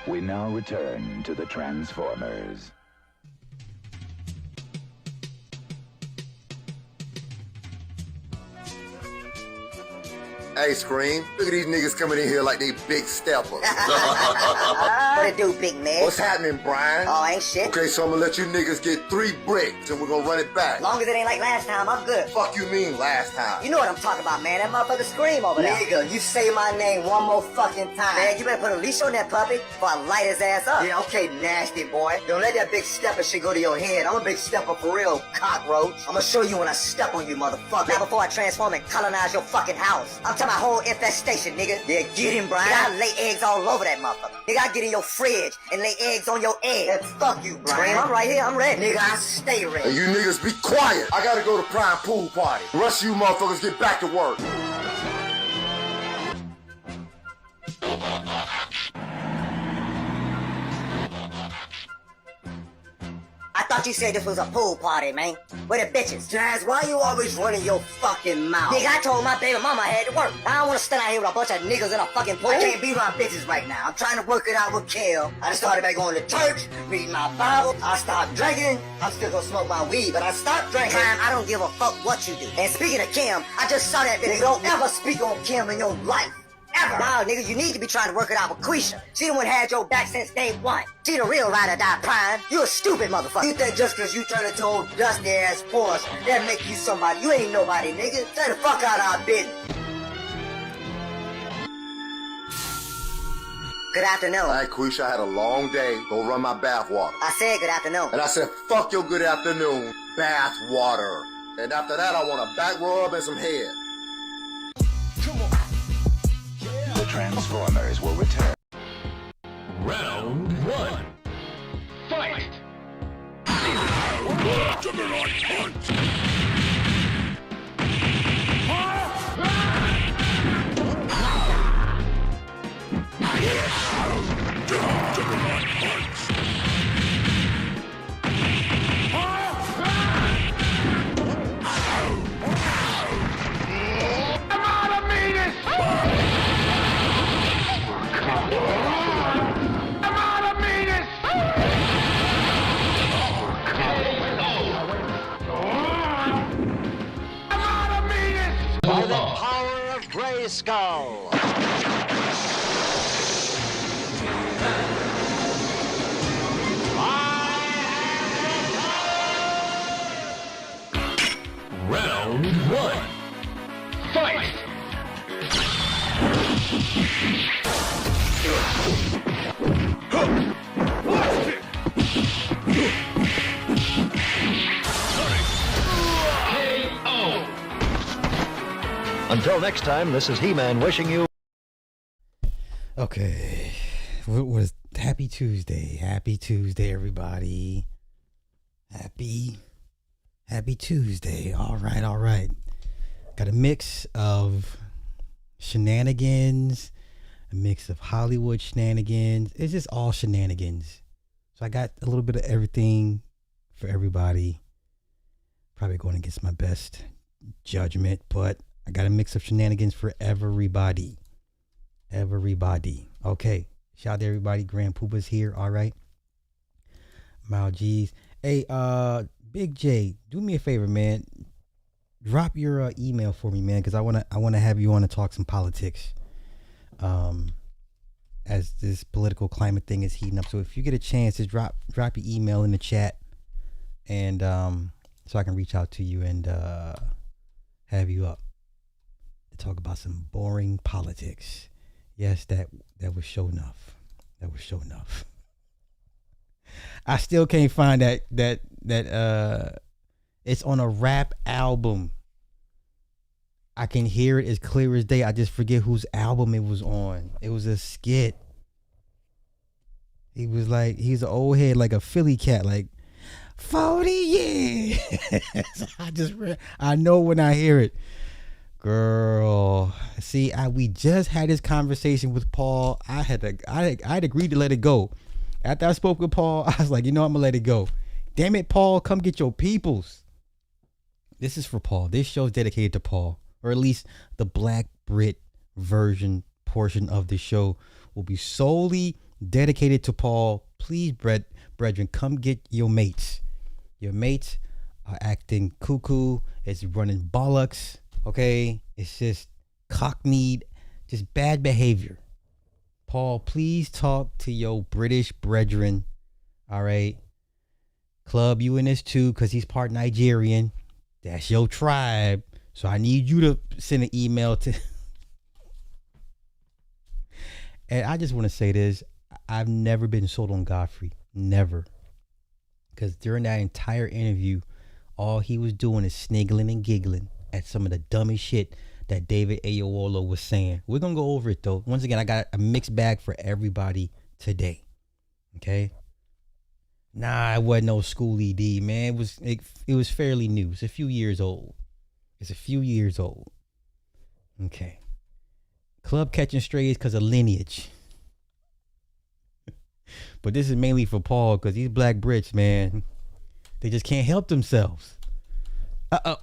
We now return to the Transformers. Hey, Scream, look at these niggas coming in here like they big steppers. What it do, big man? What's happening, Brian? Oh, ain't shit. Okay, so I'm gonna let you niggas get 3 bricks and we're gonna run it back. Long as it ain't like last time, I'm good. Fuck you mean last time? You know what I'm talking about, man. That motherfucker Scream over there. Nigga, you say my name one more fucking time. Man, you better put a leash on that puppy before I light his ass up. Yeah, okay, nasty boy. Don't let that big stepper shit go to your head. I'm a big stepper for real, cockroach. I'm gonna show you when I step on you, motherfucker. Now before I transform and colonize your fucking house. I'm talking about whole infestation, nigga. Yeah, get him, Brian. Nigga, I lay eggs all over that motherfucker. Nigga, I get in your fridge and lay eggs on your eggs. And fuck you, Brian. Scream, I'm right here, I'm ready. Nigga, I stay ready. Hey, you niggas be quiet. I gotta go to Prime Pool Party. The rest of you motherfuckers get back to work. I thought you said this was a pool party, man. Where the bitches? Jazz, why you always running your fucking mouth? Nigga, I told my baby mama I had to work. I don't want to stand out here with a bunch of niggas in a fucking pool. I can't be around bitches right now. I'm trying to work it out with Kel. I just started back going to church, reading my Bible. I stopped drinking. I'm still gonna smoke my weed, but I stopped drinking. I don't give a fuck what you do. And speaking of Kim, I just saw that bitch. Nigga, don't ever speak on Kim in your life. Ever. Nah, nigga, you need to be trying to work it out with Quisha. She the one had your back since day one. She the real ride or die Prime. You a stupid motherfucker. You think just cause you turn into old dusty ass Porsche, that make you somebody. You ain't nobody, nigga. Stay the fuck out of our business. Good afternoon. All right, Quisha, I had a long day. Go run my bath water. I said good afternoon. And I said, fuck your good afternoon, bath water. And after that, I want a back rub and some head. The Transformers will return. Round 1. Fight! Juggernaut punch! Juggernaut punch! I'm out of meanness! I'm out of meanness! I'm out of meanness! By the power of Grayskull! Round 1. Fight! KO! Until next time, this is He-Man wishing you... Okay, what was Happy Tuesday? Happy Tuesday, everybody. Happy Tuesday. All right. Got a mix of shenanigans, a mix of Hollywood shenanigans. It's just all shenanigans. So I got a little bit of everything for everybody. Probably going against my best judgment, but I got a mix of shenanigans for everybody. Okay. Shout out to everybody. Grand Pooba's here. All right. Mal G's. Hey, Big J, do me a favor, man. Drop your email for me, man, because I wanna have you on to talk some politics. As this political climate thing is heating up. So if you get a chance, just drop your email in the chat, and so I can reach out to you and have you up to talk about some boring politics. Yes, that was show enough. I still can't find that it's on a rap album. I can hear it as clear as day. I just forget whose album it was on. It was a skit. He was like, he's an old head, like a Philly cat, like 40 years. I know when I hear it. Girl, see, we just had this conversation with Paul. I had agreed to let it go. After I spoke with Paul, I was like, I'm gonna let it go. Damn it, Paul, come get your peoples. This is for Paul. This show is dedicated to Paul, or at least the Black Brit version portion of the show will be solely dedicated to Paul. Please, brethren, come get your mates. Your mates are acting cuckoo. It's running bollocks. Okay, it's just cockneyed, just bad behavior. Paul, please talk to your British brethren. All right, Club, you in this too, because he's part Nigerian. That's your tribe. So I need you to send an email to. And I just want to say this. I've never been sold on Godfrey. Never. Because during that entire interview, all he was doing is sniggling and giggling at some of the dumbest shit that David Oyelowo was saying. We're going to go over it, though. Once again, I got a mixed bag for everybody today. Okay? Nah, it wasn't no school ED, man. It was fairly new. It's a few years old. Okay. Club catching strays because of lineage. But this is mainly for Paul, because these black Brits, man, they just can't help themselves. I'm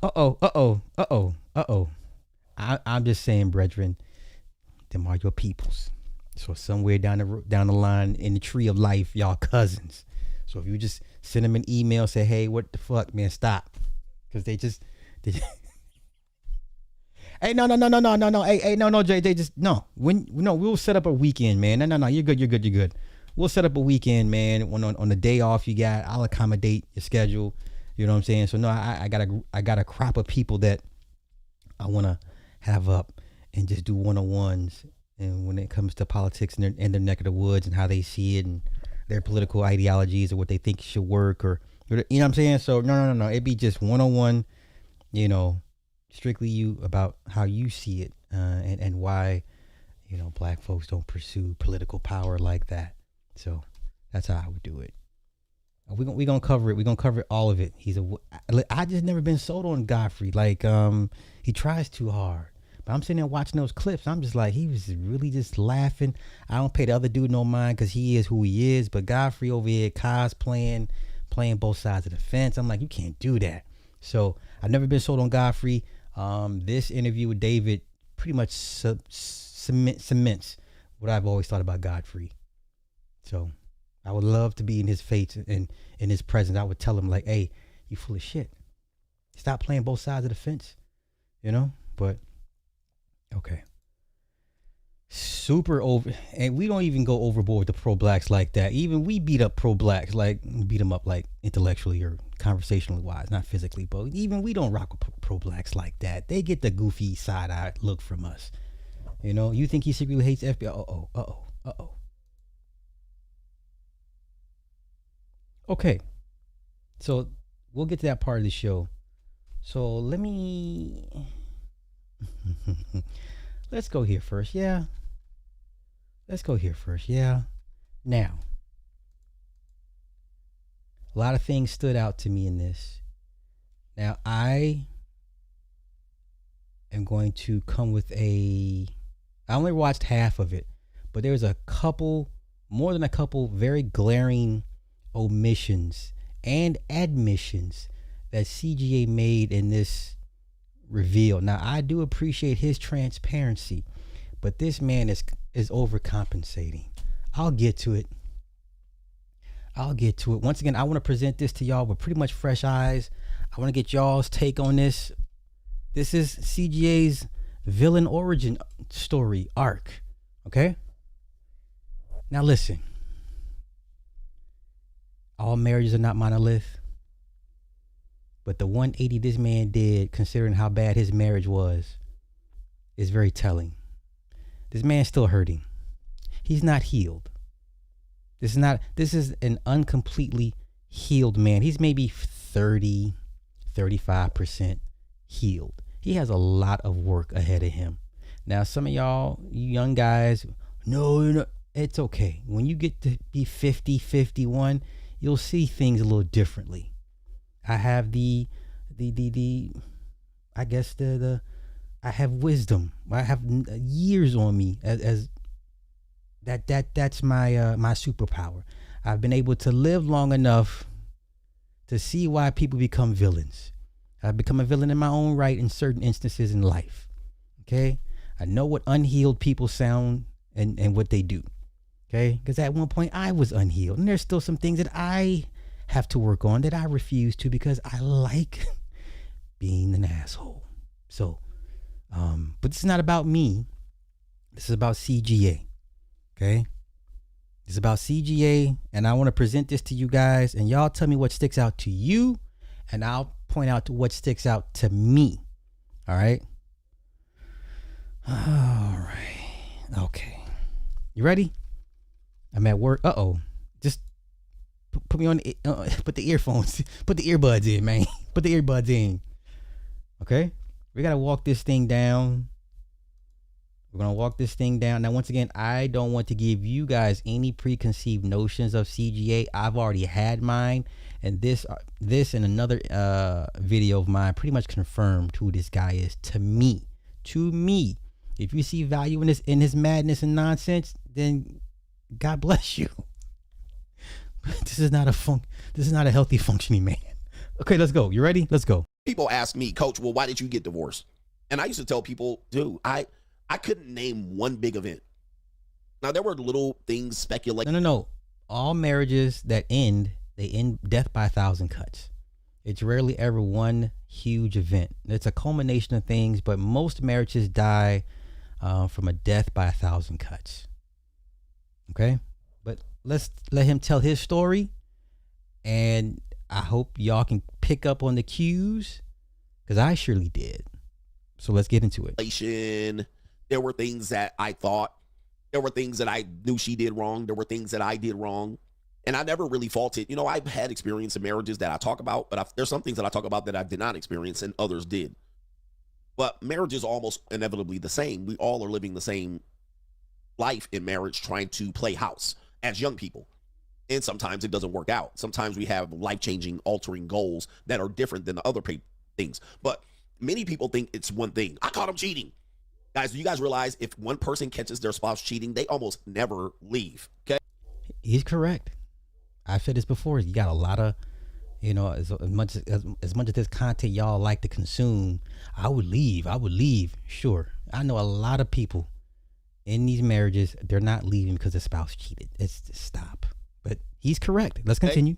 just saying, brethren, them are your peoples. So somewhere down the line in the tree of life, y'all cousins. So if you just send them an email, say, hey, what the fuck, man, stop. Because they just hey, no. Hey, no, Jay, they just, no. We'll set up a weekend, man. No, you're good. We'll set up a weekend, man. On the day off you got, I'll accommodate your schedule. You know what I'm saying? So no, I got a crop of people that I want to have up and just do one-on-ones. And when it comes to politics in their neck of the woods and how they see it and their political ideologies or what they think should work, or you know what I'm saying? So no. It'd be just one-on-one, strictly you about how you see it, and why, black folks don't pursue political power like that. So that's how I would do it. We gonna cover it. We're gonna cover all of it. I just never been sold on Godfrey. Like, he tries too hard. But I'm sitting there watching those clips. I'm just like, he was really just laughing. I don't pay the other dude no mind because he is who he is. But Godfrey over here cosplaying, playing both sides of the fence. I'm like, you can't do that. So I've never been sold on Godfrey. This interview with David pretty much cements what I've always thought about Godfrey. So I would love to be in his face and in his presence. I would tell him, like, hey, you full of shit. Stop playing both sides of the fence, but okay. Super over, and we don't even go overboard with the pro-blacks like that. Even we beat up pro-blacks, like beat them up like intellectually or conversationally wise, not physically, but even we don't rock with pro-blacks like that. They get the goofy side-eye look from us. You think he secretly hates FBI? Uh-oh. Okay, so we'll get to that part of the show. So let's go here first. Yeah. Now, a lot of things stood out to me in this. Now, I am going to come with I only watched half of it, but there's more than a couple very glaring omissions and admissions that CGA made in this reveal. Now, I do appreciate his transparency, but this man is overcompensating. I'll get to it. Once again, I want to present this to y'all with pretty much fresh eyes. I want to get y'all's take on this. This is CGA's villain origin story arc. Okay? Now listen. All marriages are not monolith. But the 180 this man did, considering how bad his marriage was, is very telling. This man's still hurting. He's not healed. This is an uncompletely healed man. He's maybe 30, 35% healed. He has a lot of work ahead of him. Now, some of y'all, you young guys, no, it's okay. When you get to be 50, 51, you'll see things a little differently. I have I have wisdom. I have years on me as that's my superpower. I've been able to live long enough to see why people become villains. I've become a villain in my own right in certain instances in life. Okay? I know what unhealed people sound and what they do. Okay, because at one point I was unhealed, and there's still some things that I have to work on that I refuse to because I like being an asshole. So, but this is not about me. This is about CGA. Okay, it's about CGA, and I want to present this to you guys, and y'all tell me what sticks out to you, and I'll point out what sticks out to me. All right. All right. Okay. You ready? I'm at work. Just put me on. Put the earphones. Put the earbuds in, man. Put the earbuds in. Okay. We gotta walk this thing down. We're gonna walk this thing down. Now, once again, I don't want to give you guys any preconceived notions of CGA. I've already had mine, and this and another video of mine pretty much confirmed who this guy is to me. To me, if you see value in his madness and nonsense, then God bless you. This is not a healthy functioning man. Okay, let's go. You ready? Let's go. People ask me, Coach, well, why did you get divorced? And I used to tell people, dude, I couldn't name one big event. Now, there were little things speculated. No. All marriages that end, they end death by 1,000 cuts. It's rarely ever one huge event. It's a culmination of things, but most marriages die from a death by 1,000 cuts. Okay, but let's let him tell his story, and I hope y'all can pick up on the cues, because I surely did. So let's get into it. There were things that I thought. There were things that I knew she did wrong. There were things that I did wrong. And I never really faulted. You know, I've had experience in marriages that I talk about, but there's some things that I talk about that I did not experience and others did. But marriage is almost inevitably the same. We all are living the same life in marriage, trying to play house as young people. And sometimes it doesn't work out. Sometimes we have life-changing, altering goals that are different than the other things. But many people think it's one thing. I caught him cheating. Guys, do you guys realize if one person catches their spouse cheating, they almost never leave? Okay. He's correct. I've said this before. You got a lot of, as much as this content y'all like to consume, I would leave. Sure. I know a lot of people in these marriages, they're not leaving because the spouse cheated. It's stop. But he's correct. Let's continue.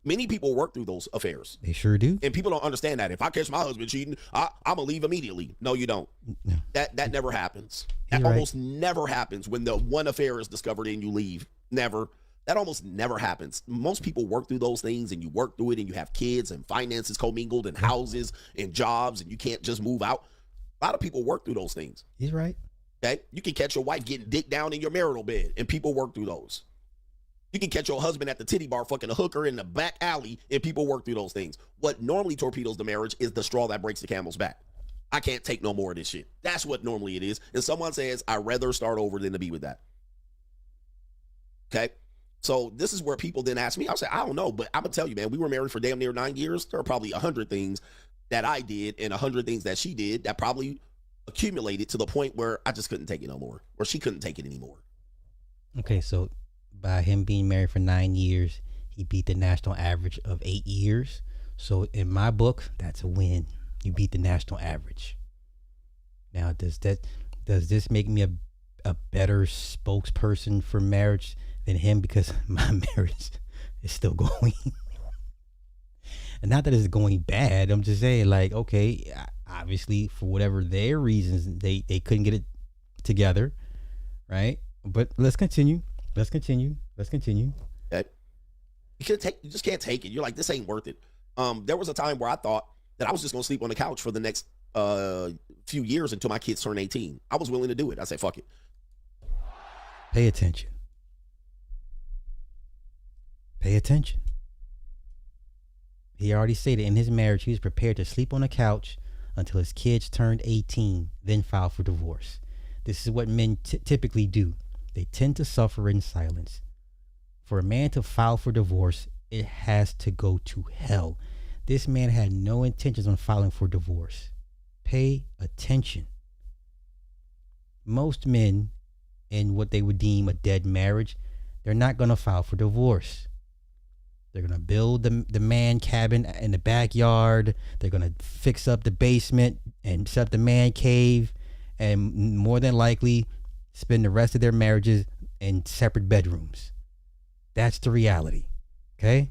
Many people work through those affairs. They sure do. And people don't understand that. If I catch my husband cheating, I'm going to leave immediately. No, you don't. No. That never happens. He's That right. almost never happens when the one affair is discovered and you leave. Never. That almost never happens. Most people work through those things, and you work through it, and you have kids and finances commingled and houses and jobs, and you can't just move out. A lot of people work through those things. He's right. Okay? You can catch your wife getting dick down in your marital bed, and people work through those. You can catch your husband at the titty bar fucking a hooker in the back alley, and people work through those things. What normally torpedoes the marriage is the straw that breaks the camel's back. I can't take no more of this shit. That's what normally it is. And someone says, I'd rather start over than to be with that. Okay? So this is where people then ask me, I'll say, I don't know, but I'm going to tell you, man, we were married for damn near 9 years. There are probably 100 things that I did and 100 things that she did that probably accumulated to the point where I just couldn't take it no more, or she couldn't take it anymore. Okay, so by him being married for 9 years, he beat the national average of 8 years. So in my book, that's a win. You beat the national average. Now, does this make me a better spokesperson for marriage than him, because my marriage is still going? And not that it's going bad. I'm just saying, like, okay, obviously for whatever their reasons, they couldn't get it together, right? But let's continue. Okay. You just can't take it. You're like, this ain't worth it. There was a time where I thought that I was just going to sleep on the couch for the next few years until my kids turn 18. I was willing to do it. I said, fuck it. Pay attention. Pay attention. He already stated in his marriage he was prepared to sleep on the couch until his kids turned 18, then file for divorce. This is what men typically do. They tend to suffer in silence. For a man to file for divorce, it has to go to hell. This man had no intentions on filing for divorce. Pay attention. Most men in what they would deem a dead marriage, they're not going to file for divorce. They're going to build the man cabin in the backyard. They're going to fix up the basement and set up the man cave, and more than likely spend the rest of their marriages in separate bedrooms. That's the reality. Okay?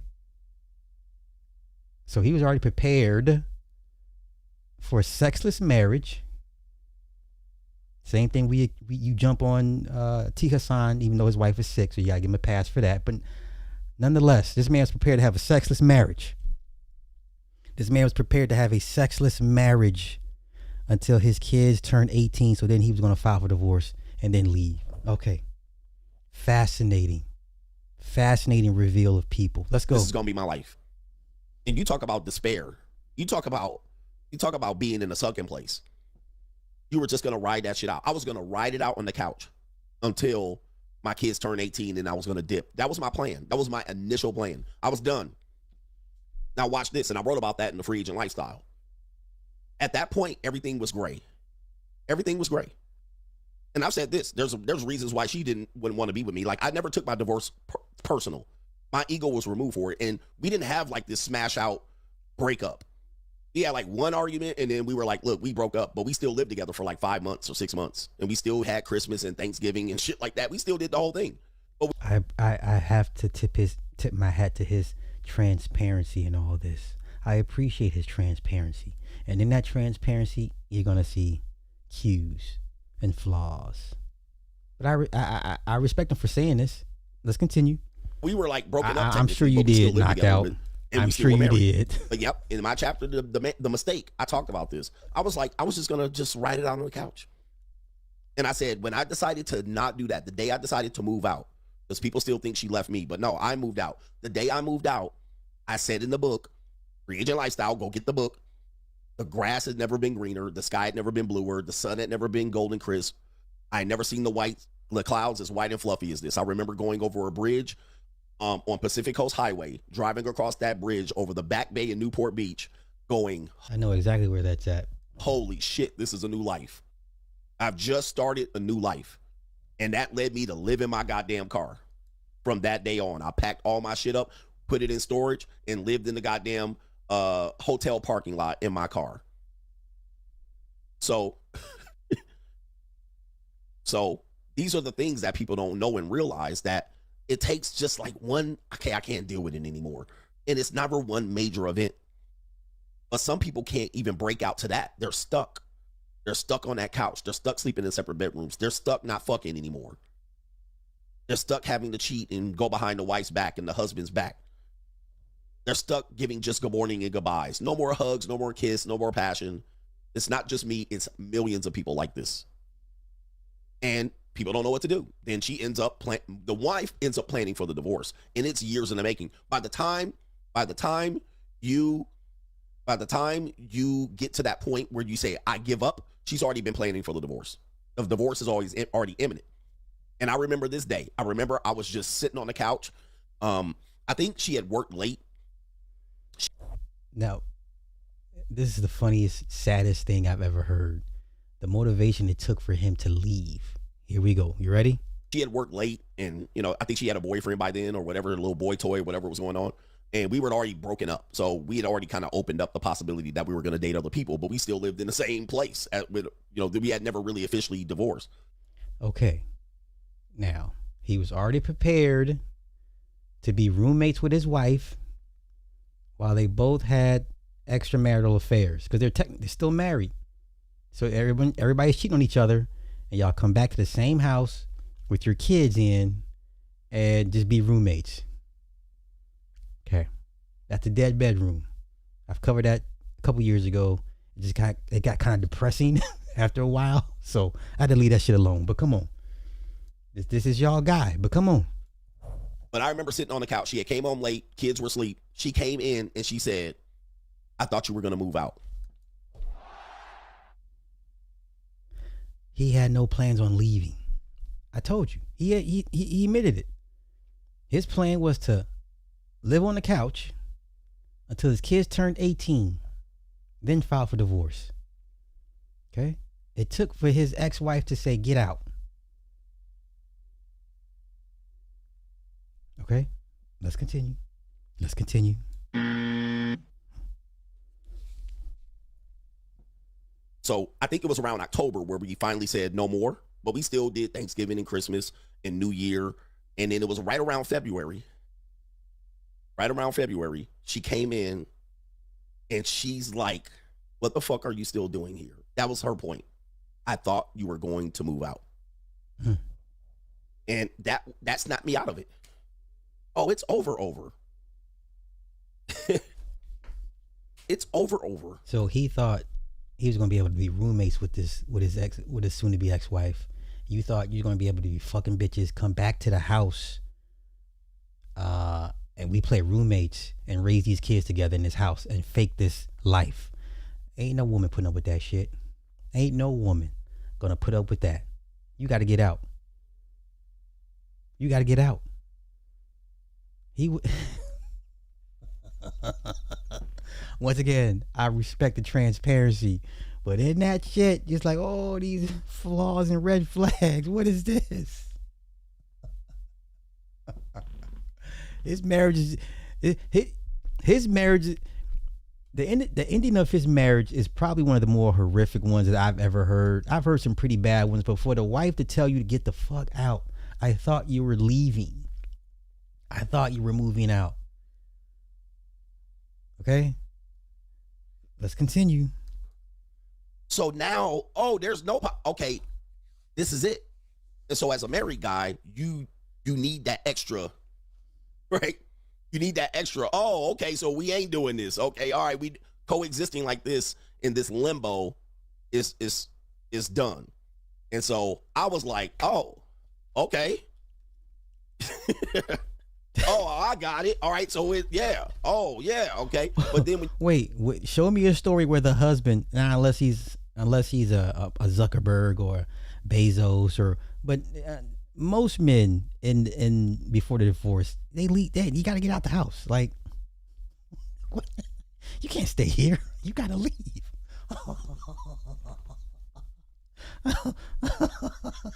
So he was already prepared for a sexless marriage. Same thing you jump on T. Hassan, even though his wife is sick, so you gotta give him a pass for that. But nonetheless, this man was prepared to have a sexless marriage. This man was prepared to have a sexless marriage until his kids turned 18, so then he was gonna file for divorce and then leave. Okay. Fascinating reveal of people. Let's go. This is gonna be my life. And you talk about despair. You talk about being in a sunken place. You were just gonna ride that shit out. I was gonna ride it out on the couch until my kids turned 18 and I was gonna dip. That was my plan. That was my initial plan. I was done. Now watch this, and I wrote about that in the Free Agent Lifestyle. At that point, everything was gray. Everything was gray. And I've said this, there's reasons why she wouldn't want to be with me. Like, I never took my divorce personal. My ego was removed for it. And we didn't have like this smash out breakup. We had like one argument and then we were like, look, we broke up, but we still lived together for like 5 months or 6 months. And we still had Christmas and Thanksgiving and shit like that. We still did the whole thing. But I have to tip my hat to his transparency in all this. I appreciate his transparency. And in that transparency, you're going to see cues and flaws. But I respect him for saying this. Let's continue. we were like broken up. I'm sure you did knock out. I'm sure you did. But yep, in my chapter, the mistake, I talked about this. I was just gonna just write it out on the couch. And I said, when I decided to not do that, the day I decided to move out, because people still think she left me, but no, I moved out. The day I moved out, I said in the book, Free Agent Lifestyle, go get the book. The grass had never been greener. The sky had never been bluer. The sun had never been golden crisp. I had never seen the clouds as white and fluffy as this. I remember going over a bridge on Pacific Coast Highway, driving across that bridge over the Back Bay in Newport Beach, going, I know exactly where that's at. Holy shit, this is a new life. I've just started a new life. And that led me to live in my goddamn car. From that day on, I packed all my shit up, put it in storage, and lived in the goddamn hotel parking lot in my car. So these are the things that people don't know and realize, that it takes just like one, okay, I can't deal with it anymore. And it's never one major event. But some people can't even break out to that. They're stuck. They're stuck on that couch. They're stuck sleeping in separate bedrooms. They're stuck not fucking anymore. They're stuck having to cheat and go behind the wife's back and the husband's back. They're stuck giving just good morning and goodbyes. No more hugs, no more kiss, no more passion. It's not just me. It's millions of people like this. And people don't know what to do. Then she ends up, the wife ends up planning for the divorce. And it's years in the making. By the time you get to that point where you say, I give up, she's already been planning for the divorce. The divorce is always already imminent. And I remember this day. I remember I was just sitting on the couch. I think she had worked late. Now, this is the funniest, saddest thing I've ever heard. The motivation it took for him to leave. Here we go. You ready? She had worked late, and I think she had a boyfriend by then, or whatever, a little boy toy, whatever was going on. And we were already broken up. So we had already kind of opened up the possibility that we were going to date other people, but we still lived in the same place. We had never really officially divorced. Okay. Now, he was already prepared to be roommates with his wife while they both had extramarital affairs, because they're still married. So everybody's cheating on each other, and y'all come back to the same house with your kids in and just be roommates. Okay. That's a dead bedroom. I've covered that a couple years ago. It got kind of depressing after a while. So I had to leave that shit alone. But come on. This is y'all guy, but come on. But I remember sitting on the couch. She had came home late. Kids were asleep. She came in and she said, I thought you were going to move out. He had no plans on leaving. I told you. He admitted it. His plan was to live on the couch until his kids turned 18, then file for divorce. Okay? It took for his ex-wife to say, get out. Okay? Let's continue. So I think it was around October where we finally said no more. but we still did Thanksgiving and Christmas and New Year. And then it was right around February. Right around February, she came in and she's like, what the fuck are you still doing here? That was her point. I thought you were going to move out. And that snapped me out of it. Oh, it's over. It's over. So he thought he was gonna be able to be roommates with his soon to be ex-wife. You thought you were gonna be able to be fucking bitches, come back to the house, and we play roommates and raise these kids together in this house and fake this life. Ain't no woman putting up with that shit. Ain't no woman gonna put up with that. You got to get out. You got to get out. Once again, I respect the transparency, but in that shit, just like, oh, these flaws and red flags. What is this? His marriage is his marriage. The ending of his marriage is probably one of the more horrific ones that I've ever heard. I've heard some pretty bad ones, but for the wife to tell you to get the fuck out, I thought you were leaving. I thought you were moving out. Okay, let's continue. So now, there's no, okay, this is it. And so as a married guy, you need that extra, right? You need that extra. Oh, okay, so we ain't doing this. Okay, all right, we coexisting like this in this limbo is done. And so I was like, oh, okay. Oh, I got it. All right, so oh yeah, okay. But then wait, show me a story where the husband, unless he's a Zuckerberg or Bezos but most men in before the divorce, they leave. You got to get out the house. Like, what? You can't stay here. You got to leave.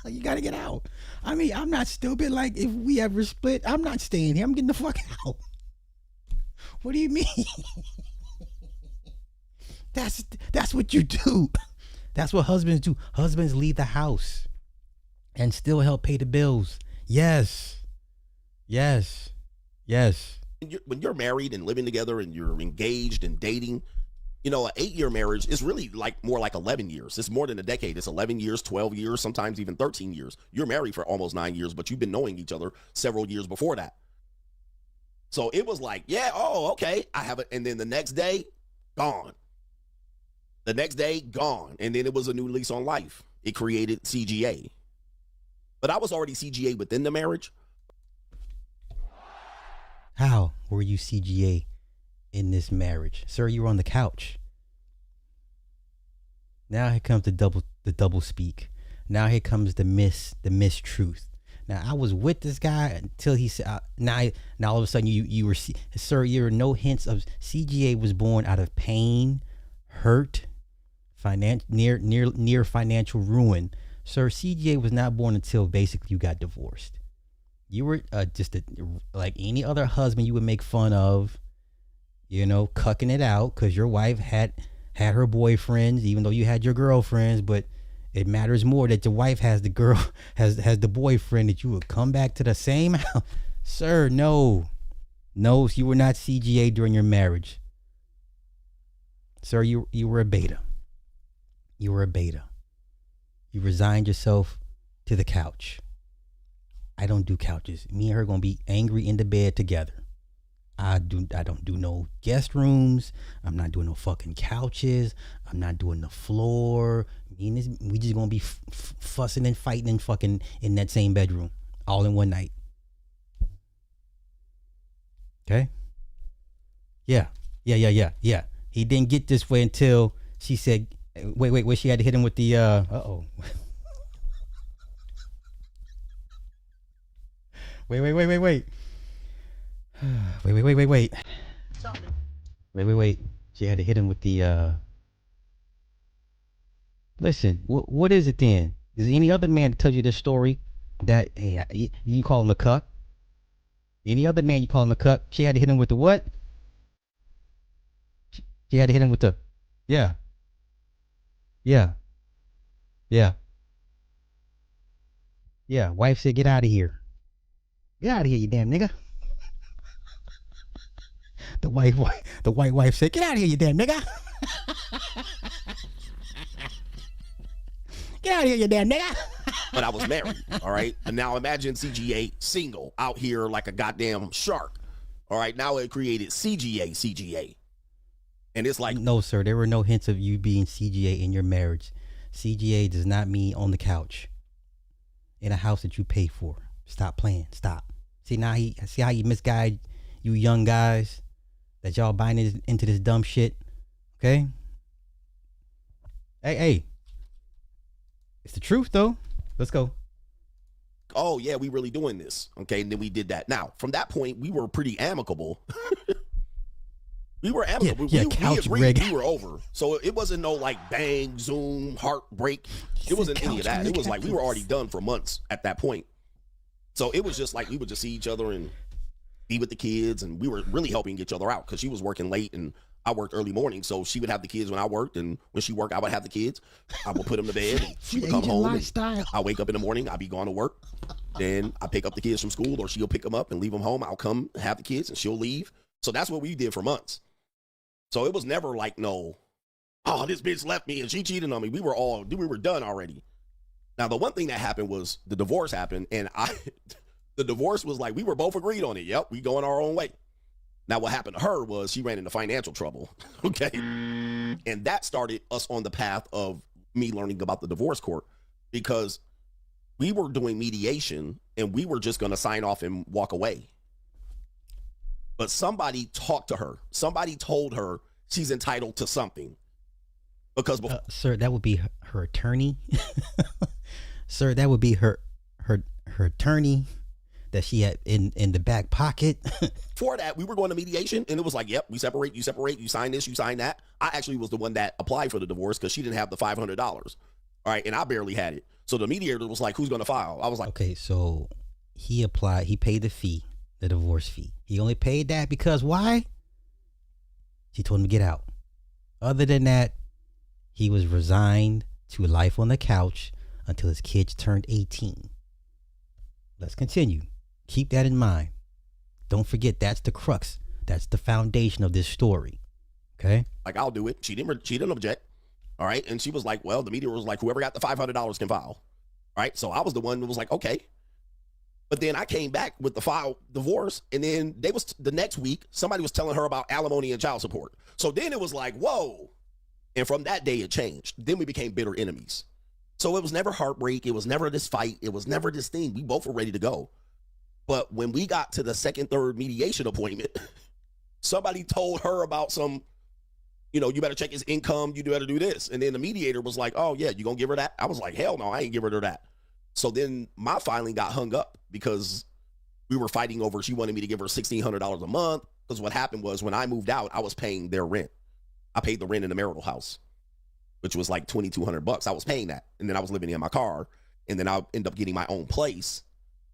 You got to get out. I mean, I'm not stupid. Like, if we ever split, I'm not staying here. I'm getting the fuck out. What do you mean? That's what you do. That's what husbands do. Husbands leave the house and still help pay the bills. Yes. When you're married and living together and you're engaged and dating, an 8-year marriage is really more like 11 years. It's more than a decade. It's 11 years, 12 years, sometimes even 13 years. You're married for almost 9 years, but you've been knowing each other several years before that. So it was like, okay, I have it. And then the next day, gone. The next day, gone. And then it was a new lease on life. It created CGA. But I was already CGA within the marriage. How were you CGA in this marriage? Sir, you were on the couch. Now here comes the double speak. Now here comes the mistruth. Now I was with this guy until he said, now all of a sudden you were, sir, you're no hints of CGA was born out of pain, hurt, near financial ruin. Sir, CGA was not born until basically you got divorced. You were just like any other husband you would make fun of, cucking it out because your wife had her boyfriends, even though you had your girlfriends. But it matters more that your wife has the boyfriend, that you would come back to the same house. Sir, no, you were not CGA during your marriage. Sir, you were a beta. You were a beta. You resigned yourself to the couch. I don't do couches. Me and her gonna be angry in the bed together. I don't do no guest rooms. I'm not doing no fucking couches. I'm not doing the floor. We just gonna be fussing and fighting and fucking in that same bedroom all in one night. Okay? Yeah. He didn't get this way until she said, wait, she had to hit him with the uh-oh. Wait. Wait. She had to hit him with the listen, what is it then? Is there any other man to tell you this story that, hey, you call him a cuck? Any other man you call him a cuck? She had to hit him with the what? She had to hit him with the, yeah. Yeah, wife said, get out of here. Get out of here, you damn nigga. The white wife said, get out of here, you damn nigga. Get out of here, you damn nigga. But I was married, all right? And now imagine CGA single out here like a goddamn shark. All right, now it created CGA. And it's like, no, sir, there were no hints of you being CGA in your marriage. CGA does not mean on the couch in a house that you pay for. Stop playing. Stop. See how you misguide you young guys that y'all buying into this dumb shit. Okay? Hey. It's the truth though. Let's go. oh yeah, we really doing this. Okay, and then we did that. Now, from that point, we were pretty amicable. We were amicable. Yeah, we couch agreed rig. we were over. So it wasn't no like bang, zoom, heartbreak. It wasn't any of that. It was like we were already done for months at that point. So it was just like we would just see each other and be with the kids, and we were really helping each other out because she was working late and I worked early morning. So she would have the kids when I worked, and when she worked, I would have the kids. I would put them to bed, and she would come home. And I wake up in the morning, I'd be going to work. Then I pick up the kids from school, or she'll pick them up and leave them home. I'll come have the kids, and she'll leave. So that's what we did for months. So it was never like, no, oh, this bitch left me and she cheated on me. We were done already. Now, the one thing that happened was the divorce happened, and the divorce was like, we were both agreed on it. Yep, we going our own way. Now, what happened to her was she ran into financial trouble, okay? And that started us on the path of me learning about the divorce court, because we were doing mediation and we were just going to sign off and walk away. But somebody talked to her. Somebody told her she's entitled to something. Because sir, that would be her attorney. Sir, that would be her attorney that she had in the back pocket. For that, we were going to mediation, and it was like, yep, we separate, you sign this, you sign that. I actually was the one that applied for the divorce because she didn't have the $500. All right, and I barely had it. So the mediator was like, who's going to file? I was like, okay, so he applied, he paid the fee, the divorce fee. He only paid that because why? She told him to get out. Other than that, he was resigned to life on the couch until his kids turned 18. Let's continue. Keep that in mind. Don't forget, that's the crux. That's the foundation of this story. Okay? like, I'll do it. She didn't object. All right. And she was like, well, the mediator was like, whoever got the $500 can file. All right. So I was the one who was like, okay. But then I came back with the file divorce, and then the next week, somebody was telling her about alimony and child support. So then it was like, whoa. And from that day, it changed. Then we became bitter enemies. So it was never heartbreak. It was never this fight. It was never this thing. We both were ready to go. But when we got to the second, third mediation appointment, somebody told her about some, you better check his income. You better do this. And then the mediator was like, oh, yeah, you going to give her that? I was like, hell no, I ain't giving her that. So then my filing got hung up because we were fighting over, she wanted me to give her $1,600 a month. Because what happened was when I moved out, I was paying their rent. I paid the rent in the marital house, which was like $2,200. I was paying that. And then I was living in my car. And then I ended up getting my own place,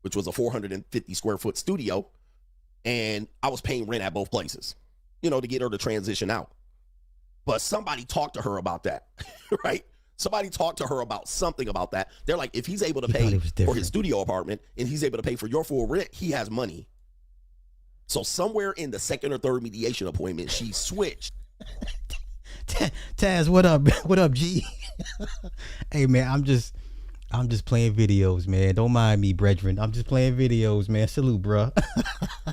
which was a 450 square foot studio. And I was paying rent at both places, to get her to transition out. But somebody talked to her about that, right? Somebody talked to her about something about that. They're like, if he's able to pay for his studio apartment and he's able to pay for your full rent, he has money. So somewhere in the second or third mediation appointment, she switched. Taz, what up? What up, G? Hey, man, I'm just playing videos, man. Don't mind me, brethren. I'm just playing videos, man. Salute, bro.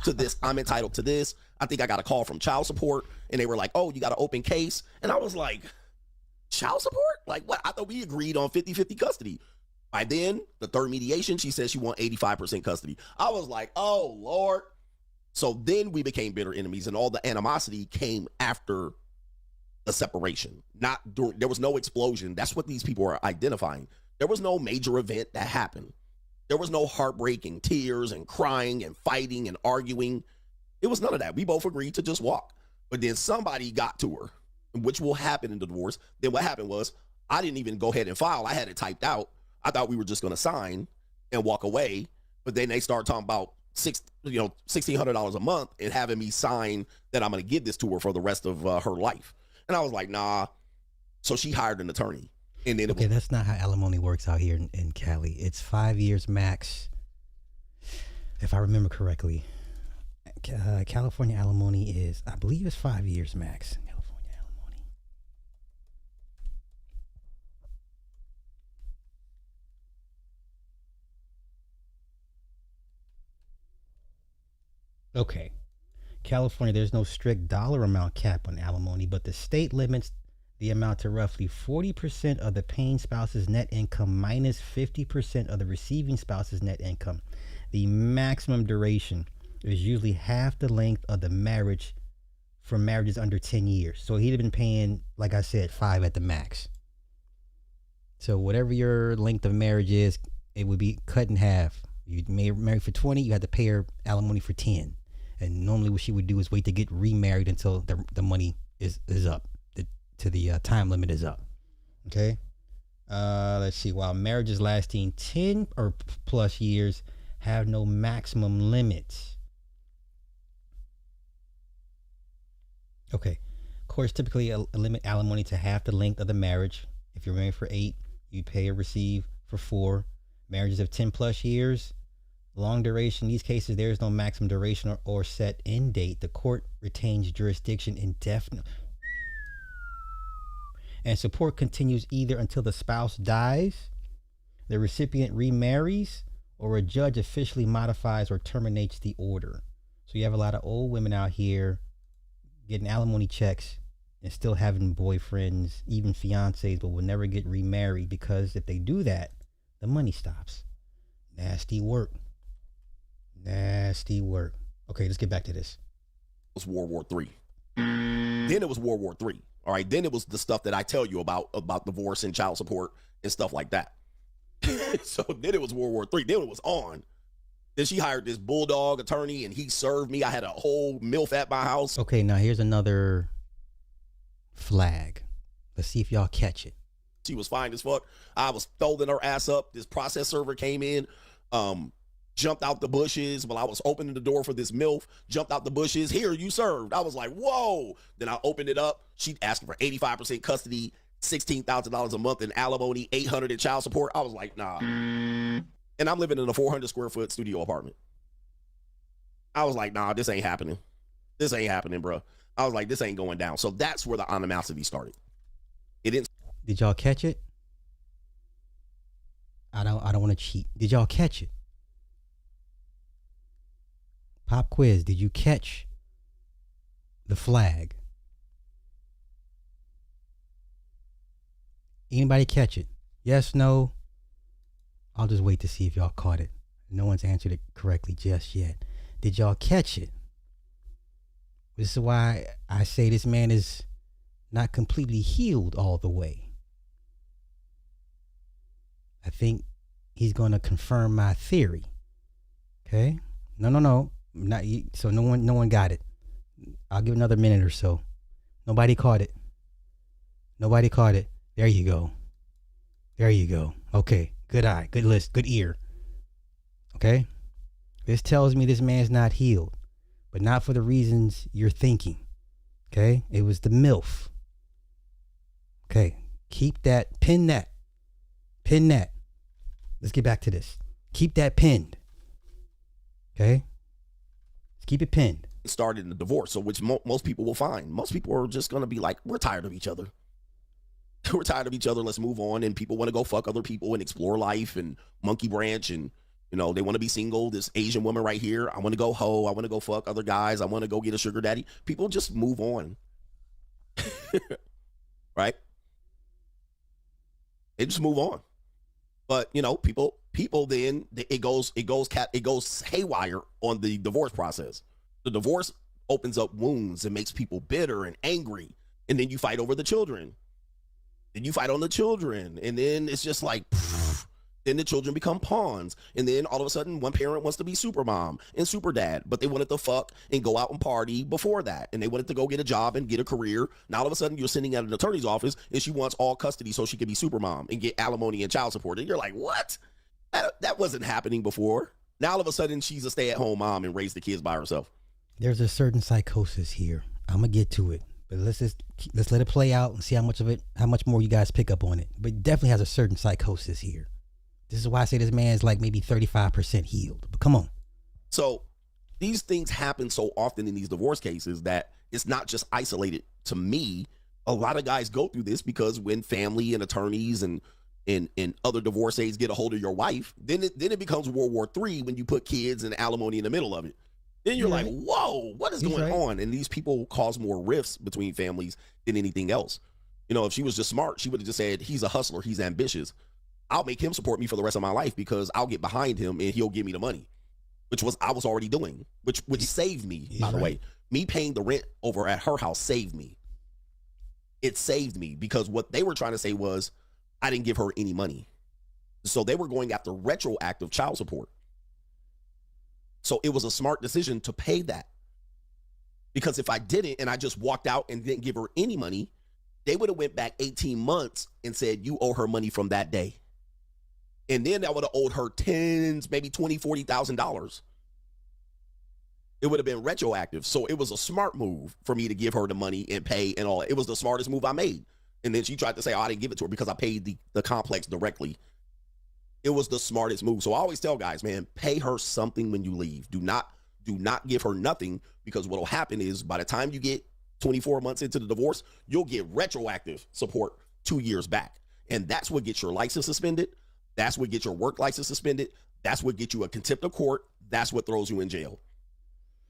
To this, I'm entitled to this. I think I got a call from child support, and they were like, oh, you got an open case. And I was like, child support? Like, what? I thought we agreed on 50-50 custody. By then, the third mediation, she said she want 85% custody. I was like, oh, Lord. So then we became bitter enemies, and all the animosity came after the separation. There was no explosion. That's what these people are identifying. There was no major event that happened. There was no heartbreak and tears and crying and fighting and arguing. It was none of that. We both agreed to just walk. But then somebody got to her, which will happen in the divorce. Then what happened was I didn't even go ahead and file. I had it typed out. I thought we were just going to sign and walk away. But then they started talking about $1,600 a month and having me sign that I'm going to give this to her for the rest of her life. And I was like, nah. So she hired an attorney. And then Okay, that's not how alimony works out here in Cali. It's 5 years max, if I remember correctly. California alimony is, I believe it's 5 years max. California alimony. Okay. California, there's no strict dollar amount cap on alimony, but the state limits the amount to roughly 40% of the paying spouse's net income minus 50% of the receiving spouse's net income. The maximum duration is usually half the length of the marriage for marriages under 10 years. So he'd have been paying, like I said, 5 at the max. So whatever your length of marriage is, it would be cut in half. You married for 20, you had to pay her alimony for 10. And normally what she would do is wait to get remarried until the money is up, to the time limit is up. Okay. Let's see. While marriages lasting 10 or plus years have no maximum limits. Okay. Courts typically limit alimony to half the length of the marriage. If you're married for 8, you pay or receive for 4. Marriages of 10 plus years, long duration. In these cases, there is no maximum duration or set end date. The court retains jurisdiction indefinitely. And support continues either until the spouse dies, the recipient remarries, or a judge officially modifies or terminates the order. So you have a lot of old women out here getting alimony checks and still having boyfriends, even fiancés, but will never get remarried because if they do that, the money stops. Nasty work. Nasty work. Okay, let's get back to this. It was World War III. Then it was World War III. All right. Then it was the stuff that I tell you about divorce and child support and stuff like that. So then it was World War III. Then it was on. Then she hired this bulldog attorney and he served me. I had a whole MILF at my house. Okay, now here's another flag. Let's see if y'all catch it. She was fine as fuck. I was folding her ass up. This process server came in, jumped out the bushes while I was opening the door for this MILF, jumped out the bushes. Here, you served. I was like, whoa. Then I opened it up. She asking for 85% custody, $16,000 a month in alimony, $800 in child support. I was like, nah. And I'm living in a 400 square foot studio apartment. I was like, nah, this ain't happening. This ain't happening, bro. I was like, this ain't going down. So that's where the animosity started. It didn't. Did y'all catch it? I don't want to cheat. Did y'all catch it? Pop quiz. Did you catch the flag? Anybody catch it? Yes, no? I'll just wait to see if y'all caught it. No one's answered it correctly just yet. Did y'all catch it? This is why I say this man is not completely healed all the way. I think he's going to confirm my theory. Okay? No. Not so no one got it. I'll give another minute or so. Nobody caught it. Nobody caught it. There you go. There you go. Okay. Good eye. Good list. Good ear. Okay? This tells me this man's not healed, but not for the reasons you're thinking. Okay? It was the MILF. Okay. Keep that. Pin that. Pin that. Let's get back to this. Keep that pinned. Okay? Let's keep it pinned. Started in the divorce, so which most people will find. Most people are just going to be like, we're tired of each other. We're tired of each other. Let's move on. And people want to go fuck other people and explore life and monkey branch. And, you know, they want to be single. This Asian woman right here. I want to go hoe. I want to go fuck other guys. I want to go get a sugar daddy. People just move on. Right? They just move on. But, you know, people then it goes haywire on the divorce process. The divorce opens up wounds and makes people bitter and angry. And then you fight over the children. Then you fight on the children. And then it's just like, then the children become pawns. And then all of a sudden, one parent wants to be super mom and super dad, but they wanted to fuck and go out and party before that. And they wanted to go get a job and get a career. Now all of a sudden, you're sitting at an attorney's office and she wants all custody so she can be super mom and get alimony and child support. And you're like, what? That wasn't happening before. Now all of a sudden, she's a stay-at-home mom and raise the kids by herself. There's a certain psychosis here. I'm going to get to it. But let's let it play out and see how much more you guys pick up on it. But it definitely has a certain psychosis here. This is why I say this man is like maybe 35% healed. But come on. So these things happen so often in these divorce cases that it's not just isolated to me. A lot of guys go through this because when family and attorneys and other divorcees get a hold of your wife, then it becomes World War III when you put kids and alimony in the middle of it. Then you're like, whoa, what is going on? And these people cause more rifts between families than anything else. You know, if she was just smart, she would have just said, he's a hustler, he's ambitious. I'll make him support me for the rest of my life because I'll get behind him and he'll give me the money, which I was already doing, which saved me, by the way. Me paying the rent over at her house saved me. It saved me because what they were trying to say was I didn't give her any money. So they were going after retroactive child support. So it was a smart decision to pay that. Because if I didn't and I just walked out and didn't give her any money, they would have went back 18 months and said, you owe her money from that day. And then I would have owed her tens, maybe $20,000, $40,000. It would have been retroactive. So it was a smart move for me to give her the money and pay and all. It was the smartest move I made. And then she tried to say, oh, I didn't give it to her because I paid the complex directly. It was the smartest move. So I always tell guys, man, pay her something when you leave. Do not give her nothing, because what will happen is by the time you get 24 months into the divorce, you'll get retroactive support 2 years back. And that's what gets your license suspended. That's what gets your work license suspended. That's what gets you a contempt of court. That's what throws you in jail.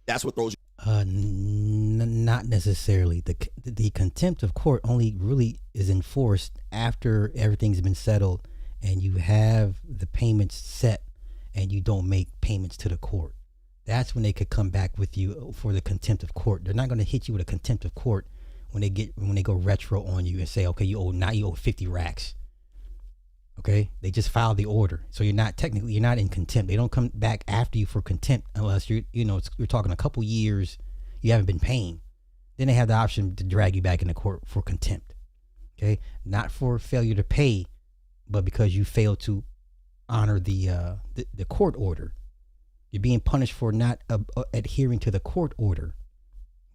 That's what throws you. Not necessarily. The contempt of court only really is enforced after everything's been settled and you have the payments set and you don't make payments to the court. That's when they could come back with you for the contempt of court. They're not going to hit you with a contempt of court when they go retro on you and say, okay, you owe 50 racks. Okay, they just filed the order, so you're not in contempt. They don't come back after you for contempt unless you're talking a couple years you haven't been paying. Then they have the option to drag you back into court for contempt. Okay, not for failure to pay, but because you failed to honor the court order. You're being punished for not adhering to the court order.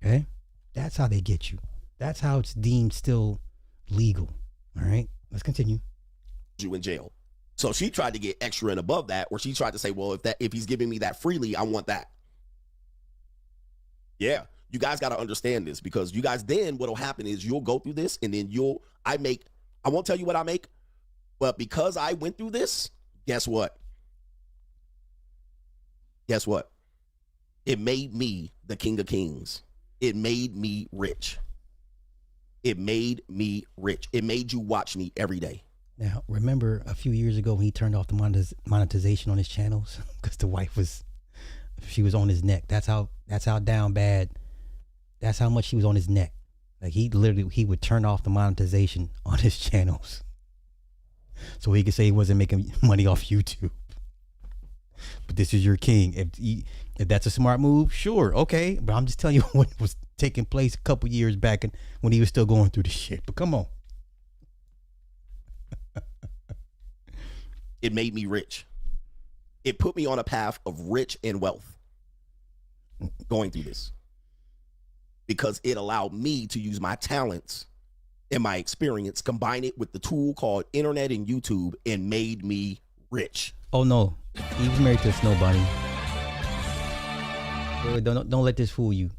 Okay, that's how they get you. That's how it's deemed still legal. All right, let's continue. You in jail. So she tried to get extra and above that, where she tried to say, well, if he's giving me that freely, I want that. Yeah, you guys got to understand this, because you guys, then what'll happen is you'll go through this and then I won't tell you what I make, but because I went through this, guess what? It made me the king of kings. It made me rich. It made you watch me every day. Now, remember a few years ago when he turned off the monetization on his channels because the wife was on his neck. That's how down bad. That's how much she was on his neck. Like he would turn off the monetization on his channels so he could say he wasn't making money off YouTube. But this is your king. If that's a smart move, sure, okay. But I'm just telling you what was taking place a couple years back when he was still going through the shit. But come on. It made me rich. It put me on a path of rich and wealth going through this, because it allowed me to use my talents and my experience, combine it with the tool called internet and YouTube, and made me rich. Oh no, he was married to a snow bunny. Don't let this fool you.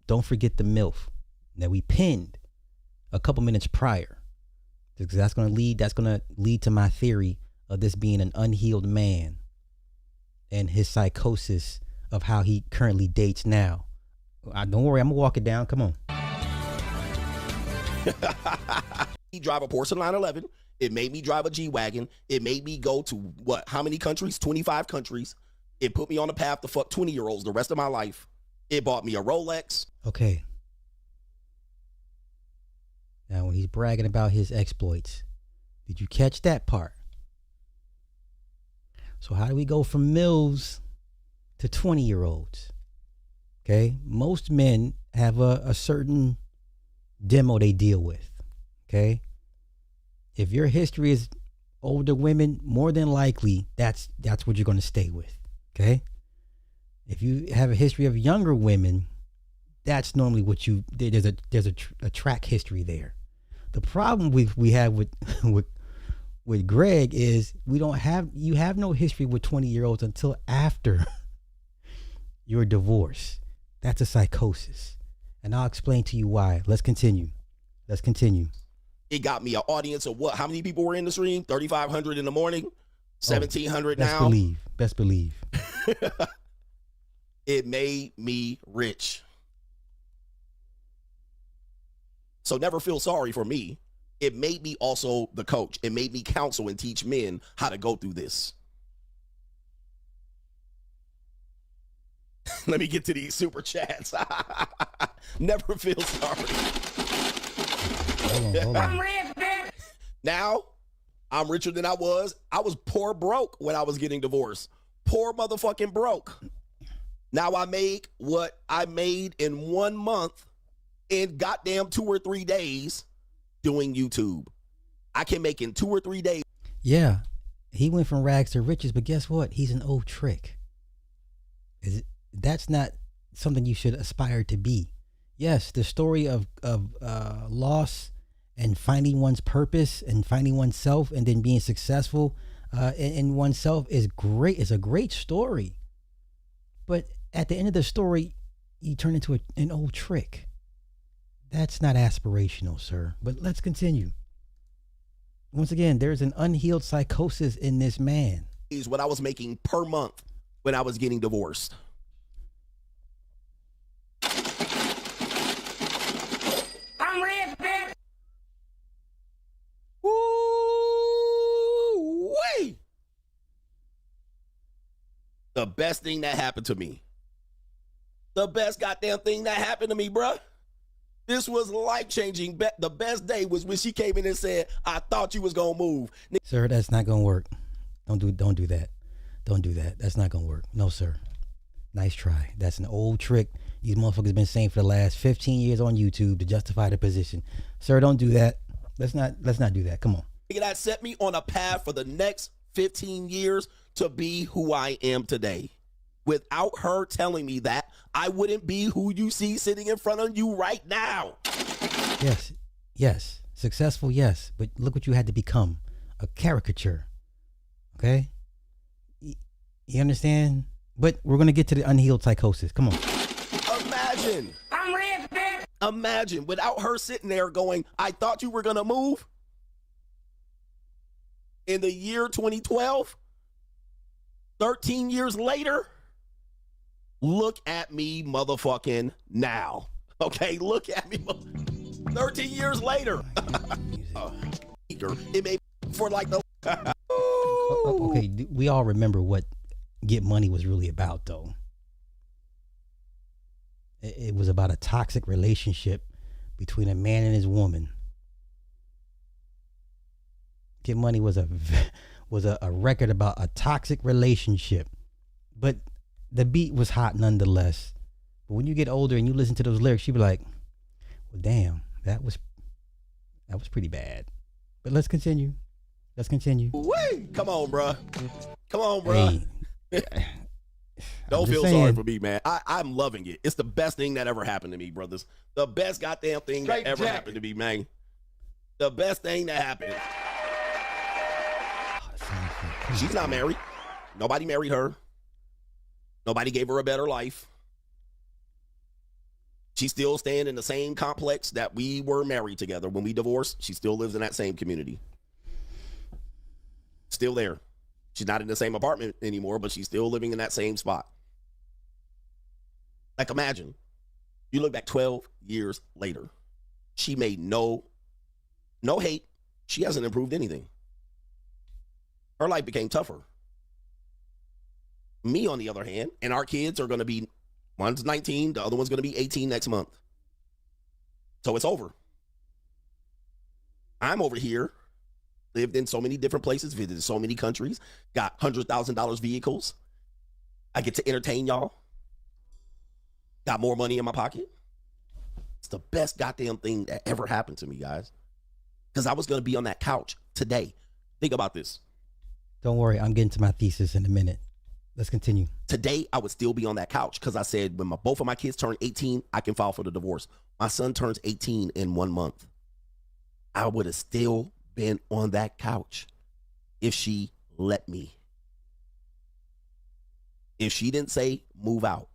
Don't forget the MILF that we pinned a couple minutes prior, because that's going to lead to my theory of this being an unhealed man and his psychosis of how he currently dates now. Don't worry, I'm gonna walk it down. Come on. He drive a Porsche 911. It made me drive a G-Wagon. It made me go to how many countries? 25 countries. It put me on the path to fuck 20-year-olds the rest of my life. It bought me a Rolex. Okay. Now, when he's bragging about his exploits, did you catch that part? So how do we go from MILFs to 20-year-olds? Okay. Most men have a certain demo they deal with. Okay. If your history is older women, more than likely that's what you're going to stay with. Okay. If you have a history of younger women, that's normally what there's a track history there. The problem we have with with Greg is you have no history with 20-year-olds until after your divorce. That's a psychosis. And I'll explain to you why. Let's continue. It got me an audience of what? How many people were in the stream? 3,500 in the morning, 1,700 now. Best believe. It made me rich. So never feel sorry for me. It made me also the coach. It made me counsel and teach men how to go through this. Let me get to these super chats. Never feel sorry. Hold on. Now, I'm richer than I was. I was poor broke when I was getting divorced. Poor motherfucking broke. Now I make what I made in 1 month in goddamn 2 or 3 days doing YouTube. I can make in 2 or 3 days. Yeah, he went from rags to riches, but guess what? He's an old trick. That's not something you should aspire to be. Yes, the story of loss and finding one's purpose and finding oneself and then being successful in oneself is great. It's a great story. But at the end of the story, you turn into an old trick. That's not aspirational, sir. But let's continue. Once again, there's an unhealed psychosis in this man. Is what I was making per month when I was getting divorced. I'm rich, bitch. Woo-wee. The best thing that happened to me. The best goddamn thing that happened to me, bruh. This was life-changing. The best day was when she came in and said, I thought you was going to move. Sir, that's not going to work. Don't do that. Don't do that. That's not going to work. No, sir. Nice try. That's an old trick these motherfuckers been saying for the last 15 years on YouTube to justify the position. Sir, don't do that. Let's not do that. Come on. That set me on a path for the next 15 years to be who I am today. Without her telling me that, I wouldn't be who you see sitting in front of you right now. Yes. Successful, yes. But look what you had to become. A caricature. Okay? You understand? But we're going to get to the unhealed psychosis. Come on. Imagine. I'm rich, bitch. Imagine without her sitting there going, I thought you were going to move. In the year 2012, 13 years later, look at me motherfucking now. Okay, look at me. 13 years later. It made for like the... Okay, we all remember what Get Money was really about, though. It was about a toxic relationship between a man and his woman. Get Money was a record about a toxic relationship, but the beat was hot nonetheless. But when you get older and you listen to those lyrics, you be like, well, damn, that was pretty bad. But let's continue. Wait, come on, bruh. Hey. Don't feel sorry for me, man. I'm loving it. It's the best thing that ever happened to me, brothers. The best goddamn thing that ever happened to me, man. The best thing that happened. She's not married. Nobody married her. Nobody gave her a better life. She's still staying in the same complex that we were married together. When we divorced, she still lives in that same community. Still there. She's not in the same apartment anymore, but she's still living in that same spot. Like, imagine, you look back 12 years later. She made no hate. She hasn't improved anything. Her life became tougher. Me, on the other hand, and our kids are going to be, one's 19, the other one's going to be 18 next month. So it's over. I'm over here, lived in so many different places, visited so many countries, got $100,000 vehicles. I get to entertain y'all. Got more money in my pocket. It's the best goddamn thing that ever happened to me, guys. Because I was going to be on that couch today. Think about this. Don't worry, I'm getting to my thesis in a minute. Let's continue. Today, I would still be on that couch because I said when both of my kids turn 18, I can file for the divorce. My son turns 18 in 1 month. I would have still been on that couch if she let me. If she didn't say, move out,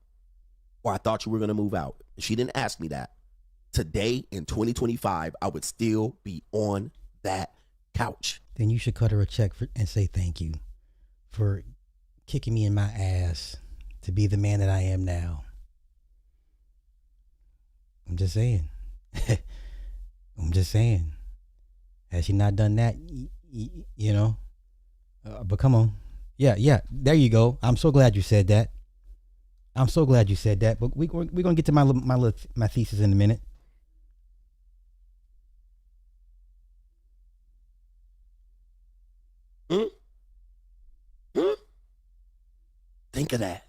or I thought you were going to move out, if she didn't ask me that, today in 2025, I would still be on that couch. Then you should cut her a check and say thank you for kicking me in my ass to be the man that I am now. I'm just saying. I'm just saying. Has she not done that? You know? But come on. Yeah. There you go. I'm so glad you said that. But we're gonna get to my thesis in a minute. Think of that.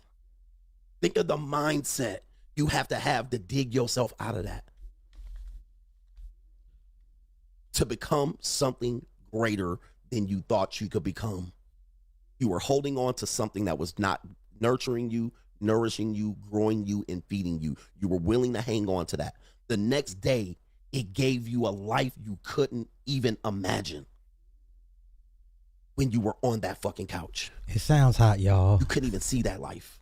Think of the mindset you have to dig yourself out of that. To become something greater than you thought you could become. You were holding on to something that was not nurturing you, nourishing you, growing you, and feeding you. You were willing to hang on to that. The next day, it gave you a life you couldn't even imagine when you were on that fucking couch. It sounds hot, y'all. You couldn't even see that life.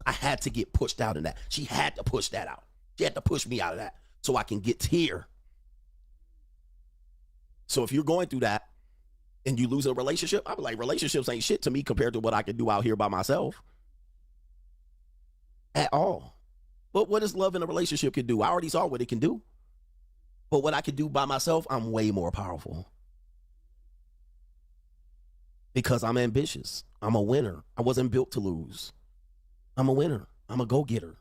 I had to get pushed out in that. She had to push that out. She had to push me out of that so I can get here. So if you're going through that and you lose a relationship, I'd be like, relationships ain't shit to me compared to what I can do out here by myself. At all. But what does love in a relationship can do? I already saw what it can do. But what I can do by myself, I'm way more powerful. Because I'm ambitious. I'm a winner. I wasn't built to lose. I'm a winner. I'm a go-getter.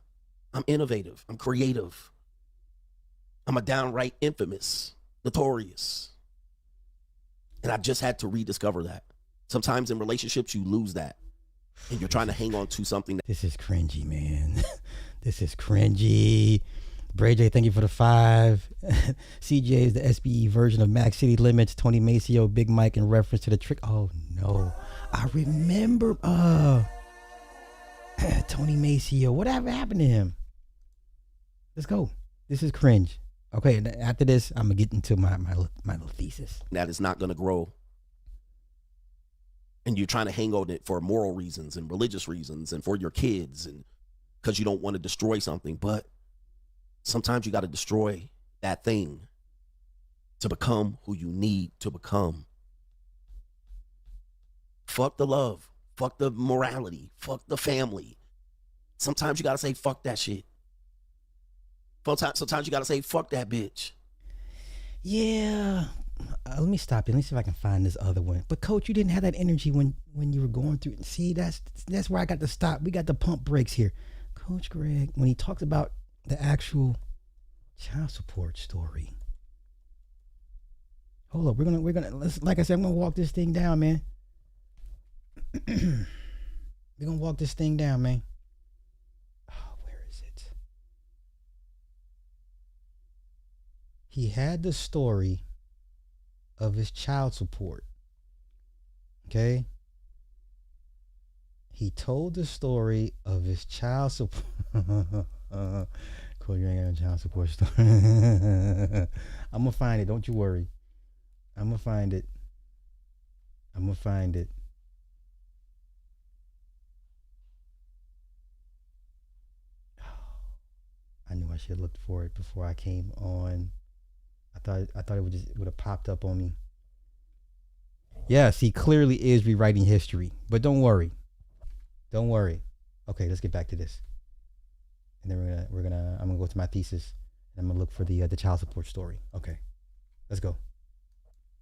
I'm innovative. I'm creative. I'm a downright infamous, notorious. And I just had to rediscover that. Sometimes in relationships, you lose that. And you're trying to hang on to something that... This is cringy, man. This is cringy. Bray J, thank you for the 5. CJ is the SBE version of Max City Limits. Tony Maceo, Big Mike in reference to the trick. Oh, no. I remember Tony Maceo. Whatever happened to him? Let's go. This is cringe. Okay, after this, I'm going to get into my little thesis. That is not going to grow. And you're trying to hang on it for moral reasons and religious reasons and for your kids and because you don't want to destroy something. But sometimes you got to destroy that thing to become who you need to become. Fuck the love. Fuck the morality. Fuck the family. Sometimes you got to say, fuck that shit. Sometimes you got to say, fuck that bitch. Yeah. Let me stop you. Let me see if I can find this other one. But Coach, you didn't have that energy when you were going through it. See, that's where I got to stop. We got the pump brakes here. Coach Greg, when he talked about the actual child support story. Hold up, we're gonna like I said, I'm gonna walk this thing down, man. We're gonna walk this thing down, man. Oh, where is it? He had the story of his child support. Okay? He told the story of his child support. Cool, you ain't got a child support story. I'm gonna find it. Don't you worry. I'm gonna find it. I knew I should have looked for it before I came on. I thought it would have popped up on me. Yes, he clearly is rewriting history. But don't worry. Okay, let's get back to this. And then I'm gonna go to my thesis and I'm gonna look for the child support story. Okay. Let's go.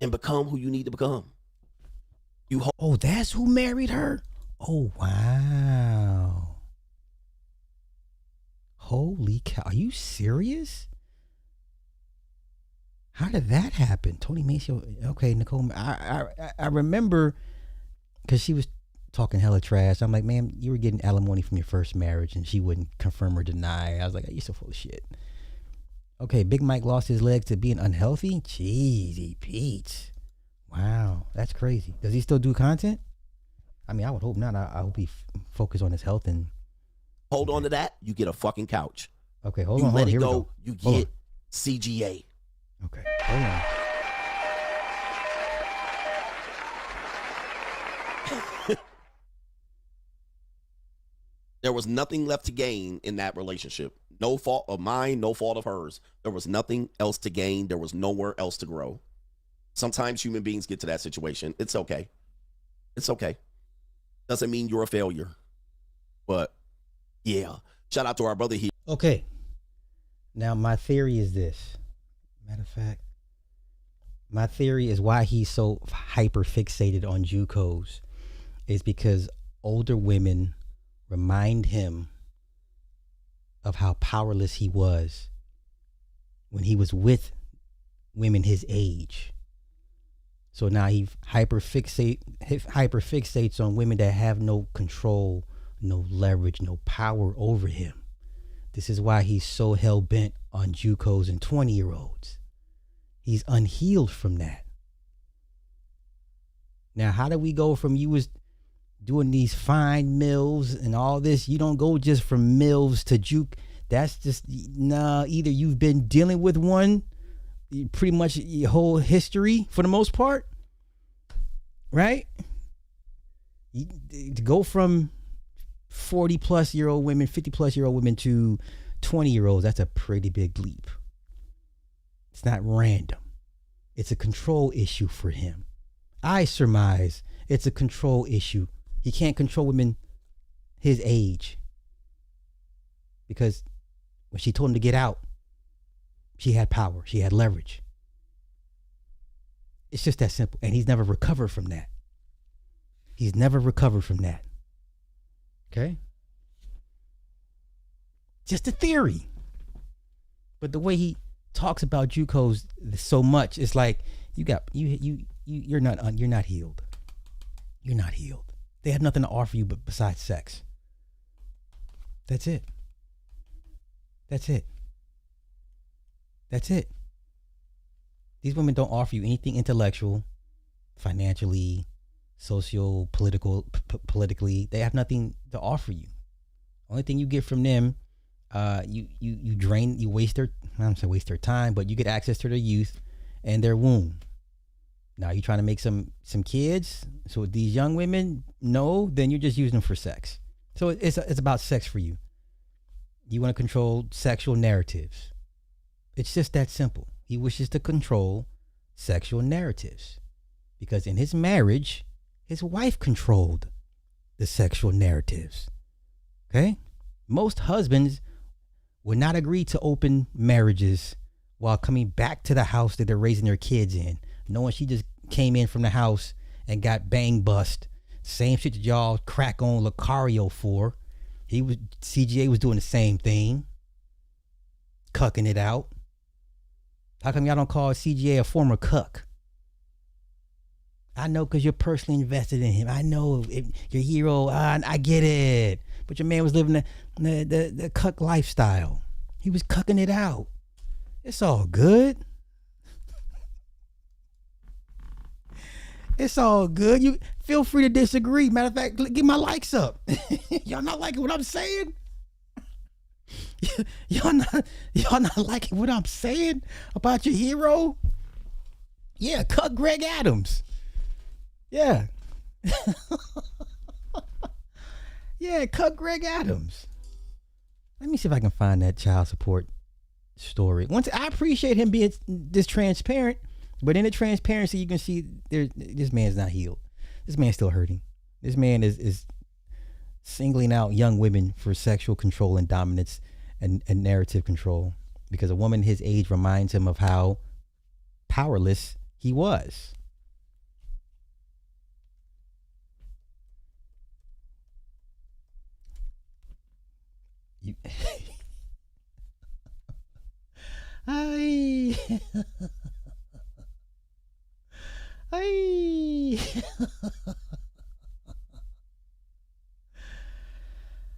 And become who you need to become. Oh, that's who married her? Oh, wow. Holy cow. Are you serious? How did that happen? Tony Maceo. Okay, Nicole. I remember because she was talking hella trash. I'm like, man, you were getting alimony from your first marriage and she wouldn't confirm or deny. I was like, you're so full of shit. Okay, Big Mike lost his legs to being unhealthy? Jeezy Pete. Wow, that's crazy. Does he still do content? I mean, I would hope not. I hope he focus on his health and. Hold on to that. You get a fucking couch. Okay, hold You on. let it Here we go. You Hold get CGA. Okay, hold on. There was nothing left to gain in that relationship. No fault of mine, no fault of hers. There was nothing else to gain. There was nowhere else to grow. Sometimes human beings get to that situation. It's okay. It's okay. Doesn't mean you're a failure. But yeah, shout out to our brother here. Okay. Now, my theory is this. Matter of fact, my theory is why he's so hyper fixated on JUCOs is because older women remind him of how powerless he was when he was with women his age. So now he hyper fixates on women that have no control, no leverage, no power over him. This is why he's so hell bent on JUCOs and 20-year-olds. He's unhealed from that. Now, how do we go from you was doing these fine mills and all this? You don't go just from mills to juke. That's just, nah, either you've been dealing with one pretty much your whole history for the most part, right? To go from 40 plus year old women, 50 plus year old women to 20-year-olds, that's a pretty big leap. It's not random. It's a control issue for him. I surmise it's a control issue. He can't control women his age because when she told him to get out, she had power. She had leverage. It's just that simple. And he's never recovered from that. He's never recovered from that. Okay? Just a theory. But the way he talks about JUCOs so much, it's like you're not healed. You're not healed. They have nothing to offer you but besides sex. That's it. That's it. That's it. These women don't offer you anything intellectual, financially, politically. They have nothing to offer you. Only thing you get from them, you waste their, I don't say waste their time, but you get access to their youth and their womb. Now you trying to make some kids. So with these young women, no, then you're just using them for sex. So it's about sex for you. You want to control sexual narratives. It's just that simple. He wishes to control sexual narratives because in his marriage, his wife controlled the sexual narratives. Okay? Most husbands would not agree to open marriages while coming back to the house that they're raising their kids in, knowing she just came in from the house and got bang bust. Same shit that y'all crack on Lucario for. CGA was doing the same thing. Cucking it out. How come y'all don't call CGA a former cuck? I know because you're personally invested in him. I know your hero. I get it. But your man was living the cuck lifestyle. He was cucking it out. It's all good. It's all good. You feel free to disagree. Matter of fact, get my likes up. Y'all not liking what I'm saying? Y'all not liking what I'm saying about your hero? Yeah, cut Greg Adams. Yeah. Yeah, cut Greg Adams. Let me see if I can find that child support story. Once I appreciate him being this transparent, but in the transparency you can see this man's not healed. This man's still hurting. This man is singling out young women for sexual control and dominance and narrative control because a woman his age reminds him of how powerless he was. Hi. Hi.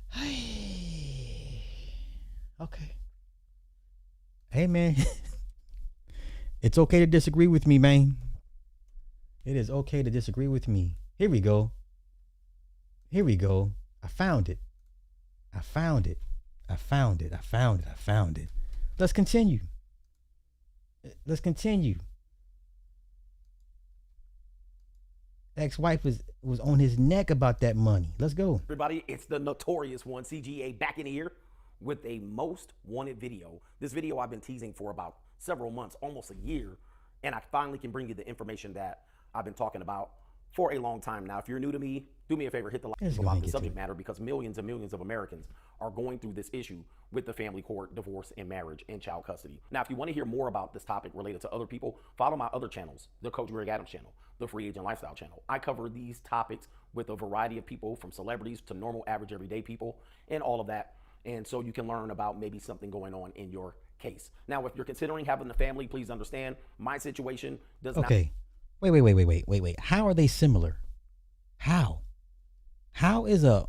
Hi. Okay. Hey, man. It's okay to disagree with me, man. It is okay to disagree with me. Here we go. Here we go. I found it. I found it. I found it. I found it. I found it. Let's continue. Let's continue. Ex-wife was on his neck about that money. Let's go. Everybody, it's the notorious one, CGA, back in here with a most wanted video. This video I've been teasing for about several months, almost a year, and I finally can bring you the information that I've been talking about for a long time now. If you're new to me, do me a favor, hit the like about the subject matter, because millions and millions of Americans are going through this issue with the family court, divorce, and marriage and child custody. Now, if you want to hear more about this topic related to other people, follow my other channels, the Coach Greg Adams channel, the Free Agent Lifestyle channel. I cover these topics with a variety of people, from celebrities to normal, average, everyday people, and all of that. And so you can learn about maybe something going on in your case. Now, if you're considering having a family, please understand my situation does not. Okay. Wait. How are they similar? How? How is a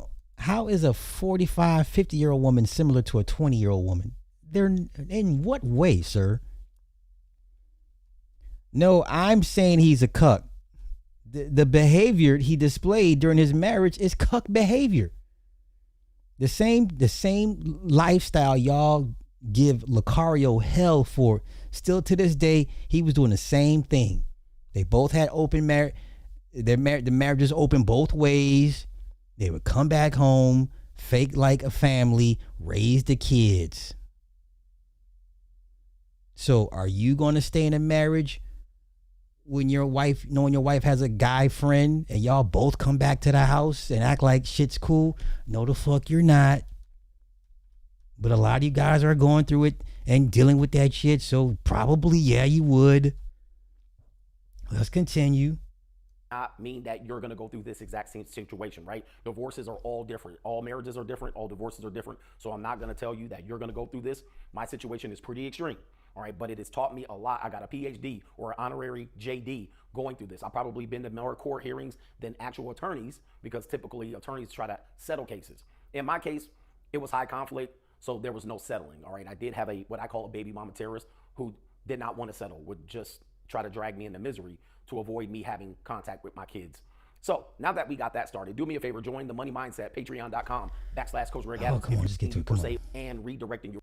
45, 50-year-old woman similar to a 20-year-old woman? They're in what way, sir? No, I'm saying he's a cuck. The behavior he displayed during his marriage is cuck behavior. The same lifestyle y'all give Lucario hell for. Still to this day, he was doing the same thing. They both had open marriage. The marriage is open both ways. They would come back home, fake like a family, raise the kids. So are you going to stay in a marriage when your wife, knowing your wife has a guy friend, and y'all both come back to the house and act like shit's cool? No, the fuck you're not. But a lot of you guys are going through it and dealing with that shit, so probably, yeah, you would. Let's continue. Not mean that you're going to go through this exact same situation, right? Divorces are all different. All marriages are different. All divorces are different. So I'm not going to tell you that you're going to go through this. My situation is pretty extreme, all right? But it has taught me a lot. I got a PhD or an honorary JD going through this. I've probably been to more court hearings than actual attorneys, because typically attorneys try to settle cases. In my case, it was high conflict, so there was no settling, all right? I did have what I call a baby mama terrorist who did not want to settle, would just try to drag me into misery to avoid me having contact with my kids. So now that we got that started, do me a favor, join the Money Mindset, patreon.com/Coach Greg Adams. Come on, just get to it. Come on. And redirecting your.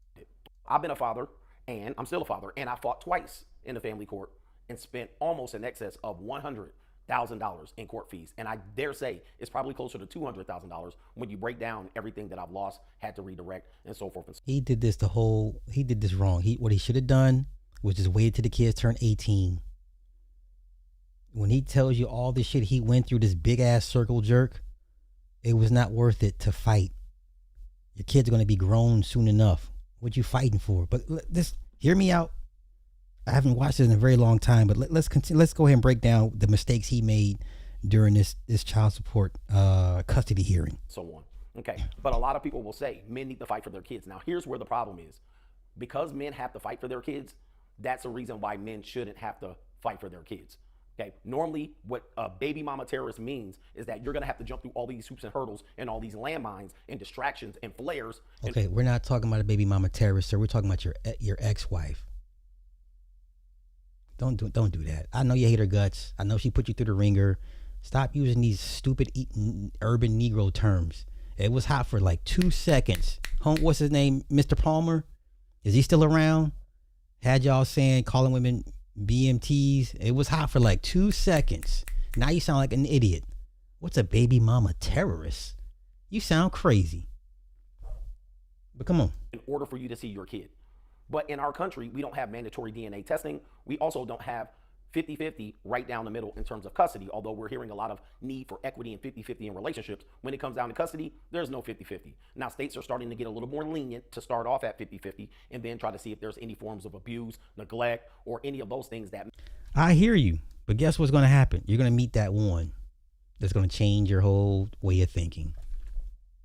I've been a father, and I'm still a father, and I fought twice in the family court and spent almost in excess of $100,000 in court fees. And I dare say it's probably closer to $200,000 when you break down everything that I've lost, had to redirect, and so forth. He did this wrong. What he should have done was just waited till the kids turn 18. When he tells you all this shit he went through, this big ass circle jerk, it was not worth it to fight. Your kids are going to be grown soon enough. What you fighting for? But this, hear me out. I haven't watched this in a very long time, but let's continue. Let's go ahead and break down the mistakes he made during this child support custody hearing. So on. Okay. But a lot of people will say men need to fight for their kids. Now, here's where the problem is. Because men have to fight for their kids, that's a reason why men shouldn't have to fight for their kids. Okay. Normally, what a baby mama terrorist means is that you're going to have to jump through all these hoops and hurdles and all these landmines and distractions and flares. Okay, we're not talking about a baby mama terrorist, sir. We're talking about your ex-wife. Don't do that. I know you hate her guts. I know she put you through the ringer. Stop using these stupid urban Negro terms. It was hot for like 2 seconds. What's his name? Mr. Palmer? Is he still around? Had y'all calling women BMTs. It was hot for like 2 seconds. Now you sound like an idiot. What's a baby mama terrorist? You sound crazy. But come on. In order for you to see your kid. But in our country, we don't have mandatory DNA testing. We also don't have 50-50 right down the middle in terms of custody, although we're hearing a lot of need for equity and 50-50 in relationships. When it comes down to custody, there's no 50-50. Now, states are starting to get a little more lenient to start off at 50-50 and then try to see if there's any forms of abuse, neglect, or any of those things that... I hear you, but guess what's going to happen? You're going to meet that one that's going to change your whole way of thinking.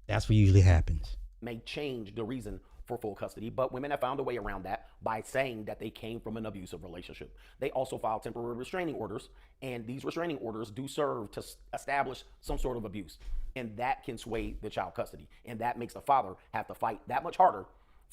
That's what usually happens. May change the reason for full custody, but women have found a way around that by saying that they came from an abusive relationship. They also file temporary restraining orders, and these restraining orders do serve to establish some sort of abuse, and that can sway the child custody, and that makes the father have to fight that much harder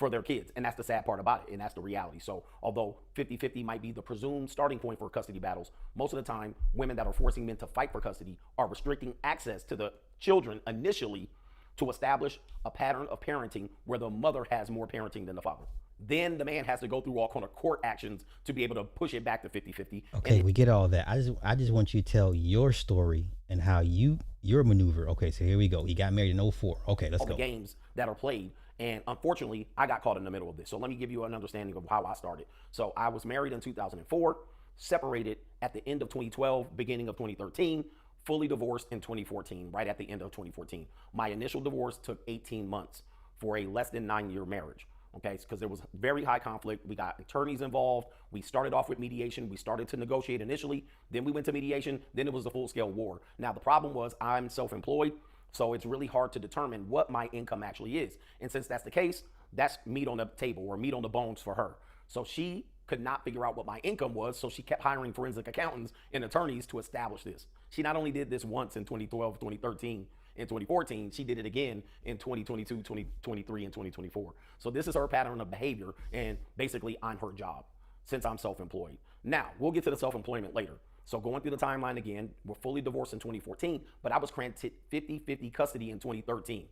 for their kids. And that's the sad part about it. And that's the reality. So although 50-50 might be the presumed starting point for custody battles, most of the time, women that are forcing men to fight for custody are restricting access to the children initially to establish a pattern of parenting where the mother has more parenting than the father. Then the man has to go through all kind of court actions to be able to push it back to 50-50. Okay, we get all that. I just want you to tell your story and how your maneuver. Okay, so here we go. He got married in 2004. Okay, let's all go. The games that are played. And unfortunately, I got caught in the middle of this. So let me give you an understanding of how I started. So I was married in 2004, separated at the end of 2012, beginning of 2013, fully divorced in 2014, right at the end of 2014. My initial divorce took 18 months for a less than 9-year marriage. Okay, because there was very high conflict. We got attorneys involved. We started off with mediation. We started to negotiate initially. Then we went to mediation. Then it was a full-scale war. Now, the problem was I'm self-employed, so it's really hard to determine what my income actually is. And since that's the case, that's meat on the table or meat on the bones for her. So she could not figure out what my income was, so she kept hiring forensic accountants and attorneys to establish this. She not only did this once in 2012, 2013, in 2014, she did it again in 2022, 2023, and 2024. So this is her pattern of behavior, and basically I'm her job since I'm self-employed. Now, we'll get to the self-employment later. So going through the timeline again, we're fully divorced in 2014, but I was granted 50-50 custody in 2013.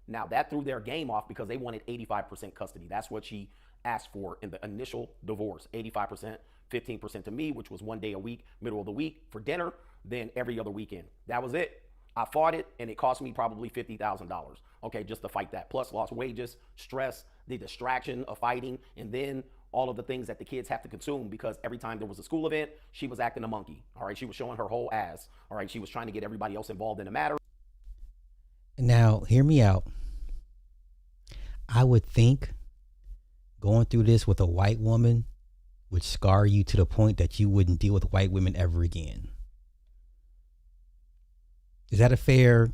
Now that threw their game off because they wanted 85% custody. That's what she asked for in the initial divorce, 85%, 15% to me, which was 1 day a week, middle of the week for dinner, then every other weekend. That was it. I fought it, and it cost me probably $50,000, okay, just to fight that. Plus lost wages, stress, the distraction of fighting, and then all of the things that the kids have to consume because every time there was a school event, she was acting a monkey, all right? She was showing her whole ass, all right? She was trying to get everybody else involved in the matter. Now, hear me out. I would think going through this with a white woman would scar you to the point that you wouldn't deal with white women ever again. Is that fair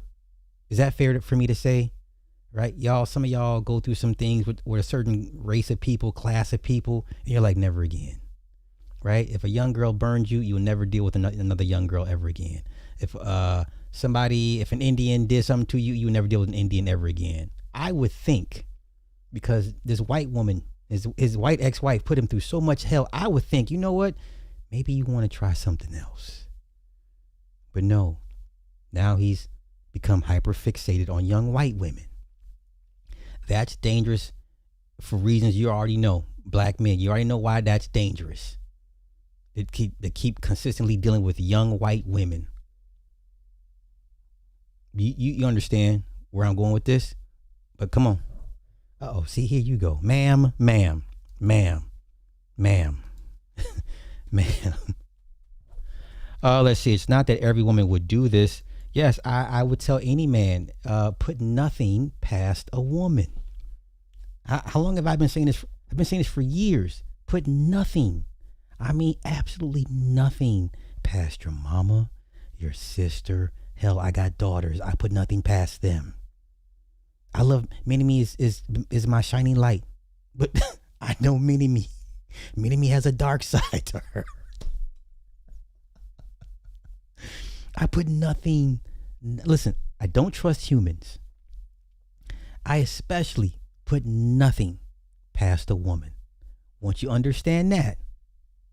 for me to say? Right? Y'all, some of y'all go through some things with a certain race of people, class of people, and you're like, never again. Right? If a young girl burned you, you'll never deal with another young girl ever again. If an Indian did something to you, you'll never deal with an Indian ever again. I would think, because this white woman, his white ex-wife put him through so much hell, I would think, you know what? Maybe you want to try something else. But no. Now he's become hyper fixated on young white women. That's dangerous for reasons you already know. Black men, you already know why that's dangerous. They keep consistently dealing with young white women. You understand where I'm going with this? But come on. Uh-oh, see, here you go. Ma'am. Let's see. It's not that every woman would do this. Yes, I would tell any man, put nothing past a woman. How long have I been saying this? I've been saying this for years. Put nothing. I mean, absolutely nothing past your mama, your sister. Hell, I got daughters. I put nothing past them. I love Mini-Me is my shining light. But I know Mini-Me. Mini-Me has a dark side to her. I put nothing. Listen, I don't trust humans. I especially put nothing past a woman. Once you understand that,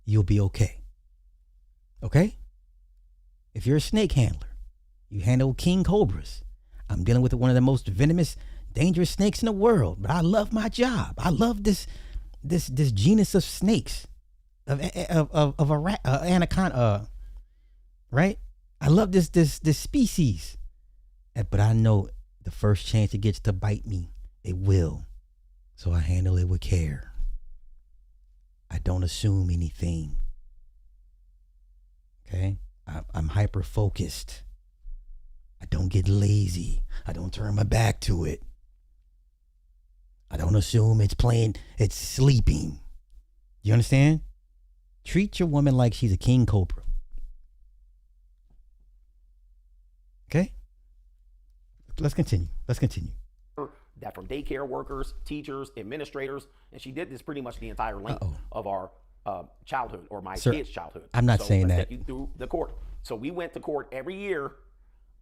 you'll be okay. Okay? If you're a snake handler, you handle king cobras. I'm dealing with one of the most venomous, dangerous snakes in the world, but I love my job. I love this genus of snakes, of anaconda, right? I love this species, but I know the first chance it gets to bite me, it will. So I handle it with care. I don't assume anything. Okay? I'm hyper focused. I don't get lazy. I don't turn my back to it. I don't assume it's sleeping. You understand? Treat your woman like she's a king cobra. Okay? Let's continue. That from daycare workers, teachers, administrators, and she did this pretty much the entire length of our childhood, or my kids' childhood. I'm not saying that. Take you through the court. So we went to court every year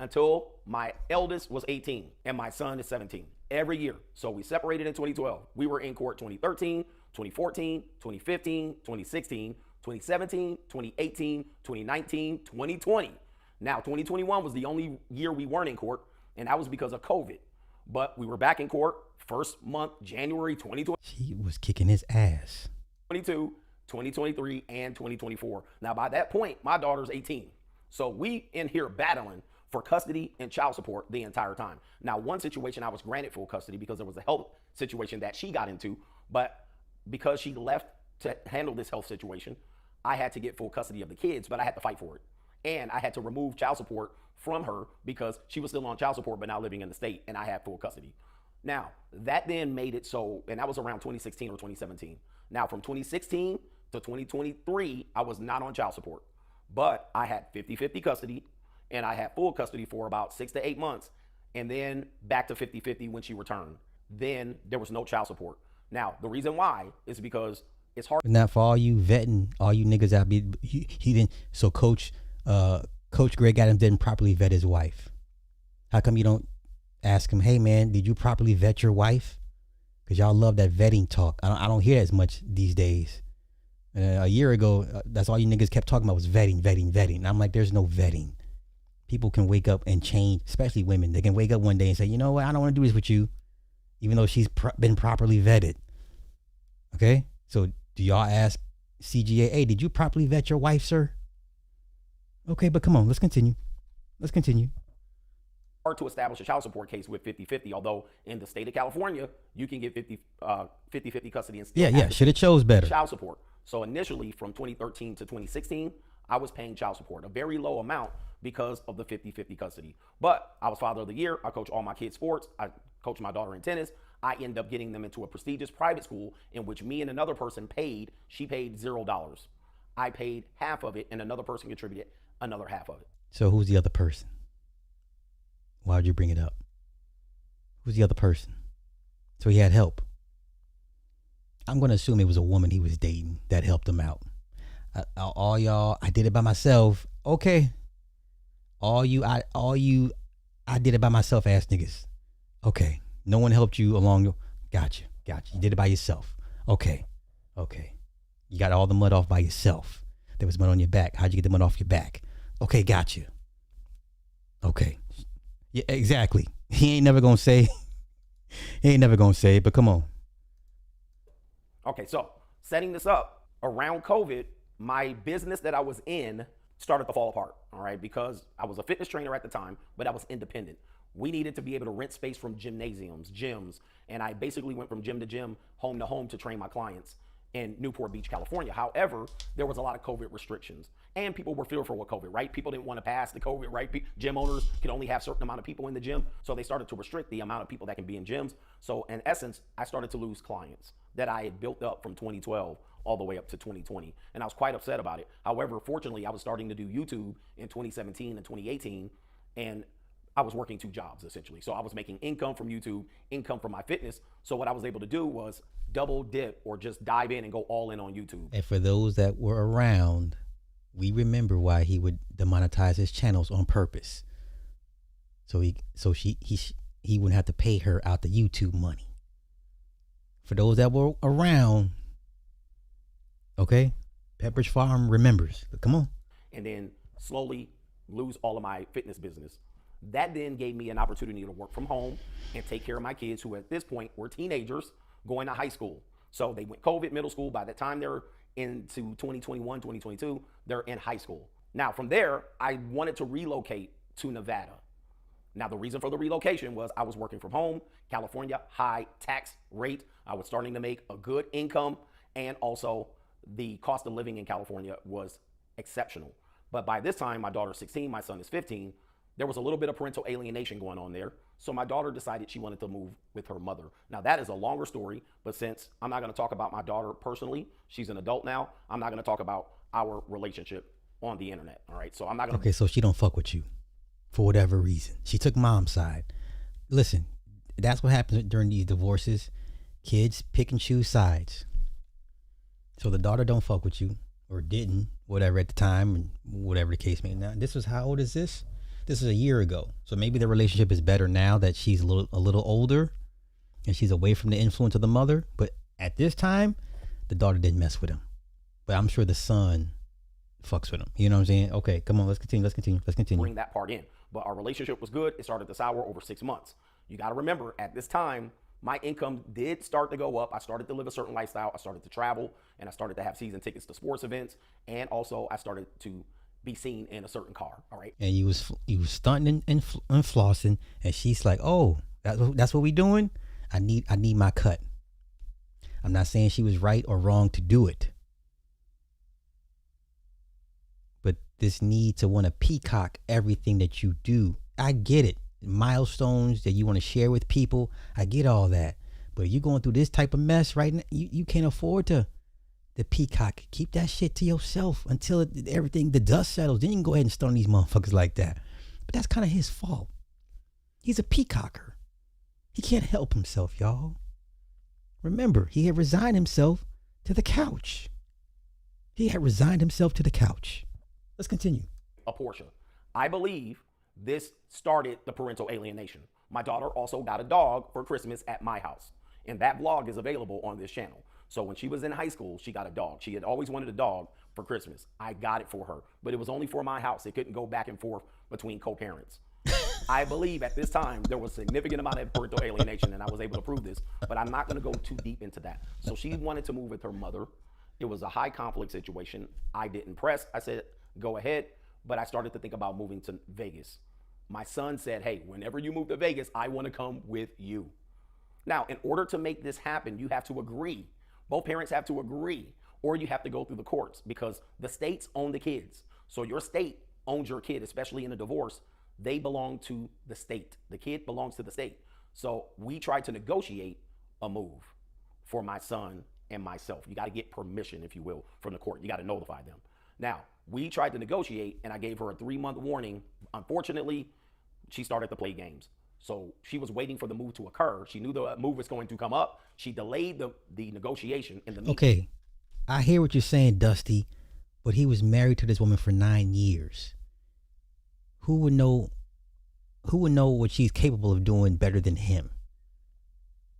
until my eldest was 18 and my son is 17. every year. So we separated in 2012. We were in court 2013, 2014, 2015, 2016, 2017, 2018, 2019, 2020. Now, 2021 was the only year we weren't in court, and that was because of COVID. But we were back in court first month, January 2020. She was kicking his ass. 2023, and 2024. Now, by that point, my daughter's 18. So we in here battling for custody and child support the entire time. Now, one situation I was granted full custody because there was a health situation that she got into, but because she left to handle this health situation, I had to get full custody of the kids, but I had to fight for it. And I had to remove child support from her because she was still on child support, but now living in the state, and I had full custody. Now, that then made it so, and that was around 2016 or 2017. Now, from 2016 to 2023, I was not on child support, but I had 50-50 custody, and I had full custody for about 6 to 8 months, and then back to 50-50 when she returned. Then there was no child support. Now, the reason why is because it's hard. Not for all you vetting, all you niggas out. He didn't. So Coach Greg Adams didn't properly vet his wife. How come you don't ask him, hey man, did you properly vet your wife? Because y'all love that vetting talk. I don't hear as much these days. A year ago, that's all you niggas kept talking about was vetting. And I'm like, there's no vetting. People can wake up and change, especially women. They can wake up one day and say, you know what, I don't want to do this with you, even though she's been properly vetted. Okay? So do y'all ask CGA, hey, did you properly vet your wife, sir? Okay, but come on, let's continue. Hard to establish a child support case with 50-50, although in the state of California, you can get 50-50 custody and still Yeah, should have chose better. Child support. So initially from 2013 to 2016, I was paying child support, a very low amount because of the 50-50 custody. But I was father of the year. I coach all my kids' sports. I coach my daughter in tennis. I end up getting them into a prestigious private school in which me and another person paid. She paid $0. I paid half of it, and another person contributed another half of it. So who's the other person? Why would you bring it up? Who's the other person? So he had help. I'm going to assume it was a woman he was dating that helped him out. All y'all, I did it by myself. Okay. I did it by myself ass niggas. Okay. No one helped you along. Gotcha. You did it by yourself. Okay. You got all the mud off by yourself. There was mud on your back. How'd you get the mud off your back? Okay, got you. Okay. Yeah, exactly. He ain't never gonna say, but come on. Okay, so setting this up, around COVID, my business that I was in started to fall apart, all right, because I was a fitness trainer at the time, but I was independent. We needed to be able to rent space from gymnasiums, gyms, and I basically went from gym to gym, home to home to train my clients in Newport Beach, California. However, there was a lot of COVID restrictions, and people were fearful with COVID, right? People didn't want to pass the COVID, right? Gym owners could only have a certain amount of people in the gym, so they started to restrict the amount of people that can be in gyms. So in essence, I started to lose clients that I had built up from 2012 all the way up to 2020, and I was quite upset about it. However, fortunately, I was starting to do YouTube in 2017 and 2018, and I was working 2 jobs essentially. So I was making income from YouTube, income from my fitness. So what I was able to do was double dip or just dive in and go all in on YouTube. And for those that were around, we remember why he would demonetize his channels on purpose. So he wouldn't have to pay her out the YouTube money. For those that were around, okay, Pepperidge Farm remembers. But come on. And then slowly lose all of my fitness business. That then gave me an opportunity to work from home and take care of my kids who at this point were teenagers going to high school. So they went COVID middle school. By the time they're into 2021, 2022, they're in high school. Now from there, I wanted to relocate to Nevada. Now the reason for the relocation was I was working from home, California, high tax rate. I was starting to make a good income, and also the cost of living in California was exceptional. But by this time, my daughter's 16, my son is 15. There was a little bit of parental alienation going on there. So my daughter decided she wanted to move with her mother. Now that is a longer story, but since I'm not gonna talk about my daughter personally, she's an adult now, I'm not gonna talk about our relationship on the internet, all right? So I'm not gonna— Okay, so she don't fuck with you for whatever reason. She took mom's side. Listen, that's what happens during these divorces. Kids pick and choose sides. So the daughter don't fuck with you, or didn't, whatever at the time, and whatever the case may be. Now, this was, how old is this? This is a year ago. So maybe the relationship is better now that she's a little older. and she's away from the influence of the mother. But at this time, the daughter didn't mess with him. But I'm sure the son fucks with him. You know what I'm saying? Okay, come on, let's continue. Bring that part in. But our relationship was good. It started to sour over 6 months. You got to remember, at this time, my income did start to go up. I started to live a certain lifestyle. I started to travel, and I started to have season tickets to sports events. And also, I started to be seen in a certain car. All right. And you was stunting and flossing, and she's like, "Oh, that's what we doing. I need my cut." I'm not saying she was right or wrong to do it, but this need to want to peacock everything that you do, I get it. Milestones that you want to share with people, I get all that. But you're going through this type of mess right now, you can't afford to peacock. Keep that shit to yourself until the dust settles. Then you can go ahead and stun these motherfuckers like that. But that's kind of his fault. He's a peacocker. He can't help himself, y'all. Remember, he had resigned himself to the couch. Let's continue. A Porsche. I believe this started the parental alienation. My daughter also got a dog for Christmas at my house. And that vlog is available on this channel. So when she was in high school, she got a dog. She had always wanted a dog for Christmas. I got it for her, but it was only for my house. It couldn't go back and forth between co-parents. I believe at this time there was a significant amount of parental alienation, and I was able to prove this, but I'm not going to go too deep into that. So she wanted to move with her mother. It was a high conflict situation. I didn't press. I said, go ahead, but I started to think about moving to Vegas. My son said, hey, whenever you move to Vegas, I want to come with you. Now, in order to make this happen, you have to agree. Both parents have to agree, or you have to go through the courts because the states own the kids. So your state owns your kid, especially in a divorce. They belong to the state. The kid belongs to the state. So we tried to negotiate a move for my son and myself. You got to get permission, if you will, from the court. You got to notify them. Now, we tried to negotiate, and I gave her a 3-month warning. Unfortunately, she started to play games. So she was waiting for the move to occur. She knew the move was going to come up. She delayed the negotiation in the meeting. Okay, I hear what you're saying, Dusty, but he was married to this woman for 9 years. Who would know what she's capable of doing better than him?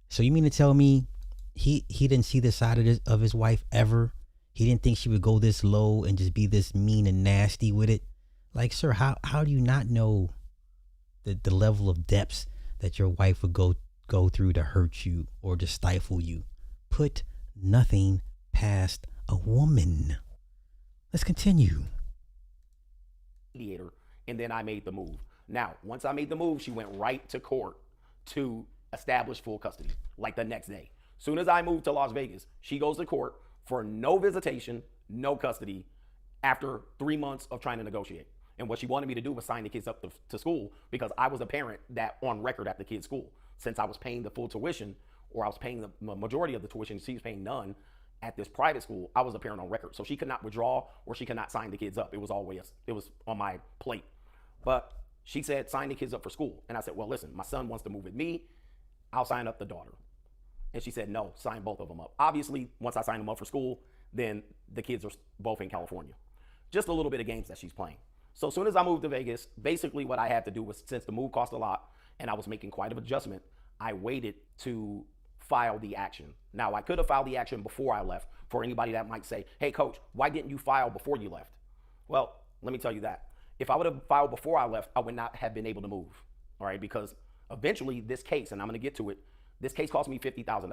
So you mean to tell me he didn't see the side of his wife ever? He didn't think she would go this low and just be this mean and nasty with it? Like, sir, how do you not know the level of depths that your wife would go through to hurt you or to stifle you? Put nothing past a woman. Let's continue. Mediator, and then I made the move. Now, once I made the move, she went right to court to establish full custody, like the next day. Soon as I moved to Las Vegas, she goes to court for no visitation, no custody, after 3 months of trying to negotiate. And what she wanted me to do was sign the kids up to school because I was a parent that on record at the kid's school. Since I was paying the full tuition, or I was paying the majority of the tuition, she was paying none at this private school, I was a parent on record. So she could not withdraw or she could not sign the kids up. It was on my plate. But she said, sign the kids up for school. And I said, well, listen, my son wants to move with me. I'll sign up the daughter. And she said, no, sign both of them up. Obviously, once I sign them up for school, then the kids are both in California. Just a little bit of games that she's playing. So as soon as I moved to Vegas, basically what I had to do was, since the move cost a lot and I was making quite an adjustment, I waited to file the action. Now, I could have filed the action before I left. For anybody that might say, hey, coach, why didn't you file before you left? Well, let me tell you that. If I would have filed before I left, I would not have been able to move, all right? Because eventually this case, and I'm going to get to it, this case cost me $50,000,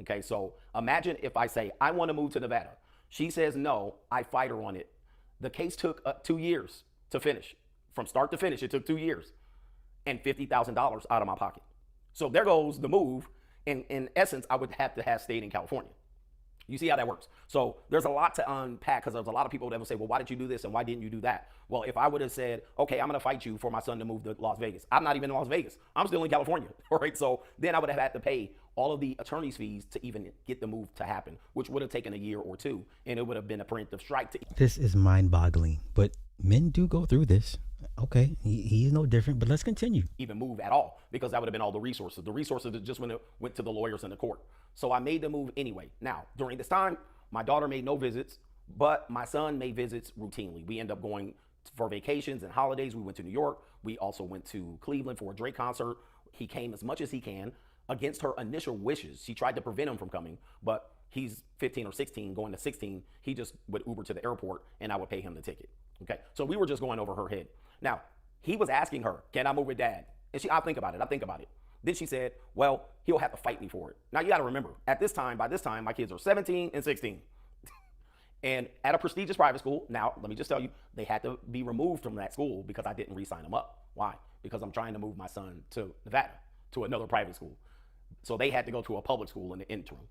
okay? So imagine if I say, I want to move to Nevada. She says no, I fight her on it. The case took 2 years to finish. From start to finish, it took 2 years and $50,000 out of my pocket. So there goes the move. In essence, I would have to have stayed in California. You see how that works? So there's a lot to unpack because there's a lot of people that will say, well, why did you do this and why didn't you do that? Well, if I would have said, okay, I'm going to fight you for my son to move to Las Vegas. I'm not even in Las Vegas. I'm still in California, all right? So then I would have had to pay all of the attorney's fees to even get the move to happen, which would have taken a year or two, and it would have been a preemptive strike. This is mind-boggling, but men do go through this. Okay, he's no different, but let's continue. Even move at all, because that would have been all the resources. The resources that just went to the lawyers in the court. So I made the move anyway. Now, during this time, my daughter made no visits, but my son made visits routinely. We end up going for vacations and holidays. We went to New York. We also went to Cleveland for a Drake concert. He came as much as he can. against her initial wishes. She tried to prevent him from coming, but he's 15 or 16, going to 16. He just would Uber to the airport and I would pay him the ticket. Okay, so we were just going over her head. Now, he was asking her, can I move with dad? And I'll think about it. Then she said, well, he'll have to fight me for it. Now, you got to remember, by this time, my kids are 17 and 16. And at a prestigious private school, now, let me just tell you, they had to be removed from that school because I didn't re-sign them up. Why? Because I'm trying to move my son to Nevada, to another private school. So they had to go to a public school in the interim.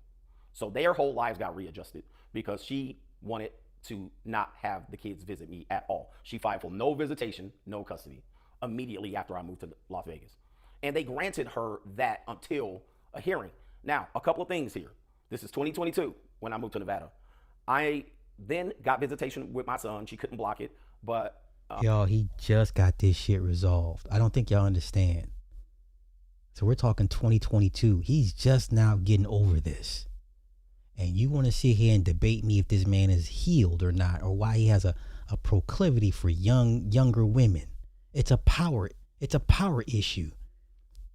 So their whole lives got readjusted because she wanted to not have the kids visit me at all. She filed for no visitation, no custody, immediately after I moved to Las Vegas. And they granted her that until a hearing. Now, a couple of things here. This is 2022 when I moved to Nevada. I then got visitation with my son. She couldn't block it, but y'all, he just got this shit resolved. I don't think y'all understand. So we're talking 2022. He's just now getting over this. And you want to sit here and debate me if this man is healed or not, or why he has a proclivity for younger women. It's a power issue.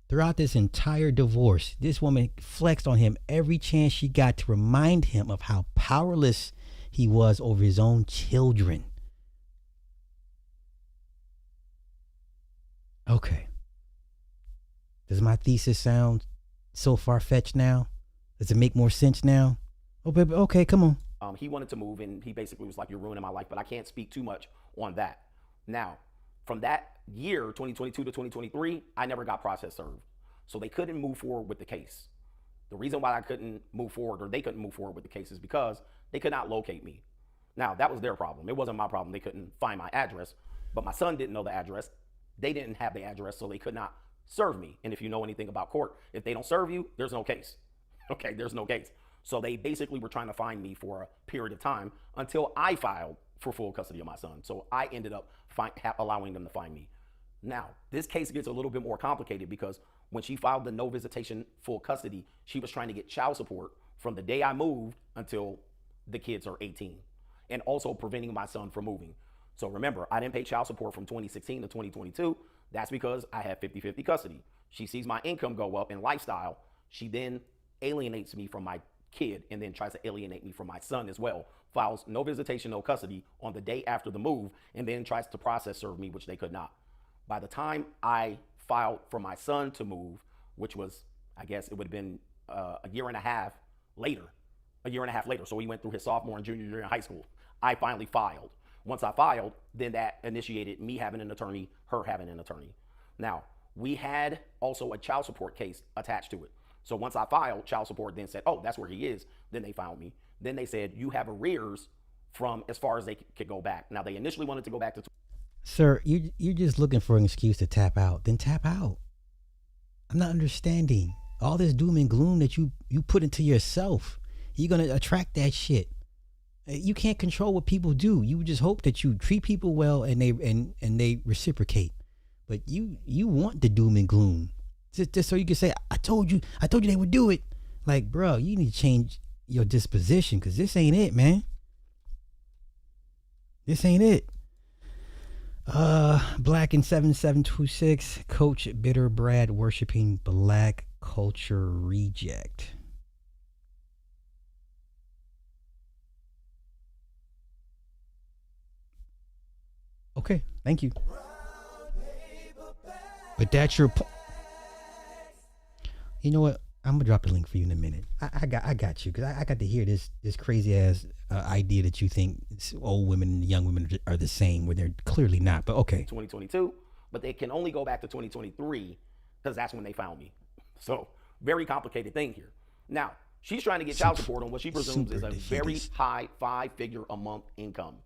Throughout this entire divorce, this woman flexed on him every chance she got to remind him of how powerless he was over his own children. Okay. Does my thesis sound so far-fetched now? Does it make more sense now? Oh, baby, okay, come on. He wanted to move, and he basically was like, you're ruining my life, but I can't speak too much on that. Now, from that year, 2022 to 2023, I never got process served. So they couldn't move forward with the case. The reason why I couldn't move forward, or they couldn't move forward with the case, is because they could not locate me. Now, that was their problem. It wasn't my problem. They couldn't find my address, but my son didn't know the address. They didn't have the address, so they could not serve me. And if you know anything about court, if they don't serve you, there's no case. Okay, there's no case. So they basically were trying to find me for a period of time until I filed for full custody of my son. So I ended up allowing them to find me. Now, this case gets a little bit more complicated because when she filed the no visitation full custody, she was trying to get child support from the day I moved until the kids are 18, and also preventing my son from moving. So remember, I didn't pay child support from 2016 to 2022. That's because I had 50-50 custody. She sees my income go up in lifestyle. She then alienates me from my kid and then tries to alienate me from my son as well. Files no visitation, no custody on the day after the move, and then tries to process serve me, which they could not. By the time I filed for my son to move, which was, I guess it would have been a year and a half later. So he went through his sophomore and junior year in high school. I finally filed. Once I filed, then that initiated me having an attorney, her having an attorney. Now, we had also a child support case attached to it. So once I filed, child support then said, oh, that's where he is. Then they found me. Then they said, you have arrears from as far as they could go back. Now, they initially wanted to go back to... Sir, you're just looking for an excuse to tap out. Then tap out. I'm not understanding. All this doom and gloom that you put into yourself, you're going to attract that shit. You can't control what people do. You just hope that you treat people well and they reciprocate. But you want the doom and gloom. Just so you can say, I told you they would do it. Like, bro, you need to change your disposition because this ain't it, man. This ain't it. Black in 7726, Coach Bitter Brad worshiping black culture reject. Okay, thank you. But that's your point. You know what? I'm gonna drop the link for you in a minute. I got you because I got to hear this crazy ass idea that you think old women and young women are the same when they're clearly not. But okay. 2022, but they can only go back to 2023 because that's when they found me. So very complicated thing here. Now she's trying to get child support on what she presumes is a very high 5-figure a month income,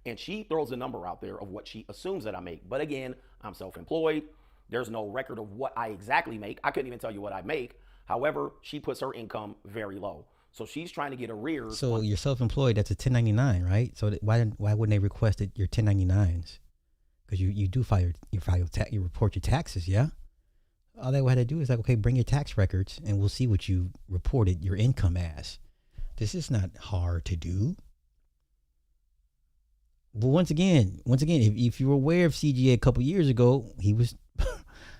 and she throws a number out there of what she assumes that I make. But again, I'm self-employed. There's no record of what I exactly make. I couldn't even tell you what I make. However, she puts her income very low. So she's trying to get arrears. So you're self-employed, that's a 1099, right? So why wouldn't they request your 1099s? Because you do you report your taxes, yeah? All they had to do is like, okay, bring your tax records and we'll see what you reported your income as. This is not hard to do. But once again, if you were aware of CGA a couple years ago, he was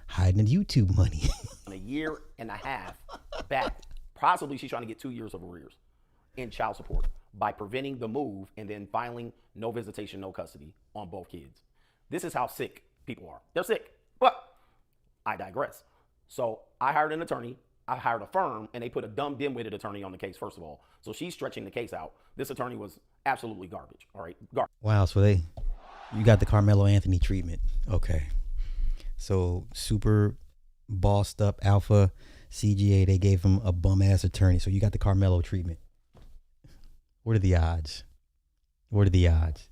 hiding the YouTube money. A year and a half back. Possibly she's trying to get 2 years of arrears in child support by preventing the move and then filing no visitation, no custody on both kids. This is how sick people are. They're sick. But I digress. So I hired an attorney. I hired a firm, and they put a dumb, dim-witted attorney on the case, first of all. So she's stretching the case out. This attorney was absolutely garbage, all right? Garbage. Wow, so you got the Carmelo Anthony treatment. Okay. So super bossed up alpha CGA, they gave him a bum-ass attorney. So you got the Carmelo treatment. What are the odds? What are the odds?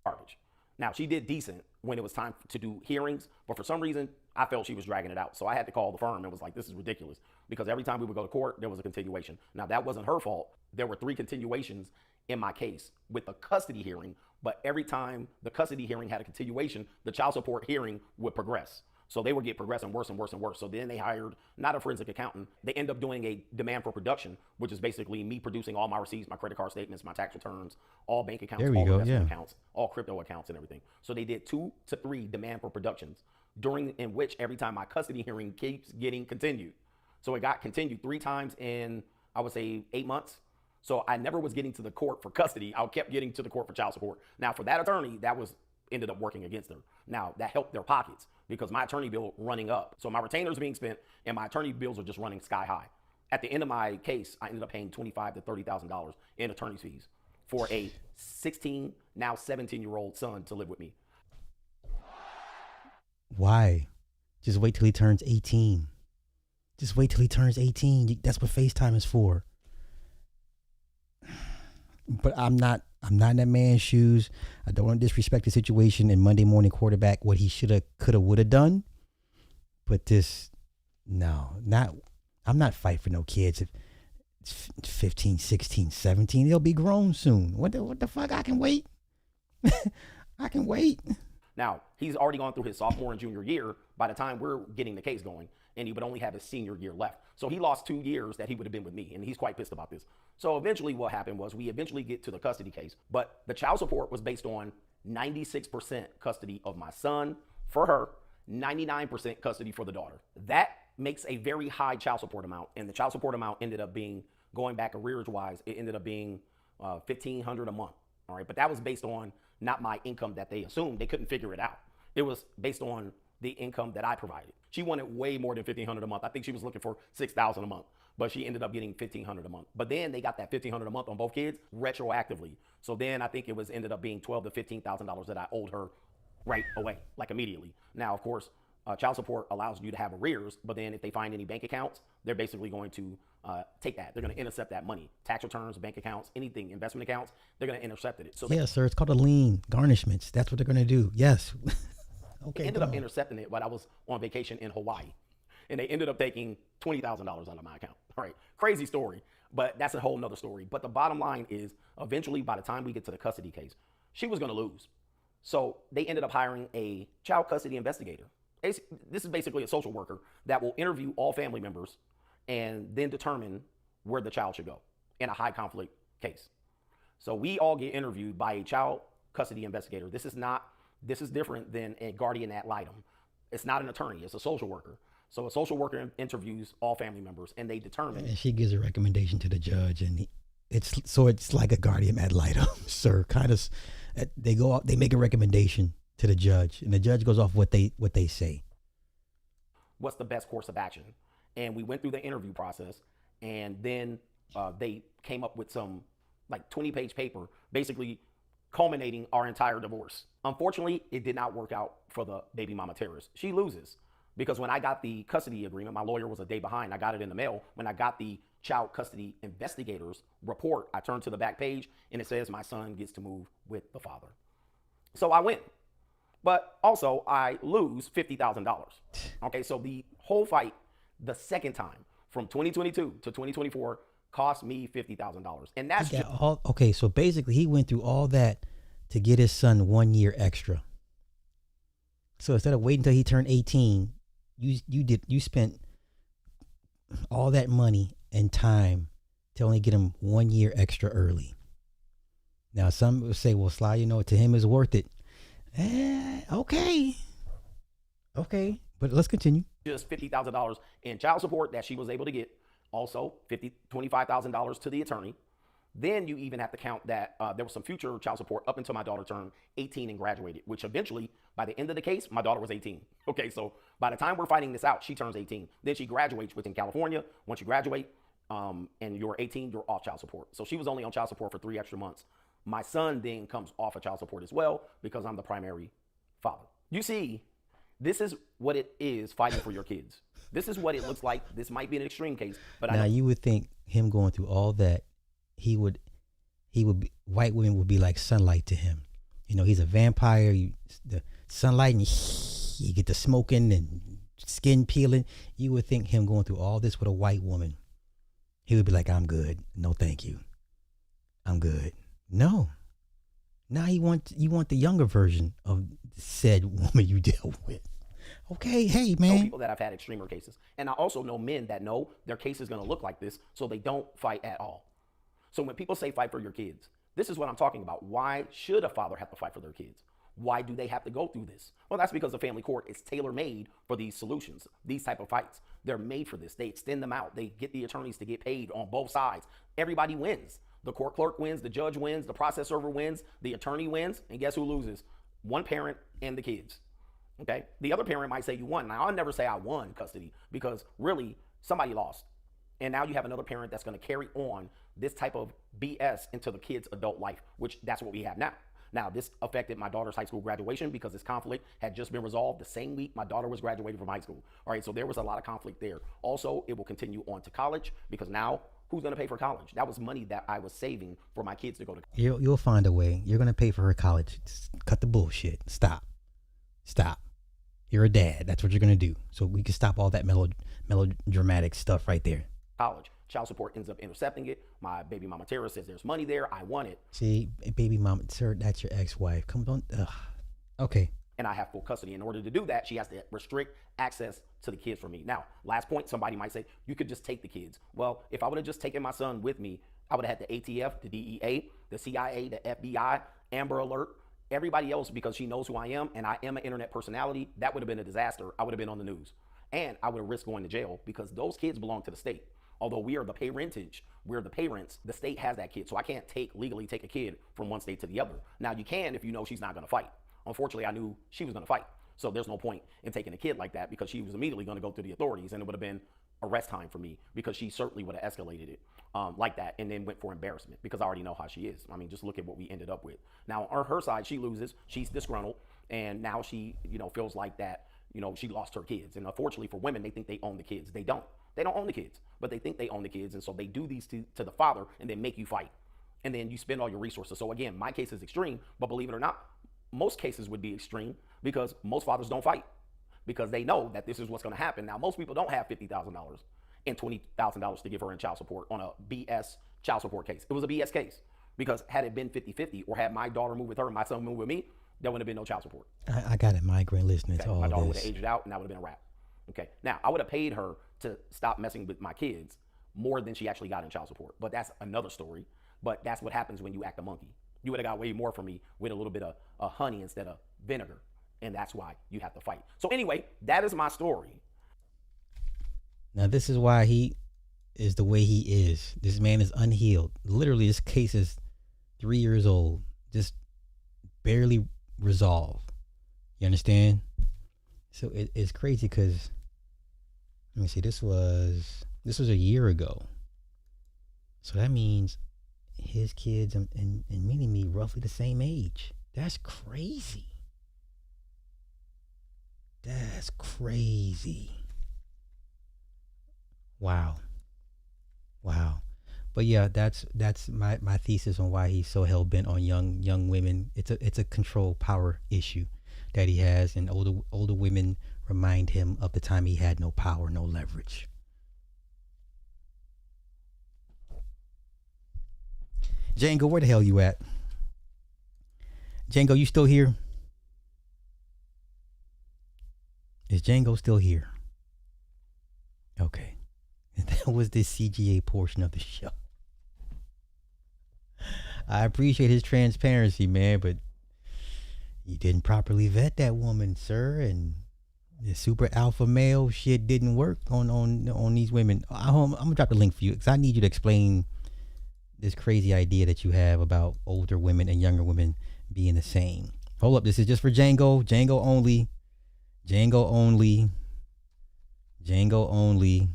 Garbage. Now, she did decent when it was time to do hearings, but for some reason, I felt she was dragging it out. So I had to call the firm and was like, this is ridiculous. Because every time we would go to court, there was a continuation. Now, that wasn't her fault. There were 3 continuations in my case with the custody hearing, but every time the custody hearing had a continuation, the child support hearing would progress. So they would get progressing worse and worse and worse. So then they hired not a forensic accountant. They end up doing a demand for production, which is basically me producing all my receipts, my credit card statements, my tax returns, all bank accounts, all investment accounts, all crypto accounts and everything. So they did 2 to 3 demand for productions in which every time my custody hearing keeps getting continued. So it got continued 3 times in, I would say, 8 months. So I never was getting to the court for custody. I kept getting to the court for child support. Now for that attorney, ended up working against them. Now that helped their pockets because my attorney bill running up. So my retainers being spent and my attorney bills are just running sky high. At the end of my case, I ended up paying $25,000 to $30,000 in attorney's fees for a 16, now 17-year-old son to live with me. Why? Just wait till he turns 18. Just wait till he turns 18. That's what FaceTime is for. But I'm not in that man's shoes. I don't want to disrespect the situation and Monday morning quarterback what he shoulda, coulda, woulda done. But I'm not fighting for no kids. 15, 16, 17, they'll be grown soon. What the fuck? I can wait. I can wait. Now, he's already gone through his sophomore and junior year by the time we're getting the case going, and he would only have his senior year left. So he lost 2 years that he would have been with me, and he's quite pissed about this. So eventually what happened was we eventually get to the custody case, but the child support was based on 96% custody of my son for her, 99% custody for the daughter. That makes a very high child support amount, and the child support amount ended up being, going back arrears-wise, it ended up being $1,500 a month, all right? But that was based on not my income that they assumed. They couldn't figure it out. It was based on the income that I provided. She wanted way more than $1,500 a month. I think she was looking for $6,000 a month, but she ended up getting $1,500 a month. But then they got that $1,500 a month on both kids retroactively. So then I think it ended up being $12,000 to $15,000 that I owed her right away, like immediately. Now, of course, child support allows you to have arrears, but then if they find any bank accounts, they're basically going to take that. They're going to intercept that money. Tax returns, bank accounts, anything, investment accounts, they're going to intercept it. So yes, sir. It's called a lien, garnishments. That's what they're going to do. Yes. Okay. They ended up intercepting it while I was on vacation in Hawaii. And they ended up taking $20,000 out of my account. All right. Crazy story, but that's a whole nother story. But the bottom line is eventually by the time we get to the custody case, she was going to lose. So they ended up hiring a child custody investigator. This is basically a social worker that will interview all family members and then determine where the child should go in a high conflict case. So we all get interviewed by a child custody investigator. This is different than a guardian ad litem. It's not an attorney, it's a social worker. So a social worker interviews all family members and they determine. And she gives a recommendation to the judge, and it's like a guardian ad litem, sir. Kind of, they go out, they make a recommendation to the judge, and the judge goes off what they say. What's the best course of action? And we went through the interview process, and then they came up with some like 20-page paper, basically culminating our entire divorce. Unfortunately, it did not work out for the baby mama terrorist. She loses because when I got the custody agreement, my lawyer was a day behind. I got it in the mail. When I got the child custody investigator's report, I turned to the back page and it says my son gets to move with the father. So I win. But also I lose $50,000. Okay, so the whole fight, the second time from 2022 to 2024 cost me $50,000. And that's just okay, so basically he went through all that to get his son 1 year extra. So instead of waiting until he turned 18, you spent all that money and time to only get him 1 year extra early. Now some would say, well, Sly, to him is worth it. Okay. But let's continue. just $50,000 in child support that she was able to get. Also, $25,000 to the attorney. Then you even have to count that there was some future child support up until my daughter turned 18 and graduated, which eventually, by the end of the case, my daughter was 18. Okay, so by the time we're fighting this out, she turns 18. Then she graduates within California. Once you graduate and you're 18, you're off child support. So she was only on child support for 3 extra months. My son then comes off of child support as well because I'm the primary father. You see, this is what it is fighting for your kids. This is what it looks like. This might be an extreme case, but now you would think him going through all that, he would be, white women would be like sunlight to him. You know, he's a vampire. The sunlight, and you get the smoking and skin peeling. You would think him going through all this with a white woman, he would be like, I'm good. No, thank you. I'm good. No. Now you want the younger version of said woman you dealt with. Okay, hey man. I know people that have had extremer cases, and I also know men that know their case is going to look like this, so they don't fight at all. So when people say fight for your kids, this is what I'm talking about. Why should a father have to fight for their kids? Why do they have to go through this? Well, that's because the family court is tailor-made for these solutions, these type of fights. They're made for this. They extend them out. They get the attorneys to get paid on both sides. Everybody wins. The court clerk wins, the judge wins, the process server wins, the attorney wins, and guess who loses? One parent and the kids. Okay? The other parent might say you won. Now, I'll never say I won custody because really somebody lost. And now you have another parent that's going to carry on this type of BS into the kid's adult life, which that's what we have now. Now, this affected my daughter's high school graduation because this conflict had just been resolved the same week my daughter was graduating from high school. All right, so there was a lot of conflict there. Also, it will continue on to college because now who's going to pay for college? That was money that I was saving for my kids to go to college. You'll find a way. You're going to pay for her college. Just cut the bullshit. Stop. You're a dad. That's what you're going to do. So we can stop all that melodramatic stuff right there. College. Child support ends up intercepting it. My baby mama Tara says there's money there. I want it. See, baby mama, sir, that's your ex-wife. Come on. Okay. And I have full custody. In order to do that, she has to restrict access to the kids from me. Now, last point, somebody might say, you could just take the kids. Well, if I would have just taken my son with me, I would have had the ATF, the DEA, the CIA, the FBI, Amber Alert, everybody else, because she knows who I am and I am an internet personality. That would have been a disaster. I would have been on the news. And I would have risked going to jail because those kids belong to the state. Although we are the parentage, we're the parents, the state has that kid. So I can't legally take a kid from one state to the other. Now you can if you know she's not going to fight. Unfortunately, I knew she was going to fight. So there's no point in taking a kid like that because she was immediately going to go to the authorities and it would have been arrest time for me because she certainly would have escalated it like that and then went for embarrassment because I already know how she is. I mean, just look at what we ended up with. Now on her side, she loses, she's disgruntled, and now she, feels like that, she lost her kids. And unfortunately for women, they think they own the kids. They don't. They don't own the kids, but they think they own the kids. And so they do these to the father and then make you fight. And then you spend all your resources. So again, my case is extreme, but believe it or not, most cases would be extreme because most fathers don't fight because they know that this is what's going to happen. Now, most people don't have $50,000 and $20,000 to give her in child support on a BS child support case. It was a BS case because had it been 50-50 or had my daughter moved with her and my son moved with me, there wouldn't have been no child support. I got a migraine listening to all my daughter this. would have aged out and that would have been a wrap. Okay. Now, I would have paid her to stop messing with my kids more than she actually got in child support. But that's another story. But that's what happens when you act a monkey. You would have got way more from me with a little bit of honey instead of vinegar. And that's why you have to fight. So anyway, that is my story. Now, this is why he is the way he is. This man is unhealed. Literally, this case is 3 years old. Just barely resolved. You understand? So it's crazy because, let me see, this was a year ago. So that means his kids and me and me roughly the same age. That's crazy. That's crazy. Wow. But yeah, that's my thesis on why he's so hell bent on young women. It's a control power issue that he has, and older women remind him of the time he had no power, no leverage. Django, where the hell you at? Django, you still here? Is Django still here? Okay. That was the CGA portion of the show. I appreciate his transparency, man, but you didn't properly vet that woman, sir, and The super alpha male shit didn't work on these women. I'm gonna drop the link for you because I need you to explain this crazy idea that you have about older women and younger women being the same. Hold up, this is just for Django. Django only. Django only. Django only.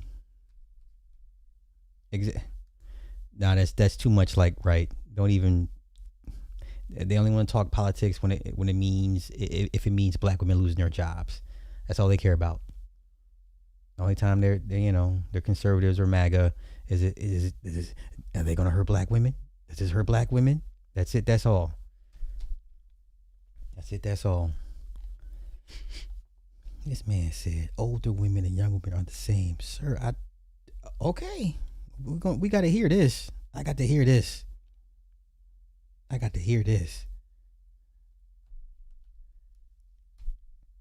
Nah, that's too much. Like, right? Don't even. They only want to talk politics when it means if it means black women losing their jobs. That's all they care about. The only time they're conservatives or MAGA is are they gonna hurt black women? Does this hurt black women? That's it. That's all. That's it. That's all. This man said older women and young women are the same, sir. Okay. We got to hear this. I got to hear this.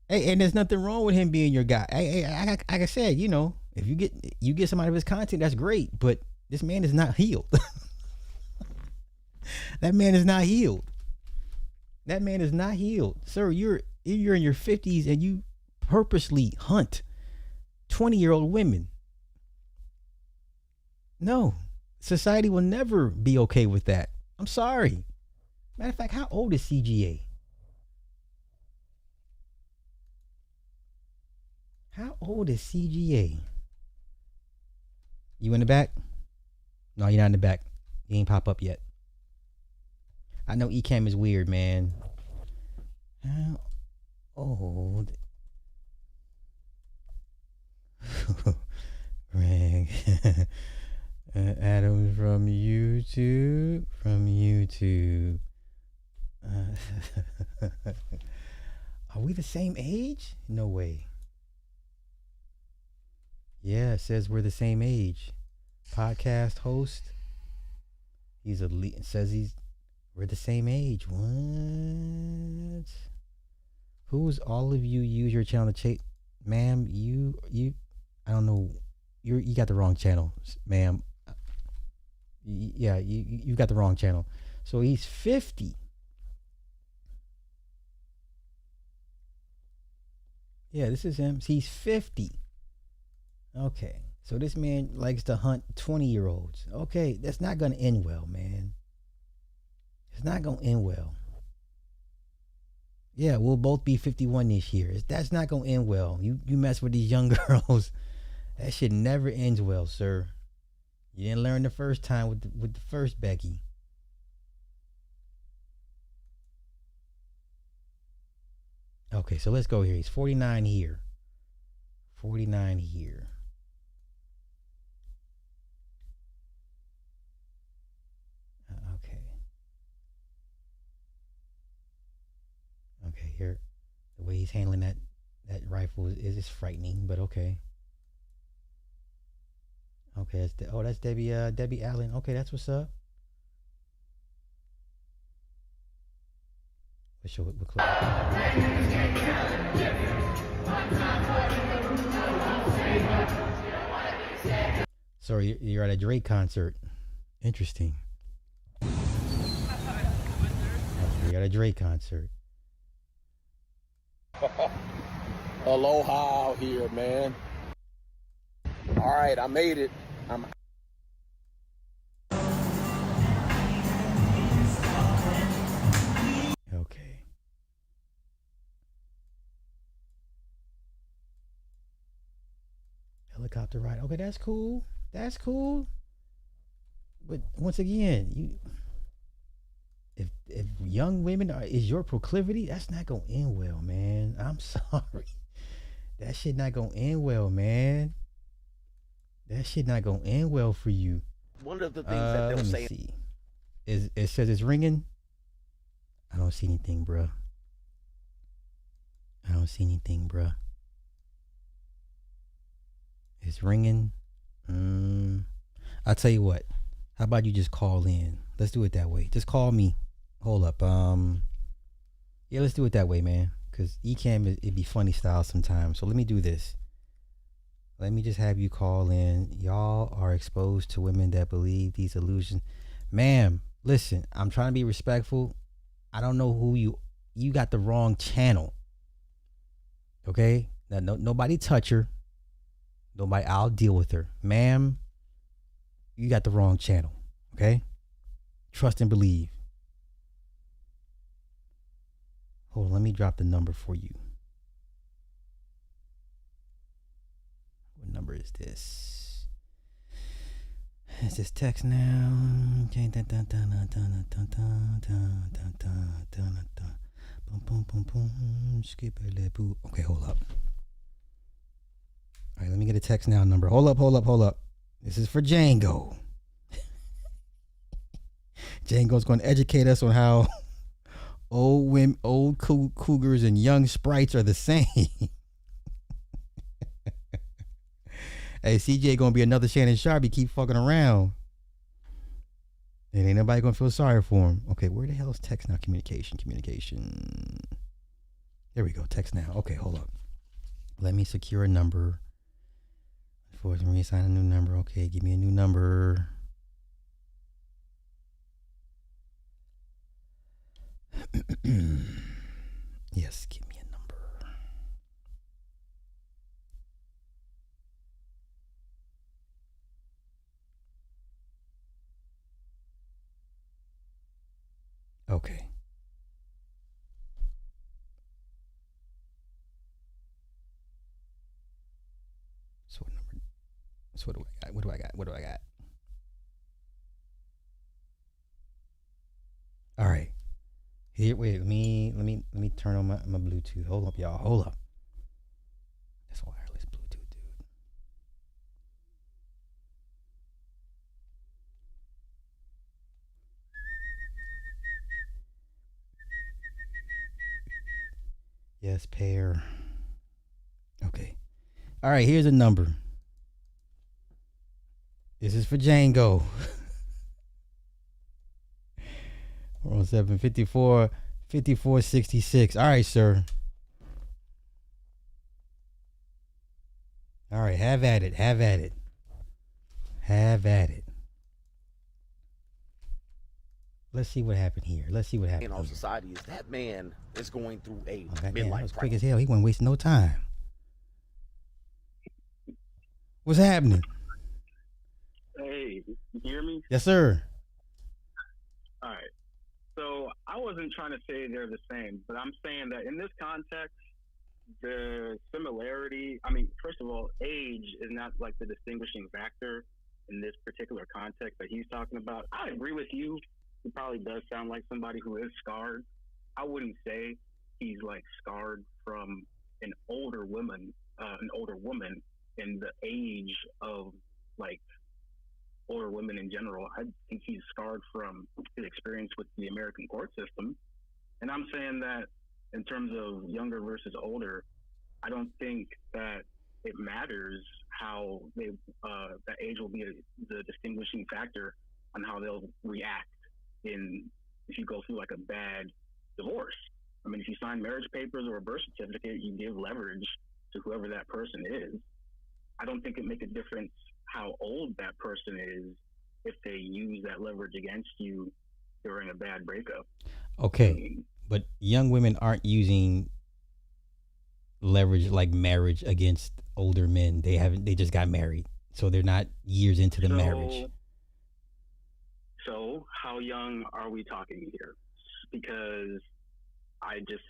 Hey, and there's nothing wrong with him being your guy. Hey, like I said, if you get some out of his content, that's great. But this man is not healed. That man is not healed. That man is not healed, sir. You're in your 50s and you purposely hunt 20-year-old women. No, society will never be okay with that. I'm sorry. Matter of fact, how old is CGA? How old is CGA? You in the back? No, you're not in the back. You ain't pop up yet. I know Ecamm is weird, man. How old? Greg. Adam from YouTube. Are we the same age? No way. Yeah, it says we're the same age. Podcast host. We're the same age. What? Who's all of you use your channel to chase? Ma'am, you I don't know. You got the wrong channel, ma'am. Yeah, you got the wrong channel. So he's 50. Yeah, this is him. He's 50. Okay. So this man likes to hunt 20-year-olds. Okay, that's not going to end well, man. It's not going to end well. Yeah, we'll both be 51 this year. That's not going to end well. You mess with these young girls. That shit never ends well, sir. You didn't learn the first time with the first Becky. Okay, so let's go here. He's 49 here. 49 here. Okay. Okay, here. The way he's handling that rifle is frightening, but okay. Okay, that's Debbie Allen. Okay, that's what's up. Let's show it. Sorry, you're at a Drake concert. Interesting. You're at a Drake concert. Aloha out here, man. All right, I made it. Okay. Helicopter ride. Okay, that's cool. That's cool. But once again, if young women is your proclivity, that's not gonna end well, man. I'm sorry. That shit not gonna end well, man. That shit not gonna end well for you. One of the things that they'll say. See. It says it's ringing. I don't see anything, bruh. It's ringing. I'll tell you what. How about you just call in? Let's do it that way. Just call me. Hold up. Yeah, let's do it that way, man. Cause Ecamm it'd be funny style sometimes. So let me do this. Let me just have you call in. Y'all are exposed to women that believe these illusions. Ma'am, listen, I'm trying to be respectful. I don't know who you got the wrong channel. Okay? Now, nobody touch her. Nobody, I'll deal with her. Ma'am, you got the wrong channel, okay? Trust and believe. Hold on, let me drop the number for you. What number is this? Is this text now? Okay. Okay, hold up. All right, let me get a text now number. Hold up. This is for Django. Django's going to educate us on how old women, old cougars and young sprites are the same. Hey, CJ going to be another Shannon Sharp. He keep fucking around. And ain't nobody going to feel sorry for him. Okay, where the hell is text now? Communication. There we go, text now. Okay, hold up. Let me secure a number. Force me reassign a new number. Okay, give me a new number. Yes, give me a number. Okay. So what number? So what do I got? All right. Here, wait. Let me turn on my Bluetooth. Hold up, y'all. Hold up. That's wireless Bluetooth, dude. Yes, pair. Okay. All right, here's a number. This is for Django. 407 54 66. All right, sir. All right, have at it. Let's see what happened here. In our society is that man is going through a That midlife was quick crisis. as hell. He wasn't wasting no time. What's happening? Hey, you hear me? Yes, sir. All right. So I wasn't trying to say they're the same, but I'm saying that in this context, the similarity, I mean, first of all, age is not like the distinguishing factor in this particular context that he's talking about. I agree with you. He probably does sound like somebody who is scarred. I wouldn't say he's like scarred from an older woman in the age of like older women in general. I think he's scarred from his experience with the American court system. And I'm saying that in terms of younger versus older, I don't think that it matters how they that age will be the distinguishing factor on how they'll react if you go through like a bad divorce. I mean, if you sign marriage papers or a birth certificate, you give leverage to whoever that person is. I don't think it makes a difference how old that person is if they use that leverage against you during a bad breakup. Okay, but young women aren't using leverage like marriage against older men. They just got married, so they're not years into the marriage. So how young are we talking here? Because I just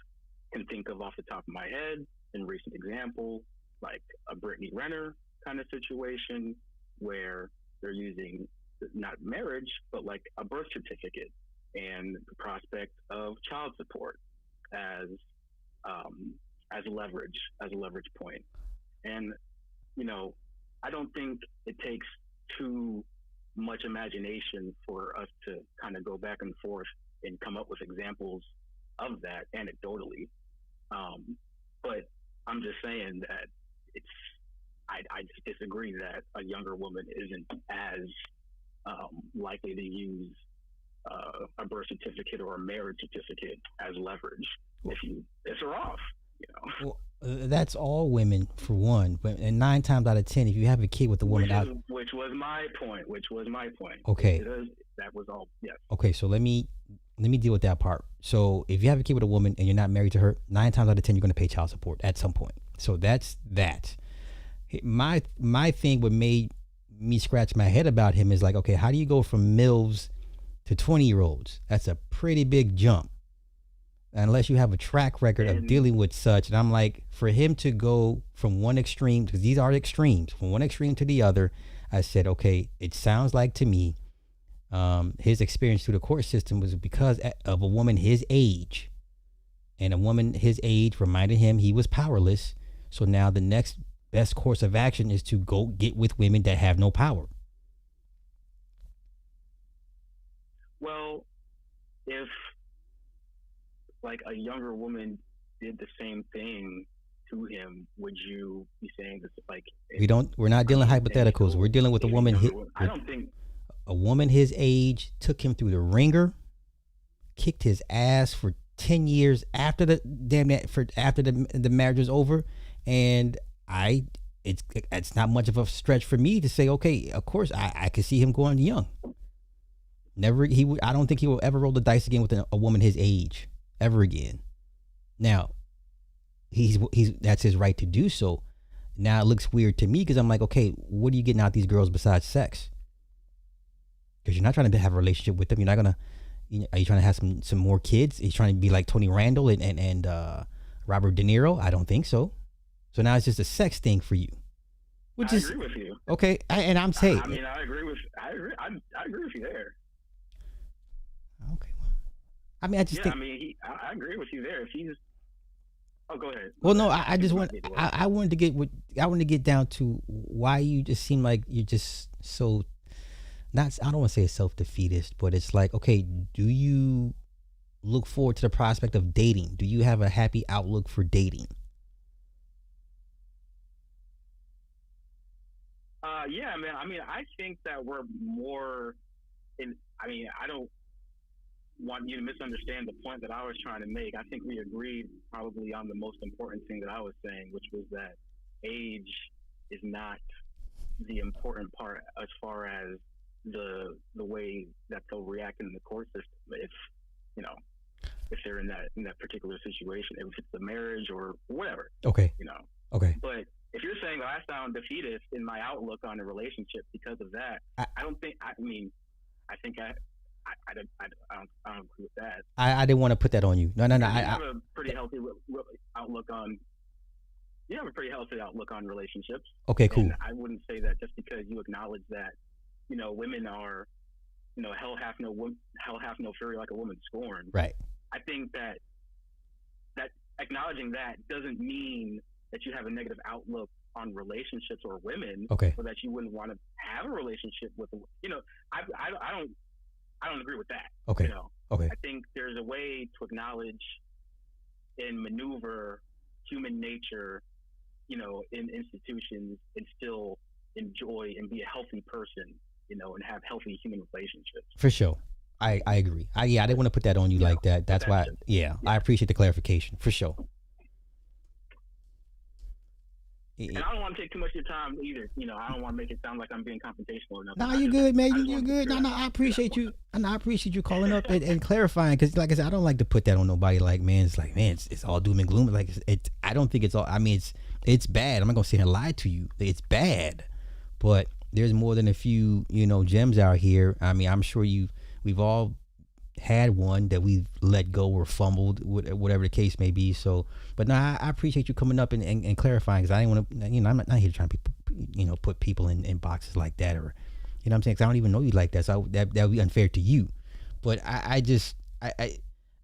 can think of off the top of my head in recent example, like a Brittany Renner kind of situation where they're using not marriage, but like a birth certificate and the prospect of child support as a leverage point. And, you know, I don't think it takes too much imagination for us to kind of go back and forth and come up with examples of that anecdotally. But I'm just saying that I disagree that a younger woman isn't as likely to use a birth certificate or a marriage certificate as leverage if you piss her off, you know. Well, that's all women for one, but and 9 times out of 10, if you have a kid with a woman which was my point. Okay. That was all. Yes. Okay, so let me deal with that part. So if you have a kid with a woman and you're not married to her, 9 times out of 10 you're going to pay child support at some point. So that's that. My thing, what made me scratch my head about him is like, okay, how do you go from MILFs to 20-year-olds? That's a pretty big jump, unless you have a track record of dealing with such. And I'm like, for him to go from one extreme, because these are extremes, from one extreme to the other, I said, okay, it sounds like to me, his experience through the court system was because of a woman his age, and a woman his age reminded him he was powerless. So now the next best course of action is to go get with women that have no power. Well, if like a younger woman did the same thing to him, would you be saying this? Like, We're not dealing hypotheticals. We're dealing with a woman. I don't think a woman his age took him through the ringer, kicked his ass for 10 years after the marriage was over, and it's not much of a stretch for me to say, okay, of course I could see him going young. I don't think he will ever roll the dice again with a woman his age ever again. Now, he's that's his right to do so. Now it looks weird to me because I'm like, okay, what are you getting out of these girls besides sex? Because you're not trying to have a relationship with them. You're not gonna. Are you trying to have some more kids? Are you trying to be like Tony Randall and Robert De Niro? I don't think so. So now it's just a sex thing for you. I agree with you. Okay, I'm saying. I mean, I agree with you there. Okay. Well, I mean, I just think. I agree with you there. If he's. Oh, go ahead. Well, no, I just want. I wanted to get down to why you just seem like you're just so. I don't want to say a self-defeatist, but it's like, okay, do you look forward to the prospect of dating? Do you have a happy outlook for dating? Yeah, man. I mean, I think that we're more I don't want you to misunderstand the point that I was trying to make. I think we agreed probably on the most important thing that I was saying, which was that age is not the important part as far as the way that they'll react in the court system if they're in that particular situation, if it's a marriage or whatever. Okay. Okay. But if you're saying that I sound defeatist in my outlook on a relationship because of that, I don't think. I mean, I think I don't agree with that. I didn't want to put that on you. No. I have a pretty healthy outlook on. You have a pretty healthy outlook on relationships. Okay, cool. And I wouldn't say that just because you acknowledge that, women are, hell hath no fury like a woman scorned. Right. I think that acknowledging that doesn't mean that you have a negative outlook on relationships or women. Okay. Or that you wouldn't want to have a relationship with. I don't agree with that. Okay. Okay. I think there's a way to acknowledge and maneuver human nature, in institutions and still enjoy and be a healthy person, and have healthy human relationships. For sure. I agree. I didn't want to put that on you like that. That's why. I appreciate the clarification. For sure. And I don't want to take too much of your time either. I don't want to make it sound like I'm being confrontational or nothing. No, you're good, man. You're good. No, I appreciate you. And I appreciate you calling up and clarifying. Because, like I said, I don't like to put that on nobody. Like, man, it's all doom and gloom. Like, I don't think it's all. I mean, it's bad. I'm not gonna sit here and lie to you. It's bad, but there's more than a few, gems out here. I mean, I'm sure we've all had one that we've let go or fumbled, whatever the case may be. So, but no, I appreciate you coming up and clarifying, because I didn't want to, I'm not here trying to put people in boxes like that, or, what I'm saying, because I don't even know you like that. So that would be unfair to you. But I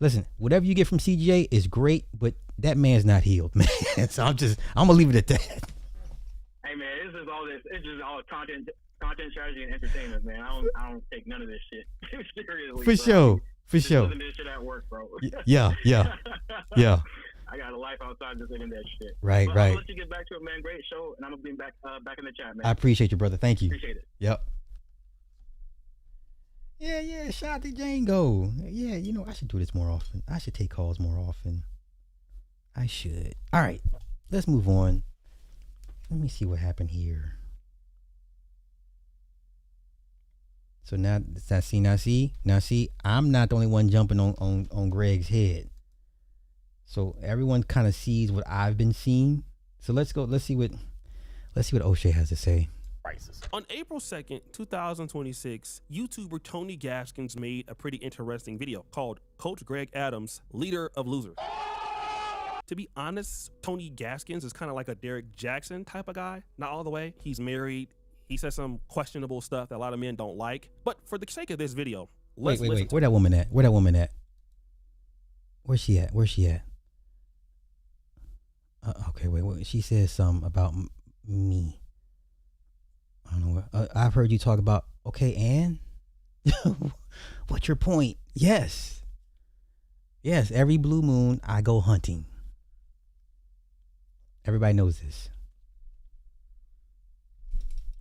listen, whatever you get from CJ is great, but that man's not healed, man. So I'm gonna leave it at that. Hey man, it's just all content strategy and entertainment, man. I don't take none of this shit seriously. For sure. This shit at work, bro. Yeah. I got a life outside this internet shit. Right. I'll let you get back to it, man. Great show, and I'm gonna be back in the chat, man. I appreciate you, brother. Thank you. Appreciate it. Yep. Yeah. Shout out to Django. Yeah, I should do this more often. I should take calls more often. I should. All right, let's move on. Let me see what happened here. So now see, I'm not the only one jumping on Greg's head. So everyone kind of sees what I've been seeing. So let's go. Let's see what O'Shea has to say. Crisis. On April 2nd, 2026, YouTuber Tony Gaskins made a pretty interesting video called Coach Greg Adams, Leader of Losers. To be honest, Tony Gaskins is kind of like a Derek Jackson type of guy. Not all the way. He's married. He says some questionable stuff that a lot of men don't like. But for the sake of this video, wait. Where that woman at? Where's she at? Okay, wait. She says something about me. I don't know. I've heard you talk about. Okay, Ann. What's your point? Yes. Every blue moon, I go hunting. Everybody knows this.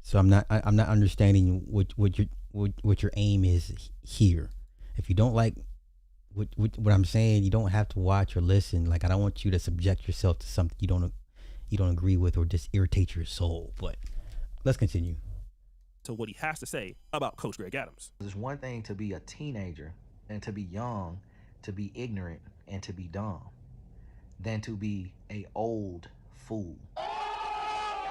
So I'm not understanding what your aim is here. If you don't like what I'm saying, you don't have to watch or listen. Like, I don't want you to subject yourself to something you don't agree with or just irritate your soul. But let's continue. To what he has to say about Coach Greg Adams. It's one thing to be a teenager and to be young, to be ignorant and to be dumb, than to be a old fool.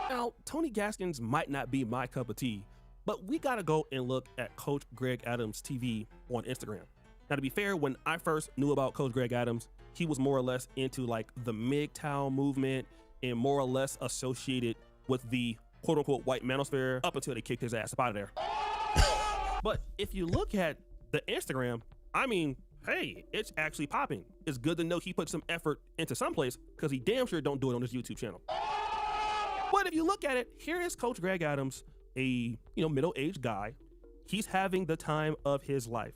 Now, Tony Gaskins might not be my cup of tea, but we gotta go and look at Coach Greg Adams TV on Instagram. Now, to be fair, when I first knew about Coach Greg Adams, he was more or less into like the MGTOW movement and more or less associated with the quote unquote white manosphere up until they kicked his ass up out of there. But if you look at the Instagram, I mean, hey, it's actually popping. It's good to know he put some effort into someplace because he damn sure don't do it on his YouTube channel. But if you look at it, here is Coach Greg Adams, a middle-aged guy. He's having the time of his life.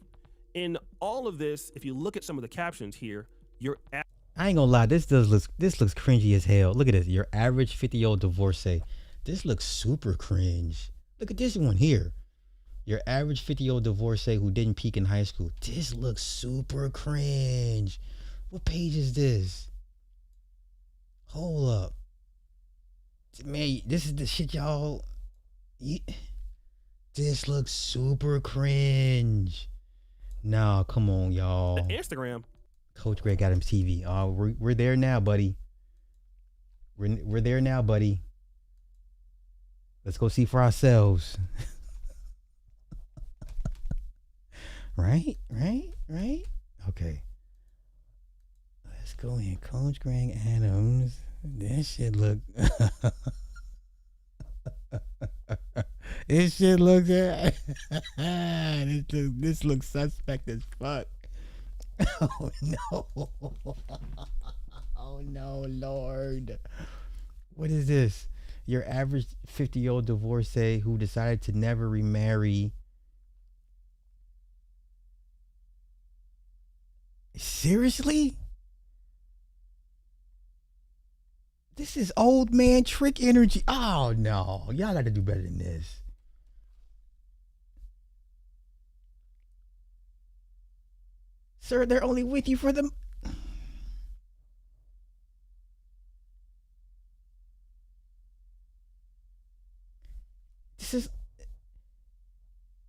In all of this, if you look at some of the captions here, I ain't gonna lie, this looks cringy as hell. Look at this. Your average 50-year-old divorcee. This looks super cringe. Look at this one here. Your average 50-year-old divorcee who didn't peak in high school. This looks super cringe. What page is this? Hold up. Man, this is the shit y'all. This looks super cringe. Nah, come on, y'all. The Instagram. Coach Greg Adams TV. We're there now, buddy. We're there now, buddy. Let's go see for ourselves. Right? Okay. Let's go in. Coach Greg Adams. This shit look. This shit looks. This looks suspect as fuck. Oh no. Oh no, Lord. What is this? Your average 50-year-old divorcee who decided to never remarry. Seriously? This is old man trick energy. Oh no, y'all got to do better than this. Sir, they're only with you for the... This is...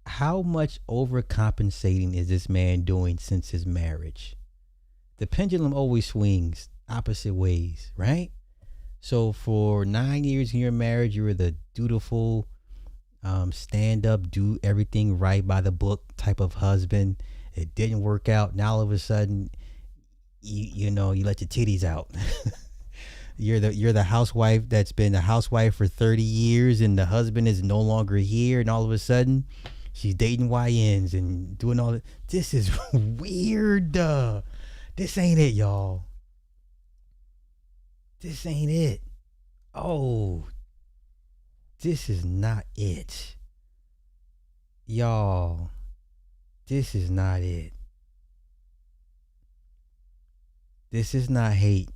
How much overcompensating is this man doing since his marriage? The pendulum always swings opposite ways, right? So for 9 years in your marriage, you were the dutiful, stand up, do everything right by the book type of husband. It didn't work out. Now all of a sudden, you let your titties out. You're the housewife that's been a housewife for 30 years, and the husband is no longer here, and all of a sudden, she's dating YNs and doing all that. This is weird. This ain't it, y'all. This ain't it. Oh, this is not it. Y'all, this is not it. This is not hate.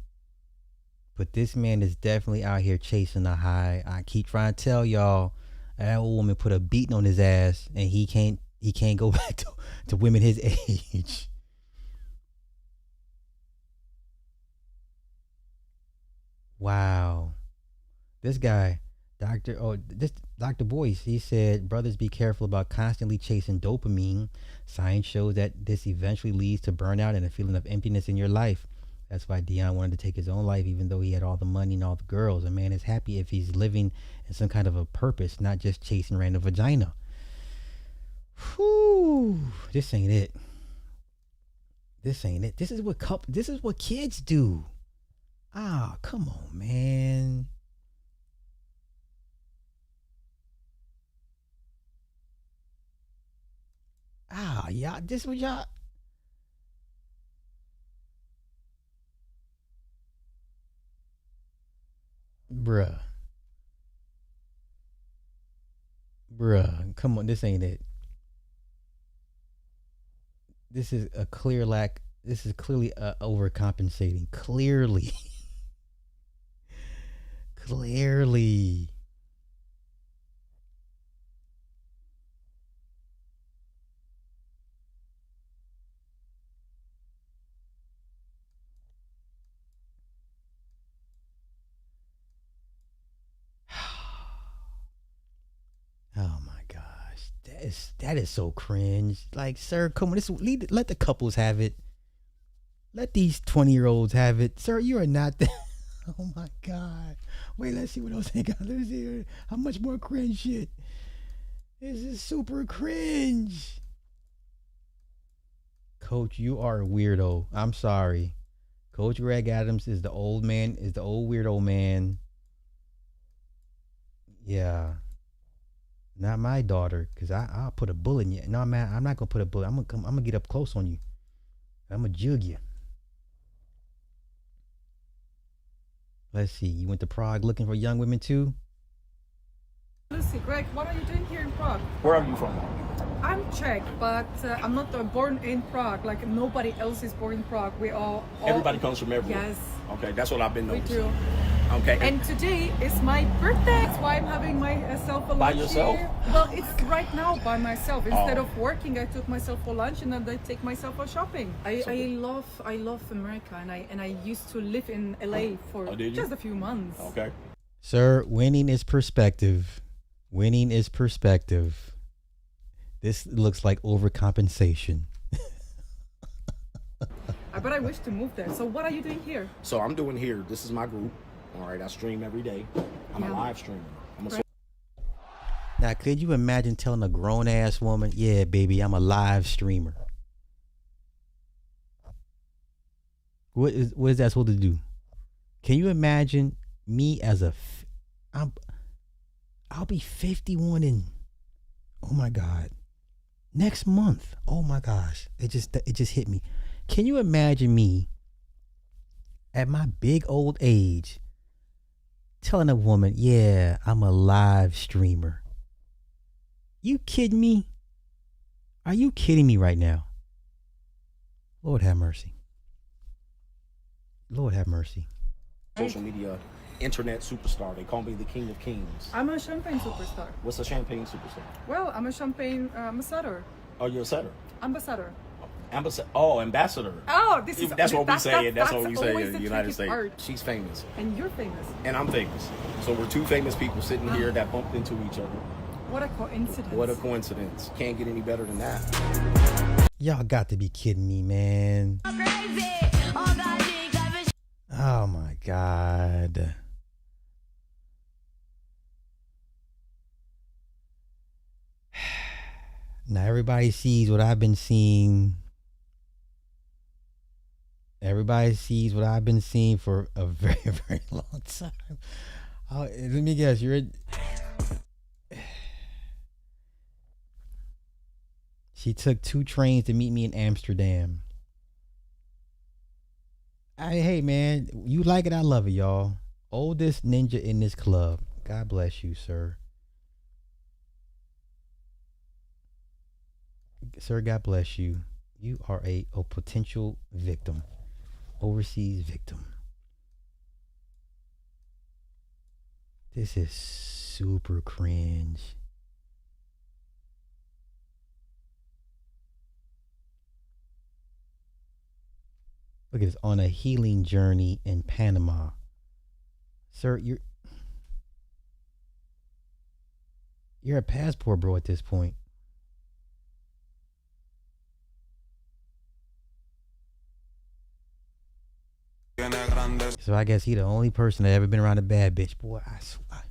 But this man is definitely out here chasing a high. I keep trying to tell y'all, that old woman put a beating on his ass, and he can't go back to women his age. Wow. This guy, Dr. Boyce, he said, brothers, be careful about constantly chasing dopamine. Science shows that this eventually leads to burnout and a feeling of emptiness in your life. That's why Dion wanted to take his own life, even though he had all the money and all the girls. A man is happy if he's living in some kind of a purpose, not just chasing random vagina. Whew, this ain't it. This ain't it. This is what kids do. Ah, come on, man. Ah, y'all, this what y'all. Bruh, come on, this ain't it. This is a clear lack. This is clearly overcompensating. Clearly. Clearly. Oh my gosh, that is so cringe. Like, sir, come on, let the couples have it. Let these 20-year-olds have it, sir. You are not the. Oh my God! Wait, let's see what else they got. Let's see how much more cringe shit. This is super cringe. Coach, you are a weirdo. I'm sorry. Coach Greg Adams is the old man. Is the old weirdo man. Yeah. Not my daughter, because I'll put a bullet in you. No, man, I'm not going to put a bullet. I'm gonna get up close on you. I'm going to jug you. Let's see. You went to Prague looking for young women too? Lucy, Greg, what are you doing here in Prague? Where are you from? I'm Czech, but I'm not born in Prague. Like, nobody else is born in Prague. We all Everybody comes from everywhere. Yes. Okay, that's what I've been We noticing. do. Okay. And today is my birthday. That's why I'm having myself a lunch. By yourself? Here. Well, it's right now by myself. Instead of working, I took myself for lunch and then I take myself for shopping. I love America, and I used to live in LA for just a few months. Okay. Sir, winning is perspective. Winning is perspective. This looks like overcompensation. But I wish to move there. So what are you doing here? So I'm doing here. This is my group. All right, I stream every day. I'm a live streamer. Now, could you imagine telling a grown-ass woman, yeah, baby, I'm a live streamer? What is that supposed to do? Can you imagine me as I'll be 51 in, oh my God, next month. Oh my gosh, it just hit me. Can you imagine me at my big old age telling a woman, yeah, I'm a live streamer? You kidding me? Are you kidding me right now? Lord have mercy. Lord have mercy. Social media, internet superstar. They call me the King of Kings. I'm a champagne superstar. What's a champagne superstar? Well, I'm a champagne ambassador. Oh, you're a setter. Ambassador. Ambassador. Oh, this is that's what we say. That's what we say always in the the United tricky States. part. She's famous. And you're famous. And I'm famous. So we're two famous people sitting here that bumped into each other. What a coincidence. What a coincidence. Can't get any better than that. Y'all got to be kidding me, man. Oh my God. Now everybody sees what I've been seeing. Everybody sees what I've been seeing for a very, very long time. Let me guess, she took 2 trains to meet me in Amsterdam. Hey man, you like it, I love it, y'all. Oldest ninja in this club. God bless you, sir. Sir, God bless you. You are a potential victim. Overseas victim. This is super cringe. Look at this. On a healing journey in Panama. Sir, you're a passport bro at this point. So I guess he the only person that ever been around a bad bitch. Boy, I swear,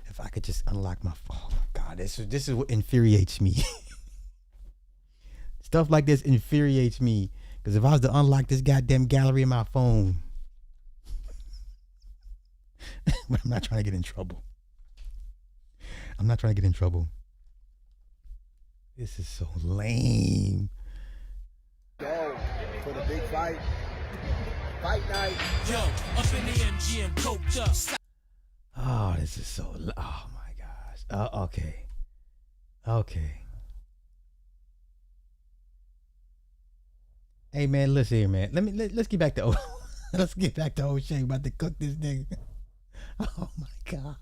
if I could just unlock my phone. Oh my God, this is what infuriates me. Stuff like this infuriates me. Because if I was to unlock this goddamn gallery in my phone, but I'm not trying to get in trouble. I'm not trying to get in trouble. This is so lame. Go for the big fight. Fight night. Yo, up in the MGM, coked up. Oh, this is so. Oh my gosh. Okay. Hey man, listen here, man. Let's get back to let's get back to O'Shea. About to cook this nigga. Oh my God.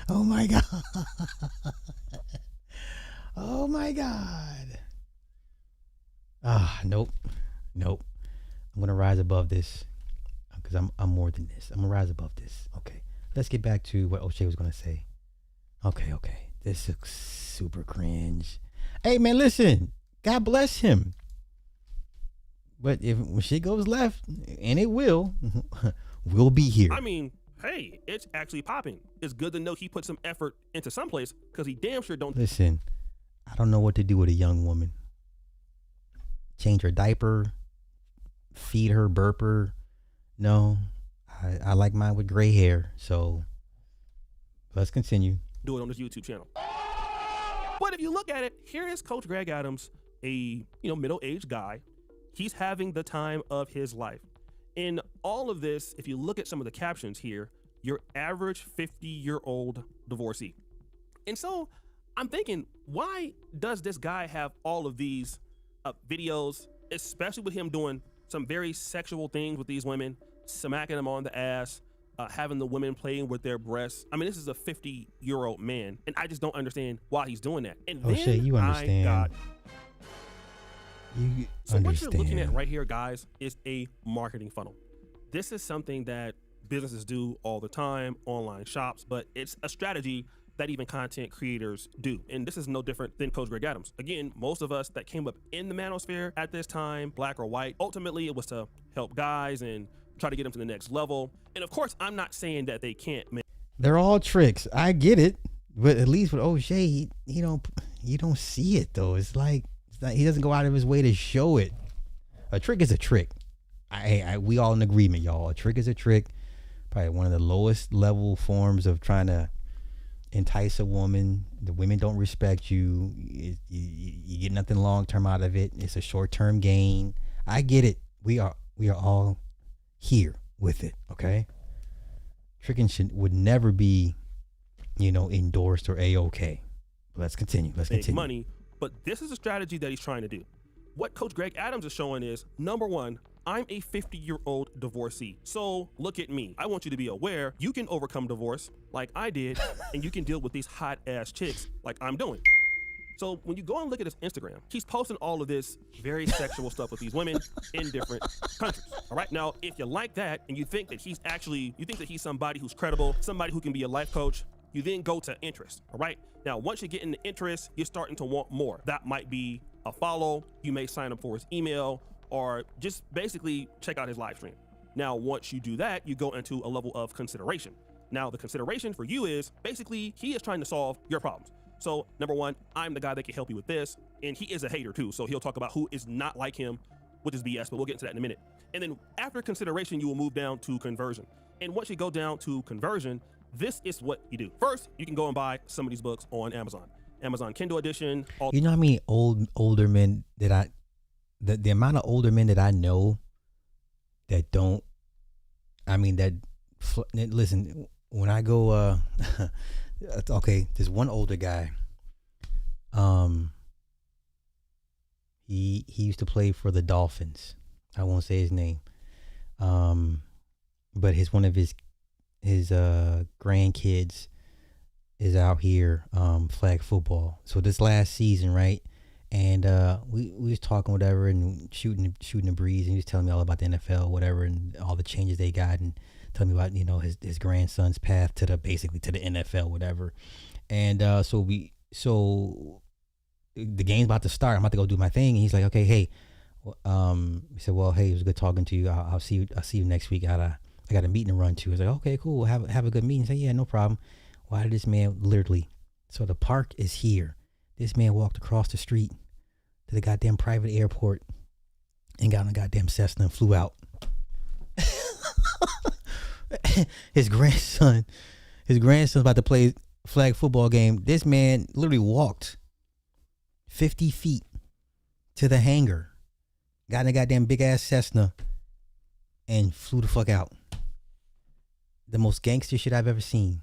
Oh my God. Oh my God. Nope. I'm gonna rise above this because I'm more than this. I'm gonna rise above this. Okay. Let's get back to what O'Shea was gonna say. Okay. This looks super cringe. Hey man, listen. God bless him. But when shit goes left, and it will, we'll be here. I mean, hey, it's actually popping. It's good to know he put some effort into someplace because he damn sure don't. Listen, I don't know what to do with a young woman. Change her diaper, feed her, burp her. No, I like mine with gray hair. So let's continue. Do it on this YouTube channel. But if you look at it, here is Coach Greg Adams, a middle-aged guy. He's having the time of his life. In all of this, if you look at some of the captions here, your average 50-year-old divorcee. And so I'm thinking, why does this guy have all of these videos, especially with him doing some very sexual things with these women, smacking them on the ass, having the women playing with their breasts? I mean, this is a 50-year-old man, and I just don't understand why he's doing that. And O'Shea, you understand. So what you're looking at right here, guys, is a marketing funnel. This is something that businesses do all the time, online shops, but it's a strategy that even content creators do. And this is no different than Coach Greg Adams. Again, most of us that came up in the manosphere at this time, black or white, ultimately it was to help guys and try to get them to the next level. And of course, I'm not saying that they can't make. They're all tricks. I get it. But at least with O'Shea, you don't see it though. It's like he doesn't go out of his way to show it. A trick is a trick. We all in agreement, y'all. A trick is a trick. Probably one of the lowest level forms of trying to entice a woman. The women don't respect you. You get nothing long term out of it. It's a short term gain. I get it. We are all here with it. Okay. Tricking would never be, endorsed or a-okay. Let's continue. Make money. But this is a strategy that he's trying to do. What Coach Greg Adams is showing is, number one, I'm a 50-year-old divorcee. So look at me. I want you to be aware you can overcome divorce like I did, and you can deal with these hot ass chicks like I'm doing. So when you go and look at his Instagram, he's posting all of this very sexual stuff with these women in different countries. All right. Now, if you like that and you think that he's somebody who's credible, somebody who can be a life coach, you then go to interest. All right. Now, once you get into interest, you're starting to want more. That might be a follow. You may sign up for his email or just basically check out his live stream. Now, once you do that, you go into a level of consideration. Now, the consideration for you is basically he is trying to solve your problems. So number one, I'm the guy that can help you with this. And he is a hater too. So he'll talk about who is not like him with his BS, but we'll get into that in a minute. And then after consideration, you will move down to conversion. And once you go down to conversion, this is what you do. First, you can go and buy some of these books on Amazon Kindle edition. You know how many older men that the amount of older men that I know that don't, listen, when I go, okay, there's one older guy. He used to play for the Dolphins. I won't say his name. But one of his grandkids is out here flag football. So this last season, right? And we was talking whatever and shooting the breeze, and he was telling me all about the NFL, whatever, and all the changes they got, and telling me about his grandson's path to the NFL, whatever. And so the game's about to start. I'm about to go do my thing, and he's like, okay, hey, He said, well, hey, it was good talking to you. I'll see you. I'll see you next week. I got a meeting to run to. I was like, okay, cool. Have a good meeting. He said, yeah, no problem. Why did this man literally? So the park is here. This man walked across the street to the goddamn private airport and got on a goddamn Cessna and flew out. His grandson's about to play flag football game. This man literally walked 50 feet to the hangar, got in a goddamn big ass Cessna, and flew the fuck out. The most gangster shit I've ever seen.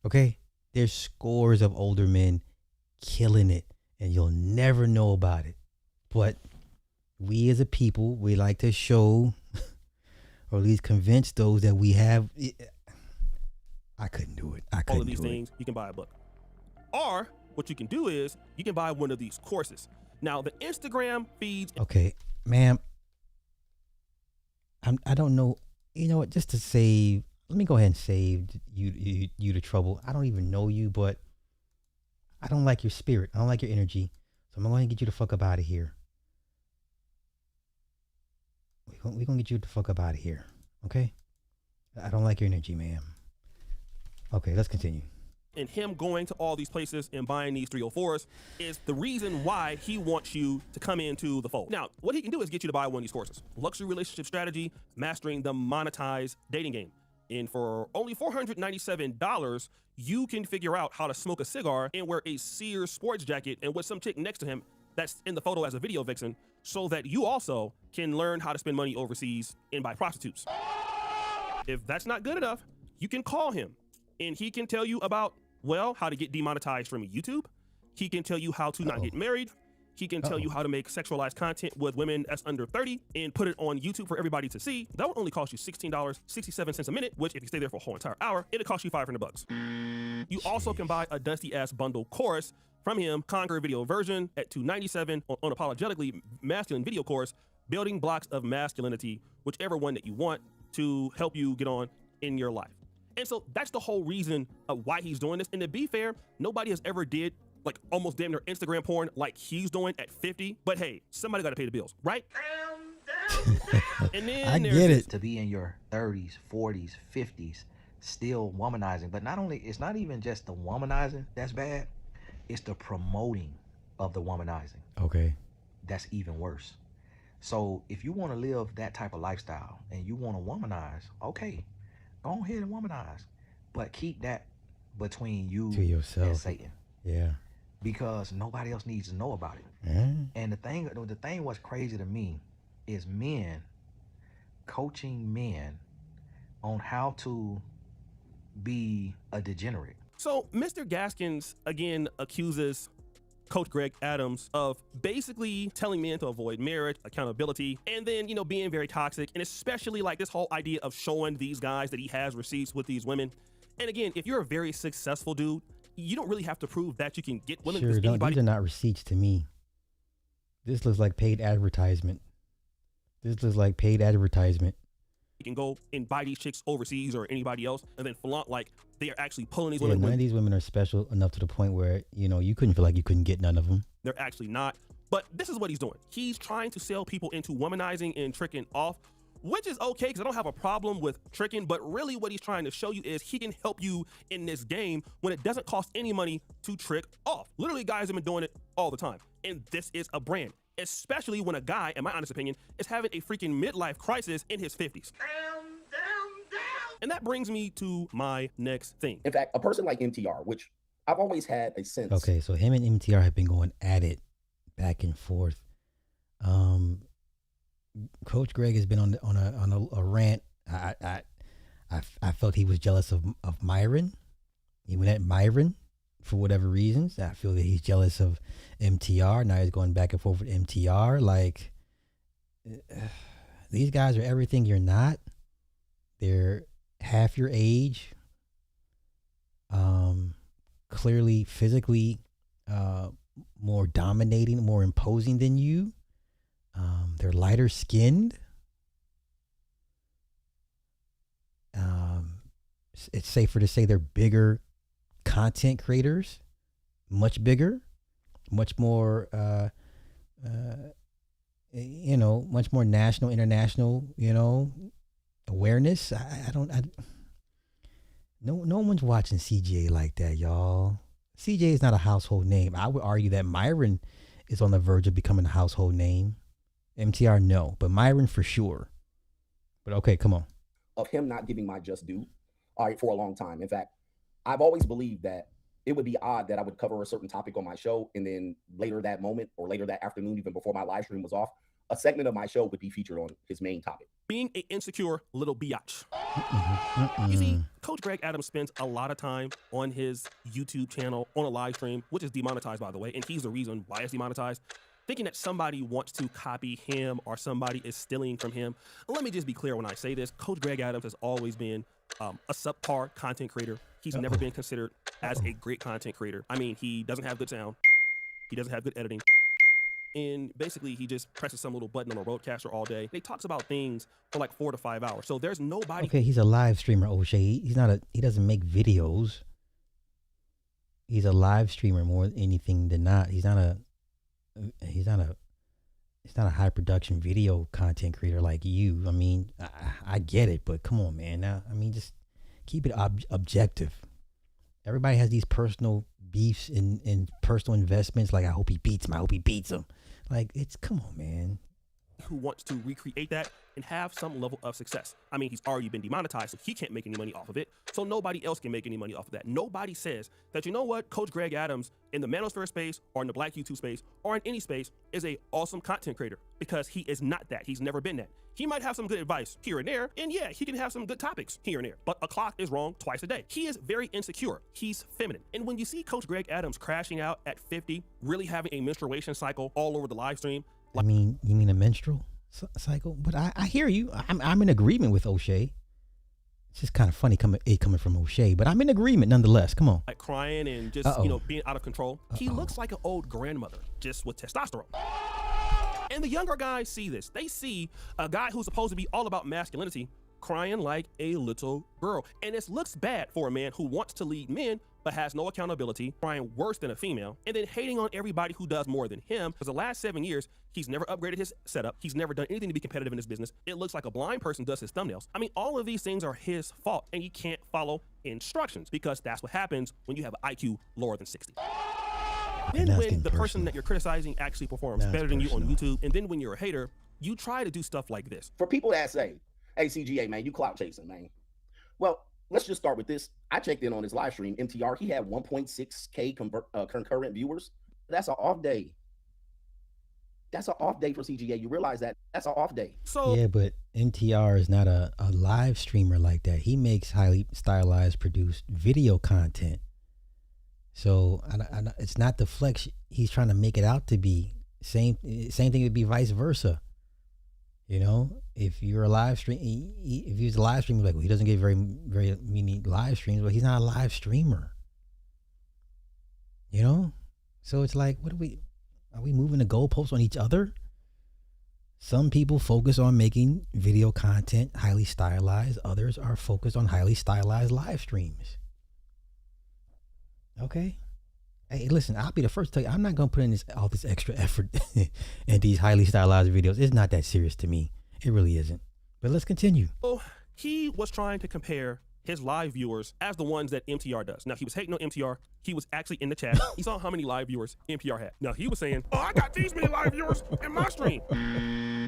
Okay? There's scores of older men killing it, and you'll never know about it. But we as a people, we like to show, or at least convince those that we have. I couldn't do it. All of these things, you can buy a book. Or what you can do is you can buy one of these courses. Now, the Instagram feeds. Okay, ma'am. I don't know. You know what? Just to save, let me go ahead and save you the trouble. I don't even know you, but I don't like your spirit. I don't like your energy. So I'm going to get you the fuck up out of here. We're going to get you the fuck up out of here. Okay? I don't like your energy, ma'am. Okay, let's continue. And him going to all these places and buying these 304s is the reason why he wants you to come into the fold. Now, what he can do is get you to buy one of these courses. Luxury Relationship Strategy, Mastering the Monetized Dating Game. And for only $497, you can figure out how to smoke a cigar and wear a Sears sports jacket and with some chick next to him that's in the photo as a video vixen, so that you also can learn how to spend money overseas and buy prostitutes. If that's not good enough, you can call him and he can tell you about, well, how to get demonetized from YouTube. He can tell you how to not get married. He can tell you how to make sexualized content with women that's under 30 and put it on YouTube for everybody to see. That will only cost you $16.67 a minute, which if you stay there for a whole entire hour, it'll cost you $500. You also can buy a dusty ass bundle course from him, Conquer Video Version at $297, Unapologetically Masculine Video Course, Building Blocks of Masculinity, whichever one that you want to help you get on in your life. And so that's the whole reason of why he's doing this. And to be fair, nobody has ever did like almost damn near Instagram porn like he's doing at 50. But hey, somebody got to pay the bills, right? And then I get it. To be in your 30s, 40s, 50s, still womanizing. But not only, it's not even just the womanizing that's bad. It's the promoting of the womanizing. Okay. That's even worse. So if you want to live that type of lifestyle and you want to womanize, okay, go ahead and womanize. But keep that between you to yourself and Satan. Yeah. Because nobody else needs to know about it. And the thing what's crazy to me is men coaching men on how to be a degenerate. So Mr. Gaskins again accuses Coach Greg Adams of basically telling men to avoid marriage, accountability, and then, you know, being very toxic, and especially like this whole idea of showing these guys that he has receipts with these women. And again, if you're a very successful dude, you don't really have to prove that you can get women. Sure, these are not receipts to me. This looks like paid advertisement. You can go and buy these chicks overseas or anybody else and then flaunt like they are actually pulling these women. None of these women are special enough to the point where, you know, you couldn't feel like you couldn't get none of them. They're actually not. But this is what he's doing. He's trying to sell people into womanizing and tricking off, which is okay because I don't have a problem with tricking, but really what he's trying to show you is he can help you in this game when it doesn't cost any money to trick off. Literally, guys have been doing it all the time. And this is a brand, especially when a guy, in my honest opinion, is having a freaking midlife crisis in his 50s. And that brings me to my next thing. In fact, a person like MTR, which I've always had a sense. Okay, so him and MTR have been going at it back and forth. Coach Greg has been on a rant. I felt he was jealous of Myron. He went at Myron for whatever reasons. I feel that he's jealous of MTR. Now he's going back and forth with MTR. Like, these guys are everything you're not. They're half your age. Clearly, physically, more dominating, more imposing than you. They're lighter skinned. It's safer to say they're bigger content creators, much bigger, much more you know, much more national, international, you know, awareness. No one's watching CGA like that, y'all. CGA is not a household name. I would argue that Myron is on the verge of becoming a household name. MTR, no, but Myron for sure. But okay, come on. Of him not giving my just due, all right, for a long time. In fact, I've always believed that it would be odd that I would cover a certain topic on my show, and then later that moment or later that afternoon, even before my live stream was off, a segment of my show would be featured on his main topic. Being an insecure little biatch. You see, Coach Greg Adams spends a lot of time on his YouTube channel on a live stream, which is demonetized, by the way, and he's the reason why it's demonetized, thinking that somebody wants to copy him or somebody is stealing from him. Let me just be clear when I say this. Coach Greg Adams has always been a subpar content creator. He's never been considered as a great content creator. I mean, he doesn't have good sound. He doesn't have good editing. And basically, he just presses some little button on a roadcaster all day. He talks about things for like 4 to 5 hours. So there's nobody. Okay, he's a live streamer, O'Shea. He doesn't make videos. He's a live streamer more than anything than not. He's not a high production video content creator like you. I mean, I get it, but come on, man. Now, I mean, just keep it objective. Everybody has these personal beefs and personal investments. Like, I hope he beats him. I hope he beats him. Like, come on, man. Who wants to recreate that and have some level of success. I mean, he's already been demonetized, so he can't make any money off of it. So nobody else can make any money off of that. Nobody says that, you know what, Coach Greg Adams in the manosphere space or in the black YouTube space or in any space is a awesome content creator, because he is not that. He's never been that. He might have some good advice here and there, and yeah, he can have some good topics here and there, but a clock is wrong twice a day. He is very insecure. He's feminine. And when you see Coach Greg Adams crashing out at 50, really having a menstruation cycle all over the live stream. I mean, you mean a menstrual cycle? But I hear you. I'm in agreement with O'Shea. It's just kind of funny coming from O'Shea, but I'm in agreement nonetheless. Come on. Like crying and just, you know, being out of control. He looks like an old grandmother, just with testosterone. And the younger guys see this. They see a guy who's supposed to be all about masculinity crying like a little girl. And this looks bad for a man who wants to lead men but has no accountability, crying worse than a female, and then hating on everybody who does more than him. Because the last 7 years, he's never upgraded his setup. He's never done anything to be competitive in his business. It looks like a blind person does his thumbnails. I mean, all of these things are his fault, and you can't follow instructions, because that's what happens when you have an IQ lower than 60. Then when the person that you're criticizing actually performs better than you on YouTube, and then when you're a hater, you try to do stuff like this. For people that say, hey, CGA, man, you clout chasing, man. Well, let's just start with this. I checked in on his live stream, MTR. He had 1.6K concurrent viewers. That's an off day. That's an off day for CGA. You realize that? That's an off day. So yeah, but MTR is not a live streamer like that. He makes highly stylized, produced video content. So it's not the flex he's trying to make it out to be. Same thing would be vice versa. You know, if you're a live stream, if he's a live streamer, like, well, he doesn't get very many live streams, but he's not a live streamer. You know, so it's like, are we moving the goalposts on each other? Some people focus on making video content highly stylized. Others are focused on highly stylized live streams. Okay. Hey, listen, I'll be the first to tell you, I'm not going to put in all this extra effort in these highly stylized videos. It's not that serious to me. It really isn't. But let's continue. Oh, he was trying to compare his live viewers as the ones that MTR does. Now, he was hating on MTR. He was actually in the chat. He saw how many live viewers MTR had. Now, he was saying, oh, I got these many live viewers in my stream.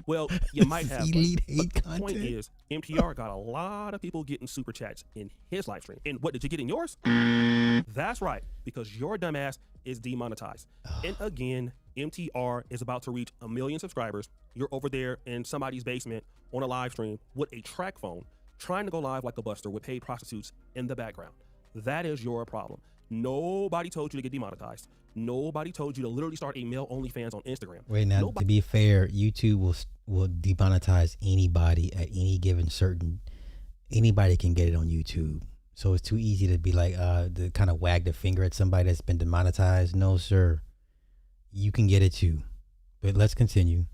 Well, you might have. Elite hate the content. point is, MTR got a lot of people getting super chats in his live stream. And what did you get in yours? That's right, because your dumbass is demonetized. And again, MTR is about to reach 1 million subscribers. You're over there in somebody's basement on a live stream with a track phone, trying to go live like a buster with paid prostitutes in the background. That is your problem. Nobody told you to get demonetized. Nobody told you to literally start a male OnlyFans on Instagram. Wait, now, to be fair, YouTube will demonetize anybody at any given anybody can get it on YouTube. So it's too easy to be like, to kind of wag the finger at somebody that's been demonetized. No, sir. You can get it too. But let's continue.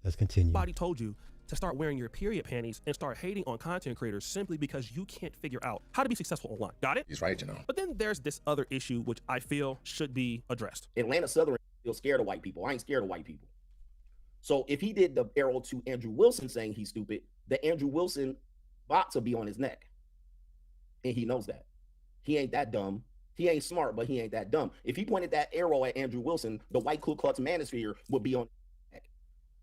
Nobody told you to start wearing your period panties and start hating on content creators simply because you can't figure out how to be successful online. Got it? He's right, you know. But then there's this other issue which I feel should be addressed. Atlanta Southern is still scared of white people. I ain't scared of white people. So if he did the arrow to Andrew Wilson saying he's stupid, the Andrew Wilson bots will be on his neck. And he knows that. He ain't that dumb. He ain't smart, but he ain't that dumb. If he pointed that arrow at Andrew Wilson, the white Ku Klux Manosphere would be on his neck.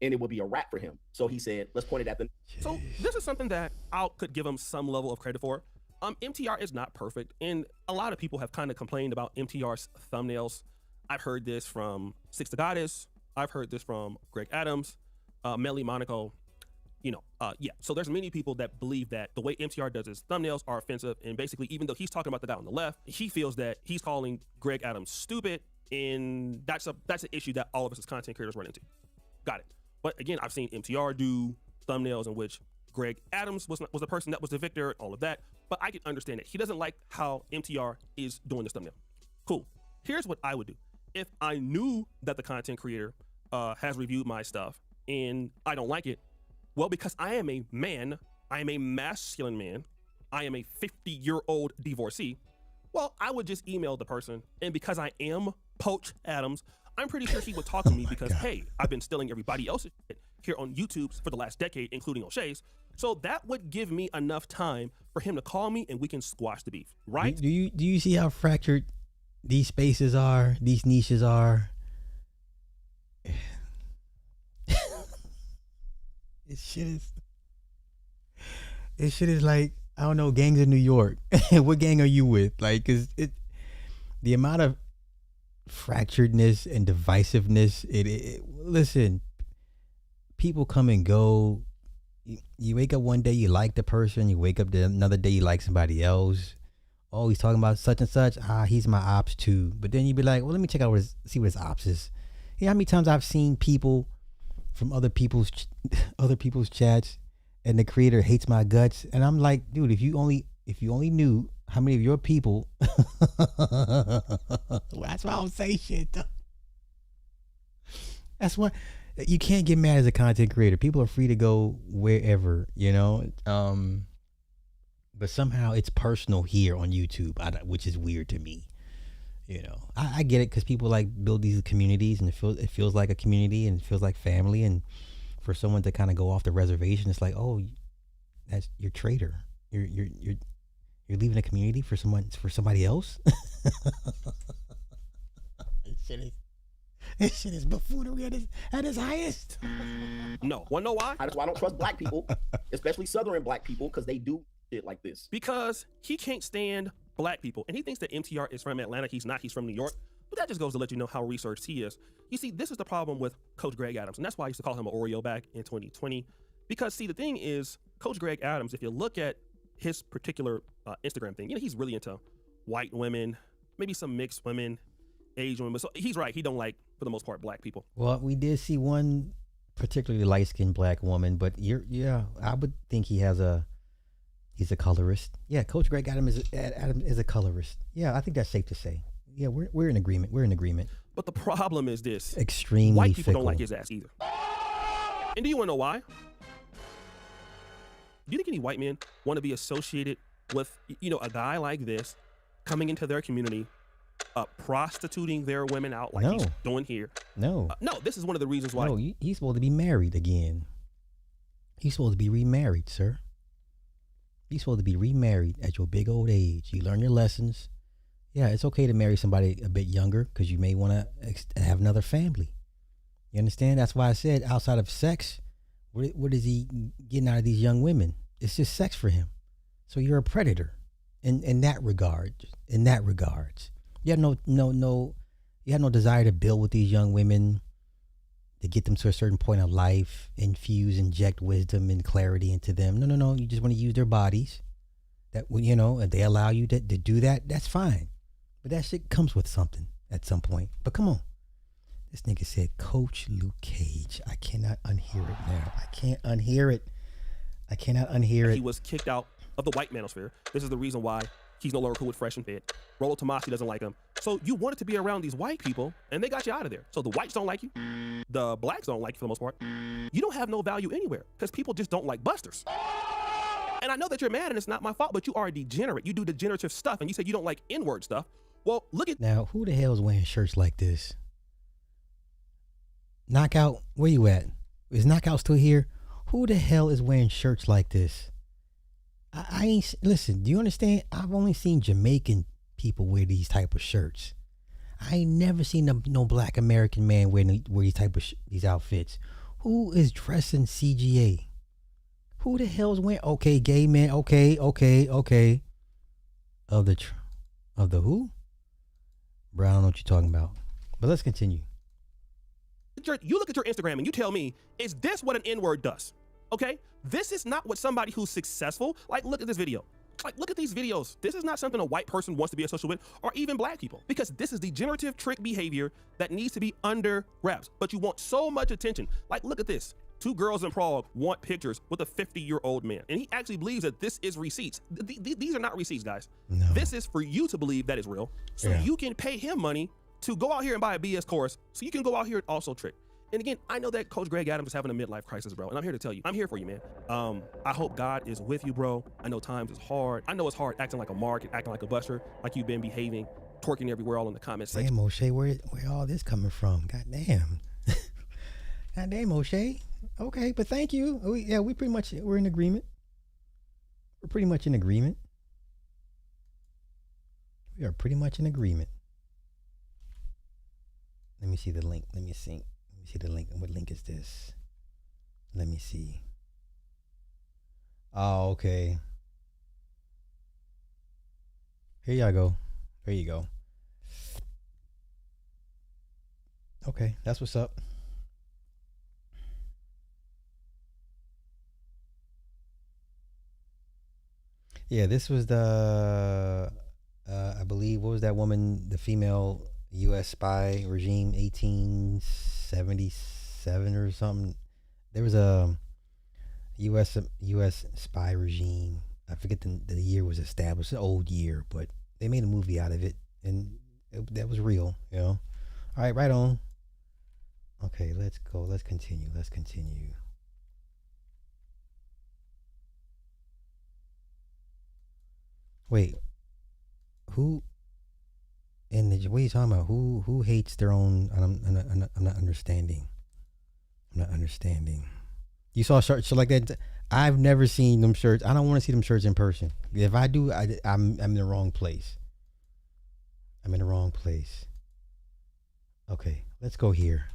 And it would be a wrap for him. So he said, let's point it at the... So this is something that I could give him some level of credit for. MTR is not perfect, and a lot of people have kind of complained about MTR's thumbnails. I've heard this from Six the Goddess. I've heard this from Greg Adams, Melly Monaco. Yeah. So there's many people that believe that the way MTR does his thumbnails are offensive, and basically, even though he's talking about the guy on the left, he feels that he's calling Greg Adams stupid, and that's an issue that all of us as content creators run into. Got it. But again, I've seen MTR do thumbnails in which Greg Adams was the person that was the victor, all of that. But I can understand it. He doesn't like how MTR is doing this thumbnail. Cool. Here's what I would do. If I knew that the content creator has reviewed my stuff and I don't like it, well, because I am a man, I am a masculine man, I am a 50-year-old divorcee, well, I would just email the person. And because I am Poach Adams, I'm pretty sure he would talk to me because, hey, I've been stealing everybody else's shit here on YouTube for the last decade, including O'Shea's. So that would give me enough time for him to call me and we can squash the beef, right? Do you see how fractured these spaces are, these niches are? This shit is like, I don't know, gangs in New York. What gang are you with? Like, cause the amount of fracturedness and divisiveness. Listen, people come and go. You wake up one day, you like the person. You wake up another day, you like somebody else. Oh, he's talking about such and such. He's my ops too. But then you'd be like, well, let me check out see what his ops is. You know how many times I've seen people from other people's chats, and the creator hates my guts, and I'm like, dude, if you only knew how many of your people. That's why I don't say shit. Though. That's why you can't get mad as a content creator. People are free to go wherever, but somehow it's personal here on YouTube, which is weird to me. I get it because people like build these communities, and it feels like a community, and it feels like family. And for someone to kind of go off the reservation, it's like, oh, that's your traitor. You're leaving a community for somebody else. This shit is buffoonery at its highest. No, wanna know why? That's why I don't trust black people, especially Southern black people, because they do shit like this. Because he can't stand black people, and he thinks that MTR is from Atlanta. He's not. He's from New York. But that just goes to let you know how researched he is. You see, this is the problem with Coach Greg Adams, and that's why I used to call him an Oreo back in 2020. Because see, the thing is, Coach Greg Adams, if you look at his particular Instagram thing, he's really into white women, maybe some mixed women, Asian women. So he's right. He don't like, for the most part, black people. Well, we did see one particularly light-skinned black woman, but I would think he's a colorist. Yeah, Coach Greg Adams is a colorist. Yeah, I think that's safe to say. Yeah, we're in agreement. We're in agreement. But the problem is this. Extremely white people fickle. don't like his ass either. And do you want to know why? Do you think any white men want to be associated with, a guy like this coming into their community, prostituting their women out like he's doing here? No. No, this is one of the reasons why. No, he's supposed to be married again. He's supposed to be remarried, sir. He's supposed to be remarried at your big old age. You learn your lessons. Yeah, it's okay to marry somebody a bit younger because you may want to have another family. You understand? That's why I said outside of sex, what is he getting out of these young women? It's just sex for him. So you're a predator in that regard. In that regards, you have no desire to build with these young women, to get them to a certain point of life, inject wisdom and clarity into them. No. You just want to use their bodies. That and they allow you to do that. That's fine. But that shit comes with something at some point. But come on. This nigga said Coach Luke Cage. I cannot unhear it now. I can't unhear it. I cannot unhear it. He was kicked out of the white manosphere. This is the reason why he's no longer cool with Fresh and Fit. Rollo Tomasi doesn't like him. So you wanted to be around these white people, and they got you out of there. So the whites don't like you. The blacks don't like you for the most part. You don't have no value anywhere because people just don't like busters. And I know that you're mad, and it's not my fault, but you are a degenerate. You do degenerative stuff, and you said you don't like N-word stuff. Well, look at... Now, who the hell is wearing shirts like this? Knockout, where you at? Is Knockout still here? Who the hell is wearing shirts like this? I ain't, listen, do you understand? I've only seen Jamaican people wear these type of shirts. I ain't never seen no black American man wear these type of these outfits. Who is dressing CGA? Who the hell's wearing? Okay, gay man. Okay. Of the who? Bro, I don't know what you're talking about. But let's continue. You look at your Instagram and you tell me, is this what an N-word does? Okay? This is not what somebody who's successful, like, look at this video. Like, look at these videos. This is not something a white person wants to be associated with, or even black people, because this is degenerative trick behavior that needs to be under wraps. But you want so much attention. Like, look at this. 2 girls in Prague want pictures with a 50-year-old man. And he actually believes that this is receipts. These are not receipts, guys. No. This is for you to believe that is real. So you can pay him money to go out here and buy a BS course so you can go out here and also trick. And again, I know that Coach Greg Adams is having a midlife crisis, bro. And I'm here to tell you, I'm here for you, man. I hope God is with you, bro. I know times is hard. I know it's hard acting like a mark and acting like a buster, like you've been behaving, twerking everywhere, all in the comments section. Damn, O'Shea, where all this coming from? God damn. God damn, O'Shea. Okay, but thank you. We're in agreement. We're pretty much in agreement. We are pretty much in agreement. Let me see the link. Let me see the link. What link is this? Let me see. Oh, okay. Here y'all go. There you go. Okay, that's what's up. Yeah, this was the, I believe, what was that woman, the female U.S. spy regime, 1877 or something. There was a U.S. spy regime. I forget the year was established, an old year, but they made a movie out of it, and that was real, you know. All right, right on. Okay, let's go. Let's continue. Wait, who? And what are you talking about? Who hates their own? I'm not understanding. You saw shirts like that? I've never seen them shirts. I don't want to see them shirts in person. If I do, I'm in the wrong place. Okay, let's go here.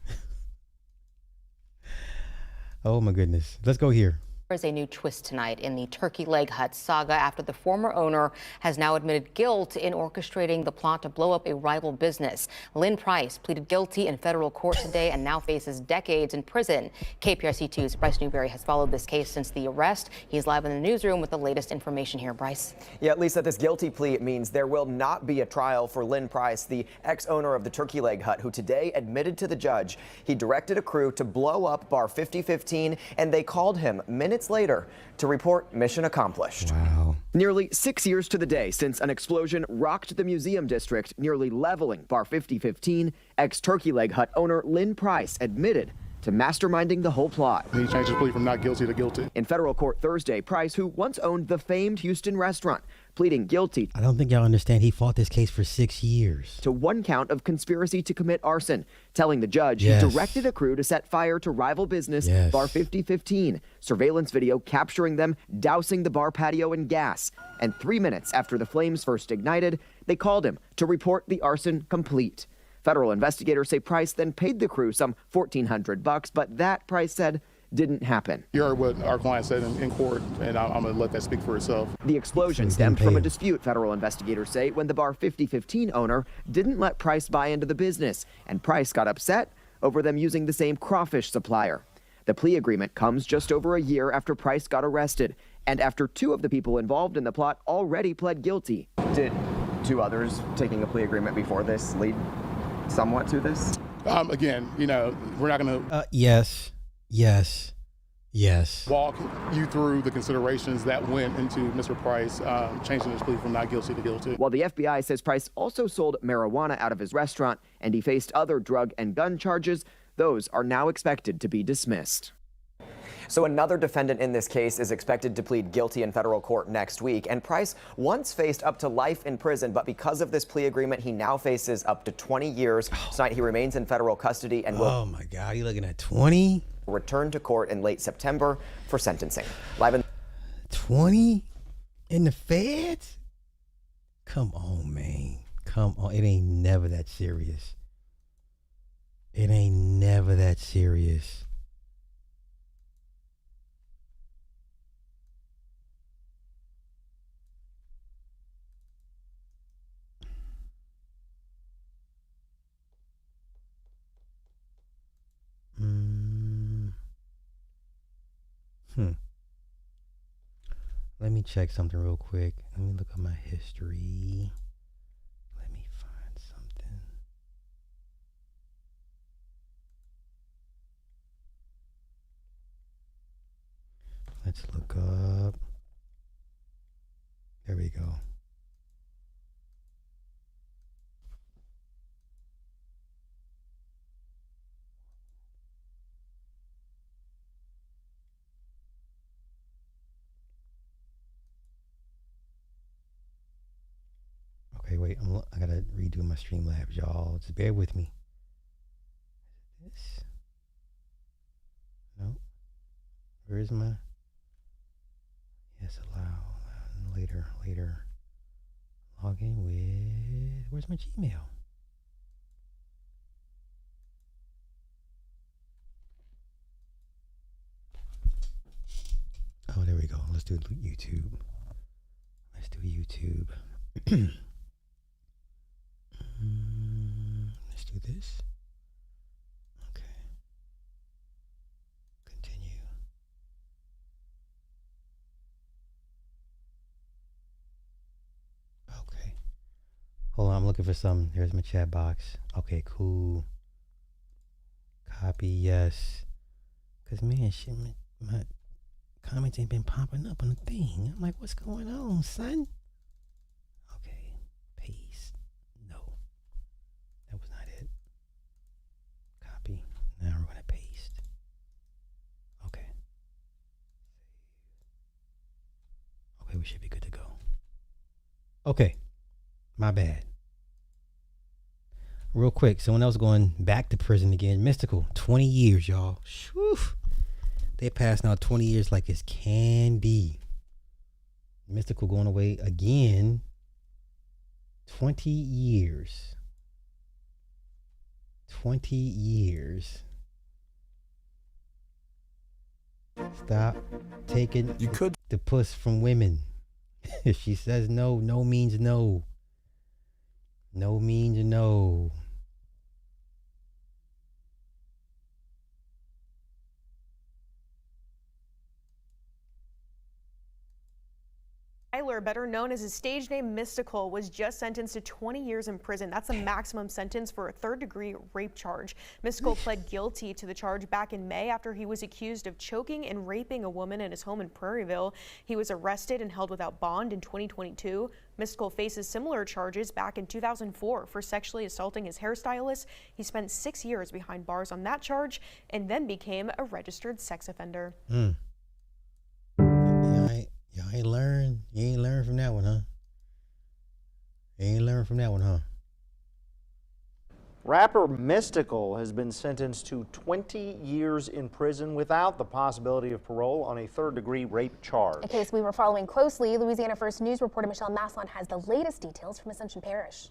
Oh my goodness, let's go here. There's a new twist tonight in the turkey leg hut saga after the former owner has now admitted guilt in orchestrating the plot to blow up a rival business. Lynn Price pleaded guilty in federal court today and now faces decades in prison. KPRC2's Bryce Newberry has followed this case since the arrest. He's live in the newsroom with the latest information here. Bryce. Yeah, Lisa, this guilty plea means there will not be a trial for Lynn Price, the ex-owner of the turkey leg hut, who today admitted to the judge he directed a crew to blow up Bar 5015, and they called him minutes later to report mission accomplished. Wow. Nearly 6 years to the day since an explosion rocked the museum district, nearly leveling Bar 5015, ex-turkey leg hut owner Lynn Price admitted to masterminding the whole plot. He changed his plea from not guilty to guilty. In federal court Thursday, Price, who once owned the famed Houston restaurant, pleading guilty. I don't think y'all understand. He fought this case for 6 years. To one count of conspiracy to commit arson, telling the judge he directed a crew to set fire to rival business Bar 5015. Surveillance video capturing them dousing the bar patio in gas. And 3 minutes after the flames first ignited, they called him to report the arson complete. Federal investigators say Price then paid the crew some $1,400, but that, Price said, didn't happen. You heard what our client said in court, and I'm going to let that speak for itself. The explosion stemmed from a dispute, federal investigators say, when the Bar 5015 owner didn't let Price buy into the business, and Price got upset over them using the same crawfish supplier. The plea agreement comes just over a year after Price got arrested, and after 2 of the people involved in the plot already pled guilty. Did 2 others taking a plea agreement before this lead somewhat to this? Again, you know, we're not going to... Yes. Walk you through the considerations that went into Mr. Price changing his plea from not guilty to guilty. While the FBI says Price also sold marijuana out of his restaurant and he faced other drug and gun charges, those are now expected to be dismissed. So another defendant in this case is expected to plead guilty in federal court next week. And Price once faced up to life in prison, but because of this plea agreement, he now faces up to 20 years. Tonight, he remains in federal custody and will... Oh, my God. You looking at 20? ...return to court in late September for sentencing. Live in... 20? In the feds? Come on, man. Come on. It ain't never that serious. It ain't never that serious. Let me check something real quick. Let me look at my history. Let me find something. Let's look up. There we go. Okay, wait. I gotta redo my Streamlabs, y'all. Just bear with me. This? No. Where is my? Yes, allow. Later. Log in with. Where's my Gmail? Oh, there we go. Let's do YouTube. Let's do this. Okay. Continue. Okay. Hold on, I'm looking for some. Here's my chat box. Okay, cool. Copy, yes. Cause man, shit, my comments ain't been popping up on the thing. I'm like, what's going on, son? Okay, paste. No, that was not it. Copy. Now we're gonna paste. Okay. Okay, we should be good to go. Okay, my bad. Real quick, someone else going back to prison again. Mystical, 20 years, y'all. Whew. They passed now 20 years like it's candy. Mystical going away again. 20 years. 20 years. Stop taking the puss from women. If she says no, no means no. No means no. Tyler, better known as his stage name Mystical, was just sentenced to 20 years in prison. That's the maximum sentence for a third-degree rape charge. Mystical pled guilty to the charge back in May after he was accused of choking and raping a woman in his home in Prairieville. He was arrested and held without bond in 2022. Mystical faces similar charges back in 2004 for sexually assaulting his hairstylist. He spent 6 years behind bars on that charge and then became a registered sex offender. Y'all ain't learn. You ain't learn from that one, huh? You ain't learn from that one, huh? Rapper Mystical has been sentenced to 20 years in prison without the possibility of parole on a third-degree rape charge. A case we were following closely. Louisiana First News reporter Michelle Maslon has the latest details from Ascension Parish.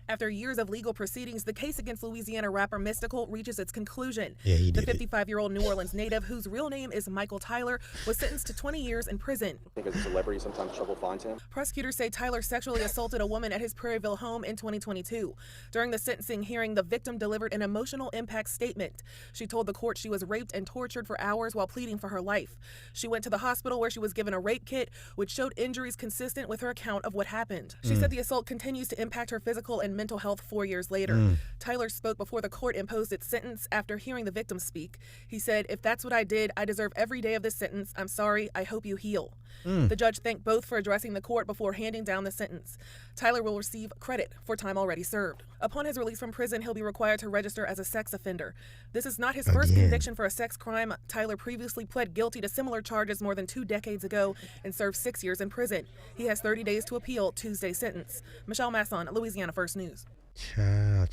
After years of legal proceedings, the case against Louisiana rapper Mystical reaches its conclusion. Yeah, he the did 55-year-old New Orleans native, whose real name is Michael Tyler, was sentenced to 20 years in prison. I think as a celebrity, sometimes trouble finds him. Prosecutors say Tyler sexually assaulted a woman at his Prairieville home in 2022. During the sentencing hearing, the victim delivered an emotional impact statement. She told the court she was raped and tortured for hours while pleading for her life. She went to the hospital where she was given a rape kit, which showed injuries consistent with her account of what happened. She said the assault continues to impact her physical and and mental health 4 years later. Tyler spoke before the court imposed its sentence after hearing the victim speak. He said, "If that's what I did, I deserve every day of this sentence. I'm sorry. I hope you heal." The judge thanked both for addressing the court before handing down the sentence. Tyler will receive credit for time already served. Upon his release from prison, he'll be required to register as a sex offender. This is not his first conviction for a sex crime. Tyler previously pled guilty to similar charges more than 2 decades ago and served 6 years in prison. He has 30 days to appeal Tuesday's sentence. Michelle Masson, Louisiana First News. Child.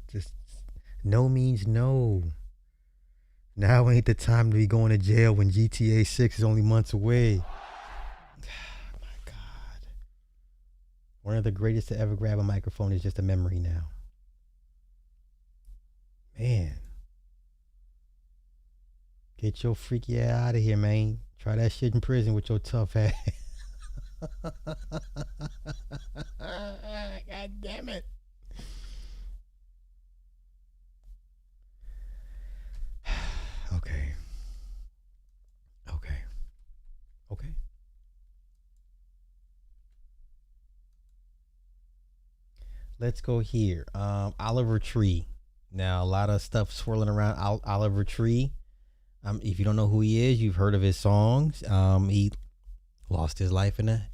Just no means no. Now ain't the time to be going to jail when GTA 6 is only months away. Oh my God. One of the greatest to ever grab a microphone is just a memory now. Man. Get your freaky ass out of here, man. Try that shit in prison with your tough ass. God damn it. Okay. Let's go here. Oliver Tree. Now, a lot of stuff swirling around Oliver Tree. If you don't know who he is, you've heard of his songs. He lost his life in a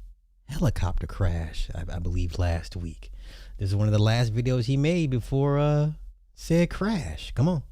helicopter crash, I believe, last week. This is one of the last videos he made before said crash. Come on.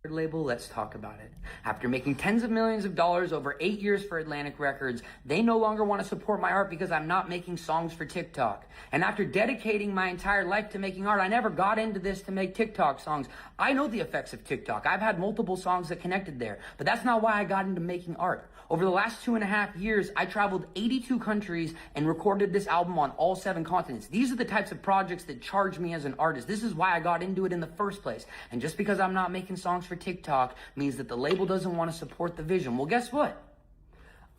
Label, let's talk about it. After making tens of millions of dollars over 8 years for Atlantic Records, they no longer want to support my art because I'm not making songs for TikTok. And after dedicating my entire life to making art, I never got into this to make TikTok songs. I know the effects of TikTok. I've had multiple songs that connected there, but that's not why I got into making art. Over the last 2.5 years, I traveled 82 countries and recorded this album on all 7 continents. These are the types of projects that charge me as an artist. This is why I got into it in the first place. And just because I'm not making songs for TikTok means that the label doesn't want to support the vision. Well, guess what?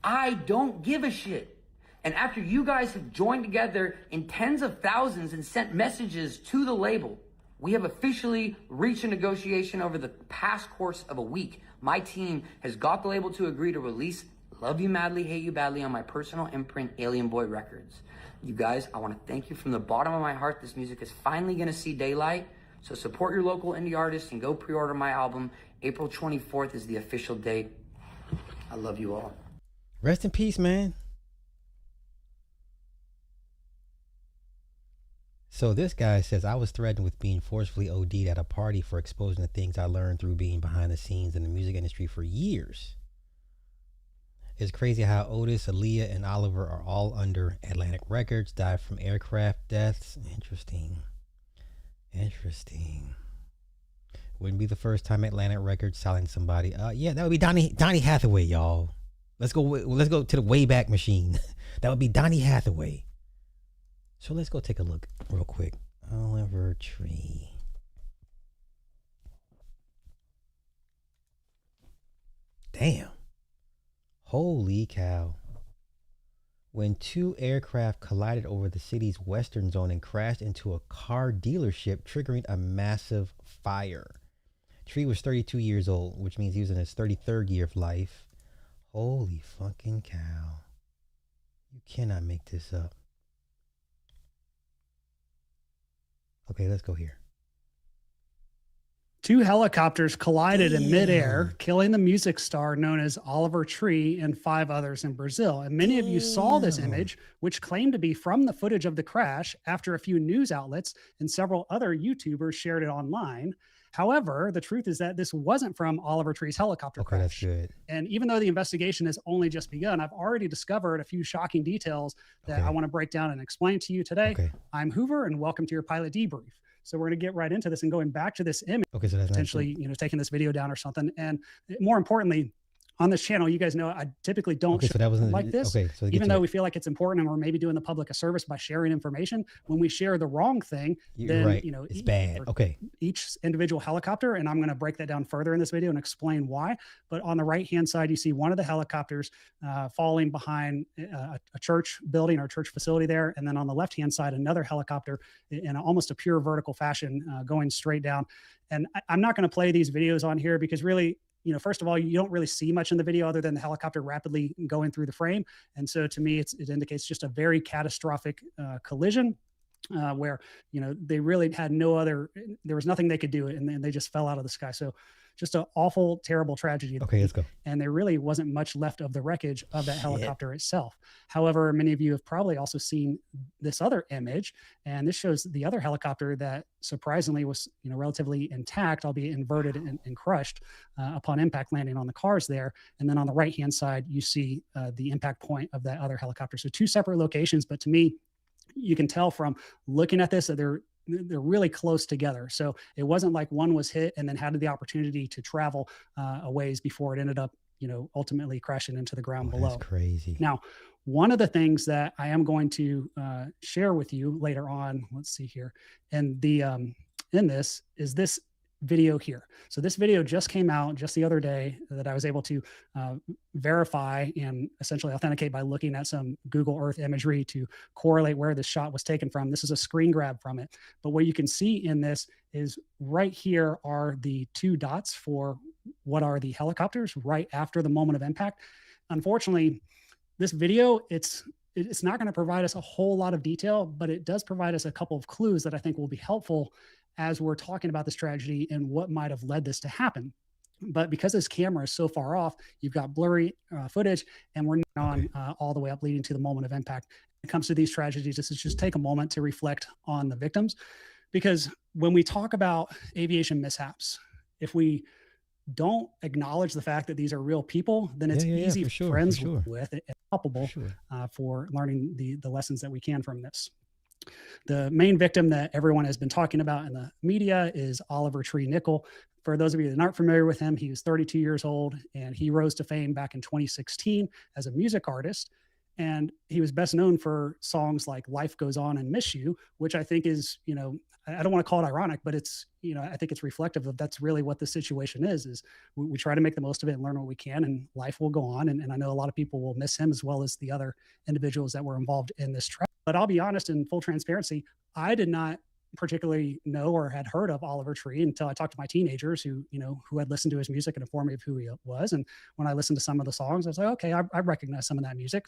I don't give a shit. And after you guys have joined together in tens of thousands and sent messages to the label, we have officially reached a negotiation over the past course of a week. My team has got the label to agree to release Love You Madly, Hate You Badly on my personal imprint, Alien Boy Records. You guys, I want to thank you from the bottom of my heart. This music is finally going to see daylight. So support your local indie artists and go pre-order my album. April 24th is the official date. I love you all. Rest in peace, man. So this guy says, I was threatened with being forcefully OD'd at a party for exposing the things I learned through being behind the scenes in the music industry for years. It's crazy how Otis, Aaliyah, and Oliver are all under Atlantic Records, died from aircraft deaths. Interesting. Wouldn't be the first time Atlantic Records selling somebody. Yeah, that would be Donny Hathaway, y'all. Let's go to the Wayback Machine. That would be Donny Hathaway. So let's go take a look real quick. Oliver Tree. Damn. Holy cow. When 2 aircraft collided over the city's western zone and crashed into a car dealership, triggering a massive fire. Tree was 32 years old, which means he was in his 33rd year of life. Holy fucking cow. You cannot make this up. Okay, let's go here. 2 helicopters collided in midair, killing the music star known as Oliver Tree and 5 others in Brazil. And many of you saw this image, which claimed to be from the footage of the crash, after a few news outlets and several other YouTubers shared it online. However, the truth is that this wasn't from Oliver Tree's helicopter crash. That's good. And even though the investigation has only just begun, I've already discovered a few shocking details that I want to break down and explain to you today. I'm Hoover, and welcome to your pilot debrief. So we're going to get right into this and going back to this image, so that's potentially, taking this video down or something. And more importantly, on this channel, you guys know I typically don't so that wasn't like this, even though we feel like it's important and we're maybe doing the public a service by sharing information. When we share the wrong thing, then it's bad. Each individual helicopter, and I'm going to break that down further in this video and explain why. But on the right-hand side, you see one of the helicopters falling behind a church building or church facility there, and then on the left-hand side, another helicopter in almost a pure vertical fashion going straight down. And I'm not going to play these videos on here because really, first of all, you don't really see much in the video other than the helicopter rapidly going through the frame. And so to me, it indicates just a very catastrophic collision. where, they really had there was nothing they could do, and then they just fell out of the sky. So just an awful, terrible tragedy. Okay, let's go. And there really wasn't much left of the wreckage of that helicopter itself. However, many of you have probably also seen this other image, and this shows the other helicopter that surprisingly was, relatively intact, albeit inverted and crushed upon impact, landing on the cars there. And then on the right-hand side, you see the impact point of that other helicopter. So two separate locations, but to me, you can tell from looking at this that they're really close together. So it wasn't like one was hit and then had the opportunity to travel a ways before it ended up, ultimately crashing into the ground below. That's crazy. Now, one of the things that I am going to share with you later on, let's see here, and in this is this video here. So this video just came out just the other day that I was able to verify and essentially authenticate by looking at some Google Earth imagery to correlate where this shot was taken from. This is a screen grab from it. But what you can see in this is right here are the two dots for what are the helicopters right after the moment of impact. Unfortunately, this video, it's not going to provide us a whole lot of detail, but it does provide us a couple of clues that I think will be helpful as we're talking about this tragedy and what might have led this to happen. But because this camera is so far off, you've got blurry footage, and we're on all the way up leading to the moment of impact. When it comes to these tragedies, this is just take a moment to reflect on the victims, because when we talk about aviation mishaps, if we don't acknowledge the fact that these are real people, then it's easy for friends with and culpable for learning the lessons that we can from this. The main victim that everyone has been talking about in the media is Oliver Tree Nickel. For those of you that aren't familiar with him, he was 32 years old, and he rose to fame back in 2016 as a music artist. And he was best known for songs like Life Goes On and Miss You, which I think is, I don't want to call it ironic, but it's, I think it's reflective of that's really what the situation is we try to make the most of it and learn what we can, and life will go on. And I know a lot of people will miss him as well as the other individuals that were involved in this tragedy. But I'll be honest, in full transparency, I did not particularly know or had heard of Oliver Tree until I talked to my teenagers who had listened to his music and informed me of who he was. And when I listened to some of the songs, I was like, okay, I recognize some of that music.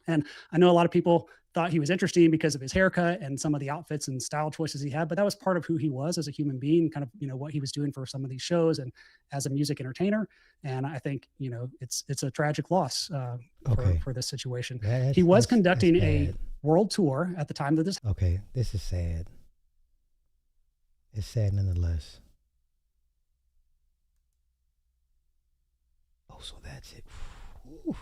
And I know a lot of people thought he was interesting because of his haircut and some of the outfits and style choices he had, but that was part of who he was as a human being, kind of, what he was doing for some of these shows and as a music entertainer. And I think, it's a tragic loss for this situation. He was conducting a world tour at the time that this. Okay, this is sad. It's sad nonetheless. Oh, so that's it. Oof.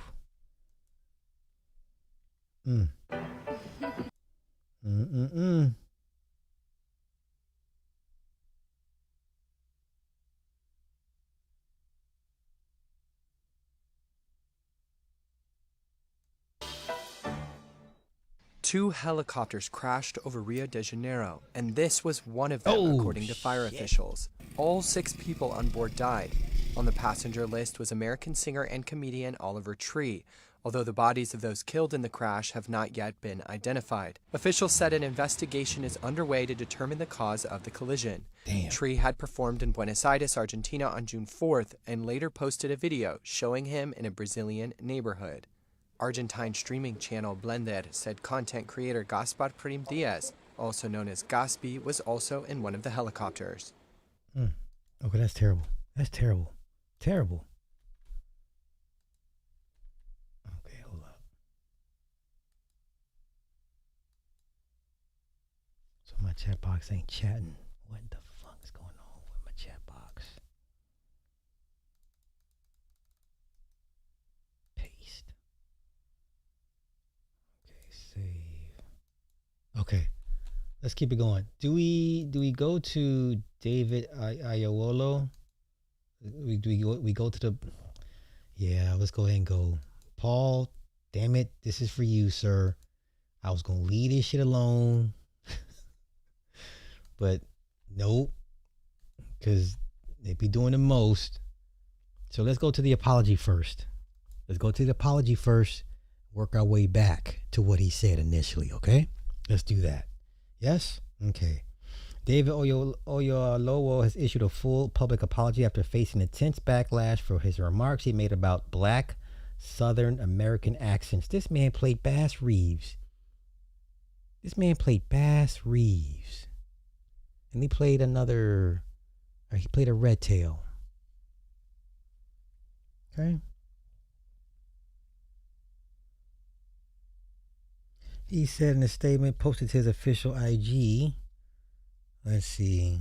Two helicopters crashed over Rio de Janeiro, and this was one of them, according to fire officials. All 6 people on board died. On the passenger list was American singer and comedian Oliver Tree, although the bodies of those killed in the crash have not yet been identified. Officials said an investigation is underway to determine the cause of the collision. Tree had performed in Buenos Aires, Argentina on June 4th, and later posted a video showing him in a Brazilian neighborhood. Argentine streaming channel Blender said content creator Gaspar Prim Diaz, also known as Gaspi, was also in one of the helicopters. Okay, that's terrible. That's terrible. Terrible. Okay, hold up. So my chat box ain't chatting. What the fuck is going on with my chat box? Paste. Okay, save. Okay, let's keep it going. Do we go to David Oyelowo? We go to the. Yeah, let's go ahead and go. Paul, damn it, this is for you, sir. I was gonna leave this shit alone, but nope, because they be doing the most. So let's go to the apology first. Work our way back to what he said initially, okay? Let's do that. Yes? Okay. David Oyelowo has issued a full public apology after facing intense backlash for his remarks he made about black Southern American accents. This man played Bass Reeves This man played Bass Reeves. And he played a red tail. Okay. He said in a statement posted to his official IG. Let's see.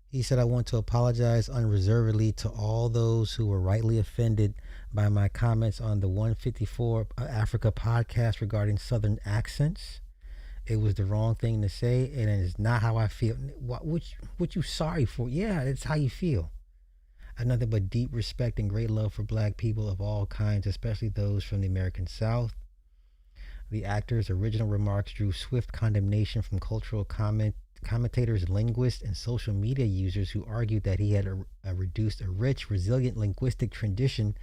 He said, I want to apologize unreservedly to all those who were rightly offended by my comments on the 154 Africa podcast regarding Southern accents. It was the wrong thing to say, and it is not how I feel. What you sorry for? Yeah, it's how you feel. I have nothing but deep respect and great love for black people of all kinds, especially those from the American South. The actor's original remarks drew swift condemnation from cultural commentators, linguists, and social media users who argued that he had reduced a rich, resilient linguistic tradition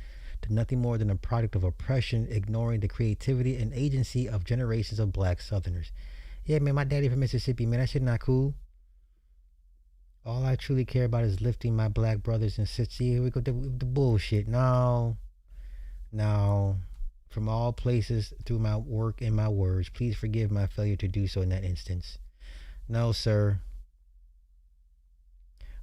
to nothing more than a product of oppression, ignoring the creativity and agency of generations of black Southerners. Yeah, man, my daddy from Mississippi, man, that shit not cool. All I truly care about is lifting my black brothers and sisters. See, here we go, the bullshit. No. From all places, through my work and my words, please forgive my failure to do so in that instance. No, sir.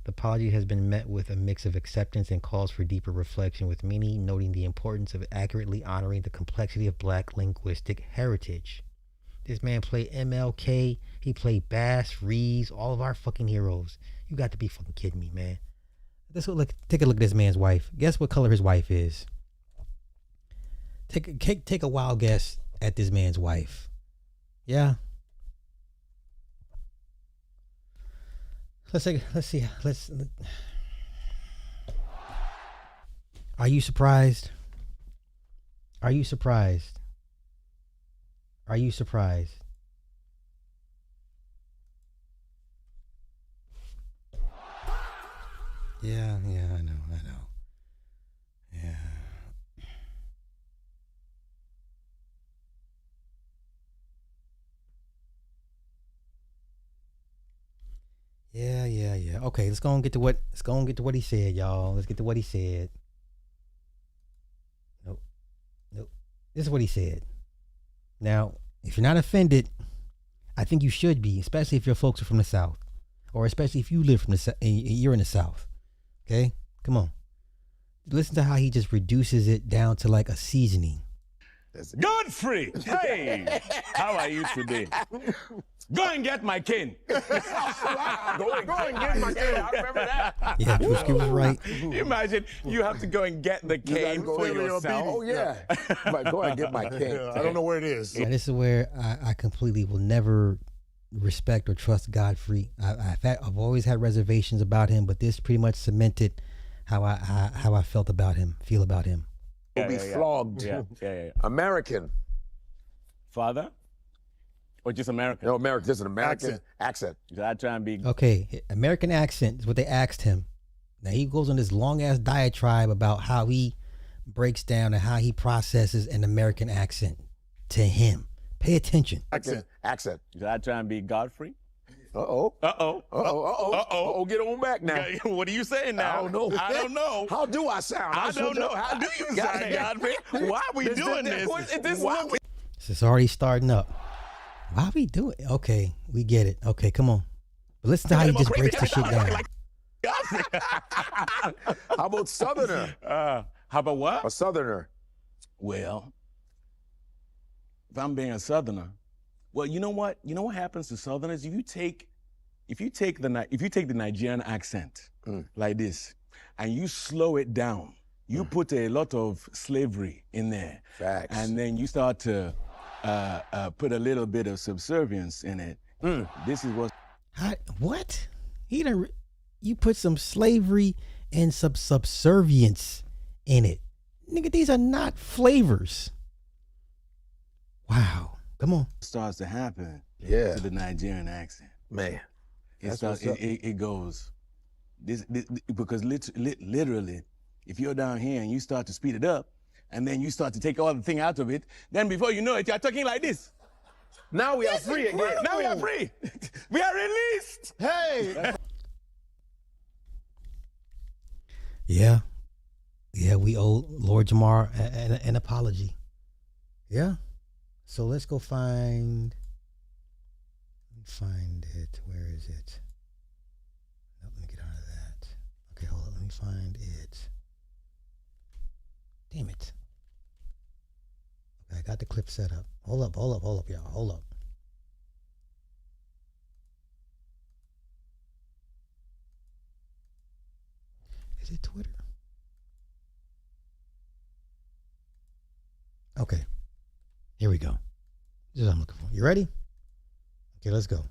The apology has been met with a mix of acceptance and calls for deeper reflection, with many noting the importance of accurately honoring the complexity of black linguistic heritage. This man played MLK. He played Bass Reeves, all of our fucking heroes. You got to be fucking kidding me, man. Take a look at this man's wife. Guess what color his wife is? Take a wild guess at this man's wife. Yeah. Let's see. Are you surprised? Are you surprised? Are you surprised? Yeah, I know. Yeah. Yeah. Okay, let's go and get to what he said, y'all. Let's get to what he said. Nope. This is what he said. Now, if you're not offended, I think you should be, especially if your folks are from the South, or especially if you live from the you're in the South. Okay, come on. Listen to how he just reduces it down to like a seasoning. Godfrey, hey, how are you today? Go and get my cane. Go and get my cane. I remember that. Yeah, Drewski was right. Imagine you have to go and get the cane for yourself. Oh, yeah. Go and get my cane. I don't know where it is. And this is where I completely will never respect or trust Godfrey. I've always had reservations about him, but this pretty much cemented how I feel about him. Will be flogged. Yeah. American. Father? Or just American? No, American. Just an American accent. So I try and be... Okay, American accent is what they asked him. Now he goes on this long-ass diatribe about how he breaks down and how he processes an American accent to him. Pay attention. Accent. So I try and be Godfrey? Uh-oh. Get on back now. What are you saying now? I don't know. How do I sound? I don't know. How do you sound, Godfrey? Why are we doing this? This is already starting up. Why are we doing it? Okay, we get it. Okay, come on. But listen to how he just breaks the shit down. How about Southerner? How about what? A Southerner. Well, if I'm being a Southerner, well, you know what? You know what happens to Southerners? If you take the Nigerian accent like this, and you slow it down, you put a lot of slavery in there. Facts. And then you start to put a little bit of subservience in it. This is what. What? You put some slavery and some subservience in it. Nigga, these are not flavors. Wow. Come on. Starts to happen to the Nigerian accent. Man. It goes this because literally, if you're down here and you start to speed it up, and then you start to take all the thing out of it, then before you know it, you're talking like this. Now we are free again. Now we are free. We are released. Hey. Yeah, we owe Lord Jamar an apology. Yeah. So let's go find find it. Where is it? No, let me get out of that. Okay, hold on. Let me find it. Damn it. Okay, I got the clip set up. Hold up, y'all. Hold up. Is it Twitter? Okay. Here we go. This is what I'm looking for. You ready? Okay, let's go.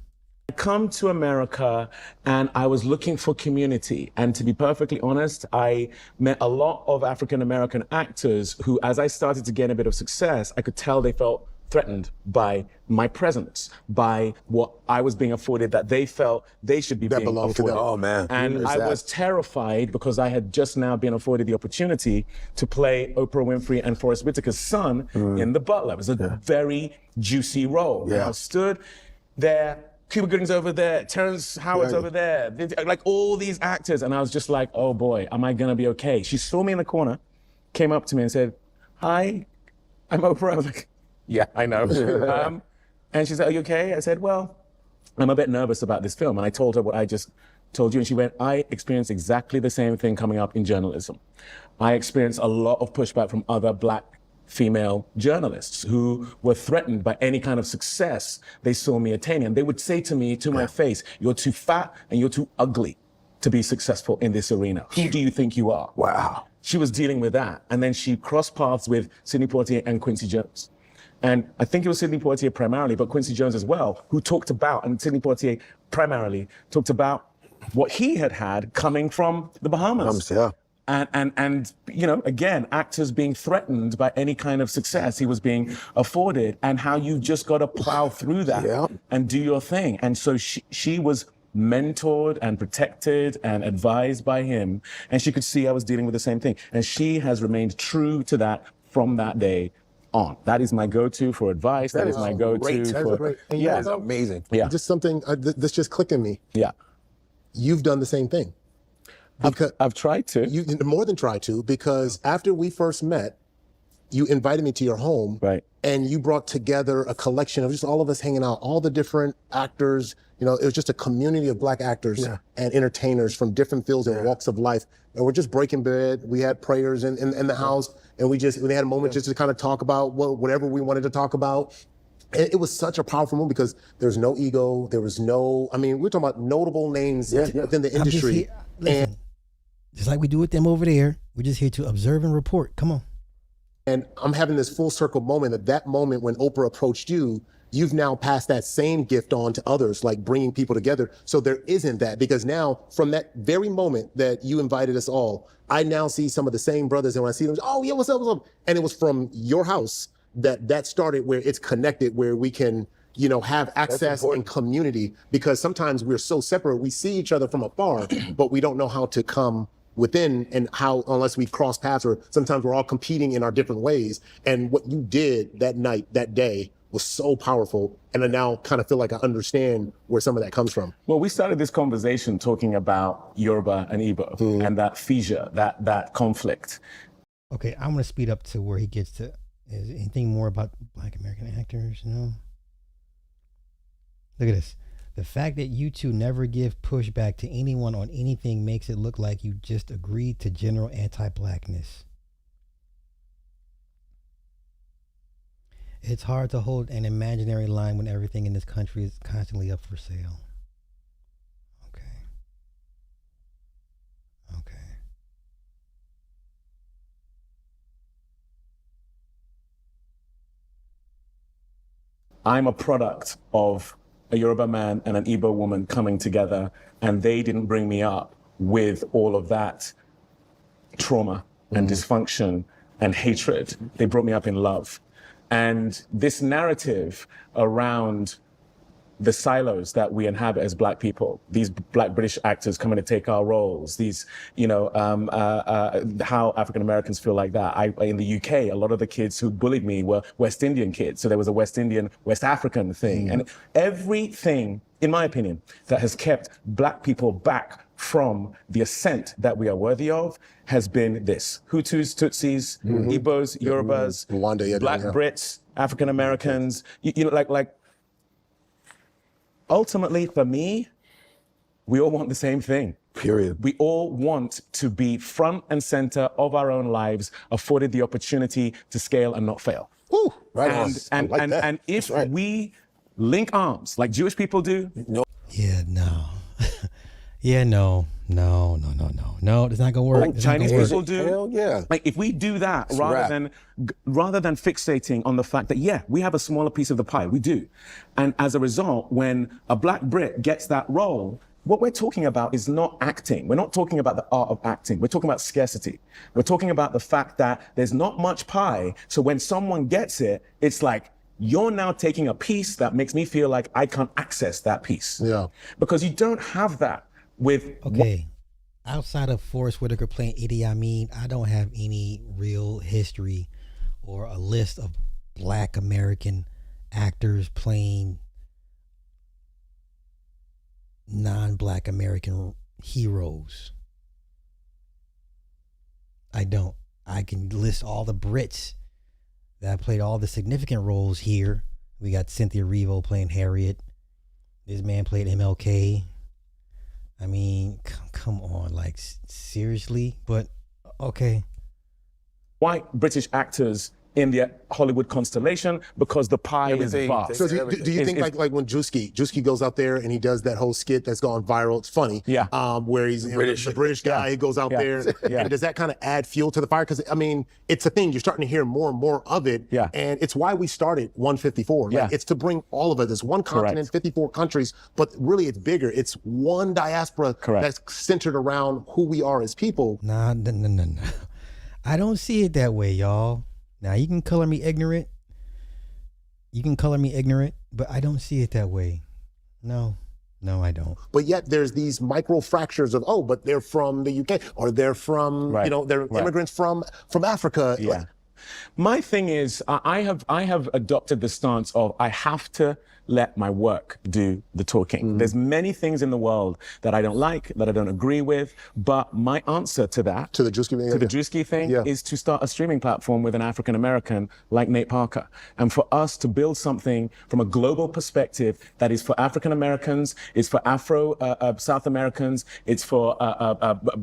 I come to America and I was looking for community. And to be perfectly honest, I met a lot of African American actors who, as I started to gain a bit of success, I could tell they felt threatened by my presence, by what I was being afforded that they felt they should be being afforded. Oh man. And I was terrified because I had just now been afforded the opportunity to play Oprah Winfrey and Forrest Whitaker's son in The Butler. It was a very juicy role. And I stood there, Cuba Gooding's over there, Terrence Howard's over there, like all these actors. And I was just like, oh boy, am I gonna be okay? She saw me in the corner, came up to me and said, hi, I'm Oprah. I was like, yeah, I know. And she said, are you okay? I said, well, I'm a bit nervous about this film. And I told her what I just told you. And she went, I experienced exactly the same thing coming up in journalism. I experienced a lot of pushback from other Black female journalists who were threatened by any kind of success they saw me attaining. And they would say to me, to my face, you're too fat and you're too ugly to be successful in this arena. Who do you think you are? Wow. She was dealing with that. And then she crossed paths with Sidney Poitier and Quincy Jones. And I think it was Sidney Poitier primarily, but Quincy Jones as well, who talked about, and Sidney Poitier primarily, talked about what he had coming from the Bahamas. And you know, again, actors being threatened by any kind of success he was being afforded, and how you just got to plow through that and do your thing. And so she was mentored and protected and advised by him, and she could see I was dealing with the same thing. And she has remained true to that from that day on. That is my go-to for advice. That is my go-to for... And Yeah, it's amazing. Yeah. Just something, this just clicked in me. Yeah. You've done the same thing. Because I've tried to. You more than tried to, because after we first met, you invited me to your home. Right. And you brought together a collection of just all of us hanging out, all the different actors. You know, it was just a community of Black actors and entertainers from different fields and walks of life. And we're just breaking bread. We had prayers in the house, and we had a moment just to kind of talk about whatever we wanted to talk about. And it was such a powerful moment because there's no ego. There was no, I mean, we're talking about notable names within the industry. Listen, just like we do with them over there, we're just here to observe and report. Come on. And I'm having this full circle moment, that moment when Oprah approached you, you've now passed that same gift on to others, like bringing people together. So there isn't that, because now from that very moment that you invited us all, I now see some of the same brothers, and when I see them, oh yeah, what's up, what's up? And it was from your house that started, where it's connected, where we can, you know, have access and community, because sometimes we're so separate. We see each other from afar, but we don't know how to come within, and how, unless we cross paths, or sometimes we're all competing in our different ways. And what you did that night, that day, was so powerful. And I now kind of feel like I understand where some of that comes from. Well, we started this conversation talking about Yoruba and Igbo and that fissure, that conflict. Okay, I'm gonna speed up to where he gets to. Is anything more about Black American actors? No. Look at this. The fact that you two never give pushback to anyone on anything makes it look like you just agreed to general anti-Blackness. It's hard to hold an imaginary line when everything in this country is constantly up for sale. Okay. I'm a product of a Yoruba man and an Igbo woman coming together, and they didn't bring me up with all of that trauma and dysfunction and hatred. They brought me up in love. And this narrative around the silos that we inhabit as Black people, these Black British actors coming to take our roles, these, you know, how African Americans feel like that. In the UK, a lot of the kids who bullied me were West Indian kids. So there was a West Indian, West African thing. And everything, in my opinion, that has kept Black people back from the ascent that we are worthy of has been this: Hutus, Tutsis, Igbos, Yorubas, Black Brits, African Americans, you know, like ultimately, for me, we all want the same thing. Period. We all want to be front and center of our own lives, afforded the opportunity to scale and not fail. Woo, right on. And, I like that. and if we link arms like Jewish people do, Yeah, no. Yeah, no, it's not gonna work. It's not Chinese gonna work. people do. Hell yeah. Like if we do that, It's a wrap. rather than fixating on the fact that we have a smaller piece of the pie, we do, and as a result, when a black Brit gets that role, what we're talking about is not acting. We're not talking about the art of acting. We're talking about scarcity. We're talking about the fact that there's not much pie, so when someone gets it, it's like, you're now taking a piece that makes me feel like I can't access that piece. Yeah. Because you don't have that with... Okay. Outside of Forrest Whitaker playing Idi Amin, I don't have any real history or a list of Black American actors playing non-Black American heroes. I don't. I can list all the Brits that played all the significant roles here. We got Cynthia Erivo playing Harriet. This man played MLK. I mean, come on, like seriously? But okay. White British actors in the Hollywood constellation because the pie is vast. So do you think like when Juski goes out there and he does that whole skit that's gone viral? It's funny. Yeah. Where he's the British guy, he goes out there. And does that kind of add fuel to the fire? Because I mean, it's a thing. You're starting to hear more and more of it. Yeah. And it's why we started 154. Like, it's to bring all of it. It's one continent, 54 countries, but really it's bigger. It's one diaspora that's centered around who we are as people. No. I don't see it that way, y'all. Now, you can color me ignorant. But I don't see it that way. No, I don't. But yet there's these micro fractures of, but they're from the UK or they're from, they're immigrants from Africa. Yeah. My thing is, I have adopted the stance of I have to let my work do the talking. There's many things in the world that I don't like, that I don't agree with, but my answer to that, to the Drewski thing, is to start a streaming platform with an African American like Nate Parker, and for us to build something from a global perspective that is for African Americans, it's for South Americans, it's for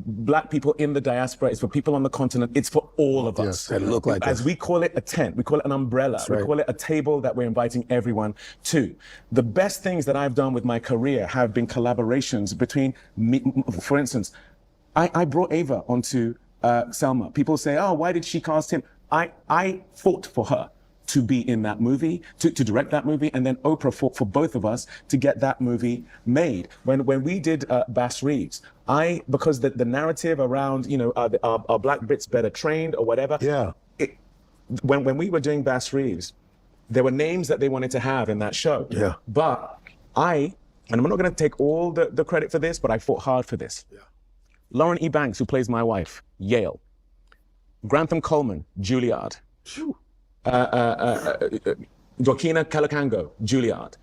Black people in the diaspora, it's for people on the continent, it's for all of us. That look like As we call it a tent, we call it an umbrella, we call it a table that we're inviting everyone to. The best things that I've done with my career have been collaborations between me. For instance, I brought Ava onto Selma. People say, why did she cast him? I fought for her to be in that movie, to direct that movie, and then Oprah fought for both of us to get that movie made. When we did Bass Reeves, because the narrative around, are Black Brits better trained or whatever? Yeah. When we were doing Bass Reeves, there were names that they wanted to have in that show. Yeah. But and I'm not going to take all the credit for this, but I fought hard for this. Yeah. Lauren E. Banks, who plays my wife, Yale. Grantham Coleman, Juilliard. Joaquina Calacango, Juilliard.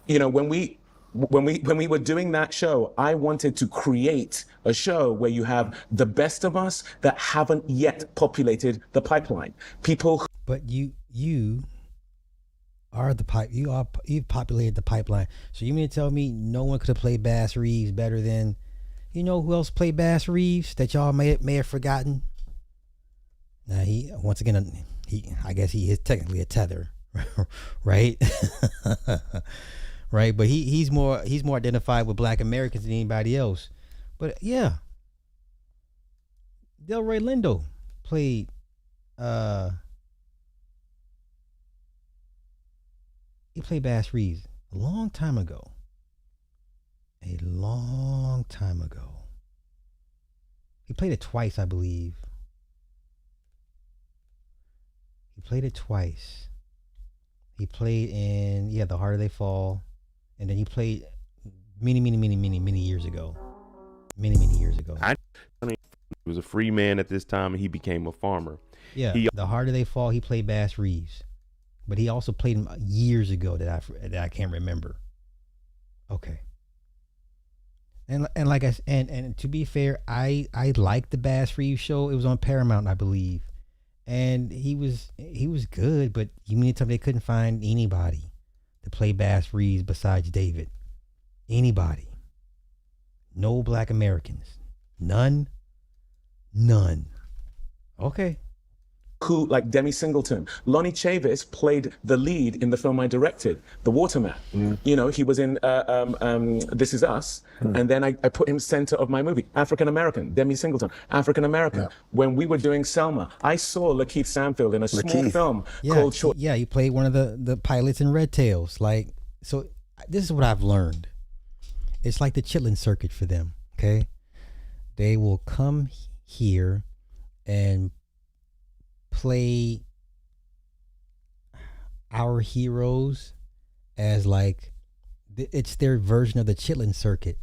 When we were doing that show, I wanted to create a show where you have the best of us that haven't yet populated the pipeline. But you are the pipe. You've populated the pipeline. So you mean to tell me no one could have played Bass Reeves better than, who else played Bass Reeves that y'all may have forgotten? Now I guess he is technically a tether, right? Right, but he's more identified with Black Americans than anybody else. But yeah, Delroy Lindo played. He played Bass Reeves a long time ago. He played it twice, I believe. He played it twice. He played in The Harder They Fall, and then he played many years ago. Many years ago. He was a free man at this time, and he became a farmer. Yeah, The Harder They Fall, he played Bass Reeves. But he also played him years ago that I can't remember. Okay. And to be fair, I liked the Bass Reeves show. It was on Paramount, I believe. And he was good, but you mean to tell me they couldn't find anybody to play Bass Reeves besides David? Anybody. No black Americans. None. Okay. Who, like Demi Singleton. Lonnie Chavis played the lead in the film I directed, The Waterman. You know, he was in This Is Us, and then I put him center of my movie. African American, Demi Singleton, African American. Yeah. When we were doing Selma, I saw Lakeith Stanfield in a small film called Short. Yeah, he played one of the pilots in Red Tails. Like, so this is what I've learned. It's like the chitlin circuit for them, okay? They will come here and play our heroes as like it's their version of the chitlin circuit,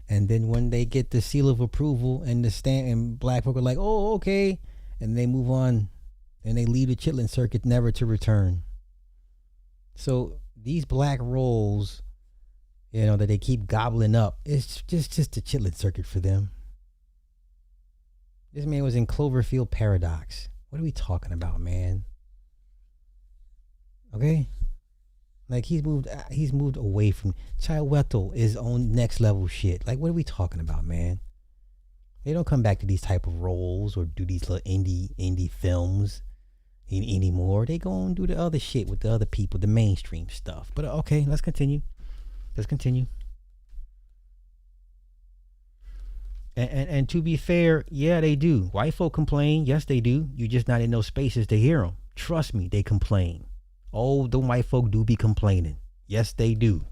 and then when they get the seal of approval and the stamp, and black folk are like, oh, okay, and they move on and they leave the chitlin circuit never to return. So these black roles, you know, that they keep gobbling up, it's just a chitlin circuit for them. This man was in Cloverfield Paradox. What are we talking about, man? Okay, like he's moved away from Chiwetel is on next level shit. Like, what are we talking about, man? They don't come back to these type of roles or do these little indie films anymore. They go and do the other shit with the other people, the mainstream stuff. But okay, let's continue. And to be fair, yeah, they do. White folk complain. Yes, they do. You're just not in those spaces to hear them. Trust me, they complain. Oh, the white folk do be complaining. Yes, they do.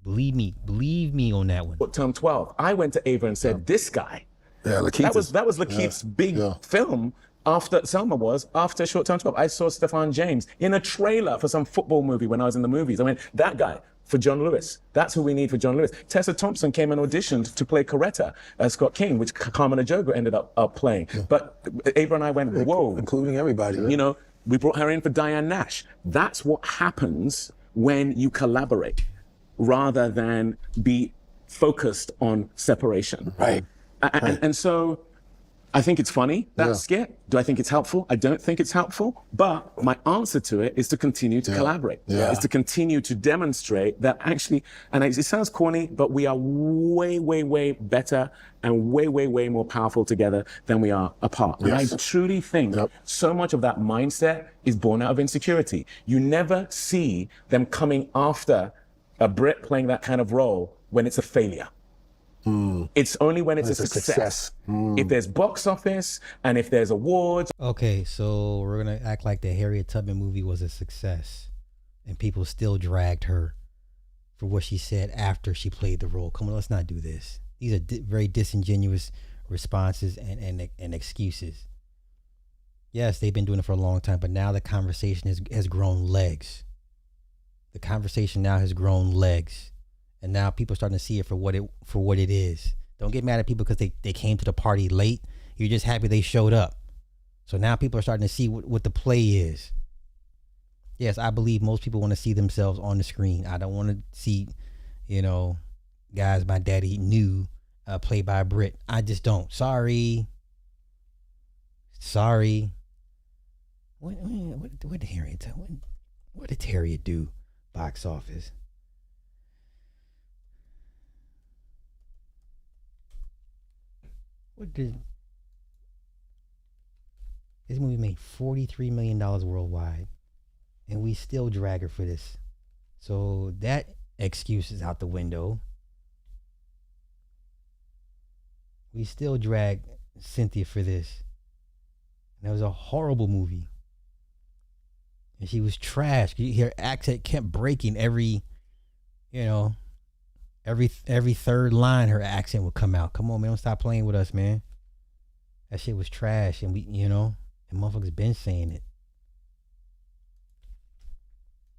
Believe me on that one. Term 12. I went to Ava and said, this guy. Yeah, Lakeith. That was Lakeith's big film after Selma was, after Short Term 12. I saw Stephan James in a trailer for some football movie when I was in the movies. I went, that guy. For John Lewis. That's who we need for John Lewis. Tessa Thompson came and auditioned to play Coretta as Scott King, which Carmen Ejogo ended up playing. Yeah. But Ava and I went, whoa. Including everybody. You know, we brought her in for Diane Nash. That's what happens when you collaborate rather than be focused on separation. Right. And so I think it's funny, that skit. Do I think it's helpful? I don't think it's helpful. But my answer to it is to continue to collaborate. Is to continue to demonstrate that actually, and it sounds corny, but we are way, way, way better and way, way, way more powerful together than we are apart. And I truly think so much of that mindset is born out of insecurity. You never see them coming after a Brit playing that kind of role when it's a failure. It's only when it's a success. If there's box office and if there's awards. Okay, so we're gonna act like the Harriet Tubman movie was a success, and people still dragged her for what she said after she played the role. Come on, let's not do this. These are very disingenuous responses and excuses. Yes, they've been doing it for a long time, but now the conversation has grown legs. The conversation now has grown legs. And now people are starting to see it for what it is. Don't get mad at people because they came to the party late. You're just happy they showed up. So now people are starting to see what the play is. Yes, I believe most people want to see themselves on the screen. I don't want to see, you know, guys my daddy knew played by a Brit. I just don't. Sorry. What did Harriet? What did Harriet do? Box office. This movie made $43 million worldwide, and we still drag her for this. So that excuse is out the window. We still drag Cynthia for this. And that was a horrible movie. And she was trash. Her accent kept breaking every third line, her accent would come out. Come on, man, don't stop playing with us, man. That shit was trash, and and motherfuckers been saying it.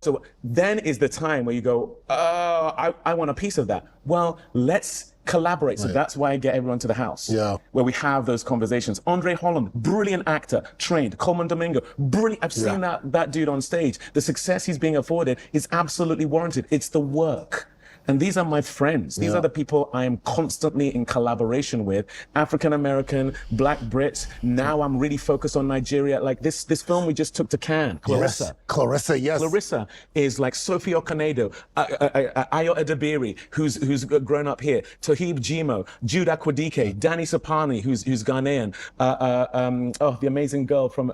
So then is the time where you go, I want a piece of that. Well, let's collaborate. So that's why I get everyone to the house. Where we have those conversations. Andre Holland, brilliant actor, trained. Coleman Domingo, brilliant. I've seen that dude on stage. The success he's being afforded is absolutely warranted. It's the work. And these are my friends. These are the people I am constantly in collaboration with. African American, Black Brits. Now I'm really focused on Nigeria. Like this film we just took to Cannes, Clarissa. Yes. Clarissa, yes. Clarissa is like Sophie Okonedo, Ayo Edebiri, who's grown up here, Tohib Jimo, Jude Akwadike, Danny Sapani, who's Ghanaian, the amazing girl from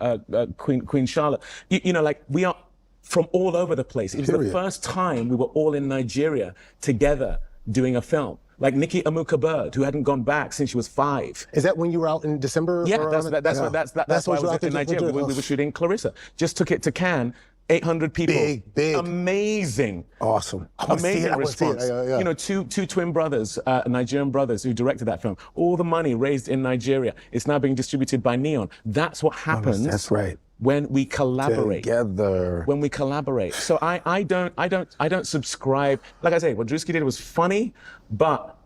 Queen Charlotte. You know, like we are from all over the place. It was the first time we were all in Nigeria together doing a film. Like Nikki Amuka Bird, who hadn't gone back since she was 5. Is that when you were out in December? Yeah, that's why I was in Nigeria. We were shooting Clarissa. Just took it to Cannes. 800 people. Big. Amazing. Awesome. Amazing response. Yeah. You know, two twin brothers, Nigerian brothers who directed that film. All the money raised in Nigeria. It's now being distributed by Neon. That's what happens. That's right. When we collaborate together. When we collaborate. So I don't subscribe. Like I say, what Drewski did was funny, but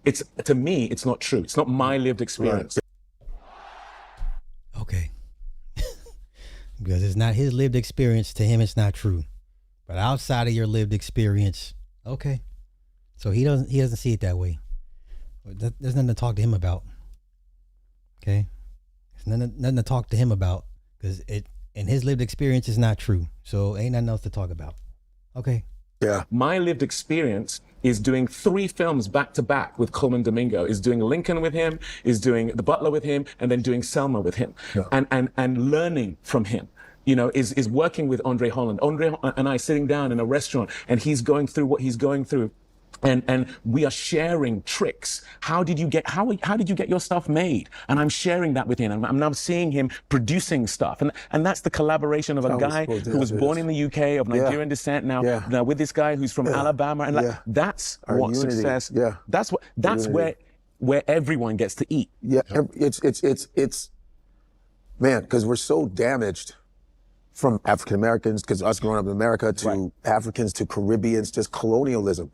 it's, to me, it's not true. It's not my lived experience. Okay. Because it's not his lived experience. To him, it's not true. But outside of your lived experience, okay. So he doesn't see it that way. There's nothing to talk to him about. Okay. There's nothing to talk to him about. Because in his lived experience is not true. So ain't nothing else to talk about. Okay. Yeah. My lived experience is doing 3 films back to back with Coleman Domingo, is doing Lincoln with him, is doing The Butler with him, and then doing Selma with him. Yeah. And learning from him. You know, is working with Andre Holland. Andre and I sitting down in a restaurant and he's going through what he's going through. And we are sharing tricks. How did you get your stuff made? And I'm sharing that with him. I'm now seeing him producing stuff. And that's the collaboration of a guy who was born in the UK of Nigerian descent now with this guy who's from Alabama. And that's what unity. Success. Yeah. That's where everyone gets to eat. Yeah. It's man, because we're so damaged from African Americans, because us growing up in America, to Africans, to Caribbeans, just colonialism.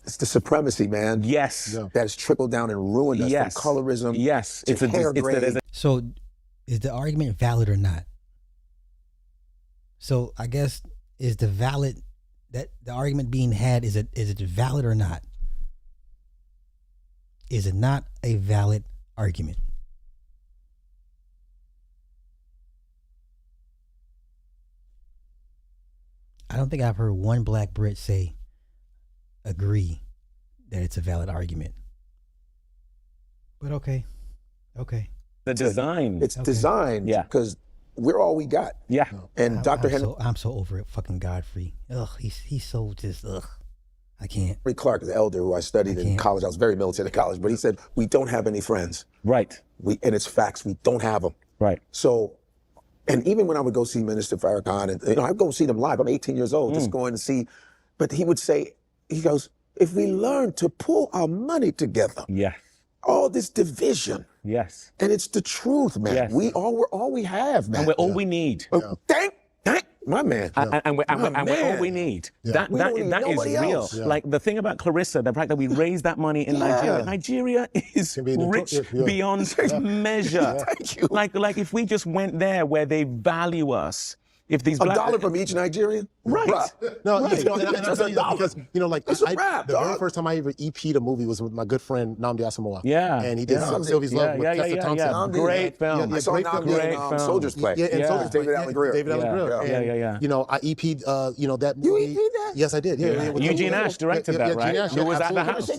It's the supremacy, man. Yes. That has trickled down and ruined us from colorism. Yes. To hair grade. So is the argument valid or not? So I guess is the argument being had, is it valid or not? Is it not a valid argument? I don't think I've heard one Black Brit agree that it's a valid argument. But okay. The design. It's designed because we're all we got. Yeah. And Dr. Henry. I'm so over it, fucking Godfrey. Ugh, he's so just, ugh. I can't. Henry Clark, the elder who I studied in college, I was very militant in college, but he said, we don't have any friends. Right. And it's facts, we don't have them. Right. So, and even when I would go see Minister Farrakhan, and I'd go see them live, I'm 18 years old, just going to see, but he would say, he goes, if we learn to pull our money together, all this division, and it's the truth, man. We're all we have, man. And we're all we need. Thank my man. And we're all we need. That is real. Yeah. Like the thing about Clarissa, the fact that we raised that money in Nigeria. Nigeria is rich beyond measure. Thank you. Like if we just went there where they value us. If these $1 from each Nigerian? Right. No, right. You know, and I tell you that because, you know, like, the very first time I ever EP'd a movie was with my good friend, Nnamdi Asamoah. Yeah. And he did Sylvie's Love with Tessa Thompson. Great film. I saw Nnamdi in Soldier's Play. Yeah, and Soldier's David Allen Greer. David Allen Greer. Yeah. You know, I EP'd, you know, that movie. You EP'd that? Yes, I did. Yeah. Eugene Ash directed that, right? Who was at the house.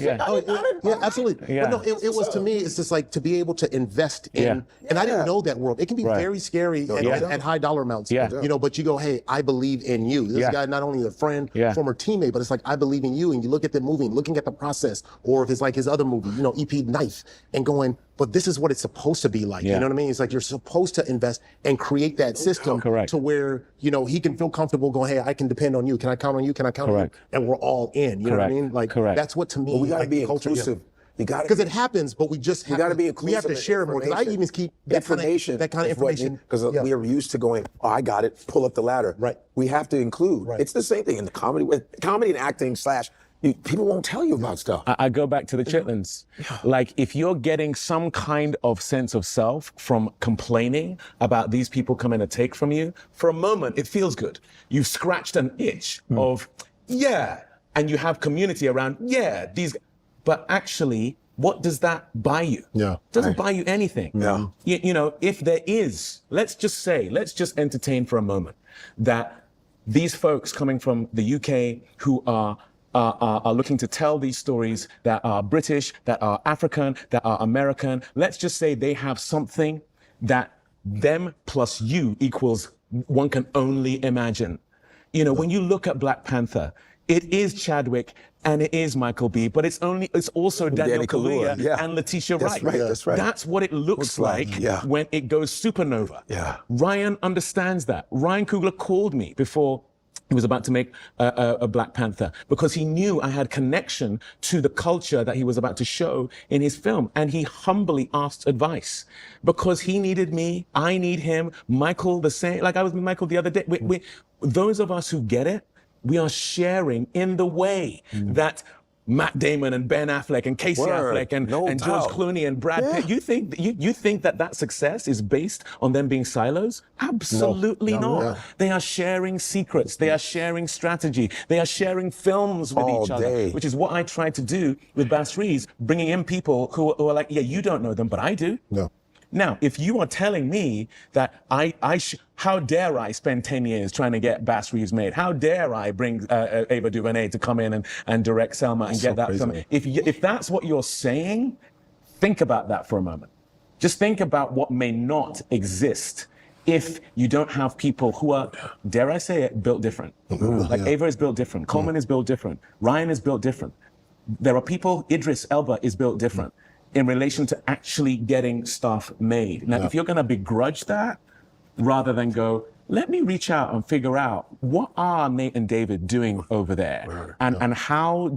Yeah, absolutely. But no, it was, to me, it's just like to be able to invest in, and I didn't know that world. It can be very scary and high dollar amounts. You know, but you go, hey, I believe in you. This guy, not only a friend, former teammate, but it's like, I believe in you. And you look at the movie, looking at the process, or if it's like his other movie, you know, EP Knife, and going, but this is what it's supposed to be like. You know what I mean? It's like you're supposed to invest and create that system to where, you know, he can feel comfortable going, hey, I can depend on you. Can I count on you? Can I count on you? And we're all in. You know what I mean? Like, that's what, to me, we gotta be inclusive. Because it happens, but we just have to be inclusive. We have to share more. Because I even keep that kind of information. Because we are used to going, oh, I got it, pull up the ladder. Right. We have to include. Right. It's the same thing in the comedy and acting / people won't tell you about stuff. I go back to the Chitlins. Like, if you're getting some kind of sense of self from complaining about these people coming to take from you, for a moment, it feels good. You've scratched an itch of, yeah, and you have community around, yeah, these, but actually, what does that buy you? Yeah. Doesn't buy you anything. Yeah. You know, if there is, let's just entertain for a moment that these folks coming from the UK who are looking to tell these stories that are British, that are African, that are American, let's just say they have something that them plus you equals one can only imagine. You know, when you look at Black Panther, it is Chadwick and it is Michael B, but it's also Daniel Kaluuya and Letitia Wright. That's right. That's what it looks like when it goes supernova. Yeah. Ryan understands that. Ryan Coogler called me before he was about to make a Black Panther because he knew I had connection to the culture that he was about to show in his film. And he humbly asked advice because he needed me, I need him, Michael the same. Like I was with Michael the other day. Those of us who get it, we are sharing in the way that Matt Damon and Ben Affleck and Casey Affleck and George Clooney and Brad Pitt. You think that success is based on them being silos? Absolutely not. They are sharing secrets. They are sharing strategy. They are sharing films with each other, which is what I tried to do with Bass Reeves, bringing in people who are like, yeah, you don't know them, but I do. No. Now, if you are telling me that how dare I spend 10 years trying to get Bass Reeves made? How dare I bring Ava DuVernay to come in and direct Selma and get that film? If that's what you're saying, think about that for a moment. Just think about what may not exist if you don't have people who are, dare I say it, built different. Like Ava is built different. Coleman is built different. Ryan is built different. There are people, Idris Elba is built different in relation to actually getting stuff made. Now, if you're going to begrudge that, rather than go, let me reach out and figure out what are Nate and David doing over there, and how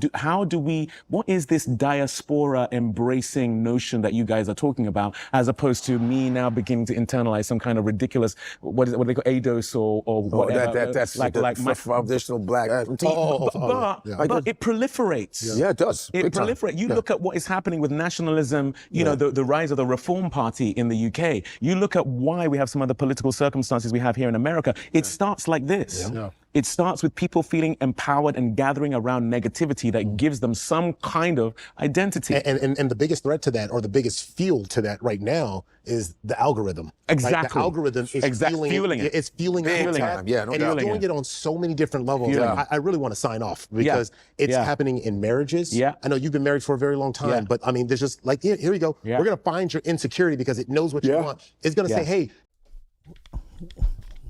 do we? What is this diaspora embracing notion that you guys are talking about, as opposed to me now beginning to internalize some kind of ridiculous what do they call ADOS or whatever? That's like my foundational black. But it proliferates. Yeah, it does. It proliferates. You look at what is happening with nationalism. You know, the rise of the Reform Party in the UK. You look at why we have some of the political circumstances we have here in America. It starts like this. It starts with people feeling empowered and gathering around negativity that gives them some kind of identity. And the biggest threat to that, or the biggest fuel to that right now, is the algorithm. Exactly. Like the algorithm is fueling it. It's fueling it. And it's doing it on so many different levels. Like, I really want to sign off because it's happening in marriages. I know you've been married for a very long time, but I mean, there's just like, here we go. We're going to find your insecurity because it knows what you want. It's going to say, hey.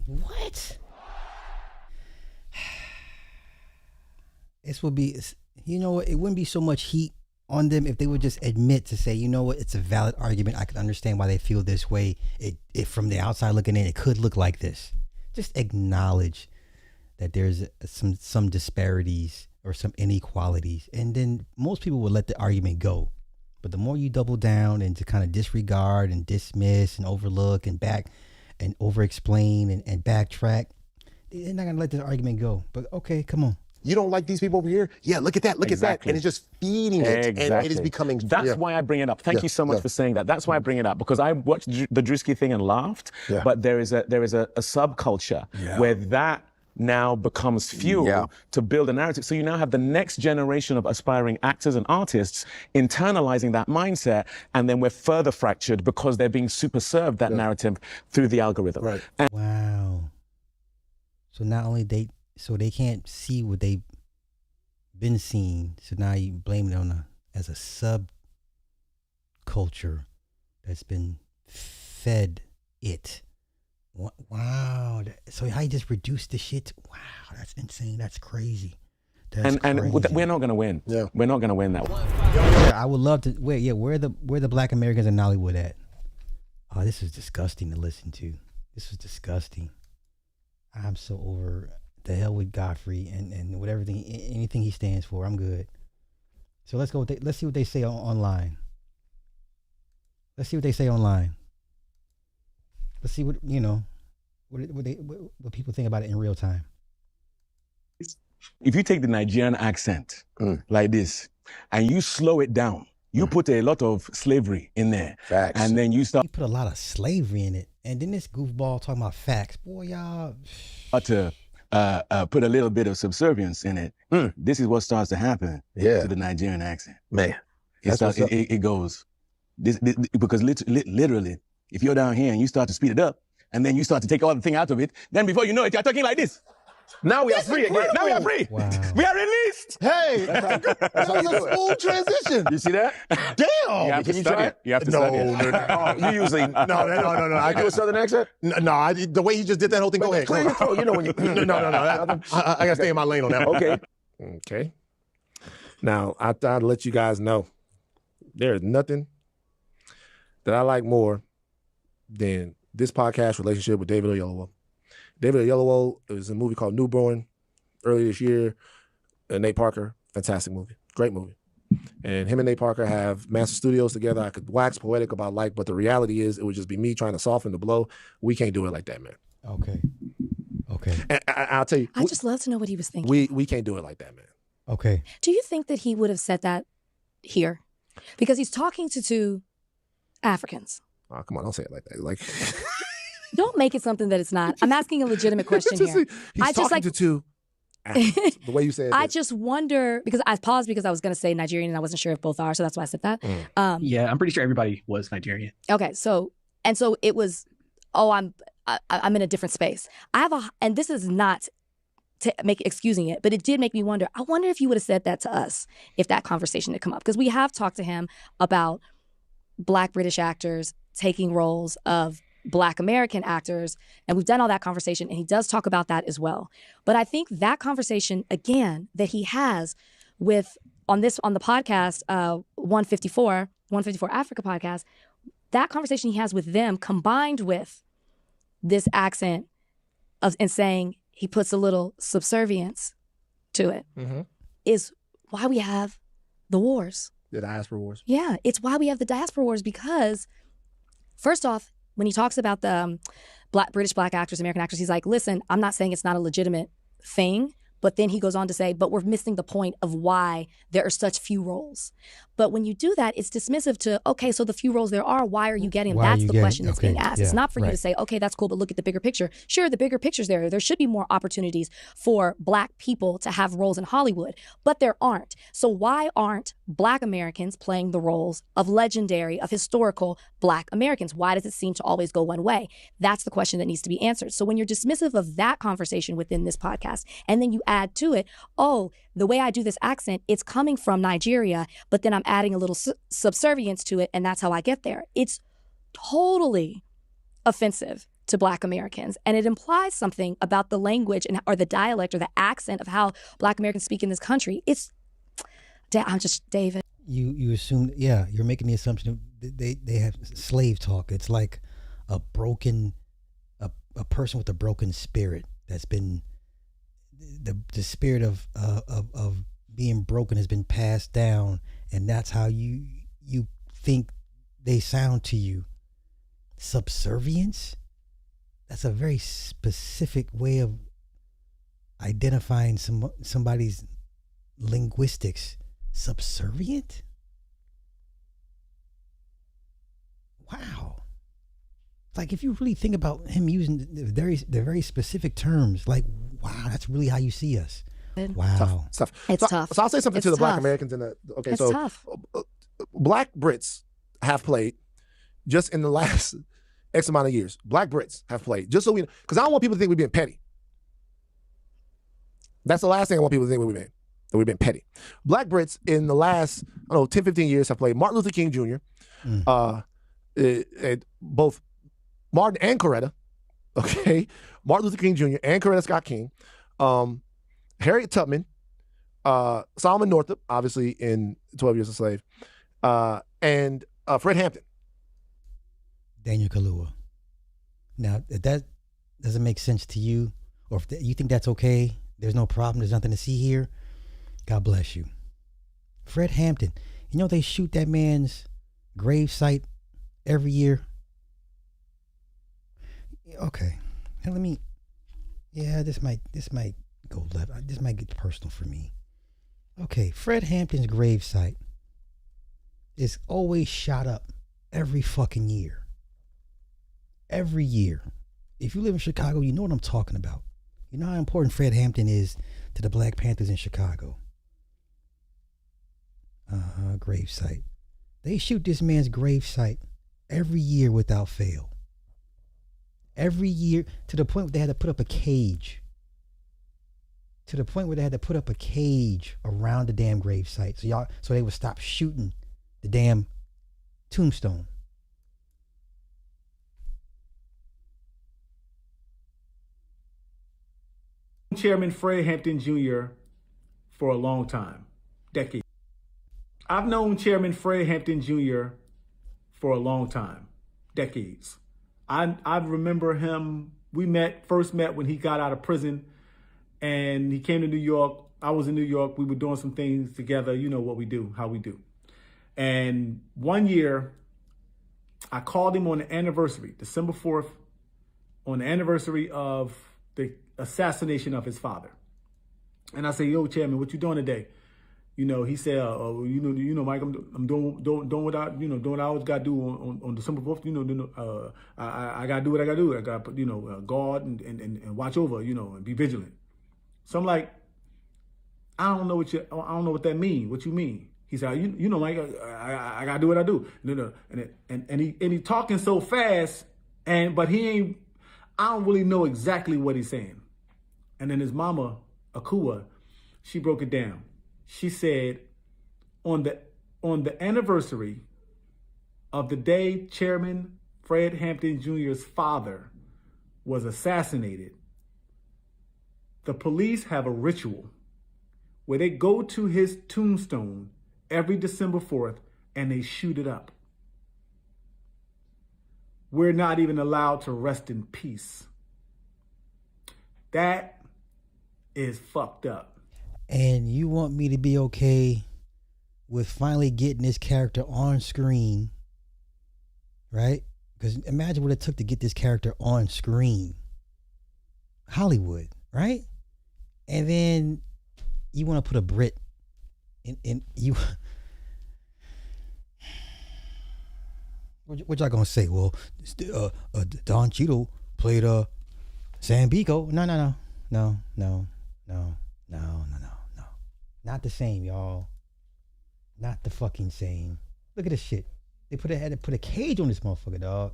What? This would be, you know what, it wouldn't be so much heat on them if they would just admit to say, you know what, it's a valid argument. I can understand why they feel this way. It from the outside looking in, it could look like this. Just acknowledge that there's some disparities or some inequalities. And then most people would let the argument go. But the more you double down and to kind of disregard and dismiss and overlook and back and over-explain and backtrack, they're not going to let the argument go. But okay, come on. You don't like these people over here? Yeah, look at that, look at that. And it's just feeding it, and it is becoming... That's why I bring it up. Thank you so much for saying that. That's why I bring it up, because I watched the Drewski thing and laughed, but there is a subculture where that now becomes fuel to build a narrative. So you now have the next generation of aspiring actors and artists internalizing that mindset, and then we're further fractured because they're being super served that narrative through the algorithm. Wow. So not only they can't see what they've been seeing, so now you blame it on as a sub-culture that's been fed it. Wow. So how you just reduce the shit? Wow, that's insane. That's crazy. And we're not going to win. We're not going to win that one. I would love to. Where the Black Americans in Nollywood at? Oh, this is disgusting to listen to. This was disgusting. I'm so over the hell with Godfrey and whatever anything he stands for. I'm good. So let's go. Let's see what they say online. Let's see what they say online. Let's see what what people think about it in real time. If you take the Nigerian accent like this and you slow it down, you put a lot of slavery in there. Facts. And then you put a lot of slavery in it. And then this goofball talking about facts. Boy, y'all. To put a little bit of subservience in it, this is what starts to happen to the Nigerian accent. Man, it goes, because literally, if you're down here and you start to speed it up, and then you start to take all the thing out of it, then before you know it, you're talking like this. Now we are free again. Now we are free. Wow. We are released. Hey, that was a smooth transition. You see that? Damn. Can you try it? You have to study it. No. You usually no. I do a Southern accent. No, the way he just did that whole thing. Go ahead. Clear your throat. You know when you. No. I gotta stay in my lane on that. Okay. Okay. Now I thought I'd let you guys know there's nothing that I like more than this podcast relationship with David Oyelowo. David Oyelowo, it was a movie called Newborn earlier this year. Nate Parker, fantastic movie, great movie. And him and Nate Parker have massive studios together. I could wax poetic about but the reality is it would just be me trying to soften the blow. We can't do it like that, man. Okay. And I'll tell you. I just love to know what he was thinking. We can't do it like that, man. Okay. Do you think that he would have said that here? Because he's talking to two Africans. Oh, come on, don't say it like that. Like, don't make it something that it's not. I'm asking a legitimate question here. He's talking to two Africans, the way you said it. I just wonder, because I paused because I was going to say Nigerian and I wasn't sure if both are, so that's why I said that. Yeah, I'm pretty sure everybody was Nigerian. Okay, so it was, I'm in a different space. And this is not to make excusing it, but it did make me wonder. I wonder if you would have said that to us if that conversation had come up, because we have talked to him about Black British actors taking roles of Black American actors, and we've done all that conversation, and he does talk about that as well. But I think that conversation, again, that he has on the podcast, 154 Africa podcast, that conversation he has with them combined with this accent and saying he puts a little subservience to it, is why we have the wars. The diaspora wars. Yeah, it's why we have the diaspora wars, because first off, when he talks about the British Black actors, American actors, he's like, listen, I'm not saying it's not a legitimate thing, but then he goes on to say, but we're missing the point of why there are such few roles. But when you do that, it's dismissive to, okay, so the few roles there are, why are you getting them? That's the question that's being asked. It's not for you to say, okay, that's cool, but look at the bigger picture. Sure, the bigger picture's there. There should be more opportunities for Black people to have roles in Hollywood, but there aren't. So why aren't Black Americans playing the roles of historical Black Americans? Why does it seem to always go one way? That's the question that needs to be answered. So when you're dismissive of that conversation within this podcast, and then you add to it, oh, the way I do this accent, it's coming from Nigeria, but then I'm adding a little subservience to it, and that's how I get there. It's totally offensive to Black Americans, and it implies something about the language or the dialect or the accent of how Black Americans speak in this country. I'm just, David. You assume, you're making the assumption they have slave talk. It's like a person with a broken spirit that's been, the spirit of being broken has been passed down, and that's how you think they sound to you. Subservience? That's a very specific way of identifying somebody's linguistics. Subservient? Wow. Like, if you really think about him using the very specific terms, like, wow, that's really how you see us. Wow. Tough. It's tough. So I'll say something to the Black Americans It's tough. Black Brits have played just in the last X amount of years. Black Brits have played, just so we know, because I don't want people to think we're being petty. That's the last thing I want people to think we've been petty. Black Brits in the last, 10, 15 years have played Martin Luther King Jr., both Martin and Coretta, okay? Martin Luther King Jr. and Coretta Scott King, Harriet Tubman, Solomon Northup, obviously in 12 Years a Slave, and Fred Hampton. Daniel Kaluuya. Now, if that doesn't make sense to you, or if you think that's okay, there's no problem, there's nothing to see here, God bless you. Fred Hampton, they shoot that man's gravesite every year. Okay, now this might go left. This might get personal for me. Okay, Fred Hampton's gravesite is always shot up every fucking year. Every year. If you live in Chicago, you know what I'm talking about. You know how important Fred Hampton is to the Black Panthers in Chicago? Gravesite. They shoot this man's gravesite every year without fail. Every year, to the point where they had to put up a cage. To the point where they had to put up a cage around the damn gravesite, so they would stop shooting the damn tombstone. Chairman Fred Hampton Jr. for a long time, decades. I've known Chairman Fred Hampton Jr. for a long time, decades. I remember him. We first met when he got out of prison, and he came to New York. I was in New York. We were doing some things together. You know what we do, how we do. And one year, I called him on the anniversary, December 4th, on the anniversary of the assassination of his father. And I said, "Yo, Chairman, what you doing today?" You know, he said, Mike, I'm doing what I, doing what I always got to do on December 4th. I got to do what I got to do. I got to, guard and watch over, and be vigilant. So I'm like, I don't know what that means. What you mean? He said, Mike, I got to do what I do. And he talking so fast, but he ain't. I don't really know exactly what he's saying. And then his mama, Akua, she broke it down. She said, on the anniversary of the day Chairman Fred Hampton Jr.'s father was assassinated, the police have a ritual where they go to his tombstone every December 4th and they shoot it up. We're not even allowed to rest in peace. That is fucked up. And you want me to be okay with finally getting this character on screen, right? Because imagine what it took to get this character on screen. Hollywood, right? And then you want to put a Brit in you. What y'all gonna say? Well, Don Cheadle played Sam Biko. No. Not the same, y'all. Not the fucking same. Look at this shit. They had to put a cage on this motherfucker, dog.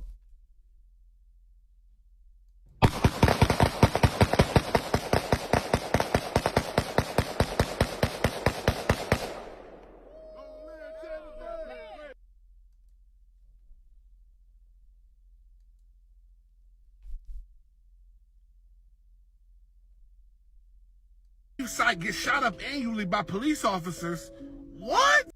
Site gets shot up annually by police officers. What?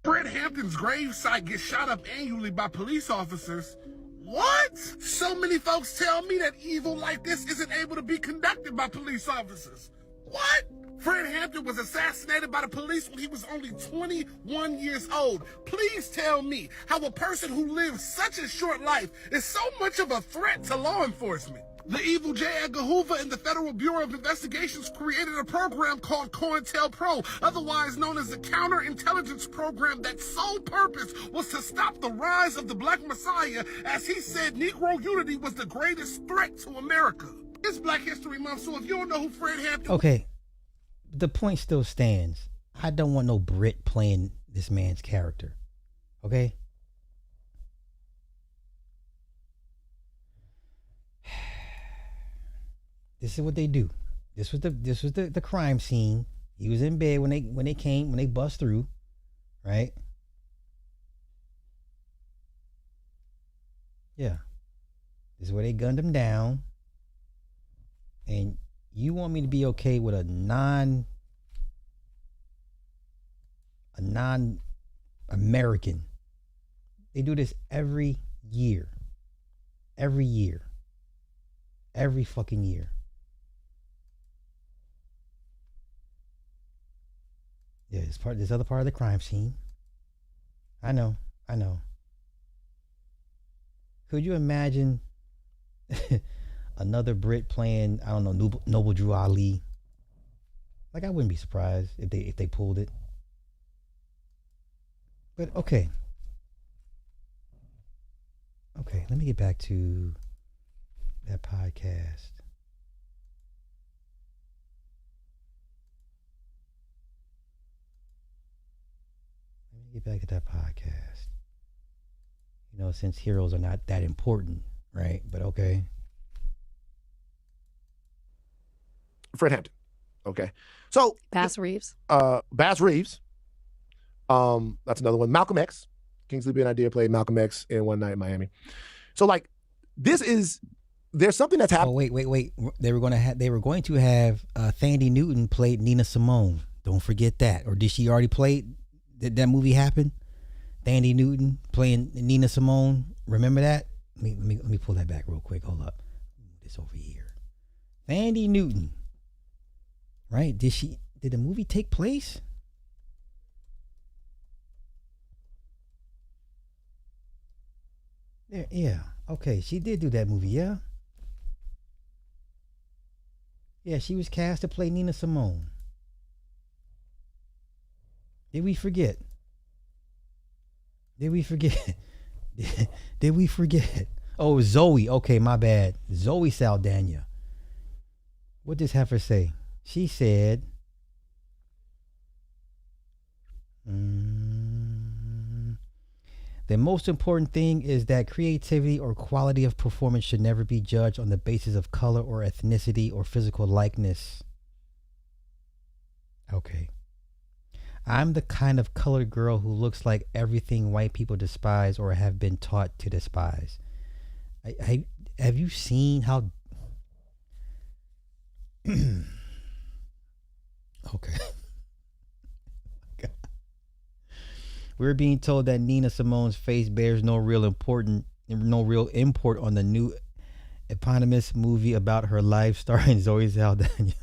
Fred Hampton's grave site gets shot up annually by police officers. What? So many folks tell me that evil like this isn't able to be conducted by police officers. What? Fred Hampton was assassinated by the police when he was only 21 years old. Please tell me how a person who lives such a short life is so much of a threat to law enforcement. The evil J. Edgar Hoover and the Federal Bureau of Investigations created a program called COINTELPRO, otherwise known as the Counterintelligence Program, that sole purpose was to stop the rise of the Black Messiah, as he said Negro unity was the greatest threat to America. It's Black History Month, so if you don't know who Fred Hampton... Okay, the point still stands. I don't want no Brit playing this man's character, okay? This is what they do. This was the crime scene. He was in bed when they bust through, right? Yeah. This is where they gunned him down. And you want me to be okay with a non-American? They do this every year. Every year. Every fucking year. Yeah, it's this other part of the crime scene. I know. Could you imagine another Brit playing, I don't know, Noble Drew Ali? Like, I wouldn't be surprised if they pulled it. But okay, let me get back to that podcast. Get back to that podcast. You know, since heroes are not that important, right? But okay. Fred Hampton. Okay. So Bass Reeves. Bass Reeves. That's another one. Malcolm X. Kingsley Ben-Adir played Malcolm X in One Night in Miami. So like there's something that's happening. Oh wait. They were going to have Thandie Newton played Nina Simone. Don't forget that. Or did she already play? Did that movie happen? Thandie Newton playing Nina Simone. Remember that? Let me pull that back real quick. Hold up. This over here. Thandie Newton. Right? Did the movie take place? Yeah. Okay, she did do that movie, yeah? Yeah, she was cast to play Nina Simone. Did we forget? Did we forget? Oh, Zoe. Okay, my bad. Zoe Saldana. What does Heifer say? She said, the most important thing is that creativity or quality of performance should never be judged on the basis of color or ethnicity or physical likeness. Okay. I'm the kind of colored girl who looks like everything white people despise or have been taught to despise. Have you seen how... Okay. We're being told that Nina Simone's face bears no real import on the new eponymous movie about her life starring Zoe Saldana.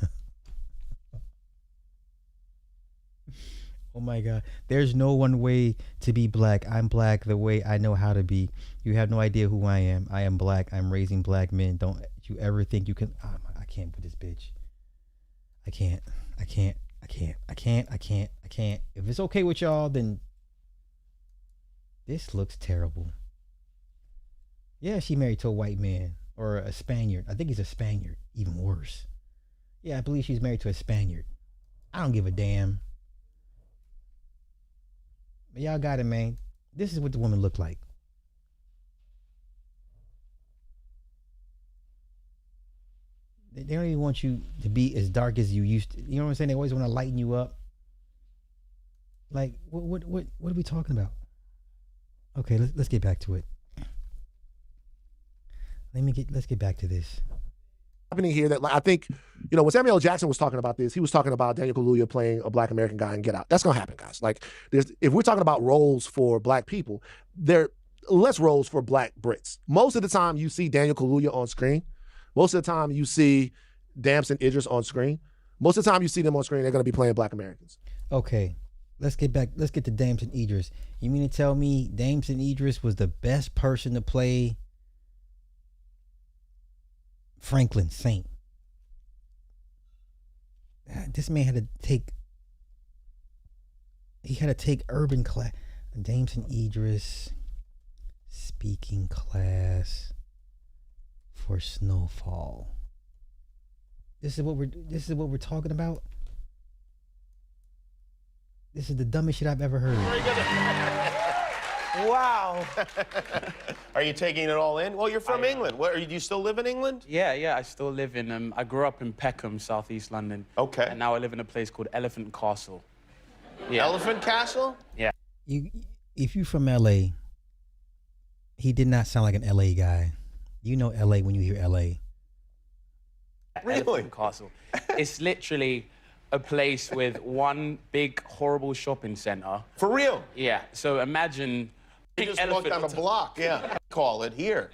Oh my God. There's no one way to be black. I'm black the way I know how to be. You have no idea who I am. I am black. I'm raising black men. Don't you ever think you can... I can't with this bitch. I can't. If it's okay with y'all, then this looks terrible. Yeah, she married to a white man or a Spaniard. I think he's a Spaniard. Even worse. Yeah, I believe she's married to a Spaniard. I don't give a damn. But y'all got it, man. This is what the woman looked like. They don't even want you to be as dark as you used to. You know what I'm saying? They always want to lighten you up. Like, what are we talking about? Okay, let's get back to it. Let's get back to this. Happening here that, like, I think, you know, when Samuel L. Jackson was talking about this, he was talking about Daniel Kaluuya playing a black American guy in Get Out. That's gonna happen, guys. Like, if we're talking about roles for black people, there are less roles for black Brits. Most of the time you see Daniel Kaluuya on screen. Most of the time you see Damson Idris on screen. Most of the time you see them on screen, they're gonna be playing black Americans. Okay. Let's get to Damson Idris. You mean to tell me Damson Idris was the best person to play Franklin Saint? This man had to take urban class. Damson Idris speaking class for Snowfall. This is what we're talking about. This is the dumbest shit I've ever heard. Wow. Are you taking it all in? Well, you're from England. Do you still live in England? Yeah, I still live in, I grew up in Peckham, southeast London. Okay. And now I live in a place called Elephant Castle. Yeah. Elephant Castle? Yeah. If you from LA, he did not sound like an LA guy. You know LA when you hear LA. Really? Elephant Castle. It's literally a place with one big, horrible shopping center. For real? Yeah. So imagine... You just walk down a block, yeah. Call it here.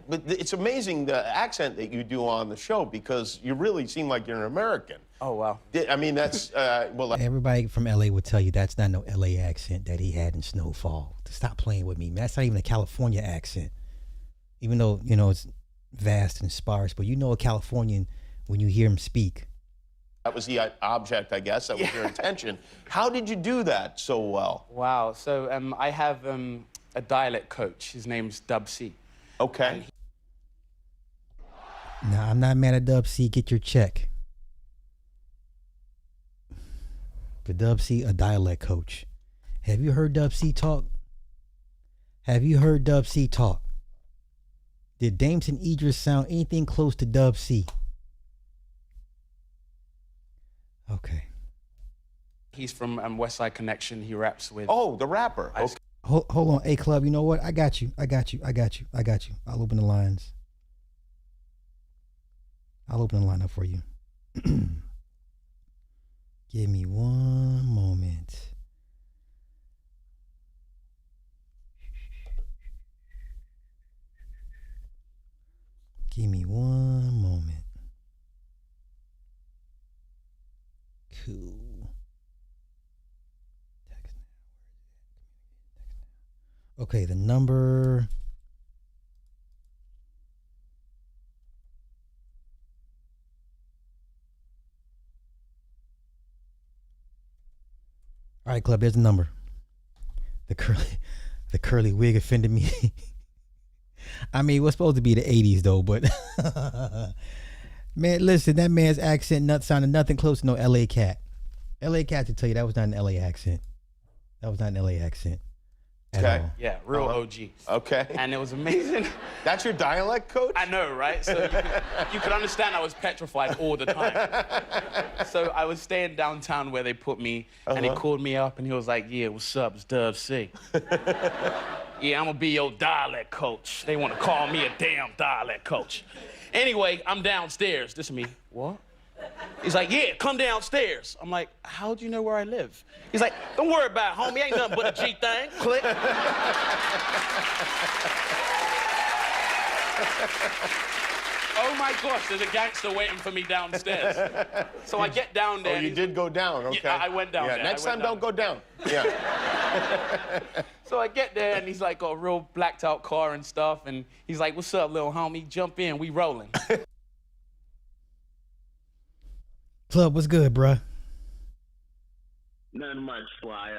But it's amazing the accent that you do on the show because you really seem like you're an American. Oh, wow. I mean, that's, Everybody from LA would tell you that's not no LA accent that he had in Snowfall. Stop playing with me, man. That's not even a California accent. Even though, you know, it's vast and sparse, but you know a Californian when you hear him speak. That was the object, I guess. That was your intention. How did you do that so well? Wow. So I have a dialect coach. His name's Dub C. Okay. Now, I'm not mad at Dub C. Get your check. But Dub C, a dialect coach. Have you heard Dub C talk? Have you heard Dub C talk? Did Damson Idris sound anything close to Dub C? Okay. He's from West Side Connection. He raps with. Oh, the rapper. Okay. Hold on, A Club. You know what? I got you. I'll open the lines. I'll open the line up for you. Give me one moment. Give me one moment. Cool. Okay, the number. All right, Club, there's the number. The curly wig offended me. I mean, it was supposed to be the 80s though, but man, listen, that man's accent sounded nothing close to no LA cat. LA cat, to tell you, that was not an LA accent. That was not an LA accent. Okay. Yeah, real OG. Okay. And it was amazing. That's your dialect, coach? I know, right? So you could understand I was petrified all the time. So I was staying downtown where they put me, and he called me up, and he was like, yeah, what's up? It's Dub C. Yeah, I'm gonna be your dialect coach. They wanna call me a damn dialect coach. Anyway, I'm downstairs. This is me. What? He's like, yeah, come downstairs. I'm like, how do you know where I live? He's like, don't worry about it, homie. Ain't nothing but a G thing. Click. Oh my gosh, there's a gangster waiting for me downstairs. So I get down there. Oh, you did go down, okay. Yeah, I went down there. Next time, don't go down. Yeah. So I get there, and he's like got a real blacked out car and stuff, and he's like, what's up, little homie? Jump in, we rolling. Club, what's good, bruh? Nothing much, Fly.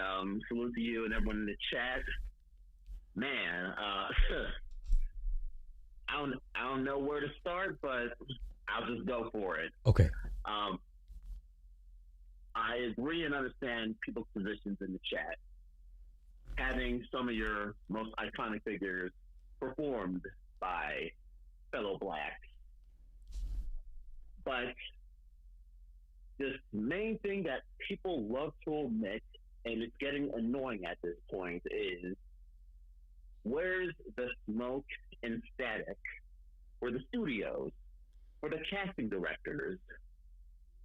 Salute to you and everyone in the chat. Man, I don't know where to start, but I'll just go for it. Okay. I agree and understand people's positions in the chat. Having some of your most iconic figures performed by fellow blacks. But this main thing that people love to omit, and it's getting annoying at this point, is where's the smoke and static for the studios, for the casting directors,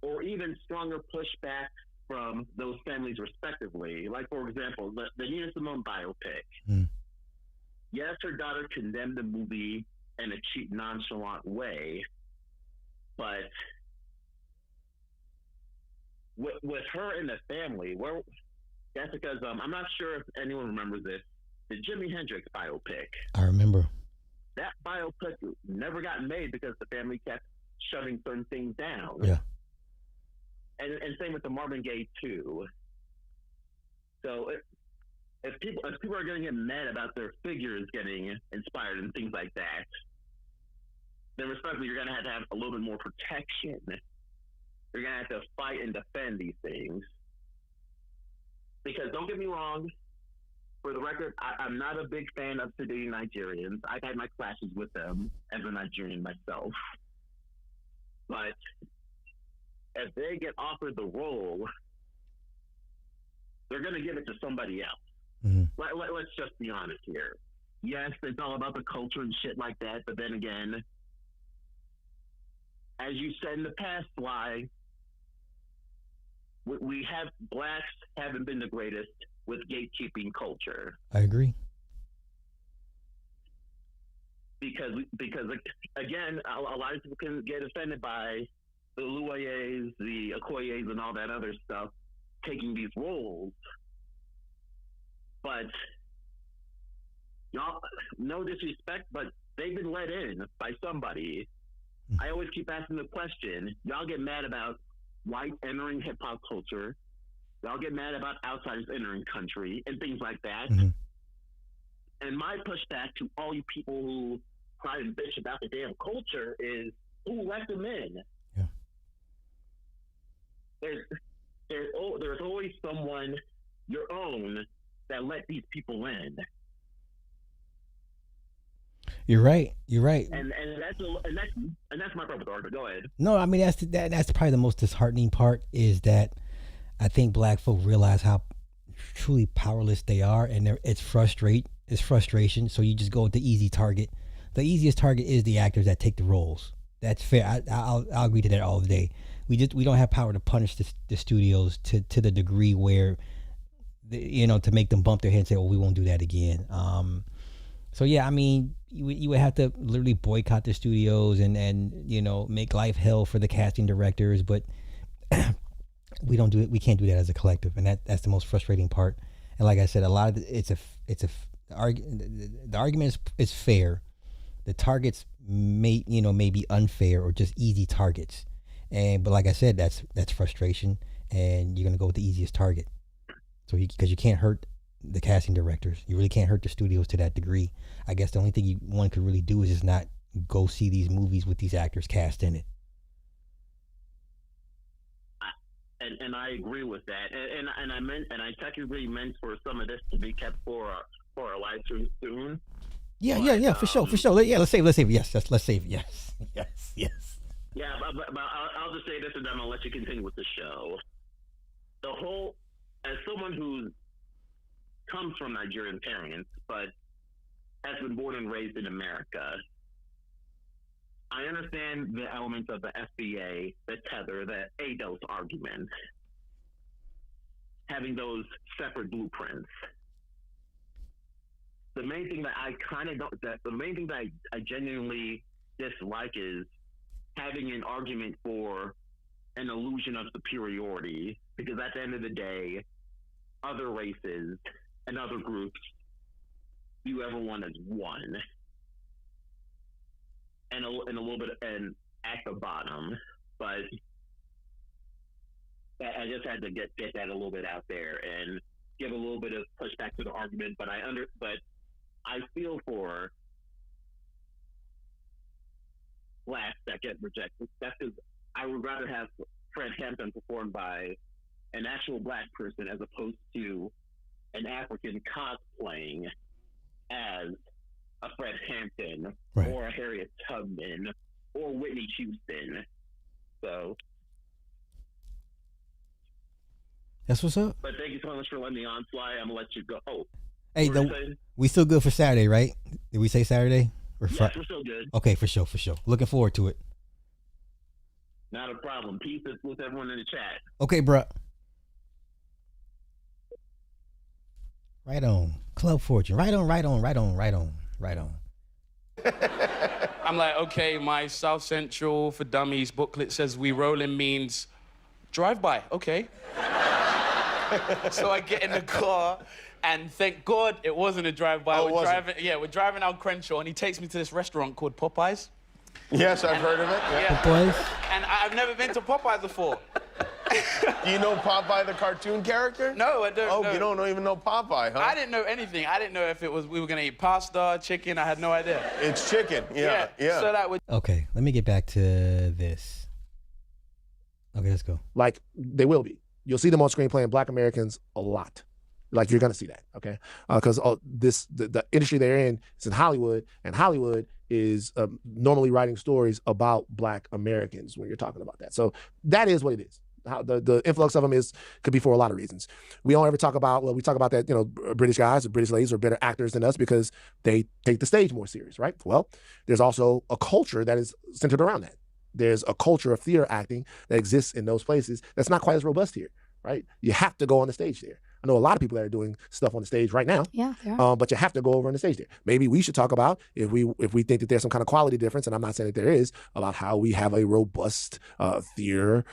or even stronger pushback from those families respectively? Like, for example, the Nina Simone biopic. Yes, her daughter condemned the movie in a cheap, nonchalant way, but with her in the family, that's because I'm not sure if anyone remembers this, the Jimi Hendrix biopic. I remember. That biopic never got made because the family kept shutting certain things down. Yeah. And same with the Marvin Gaye too. So if people are going to get mad about their figures getting inspired and things like that, then respectfully, you're going to have a little bit more protection. You're going to have to fight and defend these things. Because don't get me wrong, for the record, I'm not a big fan of Sudanese Nigerians. I've had my clashes with them as a Nigerian myself. But if they get offered the role, they're going to give it to somebody else. Let's just be honest here. Yes, it's all about the culture and shit like that, but then again, as you said in the past, Fly, blacks haven't been the greatest with gatekeeping culture. I agree. Because again, a lot of people can get offended by the Luayes, the Okoyes, and all that other stuff taking these roles. But y'all, no disrespect, but they've been let in by somebody. I always keep asking the question, y'all get mad about whites entering hip-hop culture, y'all get mad about outsiders entering country, and things like that. And my pushback to all you people who cry and bitch about the damn culture is, who let them in? There's always someone, your own, that let these people in. You're right. You're right. And that's my problem with the argument. Go ahead. No, I mean that's probably the most disheartening part is that I think black folk realize how truly powerless they are, and it's frustration. So you just go with the easy target. The easiest target is the actors that take the roles. That's fair. I'll agree to that all day. We don't have power to punish the studios to the degree where, to make them bump their head and say, "Oh, we won't do that again." So yeah, I mean, you would have to literally boycott the studios and make life hell for the casting directors, but we don't do it. We can't do that as a collective, and that's the most frustrating part. And like I said, a lot of the argument is fair. The targets may be unfair or just easy targets, but like I said, that's frustration, and you're gonna go with the easiest target. So because you can't hurt the casting directors, you really can't hurt the studios to that degree. I guess the only thing one could really do is just not go see these movies with these actors cast in it. And I agree with that. And I technically meant for some of this to be kept for a live stream soon. Yeah, for sure. Yeah, let's save it. Yes, let's save it. Yes. Yeah, but I'll just say this, and then I'll let you continue with the show. As someone who comes from Nigerian parents, but has been born and raised in America, I understand the elements of the FBA, the tether, the ADOS argument, having those separate blueprints. The main thing that I genuinely dislike is having an argument for an illusion of superiority, because at the end of the day, other races and other groups view everyone as one, and a little bit at the bottom. But I just had to get that a little bit out there and give a little bit of pushback to the argument. But I feel for blacks that get rejected. That's because I would rather have Fred Hampton performed by an actual black person as opposed to an African cosplaying as a Fred Hampton, right, or a Harriet Tubman or Whitney Houston. So that's what's up. But thank you so much for letting me on, Sly. I'm gonna let you go. Oh, hey, we still good for Saturday, right? Did we say Saturday? Yes, we're still good. Okay, for sure. Looking forward to it. Not a problem. Peace with everyone in the chat. Okay, bro. Right on. Club Fortune. Right on. I'm like, okay, my South Central for Dummies booklet says we rolling means drive-by. Okay. So I get in the car, and thank God it wasn't a drive-by. We're driving out Crenshaw, and he takes me to this restaurant called Popeyes. Yes, I've heard of it. Yeah. Popeyes? And I've never been to Popeyes before. Do you know Popeye the cartoon character? No, I don't. Oh, you don't even know Popeye, huh? I didn't know anything. I didn't know if we were gonna eat pasta, chicken. I had no idea. It's chicken. Yeah. So that would. Okay, let me get back to this. Okay, let's go. Like, they will be. You'll see them on screen playing Black Americans a lot. Like, you're going to see that, okay? Because the industry they're in is in Hollywood, and Hollywood is normally writing stories about Black Americans when you're talking about that. So that is what it is. How the influx of them could be for a lot of reasons. We don't ever talk about, we talk about that, British guys or British ladies are better actors than us because they take the stage more serious, right? Well, there's also a culture that is centered around that. There's a culture of theater acting that exists in those places that's not quite as robust here, right? You have to go on the stage there. I know a lot of people that are doing stuff on the stage right now. Yeah, they are. But you have to go over on the stage there. Maybe we should talk about, if we think that there's some kind of quality difference, and I'm not saying that there is, about how we have a robust theater,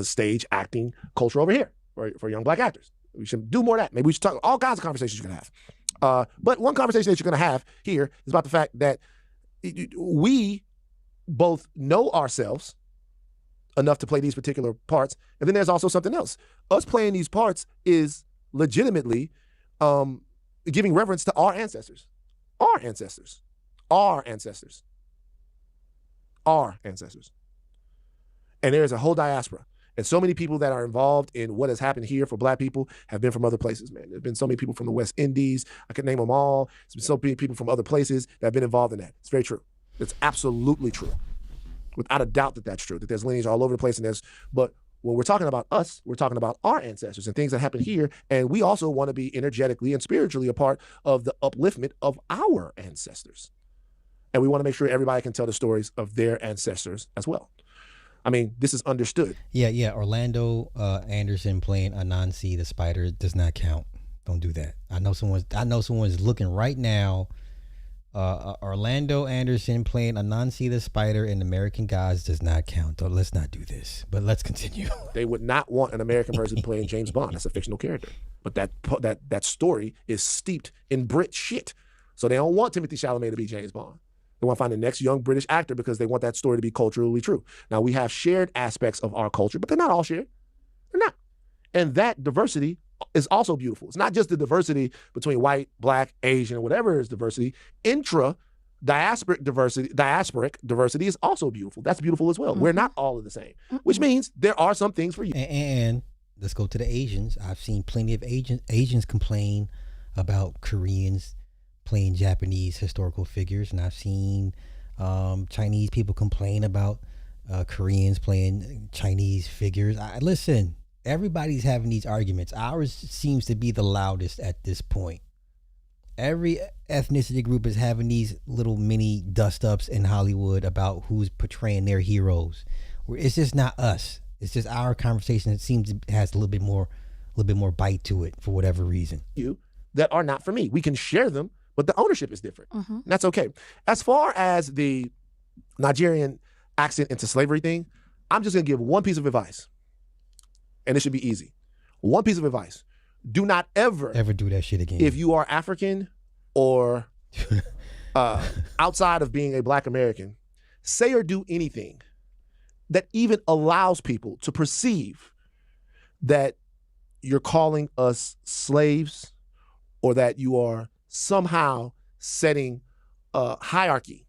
stage acting culture over here for young Black actors. We should do more of that. Maybe we should talk all kinds of conversations you're going to have. But one conversation that you're going to have here is about the fact that we both know ourselves enough to play these particular parts, and then there's also something else. Us playing these parts is legitimately giving reverence to our ancestors. Our ancestors. And there's a whole diaspora. And so many people that are involved in what has happened here for black people have been from other places, man. There's been so many people from the West Indies. I could name them all. There's been so many people from other places that have been involved in that. It's very true. It's absolutely true. Without a doubt that that's true, that there's lineage all over the place. But when we're talking about us, we're talking about our ancestors and things that happen here. And we also want to be energetically and spiritually a part of the upliftment of our ancestors. And we want to make sure everybody can tell the stories of their ancestors as well. I mean, this is understood. Yeah. Orlando Anderson playing Anansi the Spider does not count. Don't do that. I know someone's looking right now. Orlando Anderson playing Anansi the Spider in American Gods does not count. Let's not do this. But let's continue. They would not want an American person playing James Bond. That's a fictional character. But that story is steeped in Brit shit. So they don't want Timothée Chalamet to be James Bond. They want to find the next young British actor because they want that story to be culturally true. Now, we have shared aspects of our culture, but they're not all shared. They're not. And that diversity is also beautiful. It's not just the diversity between white, black, Asian, or whatever is diversity. Diasporic diversity is also beautiful. That's beautiful as well. We're not all of the same, which means there are some things for you. And let's go to the Asians. I've seen plenty of Asians complain about Koreans playing Japanese historical figures, and I've seen Chinese people complain about Koreans playing Chinese figures. Listen, everybody's having these arguments. Ours seems to be the loudest at this point. Every ethnicity group is having these little mini dust-ups in Hollywood about who's portraying their heroes. It's just not us. It's just our conversation. It seems it has a little bit more bite to it for whatever reason. You that are not for me. We can share them, but the ownership is different. And that's okay. As far as the Nigerian accent into slavery thing, I'm just going to give one piece of advice. And it should be easy. One piece of advice. Do not ever do that shit again. If you are African or outside of being a black American, say or do anything that even allows people to perceive that you're calling us slaves or that you are somehow setting a hierarchy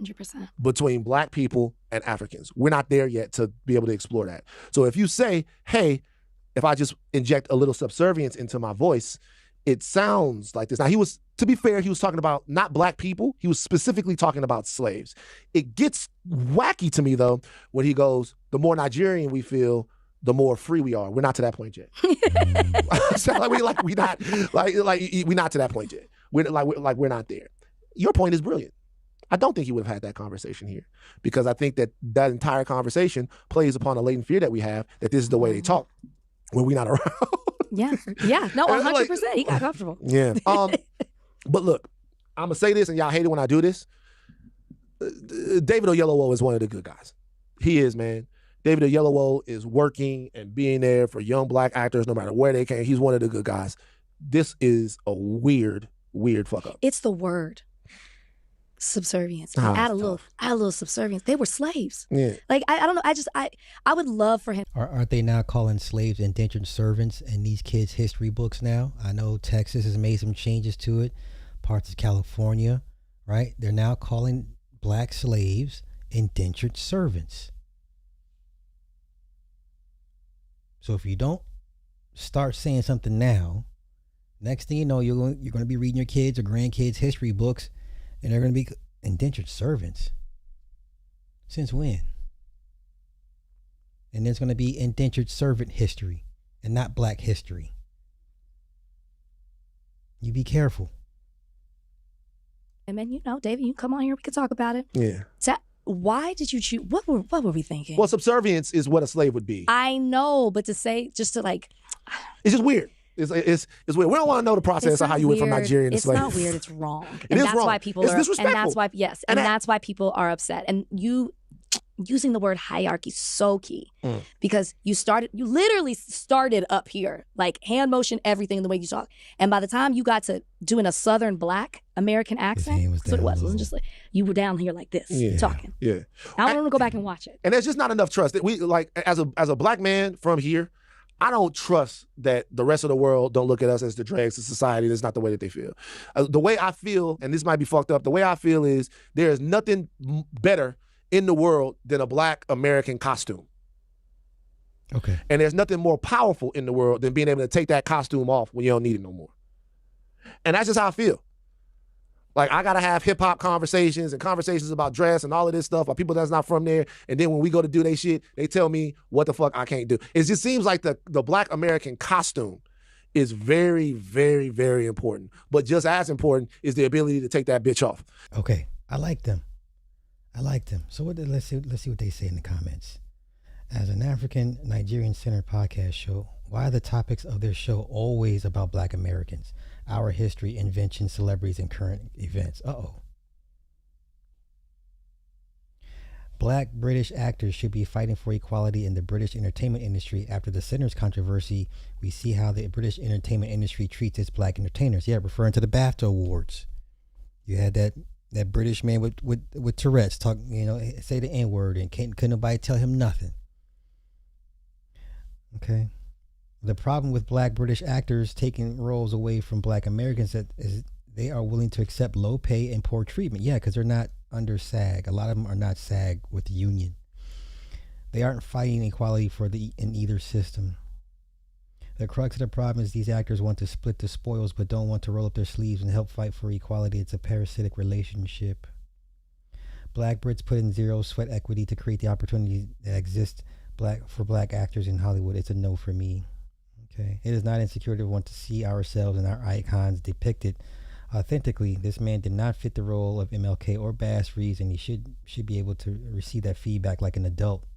100% between black people and Africans. We're not there yet to be able to explore that. So if you say, hey, if I just inject a little subservience into my voice, it sounds like this. Now, to be fair, he was talking about not black people. He was specifically talking about slaves. It gets wacky to me, though, when he goes, the more Nigerian we feel, the more free we are. We're not to that point yet. We're not to that point yet. We're not there. Your point is brilliant. I don't think he would have had that conversation here because I think that entire conversation plays upon a latent fear that we have that this is the way they talk when we're not around. Yeah. No, 100%. He got comfortable. Yeah. But look, I'm going to say this and y'all hate it when I do this. David Oyelowo is one of the good guys. He is, man. David Oyelowo is working and being there for young black actors no matter where they came. He's one of the good guys. This is a weird fuck up. It's the word. Subservience. Add a little subservience. They were slaves. Yeah. Like I don't know. I would love for him. Aren't they now calling slaves indentured servants in these kids' history books now? I know Texas has made some changes to it. Parts of California, right? They're now calling black slaves indentured servants. So if you don't start saying something now, next thing you know, you're going to be reading your kids or grandkids' history books. And they're going to be indentured servants. Since when? And there's going to be indentured servant history and not black history. You be careful. And then, David, you come on here. We could talk about it. Yeah. So why did you choose? What were we thinking? Well, subservience is what a slave would be. I know, but it's just weird. It's weird. We don't want to know the process of how you went from Nigerian to slave. It's not weird. It's wrong. And that's wrong. Why people it's are. Disrespectful. And that's why that's why people are upset. And you using the word hierarchy is so key because you literally started up here, like hand motion, everything the way you talk. And by the time you got to doing a Southern Black American accent, that's what it was. It wasn't just like you were down here like this talking. Yeah. I want to go back and watch it. And there's just not enough trust. We as a black man from here. I don't trust that the rest of the world don't look at us as the dregs of society. That's not the way that they feel. The way I feel, and this might be fucked up, the way I feel is there is nothing better in the world than a black American costume. Okay. And there's nothing more powerful in the world than being able to take that costume off when you don't need it no more. And that's just how I feel. Like, I got to have hip-hop conversations and conversations about dress and all of this stuff with people that's not from there. And then when we go to do their shit, they tell me what the fuck I can't do. It just seems like the Black American costume is very, very, very important. But just as important is the ability to take that bitch off. Okay. I like them. So let's see what they say in the comments. As an African Nigerian centered podcast show, why are the topics of their show always about Black Americans? Our history, inventions, celebrities, and current events. Black British actors should be fighting for equality in the British entertainment industry. After the Sinners controversy, we see how the British entertainment industry treats its Black entertainers. Yeah, referring to the BAFTA Awards. You had that British man with Tourette's talk, say the N-word, and couldn't nobody tell him nothing. Okay. The problem with Black British actors taking roles away from Black Americans is they are willing to accept low pay and poor treatment. Yeah, because they're not under SAG. A lot of them are not SAG with the union. They aren't fighting equality in either system. The crux of the problem is these actors want to split the spoils but don't want to roll up their sleeves and help fight for equality. It's a parasitic relationship. Black Brits put in zero sweat equity to create the opportunity that exists for Black actors in Hollywood. It's a no for me. Okay. It is not insecure to want to see ourselves and our icons depicted authentically. This man did not fit the role of MLK or Bass Reeves, and he should be able to receive that feedback like an adult.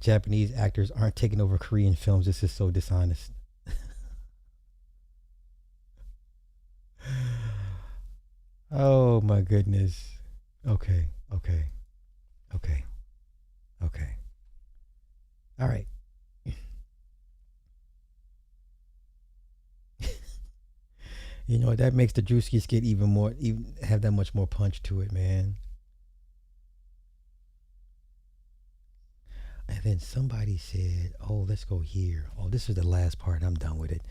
Japanese actors aren't taking over Korean films. This is so dishonest. Oh my goodness. Okay. All right. You know, that makes the Drewski skit even have that much more punch to it, man. And then somebody said, oh, let's go here. Oh, this is the last part. I'm done with it.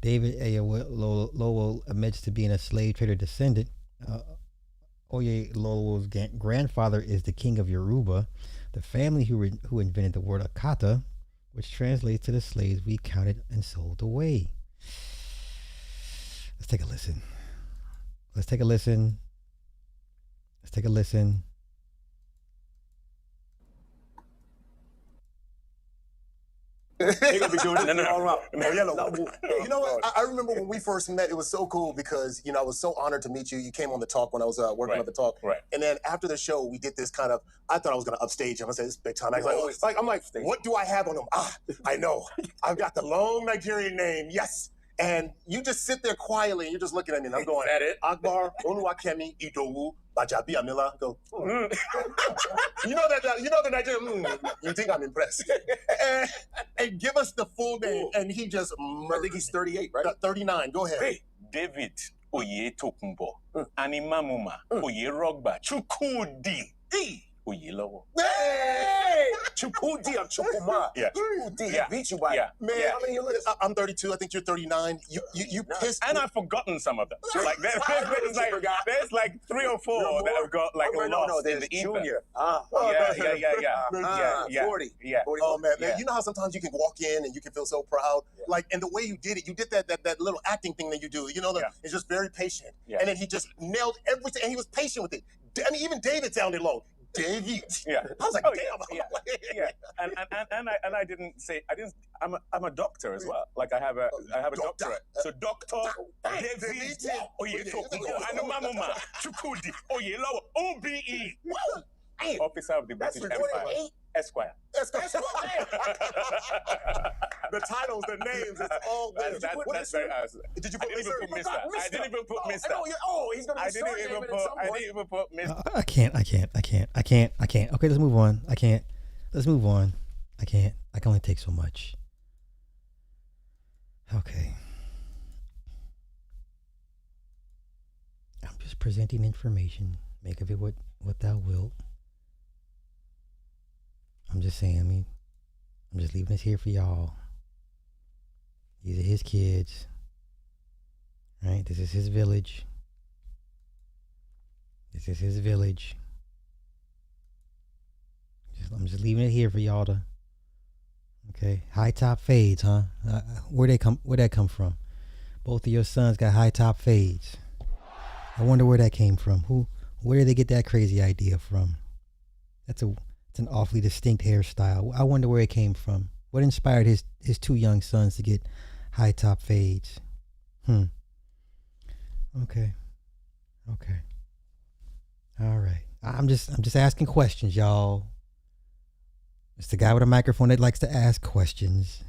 David Oyelowo admits to being a slave trader descendant. Oyelowo's grandfather is the king of Yoruba, the family who invented the word akata, which translates to the slaves we counted and sold away. Let's take a listen. They're gonna be doing it all around. You know what? I remember when we first met, it was so cool because, I was so honored to meet you. You came on the talk when I was working on the talk. Right. And then after the show, we did this kind of, I thought I was gonna upstage him. I said, this is big time. I'm like, what do I have on him? I know. I've got the long Nigerian name. Yes. And you just sit there quietly and you're just looking at me and I'm going, that it? Akbar, Oluwakemi, Idowu, Bajabi Amila. Go, you know the Nigerian, you think I'm impressed. and give us the full name. And he just, I think he's 38, right? 39, go ahead. Hey, David Oyetokunbo, Animamuma, Oyerogba, Chukudi, Oyelowo. Hey! Chukudi, I'm Chukuma. Yeah. Chukudi, Yeah. beat you by Yeah. Man, Yeah. I mean, I'm 32. I think you're 39. You pissed. And I've forgotten some of them. Like there's like 3 or 4 that have got like lost in the ether. Junior. Yeah. 40. Yeah. Oh man, Yeah. you know how sometimes you can walk in and you can feel so proud, and the way you did it, that little acting thing that you do. It's just very patient, and then he just nailed everything, and he was patient with it. I mean, even David sounded long. David. Yeah. I was like, damn. Yeah. And I didn't say I'm a doctor as well. Like I have a doctorate. So Dr. David Oyetokunbo Animamuma Chukudi Oyelowo OBE. Officer of the British Empire. Esquire. The titles, the names, it's all there. That's very nice. Did you put Mr.? I didn't even put Mr. He's going to be starting at some point. I didn't even put Mr. I can't. Okay, let's move on. Let's move on. I can only take so much. Okay. I'm just presenting information. Make of it what thou wilt. I'm just saying, I'm just leaving this here for y'all. These are his kids. Right? This is his village. just leaving it here for y'all to. Okay, high top fades, huh? Where'd that come from? Both of your sons got high top fades. I wonder where that came from. Where did they get that crazy idea from? It's an awfully distinct hairstyle. I wonder where it came from. What inspired his two young sons to get high top fades? Okay. All right. I'm just asking questions, y'all. It's the guy with a microphone that likes to ask questions.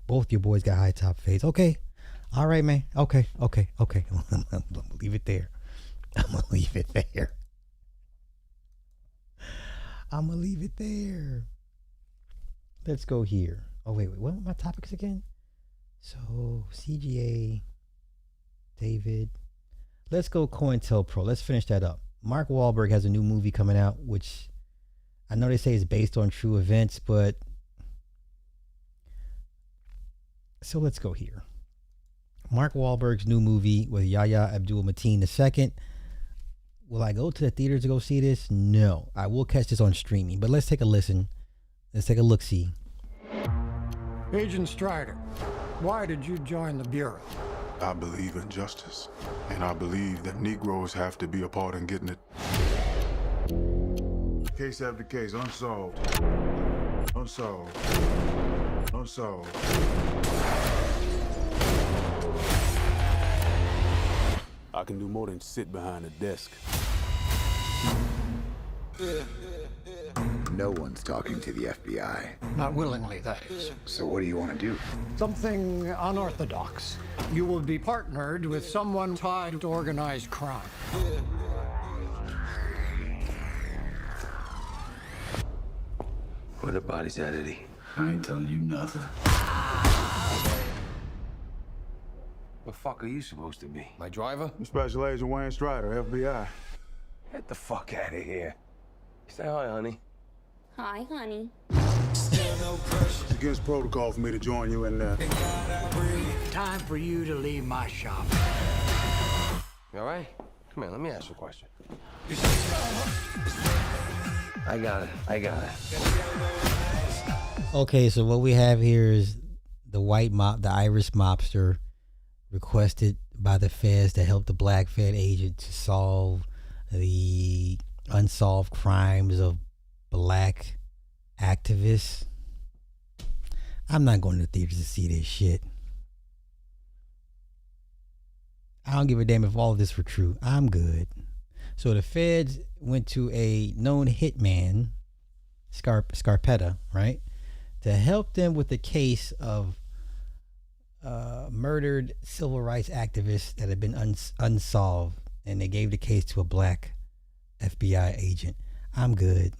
Both your boys got high top fades. Okay. All right, man. Okay. I'm gonna leave it there. I'm gonna leave it there. Let's go here. Oh, wait. What are my topics again? So, CGA, David. Let's go COINTELPRO. Let's finish that up. Mark Wahlberg has a new movie coming out, which I know they say is based on true events, but so let's go here. Mark Wahlberg's new movie with Yahya Abdul-Mateen II. Will I go to the theaters to go see this? No. I will catch this on streaming, but let's take a listen. Let's take a look-see. Agent Strider, why did you join the Bureau? I believe in justice, and I believe that Negroes have to be a part in getting it. Case after case, unsolved. I can do more than sit behind a desk. No one's talking to the FBI. Not willingly, that is. So what do you want to do? Something unorthodox. You will be partnered with someone tied to organized crime. Where the body's at, Eddie? I ain't telling you nothing. The fuck are you supposed to be? My driver? Special Agent Wayne Strider, FBI. Get the fuck out of here. Say hi, honey. Hi, honey. It's against protocol for me to join you in there. Time for you to leave my shop. You all right? Come here, let me ask you a question. I got it. Okay, so what we have here is the Irish mobster requested by the feds to help the black Fed agent to solve the unsolved crimes of black activists. I'm not going to the theaters to see this shit. I don't give a damn if all of this were true. I'm good. So the feds went to a known hitman, Scarpetta, right, to help them with the case of murdered civil rights activists that had been unsolved, and they gave the case to a black FBI agent. I'm good.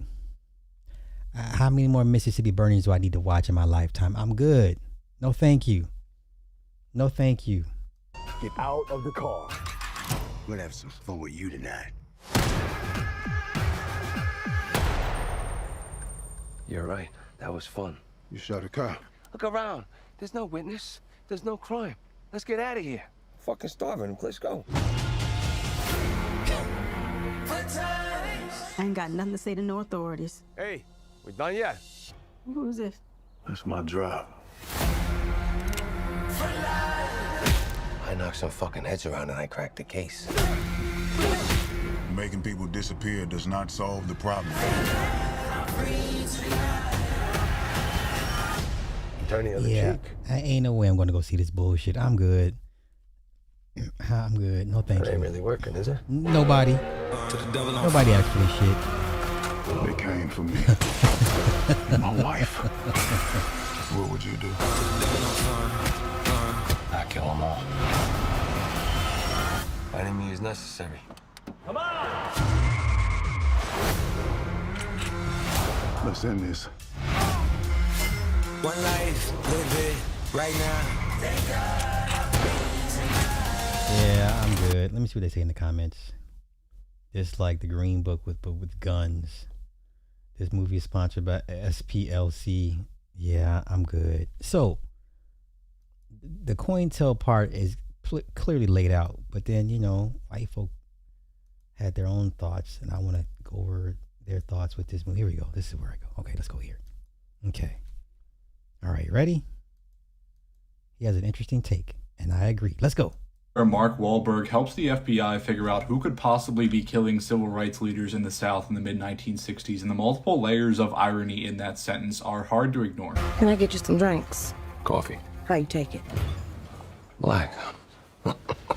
How many more Mississippi burnings do I need to watch in my lifetime? I'm good. No, thank you. Get out of the car. We'll have some fun with you tonight. You're right. That was fun. You shot a cop. Look around. There's no witness. There's no crime. Let's get out of here. Fucking starving. Let's go. I ain't got nothing to say to no authorities. Hey, we done yet? Who's this? That's my job. I knocked some fucking heads around and I cracked the case. Making people disappear does not solve the problem. Turn the other Yeah, cheek. I ain't no way I'm going to go see this bullshit. I'm good. I'm good. No, thank It ain't you. really working, is it? Nobody asked for this shit. They came for me. My wife. What would you do? I kill them all. Enemy is necessary. Come on! Let's end this. One life, live it right now. Yeah, I'm good. Let me see what they say in the comments. It's like the Green Book with guns. This movie is sponsored by SPLC. Yeah, I'm good. So the COINTEL part is clearly laid out, but then white folk had their own thoughts, and I want to go over their thoughts with this movie. Here we go. This is where I go. Okay, let's go here. Okay. All right, ready? He has an interesting take, and I agree. Let's go. Mark Wahlberg helps the FBI figure out who could possibly be killing civil rights leaders in the South in the mid-1960s, and the multiple layers of irony in that sentence are hard to ignore. Can I get you some drinks? Coffee. How you take it? Black.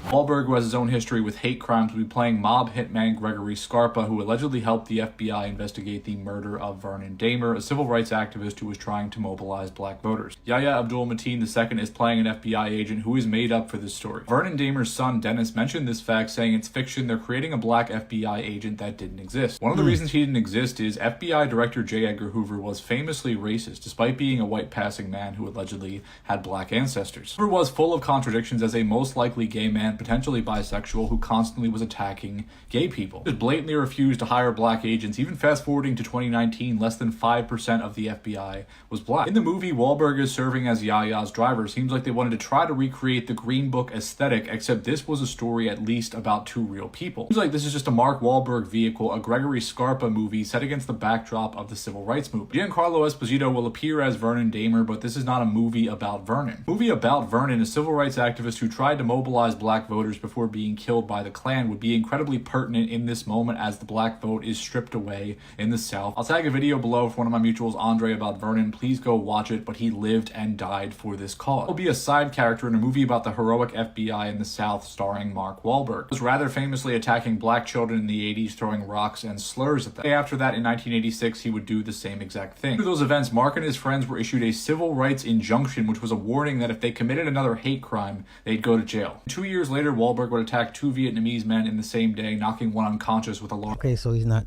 Wahlberg, who has his own history with hate crimes, will be playing mob hitman Gregory Scarpa, who allegedly helped the FBI investigate the murder of Vernon Dahmer, a civil rights activist who was trying to mobilize black voters. Yahya Abdul-Mateen II is playing an FBI agent who is made up for this story. Vernon Dahmer's son, Dennis, mentioned this fact, saying it's fiction. They're creating a black FBI agent that didn't exist. One of the reasons he didn't exist is FBI Director J. Edgar Hoover was famously racist, despite being a white passing man who allegedly had black ancestors. Hoover was full of contradictions as a most likely gay man, potentially bisexual, who constantly was attacking gay people. He just blatantly refused to hire black agents. Even fast forwarding to 2019, less than 5% of the FBI was black. In the movie, Wahlberg is serving as Yahya's driver. Seems like they wanted to try to recreate the Green Book aesthetic, except this was a story at least about two real people. Seems like this is just a Mark Wahlberg vehicle, a Gregory Scarpa movie set against the backdrop of the civil rights movement. Giancarlo Esposito will appear as Vernon Dahmer, but this is not a movie about Vernon. A movie about Vernon, a civil rights activist who tried to mobilize black voters before being killed by the Klan, would be incredibly pertinent in this moment as the black vote is stripped away in the South. I'll tag a video below for one of my mutuals, Andre, about Vernon. Please go watch it, but he lived and died for this cause. He'll be a side character in a movie about the heroic FBI in the South starring Mark Wahlberg. He was rather famously attacking black children in the 80s, throwing rocks and slurs at them. After that, in 1986, he would do the same exact thing. Through those events, Mark and his friends were issued a civil rights injunction, which was a warning that if they committed another hate crime, they'd go to jail. 2 years later, Wahlberg would attack 2 Vietnamese men in the same day, knocking one unconscious with a large... Okay, so he's not...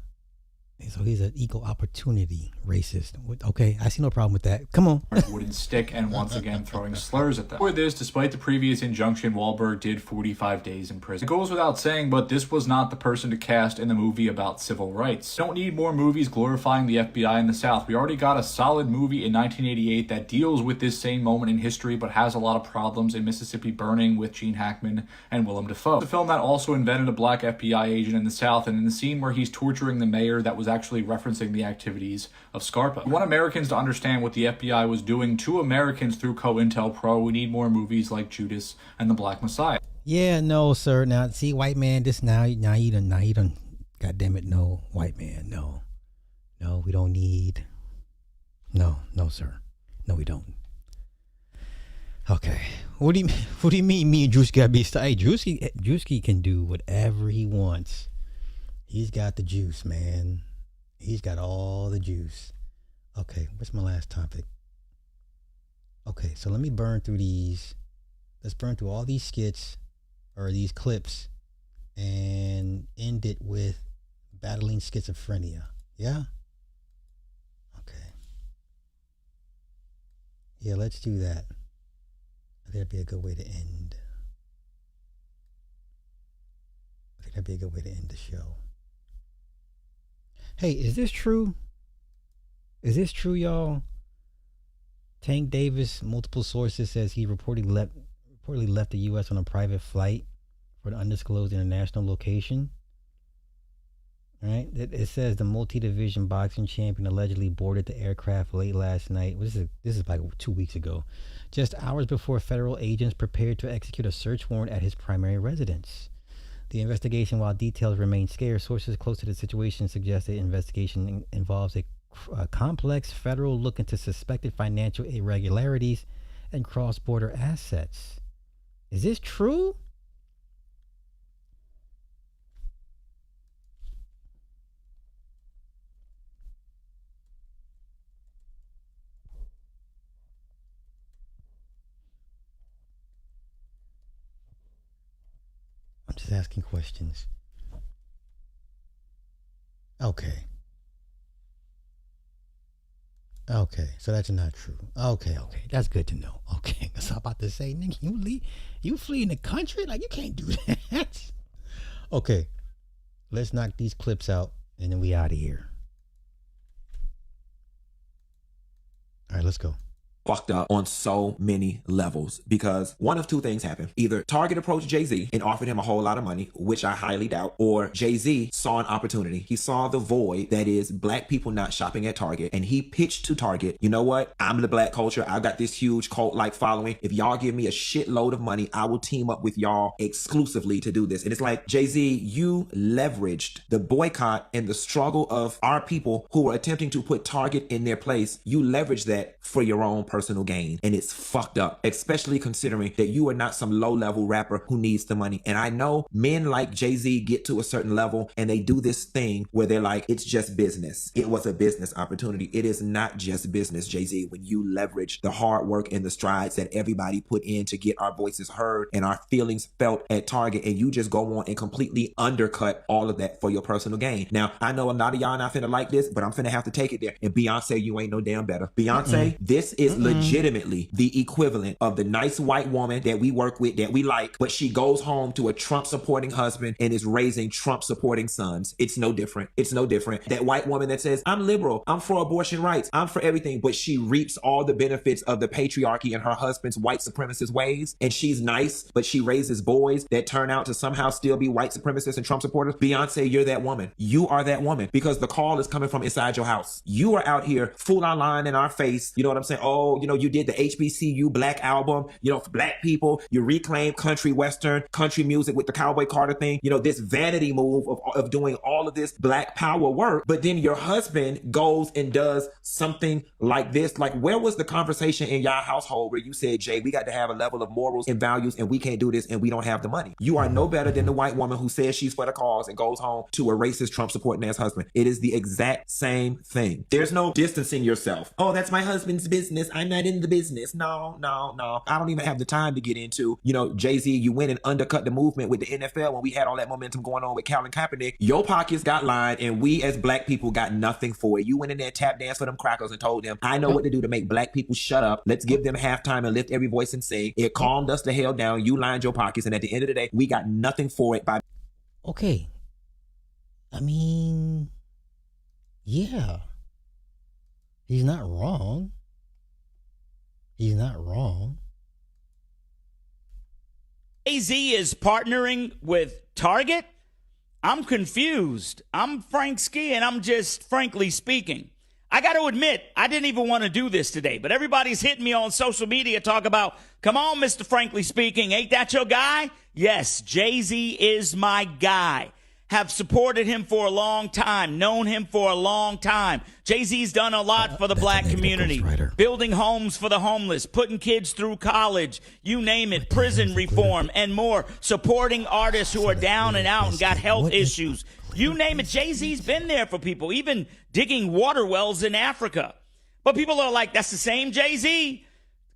So he's an equal opportunity racist. Okay, I see no problem with that. Come on. wooden stick and once again throwing slurs at them. For this, despite the previous injunction, Wahlberg did 45 days in prison. It goes without saying, but this was not the person to cast in the movie about civil rights. We don't need more movies glorifying the FBI in the South. We already got a solid movie in 1988 that deals with this same moment in history, but has a lot of problems in Mississippi Burning with Gene Hackman and Willem Dafoe. It's a film that also invented a black FBI agent in the South, and in the scene where he's torturing the mayor, that was actually referencing the activities of Scarpa. We want Americans to understand what the FBI was doing to Americans through COINTELPRO. We need more movies like Judas and the Black Messiah. Yeah, no, sir. Now, see, white man, this now you done, God damn it, no, white man, no, we don't need, no, sir, no, we don't. Okay, what do you mean? Me and Drewski gotta be style? Hey, Drewski can do whatever he wants. He's got the juice, man. He's got all the juice. Okay, what's my last topic? Okay, so let me burn through these. Let's burn through all these skits or these clips and end it with battling schizophrenia. Yeah? Okay. Yeah, let's do that. That'd be a good way to end. I think that'd be a good way to end the show. Hey, is this true? Is this true, y'all? Tank Davis, multiple sources, says he reportedly left the U.S. on a private flight for an undisclosed international location. All right. It says the multi-division boxing champion allegedly boarded the aircraft late last night. This is like 2 weeks ago, just hours before federal agents prepared to execute a search warrant at his primary residence. The investigation, while details remain scarce, sources close to the situation suggest the investigation involves a complex federal look into suspected financial irregularities and cross-border assets. Is this true? I'm just asking questions. Okay. Okay, so that's not true. Okay, that's good to know. Okay, because I'm about to say, nigga, you flee in the country? Like, you can't do that. Okay, let's knock these clips out, and then we out of here. All right, let's go. fucked up on so many levels because one of two things happened. Either Target approached Jay-Z and offered him a whole lot of money, which I highly doubt, or Jay-Z saw an opportunity. He saw the void that is black people not shopping at Target, and he pitched to Target, you know what? I'm the black culture. I've got this huge cult-like following. If y'all give me a shitload of money, I will team up with y'all exclusively to do this. And it's like, Jay-Z, you leveraged the boycott and the struggle of our people who were attempting to put Target in their place. You leveraged that for your own personal gain, and it's fucked up, especially considering that you are not some low-level rapper who needs the money. And I know men like Jay-Z get to a certain level and they do this thing where they're like, it's just business. It was a business opportunity. It is not just business, Jay-Z, when you leverage the hard work and the strides that everybody put in to get our voices heard and our feelings felt at Target, and you just go on and completely undercut all of that for your personal gain. Now, I know a lot of y'all not finna like this, but I'm finna have to take it there. And Beyonce, you ain't no damn better. Beyonce, this is legitimately the equivalent of the nice white woman that we work with, that we like, but she goes home to a Trump-supporting husband and is raising Trump-supporting sons. It's no different. It's no different. That white woman that says, I'm liberal, I'm for abortion rights, I'm for everything, but she reaps all the benefits of the patriarchy and her husband's white supremacist ways, and she's nice, but she raises boys that turn out to somehow still be white supremacists and Trump supporters. Beyonce, you're that woman. You are that woman, because the call is coming from inside your house. You are out here full on lying in our face. You know what I'm saying? Oh, you know, you did the HBCU black album, you know, for black people. You reclaim country western, country music with the Cowboy Carter thing. You know, this vanity move of doing all of this black power work. But then your husband goes and does something like this. Like, where was the conversation in y'all household where you said, Jay, we got to have a level of morals and values, and we can't do this and we don't have the money? You are no better than the white woman who says she's for the cause and goes home to a racist Trump supporting ass husband. It is the exact same thing. There's no distancing yourself. Oh, that's my husband's business. I'm not in the business. No. I don't even have the time to get into, you know, Jay-Z, you went and undercut the movement with the NFL when we had all that momentum going on with Colin Kaepernick. Your pockets got lined and we as black people got nothing for it. You went in there, tap danced for them crackers and told them, I know what to do to make black people shut up. Let's give them halftime and lift every voice and sing. It calmed us the hell down. You lined your pockets, and at the end of the day, we got nothing for it. By Okay. I mean, yeah. He's not wrong. He's not wrong. Jay-Z is partnering with Target? I'm confused. I'm Frank Ski, and I'm just frankly speaking. I got to admit, I didn't even want to do this today, but everybody's hitting me on social media, talk about, come on, Mr. Frankly Speaking, ain't that your guy? Yes, Jay-Z is my guy. Have supported him for a long time, known him for a long time. Jay-Z's done a lot for the black community, building homes for the homeless, putting kids through college, you name it, prison reform and more, supporting artists who are down and out and got health issues. You name it, Jay-Z's been there for people, even digging water wells in Africa. But people are like, that's the same Jay-Z.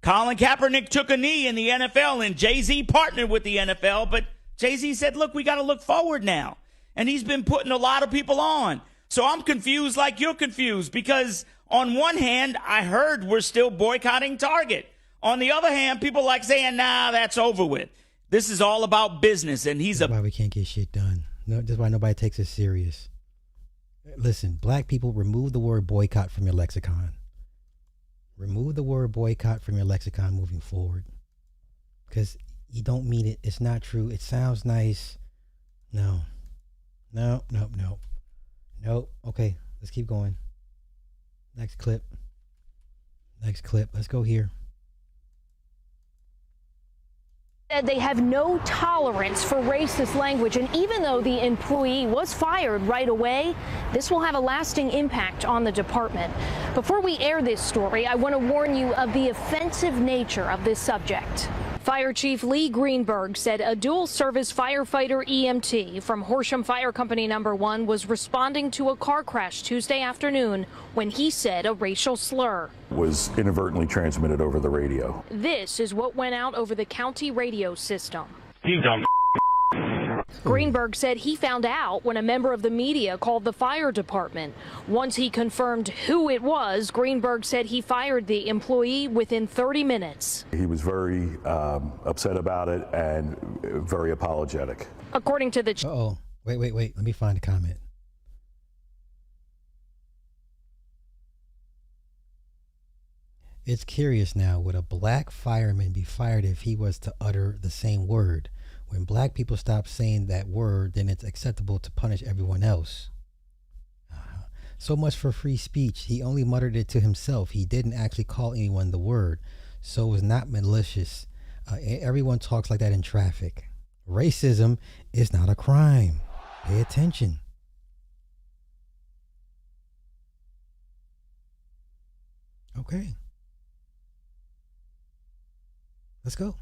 Colin Kaepernick took a knee in the NFL and Jay-Z partnered with the NFL, but Jay-Z said, look, we got to look forward now. And he's been putting a lot of people on. So I'm confused like you're confused, because on one hand, I heard we're still boycotting Target. On the other hand, people like saying, nah, that's over with. This is all about business, and he's That's why we can't get shit done. No, that's why nobody takes us serious. Listen, black people, remove the word boycott from your lexicon. Remove the word boycott from your lexicon moving forward. Because you don't mean it. It's not true. It sounds nice. No. Okay, let's keep going. Next clip. Let's go here. They have no tolerance for racist language, and even though the employee was fired right away, this will have a lasting impact on the department. Before we air this story, I want to warn you of the offensive nature of this subject. Fire Chief Lee Greenberg said a dual-service firefighter EMT from Horsham Fire Company No. 1 was responding to a car crash Tuesday afternoon when he said a racial slur. Was inadvertently transmitted over the radio. This is what went out over the county radio system. You dumb. Greenberg said he found out when a member of the media called the fire department. Once he confirmed who it was, Greenberg said he fired the employee within 30 minutes. He was very upset about it and very apologetic. According to the... Wait. Let me find a comment. It's curious now, would a black fireman be fired if he was to utter the same word? When black people stop saying that word, then it's acceptable to punish everyone else. So much for free speech. He only muttered it to himself. He didn't actually call anyone the word. So it was not malicious. Everyone talks like that in traffic. Racism is not a crime. Pay attention. Okay. Let's go.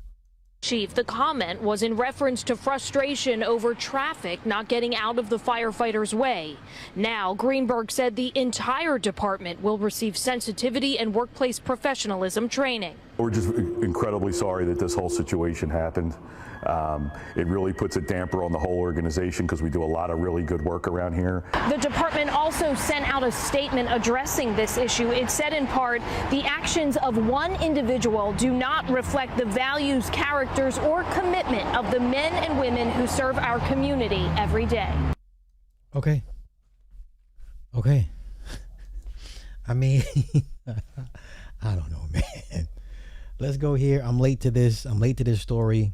Chief, the comment was in reference to frustration over traffic not getting out of the firefighters' way. Now, Greenberg said the entire department will receive sensitivity and workplace professionalism training. We're just incredibly sorry that this whole situation happened. It really puts a damper on the whole organization because we do a lot of really good work around here. The department also sent out a statement addressing this issue. It said in part, the actions of one individual do not reflect the values, characters, or commitment of the men and women who serve our community every day. Okay. Okay. I mean, I don't know, man. Let's go here. I'm late to this. I'm late to this story.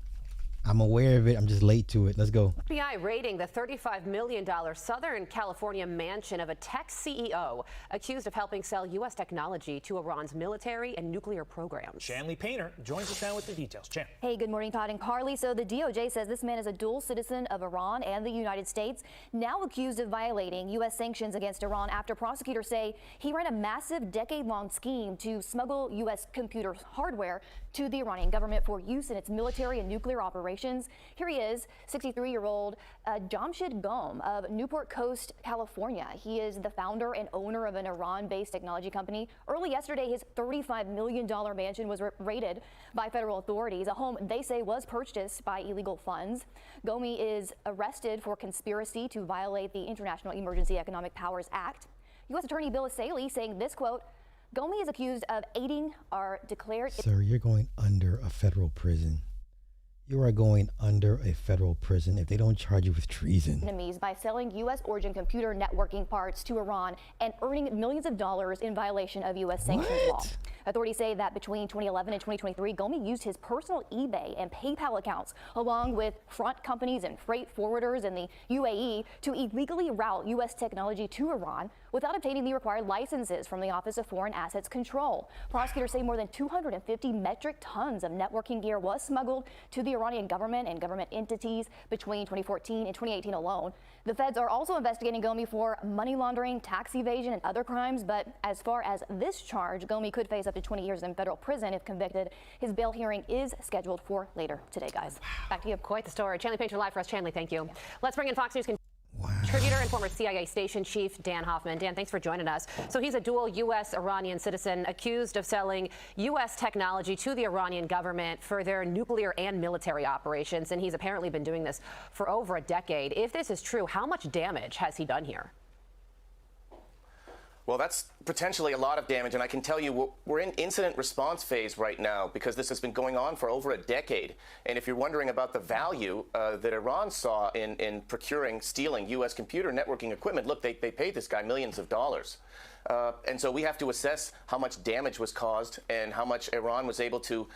I'm aware of it. I'm just late to it. Let's go. FBI raiding the $35 million Southern California mansion of a tech CEO accused of helping sell U.S. technology to Iran's military and nuclear programs. Shanley Painter joins us now with the details. Shan. Hey, good morning, Todd and Carly. So the DOJ says this man is a dual citizen of Iran and the United States, now accused of violating U.S. sanctions against Iran after prosecutors say he ran a massive decade-long scheme to smuggle U.S. computer hardware to the Iranian government for use in its military and nuclear operations. Here he is, 63-year-old Jamshid Gom of Newport Coast, California. He is the founder and owner of an Iran-based technology company. Early yesterday, his $35 million mansion was raided by federal authorities, a home they say was purchased by illegal funds. Gomi is arrested for conspiracy to violate the International Emergency Economic Powers Act. U.S. Attorney Bill Asaley saying this, quote, Gomi is accused of aiding or declared... Sir, you're going under a federal prison. You are going under a federal prison if they don't charge you with treason. ...enemies by selling U.S. origin computer networking parts to Iran and earning millions of dollars in violation of U.S. sanctions law. Authorities say that between 2011 and 2023, Gomi used his personal eBay and PayPal accounts, along with front companies and freight forwarders in the UAE, to illegally route U.S. technology to Iran without obtaining the required licenses from the Office of Foreign Assets Control. Prosecutors say more than 250 metric tons of networking gear was smuggled to the Iranian government and government entities between 2014 and 2018 alone. The feds are also investigating Gomi for money laundering, tax evasion, and other crimes. But as far as this charge, Gomi could face up to 20 years in federal prison if convicted. His bail hearing is scheduled for later today, guys. Back to you. Quite the story. Shanley Painter live for us. Shanley, thank you. Let's bring in Fox News contributor and former CIA station chief Dan Hoffman. Dan, thanks for joining us. So he's a dual U.S.-Iranian citizen accused of selling U.S. technology to the Iranian government for their nuclear and military operations, and he's apparently been doing this for over a decade. If this is true, how much damage has he done here? Well, that's potentially a lot of damage, and I can tell you we're in incident response phase right now because this has been going on for over a decade. And if you're wondering about the value that Iran saw in procuring, stealing U.S. computer networking equipment, look, they paid this guy millions of dollars. And so we have to assess how much damage was caused and how much Iran was able to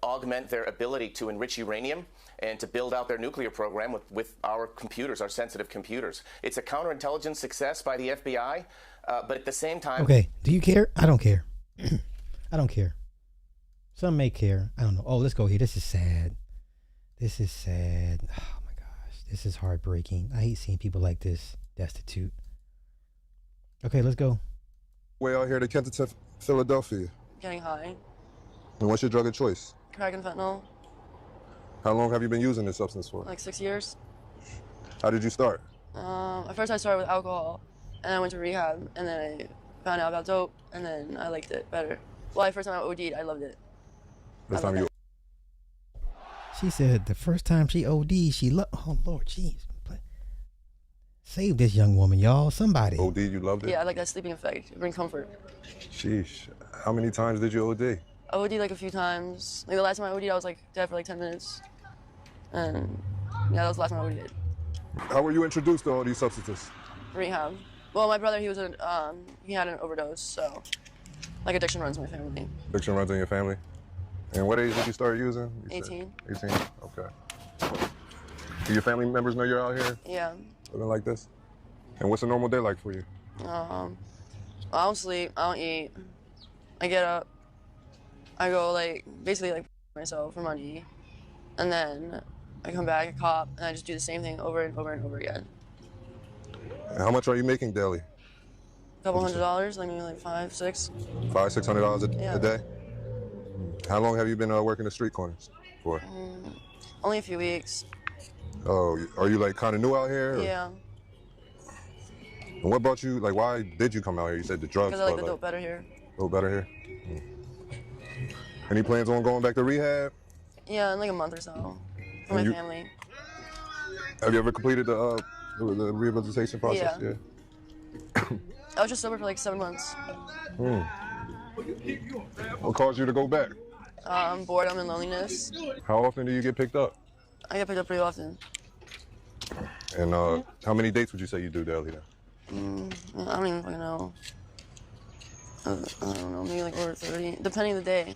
augment their ability to enrich uranium and to build out their nuclear program with our computers, our sensitive computers. It's a counterintelligence success by the FBI. But at the same time... Okay, do you care? I don't care. I don't care. Some may care. I don't know. Oh, let's go here. This is sad. This is sad. Oh, my gosh. This is heartbreaking. I hate seeing people like this destitute. Okay, let's go. Way out here to Kensington, Philadelphia. Getting high. And what's your drug of choice? Crack and fentanyl. How long have you been using this substance for? Like 6 years. How did you start? At first I started with alcohol. And I went to rehab, and then I found out about dope, and then I liked it better. Well, the first time I OD'd, I loved it. First time you... She said the first time she OD'd, she loved... Oh, Lord, jeez. Save this young woman, y'all. Somebody. OD, you loved it? Yeah, I like that sleeping effect. It brings comfort. Sheesh. How many times did you OD? I OD'd like a few times. Like the last time I OD'd, I was like dead for like 10 minutes. And yeah, that was the last time I OD'd. How were you introduced to all these substances? Rehab. Well, my brother, he had an overdose, so Like addiction runs in my family. Addiction runs in your family? And what age did you start using? You 18. Said 18, okay. Do your family members know you're out here Yeah. living like this? And what's a normal day like for you? I don't sleep. I don't eat. I get up. I go like basically like myself for money, and then I come back, I cop, and I just do the same thing over and over and over again. And how much are you making daily? A couple $100, like maybe like $500, $600. $500-$600 Yeah. a day? How long have you been working the street corners for? Only a few weeks. Oh, are you like kind of new out here? Or? Yeah. And what brought you, like why did you come out here? You said the drugs. Because I like the dope better here. Dope better here? Any plans on going back to rehab? Yeah, in like a month or so. For my family. Have you ever completed the rehabilitation process? Yeah. I was just sober for like 7 months. What caused you to go back? I'm bored, I'm in loneliness. How often do you get picked up? I get picked up pretty often. And how many dates would you say you do daily then? I don't even fucking know. I don't know, maybe like over 30, depending the day.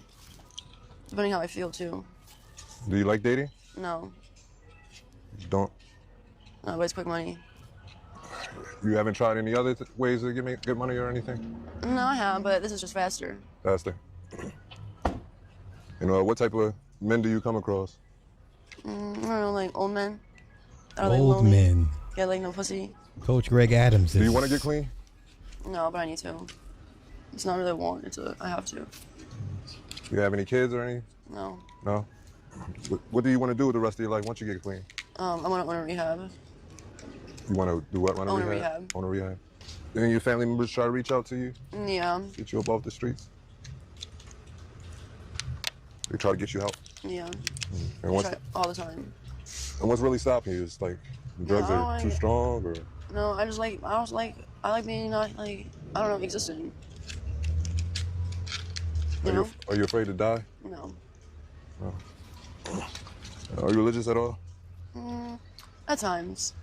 Depending how I feel too. Do you like dating? No. You don't? No, but it's quick money. You haven't tried any other ways to get money or anything? No, I have, but this is just faster. Faster. And what type of men do you come across? I don't know, like old men. That are, like, Old lonely. men. Get like no pussy. Coach Greg Adams. Do you want to get clean? No, but I need to. It's not really a want, it's a I have to. Do you have any kids or any? No. No? What do you want to do with the rest of your life once you get clean? I want to rehab. You want to do what? I want to rehab. Want to rehab. Any of your family members try to reach out to you? Yeah. Get you up off the streets? They try to get you help? Yeah. And I try all the time. And what's really stopping you? Is like the drugs are too strong, or? No, I like being not like, I don't know, existing. Are you afraid to die? No. No. Are you religious at all? At times.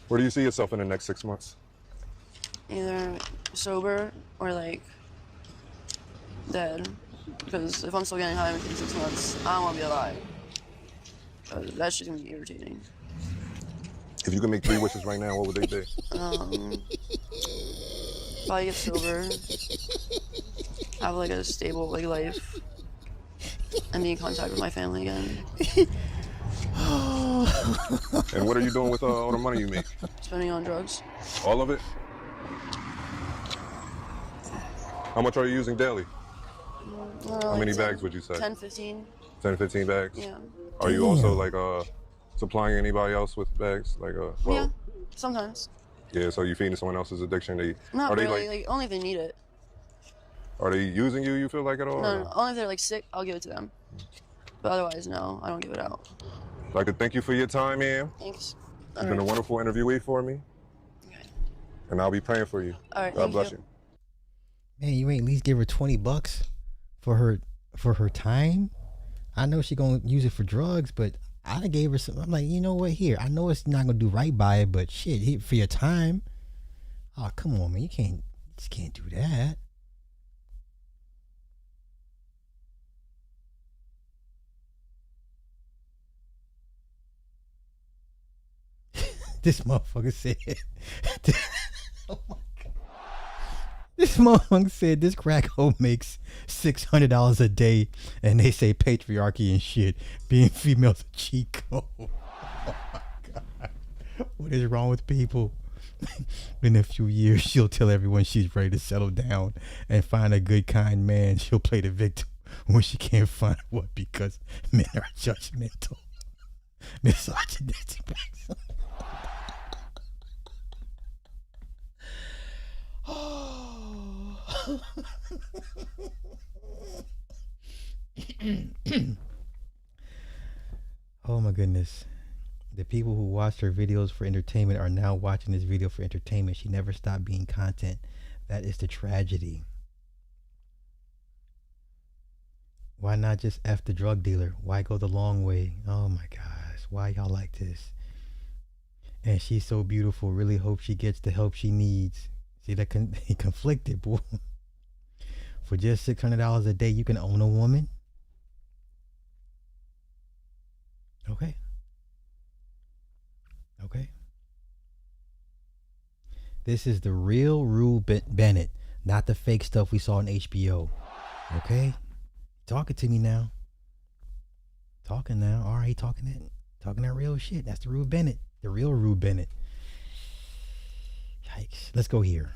Where do you see yourself in the next 6 months? Either sober or like dead. Because if I'm still getting high in 6 months, I don't want to be alive. That shit's gonna be irritating. If you could make 3 wishes right now, what would they be? Probably get sober, have like a stable like life, and be in contact with my family again. And what are you doing with all the money you make? Spending on drugs. All of it? How much are you using daily? How many bags would you say? 10, 15. 10, 15 bags? Yeah. Are you also like supplying anybody else with bags? Like Yeah, sometimes. Yeah, so you feeding someone else's addiction? Not really, like only if they need it. Are they using you feel like at all? No, only if they're like sick, I'll give it to them. But otherwise, no, I don't give it out. I'd like to thank you for your time, man. Thanks. You've been a wonderful interviewee for me. Okay. And I'll be praying for you. All right, God bless you. Man, you ain't at least give her $20 for her time. I know she gonna use it for drugs, but I done gave her some. I'm like, you know what? Here, I know it's not gonna do right by it, but shit, for your time. Oh, come on, man, you just can't do that. This motherfucker said. Oh my God. This motherfucker said this crack hoe makes $600 a day, and they say patriarchy and shit. Being female's a cheat code. Oh my God. What is wrong with people? In a few years, she'll tell everyone she's ready to settle down and find a good, kind man. She'll play the victim when she can't find one because men are judgmental. Misogynistic. Oh my goodness. The people who watched her videos for entertainment are now watching this video for entertainment. She never stopped being content. That is the tragedy. Why not just F the drug dealer? Why go the long way? Oh my gosh. Why y'all like this? And she's so beautiful. Really hope she gets the help she needs. See, that he conflicted, boy. For just $600 a day, you can own a woman. Okay. Okay. This is the real Rue Bennett, not the fake stuff we saw on HBO. Okay? Talking to me now. Talking now. All right, talking that real shit. That's the Rue Bennett. The real Rue Bennett. Yikes. Let's go here.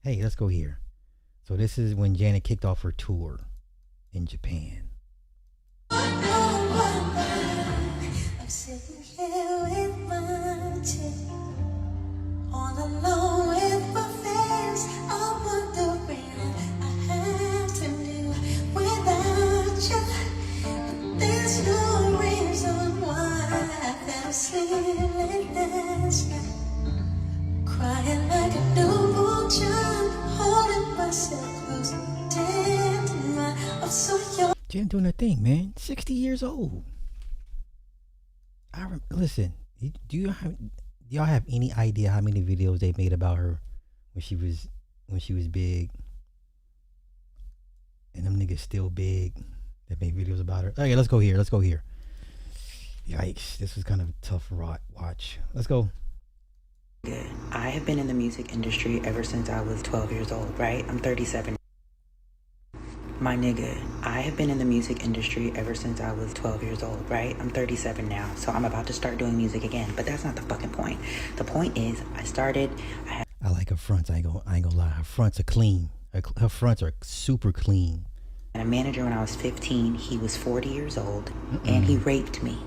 Hey, let's go here. So this is when Janet kicked off her tour in Japan. I'm sitting here with my chick, all alone with my friends. I'm wondering I have to live without you. But there's no reason why I fell asleep last night, crying like a newborn child, holding myself close, dead tonight. I'm so young. Janet doing her thing, man. 60 years old. Listen, do y'all have any idea how many videos they made about her when she was big? And them niggas still big that made videos about her. Okay, let's go here. Yikes, this was kind of a tough watch. Let's go. I have been in the music industry ever since I was 12 years old, right? I'm 37. My nigga, I have been in the music industry ever since I was 12 years old, right? I'm 37 now, so I'm about to start doing music again. But that's not the fucking point. The point is, I like her fronts. I ain't gonna lie. Her fronts are clean. Her fronts are super clean. And a manager when I was 15, he was 40 years old, and he raped me.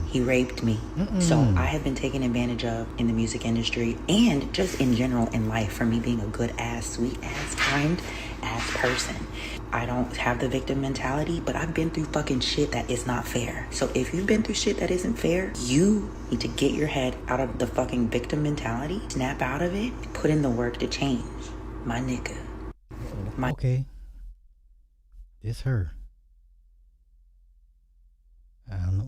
He raped me. So I have been taken advantage of in the music industry and just in general in life for me being a good ass, sweet ass, kind ass person. I don't have the victim mentality, but I've been through fucking shit that is not fair. So if you've been through shit that isn't fair, you need to get your head out of the fucking victim mentality, snap out of it, put in the work to change. My nigga. Okay. It's her. I don't know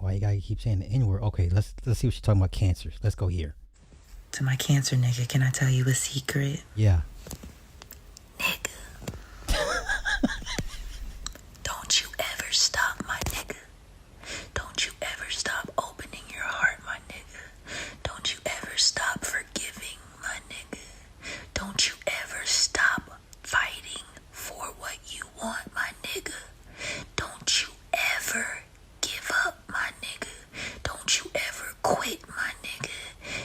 why you gotta keep saying the N-word. Okay, let's see what she's talking about. Cancers. Let's go here. To my cancer nigga, can I tell you a secret? Yeah. Nigga. Don't you ever stop, my nigga. Don't you ever stop opening your heart, my nigga. Don't you ever stop forgiving, my nigga. Don't you ever stop fighting for what you want, my nigga. Don't you ever give up, my nigga. Don't you ever quit, my nigga.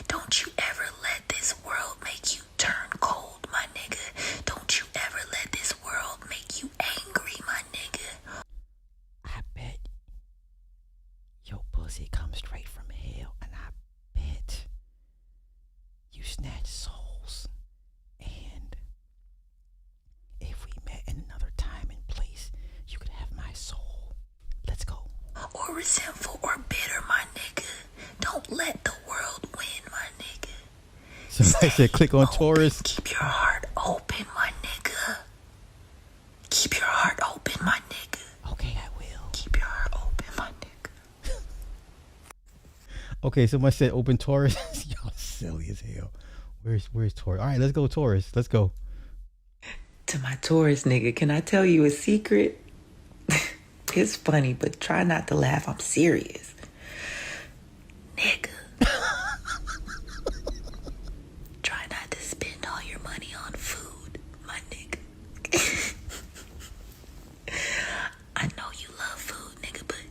Don't you ever let this world make you turn cold, my nigga. Don't you ever let this world make you angry, my nigga. I bet your pussy comes straight from hell, and I bet you snatch souls. And if we met in another time and place, you could have my soul. Let's go. Or resentful or bitter, my nigga. Don't let the world win, my nigga. Somebody said click on Taurus. Keep your heart open, my nigga. Keep your heart open, my nigga. Okay, I will. Keep your heart open, my nigga. Okay, somebody said open Taurus. Y'all silly as hell. Where's Taurus? All right, let's go Taurus. Let's go. To my Taurus nigga, can I tell you a secret? It's funny, but try not to laugh. I'm serious. Nigga. Try not to spend all your money on food, my nigga. I know you love food, nigga, but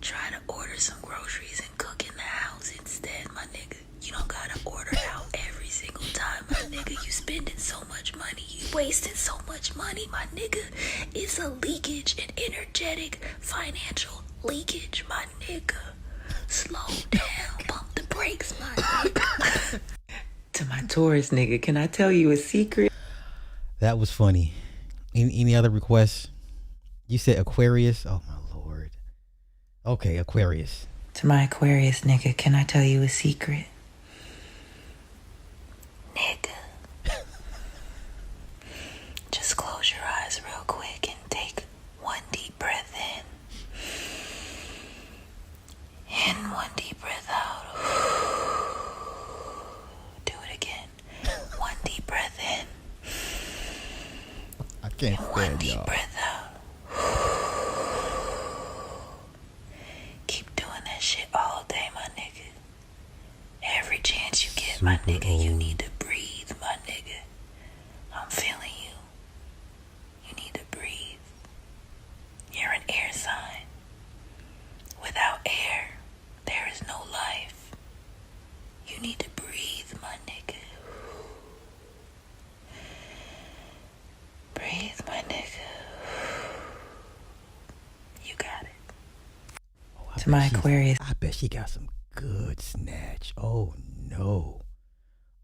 try to order some groceries and cook in the house instead, my nigga. You don't gotta order out every single time, my nigga. You spending so much money. You wasting so much money, my nigga. It's a leakage, an energetic, financial leakage, my nigga. Slow down, pump the brakes, my nigga. To my Taurus nigga, can I tell you a secret? That was funny. Any other requests? You said Aquarius? Oh my lord. Okay, Aquarius. To my Aquarius nigga, can I tell you a secret? Nigga. Just close your eyes real quick and take one deep breath in. And one Can't One stand deep y'all. breath out. Keep doing that shit all day, my nigga. Every chance you get, my nigga, you need to breathe, my nigga. I'm feeling you. You need to breathe. You're an air sign. Without air, there is no life. You need to breathe, my nigga. Breathe, my nigga. You got it. To my Aquarius. I bet she got some good snatch. Oh no.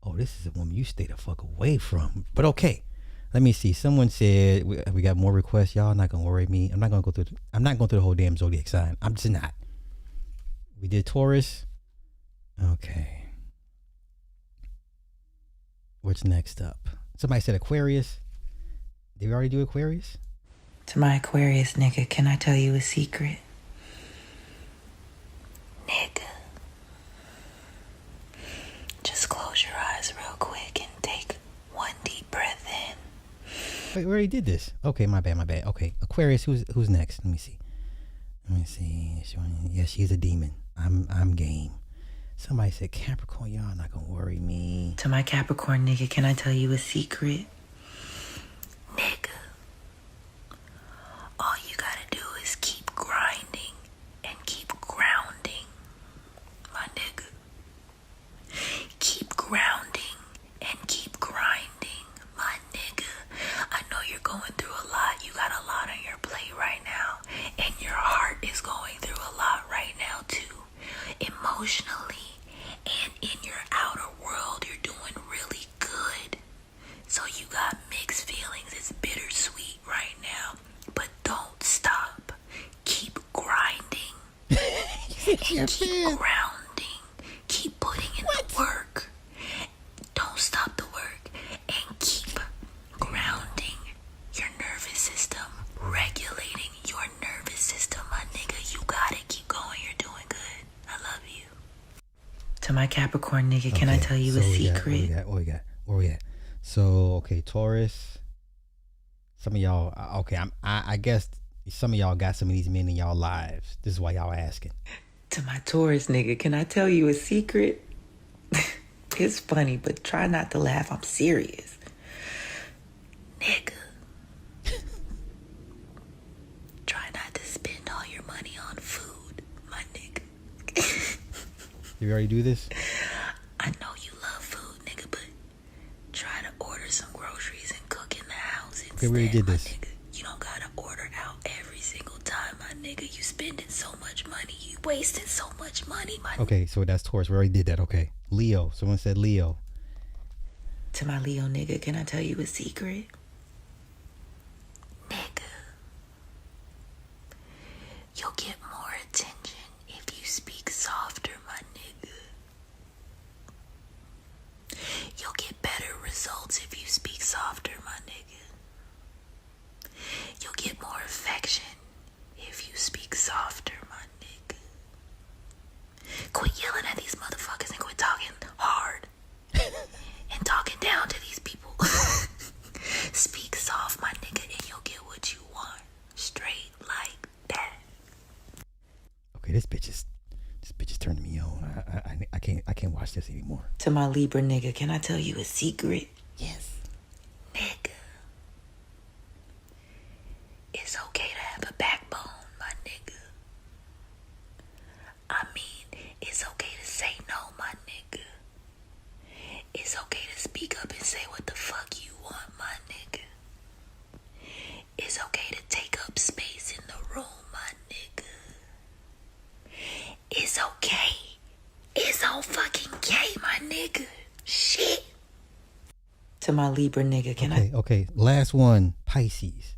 Oh, this is a woman you stay the fuck away from. But okay. Let me see. Someone said we got more requests. Y'all not gonna worry me. I'm not going through the whole damn zodiac sign. I'm just not. We did Taurus. Okay. What's next up? Somebody said Aquarius. Did we already do Aquarius? To my Aquarius, nigga, can I tell you a secret? Nigga. Just close your eyes real quick and take one deep breath in. Wait, we already did this. Okay, my bad. Okay, Aquarius, who's next? Let me see. Yeah, she's a demon. I'm game. Somebody said Capricorn, y'all not gonna worry me. To my Capricorn, nigga, can I tell you a secret? Nigga. All you gotta do is keep grinding and keep grounding, my nigga. Keep grounding and keep grinding, my nigga. I know you're going through a lot. You got a lot on your plate right now. And your heart is going through a lot right now, too. Emotionally and in your outer world, you're doing really good. So you got mixed feelings. It's bittersweet right now. But don't stop. Keep grinding. And keep grounding. Keep putting in the work. Don't stop the work. And keep grounding your nervous system. Regulating your nervous system, my nigga. You got it. Keep going. You're doing good. I love you. To my Capricorn nigga, can I tell you a secret? Where we at? So, okay, Taurus. Some of y'all, okay, I guess some of y'all got some of these men in y'all lives. This is why y'all asking. To my Taurus nigga, can I tell you a secret? It's funny, but try not to laugh. I'm serious. Nigga. Try not to spend all your money on food, my nigga. Did we already do this? I know you love food, nigga, but try to order some groceries and cook in the house instead, Okay, we already did this. my nigga. You don't gotta order out every single time, my nigga. You spending so much money. You wasting so much money, my nigga. Okay, so that's Taurus. We already did that. Okay. Leo. Someone said Leo. To my Leo nigga, can I tell you a secret? Nigga. You'll get more attention if you speak softer, my nigga. You'll get better results if you speak softer, my nigga. You'll get more affection if you speak softer, my nigga. Quit yelling at these motherfuckers and quit talking hard. And talking down to these people. Speak soft, my nigga, and you'll get what you want. Straight like that. Okay, this bitch is turning me on. I can't watch this anymore. To my Libra nigga, can I tell you a secret? Yes. Nigga. It's okay to have a backbone, my nigga. I mean, it's okay to say no, my nigga. It's okay to speak up and say what the fuck you want, my nigga. It's okay to take up space in the room, my nigga. It's okay. It's on fucking K, my nigga. Shit. To my Libra nigga, can I? Okay. Last one, Pisces.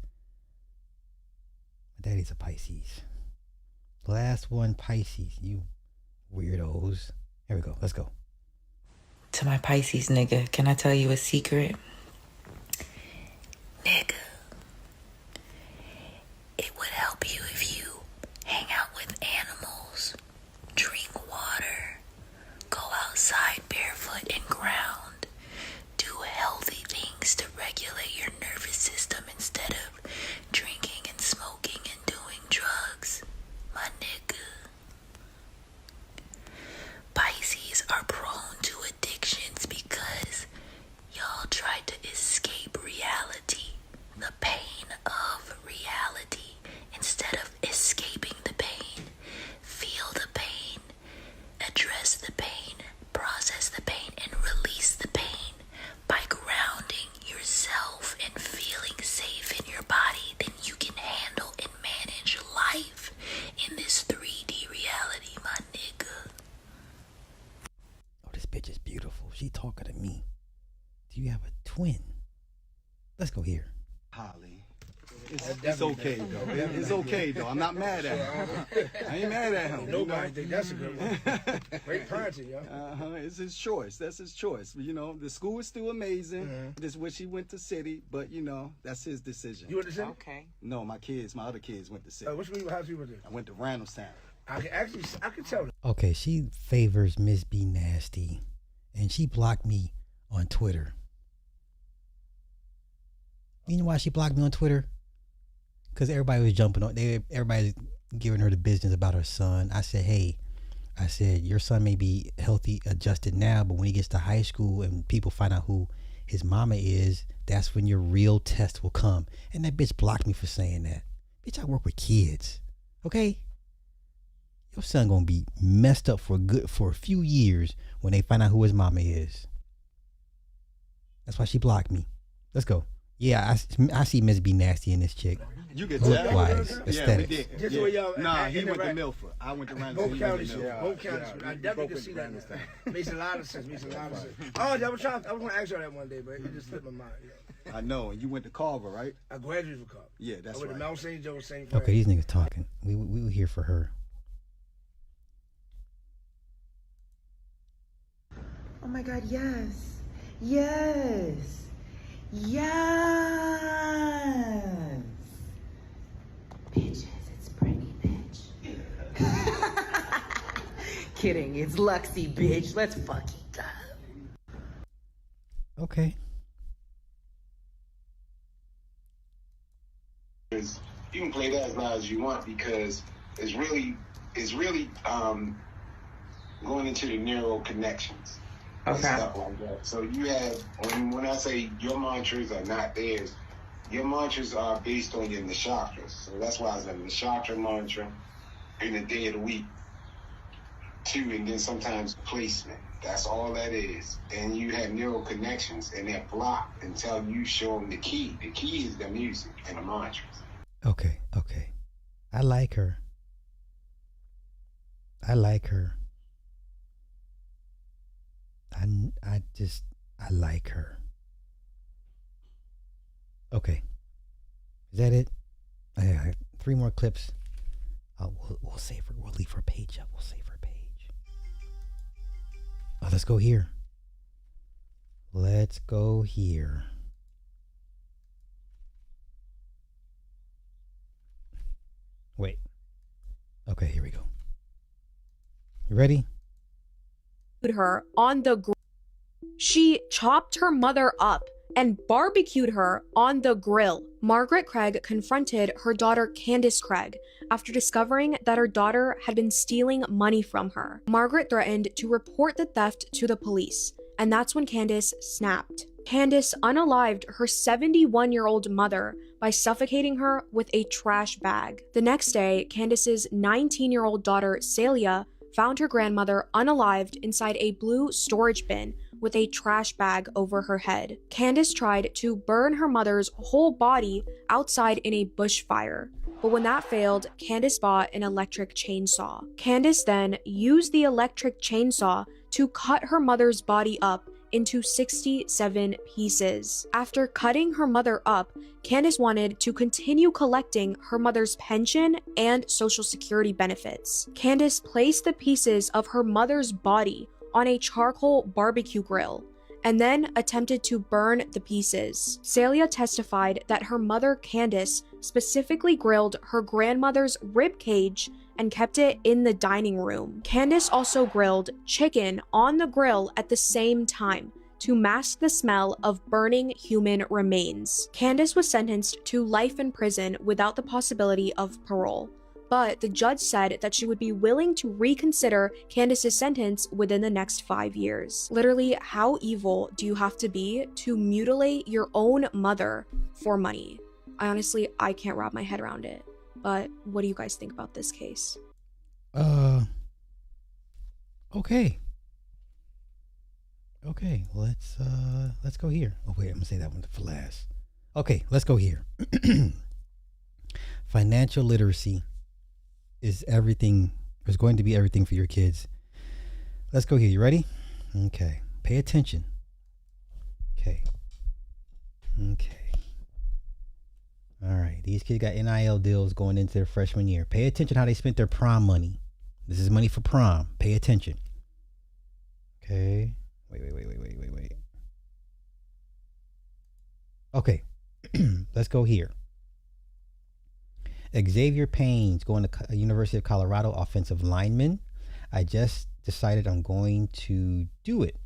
My daddy's a Pisces. Last one, Pisces. You weirdos. Here we go. Let's go. To my Pisces nigga, can I tell you a secret? Nigga. It would help you if you hang out with animals, drink water, go outside barefoot and ground, do healthy things to regulate your nervous system instead twin. Let's go here. Holly. It's okay though. It's okay though. I'm not mad at him. I ain't mad at him. Nobody think that's a good one. Great parenting, yo. It's his choice. That's his choice. You know, the school is still amazing. This is where she went to city, but you know, that's his decision. You went to city? Okay. No, my other kids went to city. Which house you went to? I went to Randallstown. I can tell. Okay, she favors Miss B Nasty, and she blocked me on Twitter. You know why she blocked me on Twitter? Because everybody was jumping on. Everybody's giving her the business about her son. I said, hey, your son may be healthy adjusted now, but when he gets to high school and people find out who his mama is, that's when your real test will come. And that bitch blocked me for saying that. Bitch, I work with kids. Okay? Your son gonna be messed up for a few years when they find out who his mama is. That's why she blocked me. Let's go. Yeah, I see Miss B Nasty in this chick. You get look-wise, aesthetics. Yeah, we did. Nah, he went to Milford. I went to Randallstown. Both counties. Both counties. I definitely can see that. Makes a lot of sense. Oh, I was going to ask her that one day, but it just slipped my mind. I know. And you went to Carver, right? I graduated from Carver. Yeah, that's right. I went to Mount St. Joe, St. Okay, these niggas talking. We were here for her. Oh my God, yes. Yes. Yes. Bitches, it's pretty, bitch. Kidding, it's Luxy, bitch. Let's fucking go. Okay. You can play that as loud as you want because it's really going into the neural connections. Okay. Stuff like that. So you have, when I say your mantras are not theirs, your mantras are based on your nakshatras. So that's why it's a nakshatra mantra in the day of the week. 2, and then sometimes placement. That's all that is. And you have neural connections, and they're blocked until you show them the key. The key is the music and the mantras. Okay. I like her. I like her. I like her. Okay. Is that it? I got 3 more clips. We'll save her. We'll leave her page up. We'll save her page. Oh, let's go here. Let's go here. Wait. Okay, here we go. You ready? Her on the grill. She chopped her mother up and barbecued her on the grill. Margaret Craig confronted her daughter Candace Craig after discovering that her daughter had been stealing money from her. Margaret threatened to report the theft to the police, and that's when Candace snapped. Candace unalived her 71-year-old mother by suffocating her with a trash bag. The next day, Candace's 19-year-old daughter Celia found her grandmother unalived inside a blue storage bin with a trash bag over her head. Candace tried to burn her mother's whole body outside in a bushfire, but when that failed, Candace bought an electric chainsaw. Candace then used the electric chainsaw to cut her mother's body up into 67 pieces. After cutting her mother up, Candace wanted to continue collecting her mother's pension and social security benefits. Candace placed the pieces of her mother's body on a charcoal barbecue grill and then attempted to burn the pieces. Celia testified that her mother Candace specifically grilled her grandmother's rib cage and kept it in the dining room. Candace also grilled chicken on the grill at the same time to mask the smell of burning human remains. Candace was sentenced to life in prison without the possibility of parole, but the judge said that she would be willing to reconsider Candace's sentence within the next 5 years. Literally, how evil do you have to be to mutilate your own mother for money? I can't wrap my head around it. But what do you guys think about this case? Okay, let's go here. Oh wait, I'm gonna say that one for last. Okay, let's go here. Financial literacy is everything. Is going to be everything for your kids. Let's go here. You ready? Okay, pay attention. Okay, Okay. All right. These kids got NIL deals going into their freshman year. Pay attention how they spent their prom money. This is money for prom. Pay attention. Okay. Wait. Okay. Let's go here. Xavier Payne's going to University of Colorado, offensive lineman. I just decided I'm going to do it.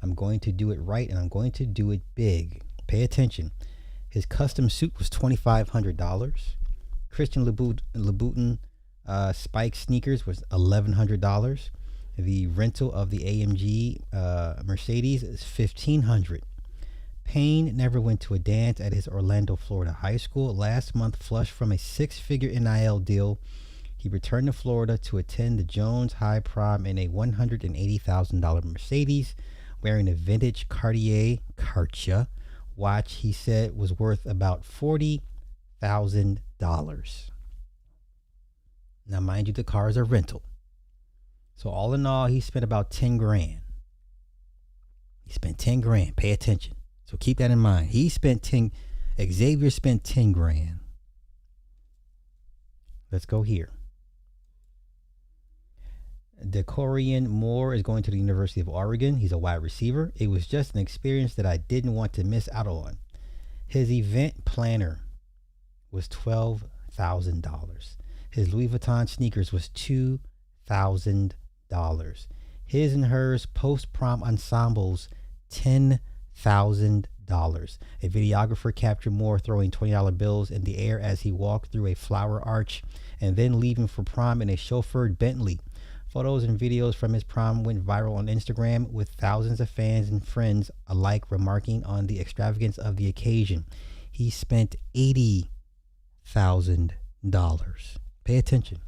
I'm going to do it right, and I'm going to do it big. Pay attention. His custom suit was $2,500. Christian Louboutin spike sneakers was $1,100. The rental of the AMG Mercedes is $1,500. Payne never went to a dance at his Orlando, Florida high school. Last month, flushed from a six-figure NIL deal, he returned to Florida to attend the Jones High prom in a $180,000 Mercedes, wearing a vintage Cartier watch he said was worth about $40,000. Now, mind you, the car is a rental. So all in all, he spent about 10 grand. He spent 10 grand. Pay attention. So keep that in mind. Xavier spent 10 grand. Let's go here. Decorian Moore is going to the University of Oregon. He's a wide receiver. It was just an experience that I didn't want to miss out on. His event planner was $12,000. His Louis Vuitton sneakers was $2,000. His and hers post-prom ensembles, $10,000. A videographer captured Moore throwing $20 bills in the air as he walked through a flower arch and then leaving for prom in a chauffeured Bentley. Photos and videos from his prom went viral on Instagram, with thousands of fans and friends alike remarking on the extravagance of the occasion. He spent $80,000. Pay attention.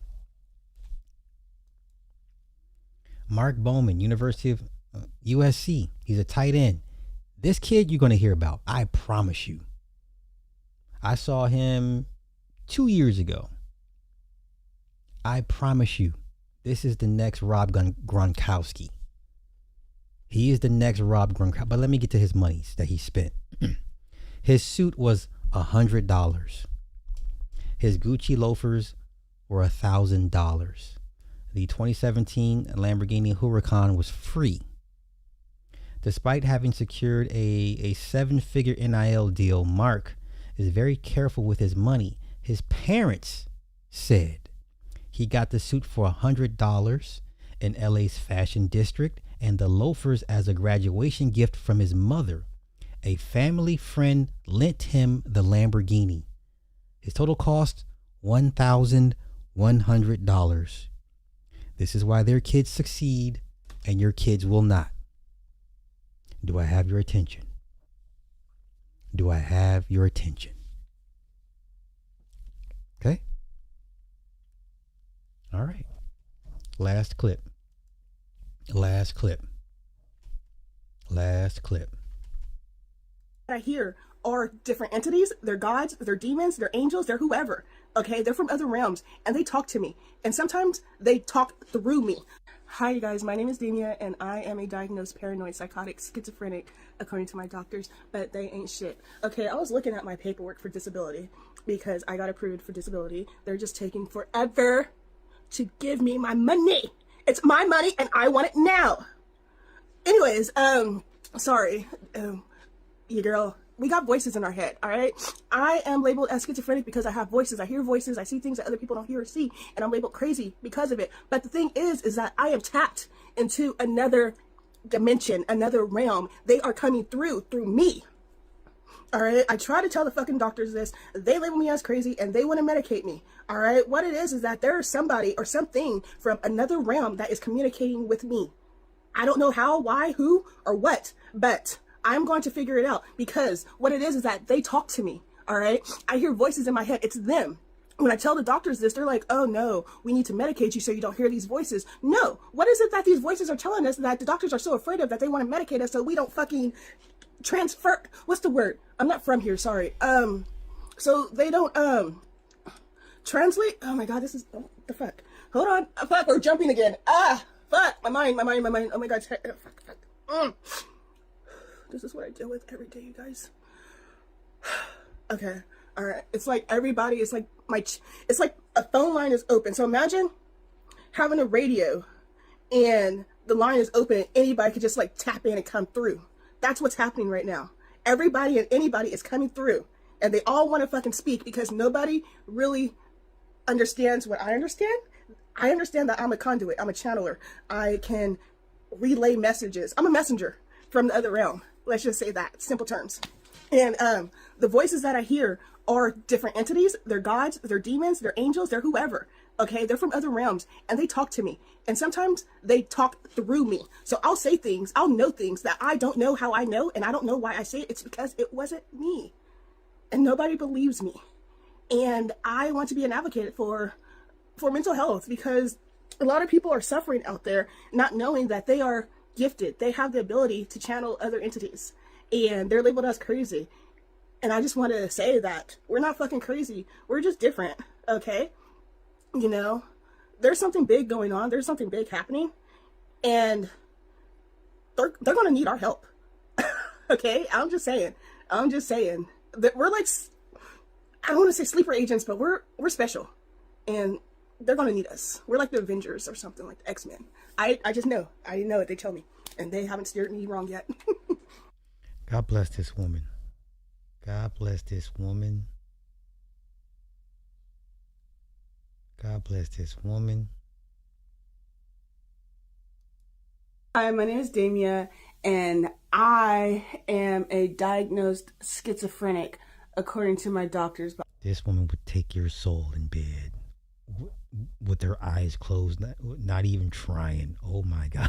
Mark Bowman, University of USC. He's a tight end. This kid you're going to hear about. I promise you. I saw him 2 years ago. I promise you. This is the next Rob Gronkowski. He is the next Rob Gronkowski. But let me get to his monies that he spent. His suit was $100. His Gucci loafers were $1,000. The 2017 Lamborghini Huracan was free. Despite having secured a seven-figure NIL deal, Mark is very careful with his money. His parents said he got the suit for $100 in LA's fashion district and the loafers as a graduation gift from his mother. A family friend lent him the Lamborghini. His total cost, $1,100. This is why their kids succeed and your kids will not. Do I have your attention? Do I have your attention? Okay. All right. Last clip. What I hear are different entities. They're gods, they're demons, they're angels, they're whoever. Okay, they're from other realms and they talk to me. And sometimes they talk through me. Hi, you guys. My name is Damia and I am a diagnosed paranoid psychotic schizophrenic, according to my doctors, but they ain't shit. Okay, I was looking at my paperwork for disability because I got approved for disability. They're just taking forever to give me my money. It's my money and I want it now. Anyways, sorry, you girl, we got voices in our head, all right? I am labeled as schizophrenic because I have voices. I hear voices. I see things that other people don't hear or see, and I'm labeled crazy because of it. But the thing is that I am tapped into another dimension, another realm. They are coming through me. All right, I try to tell the fucking doctors this. They label me as crazy and they want to medicate me. All right, what it is that there is somebody or something from another realm that is communicating with me. I don't know how, why, who, or what, but I'm going to figure it out because what it is that they talk to me. All right, I hear voices in my head. It's them. When I tell the doctors this, they're like, oh no, we need to medicate you so you don't hear these voices. No, what is it that these voices are telling us that the doctors are so afraid of that they want to medicate us so we don't fucking transfer, what's the word? I'm not from here, sorry. So they don't translate. Oh my god, this is, oh, the fuck. Hold on. Fuck, we're jumping again. Fuck, my mind. Oh my god, fuck. This is what I deal with every day, you guys. Okay. All right. It's like everybody, it's like it's like a phone line is open. So imagine having a radio and the line is open and anybody could just like tap in and come through. That's what's happening right now. Everybody and anybody is coming through and they all want to fucking speak because nobody really understands what I understand. I understand that I'm a conduit. I'm a channeler. I can relay messages. I'm a messenger from the other realm. Let's just say that, simple terms. And the voices that I hear are different entities. They're gods, they're demons, they're angels, they're whoever. Okay, they're from other realms and they talk to me. And sometimes they talk through me. So I'll say things, I'll know things that I don't know how I know, and I don't know why I say it. It's because it wasn't me. And nobody believes me. And I want to be an advocate for mental health because a lot of people are suffering out there not knowing that they are gifted. They have the ability to channel other entities and they're labeled as crazy. And I just want to say that we're not fucking crazy. We're just different. Okay. You know, there's something big going on. There's something big happening and they're going to need our help. Okay. I'm just saying that we're like, I don't want to say sleeper agents, but we're special and they're going to need us. We're like the Avengers or something, like the X-Men. I just know. I know it. They tell me. And they haven't steered me wrong yet. God bless this woman. God bless this woman. God bless this woman. Hi, my name is Damia, and I am a diagnosed schizophrenic, according to my doctors. This woman would take your soul in bed with their eyes closed, not even trying. Oh my gosh.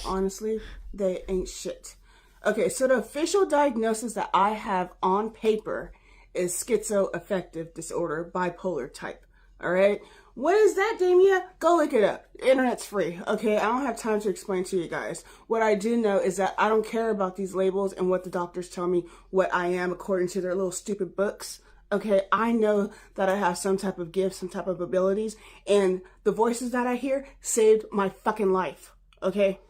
Honestly, they ain't shit. Okay, so the official diagnosis that I have on paper is schizoaffective disorder, bipolar type. All right? What is that, Damia? Go look it up. The internet's free. Okay, I don't have time to explain to you guys. What I do know is that I don't care about these labels and what the doctors tell me what I am according to their little stupid books. Okay, I know that I have some type of gift, some type of abilities, and the voices that I hear saved my fucking life. Okay?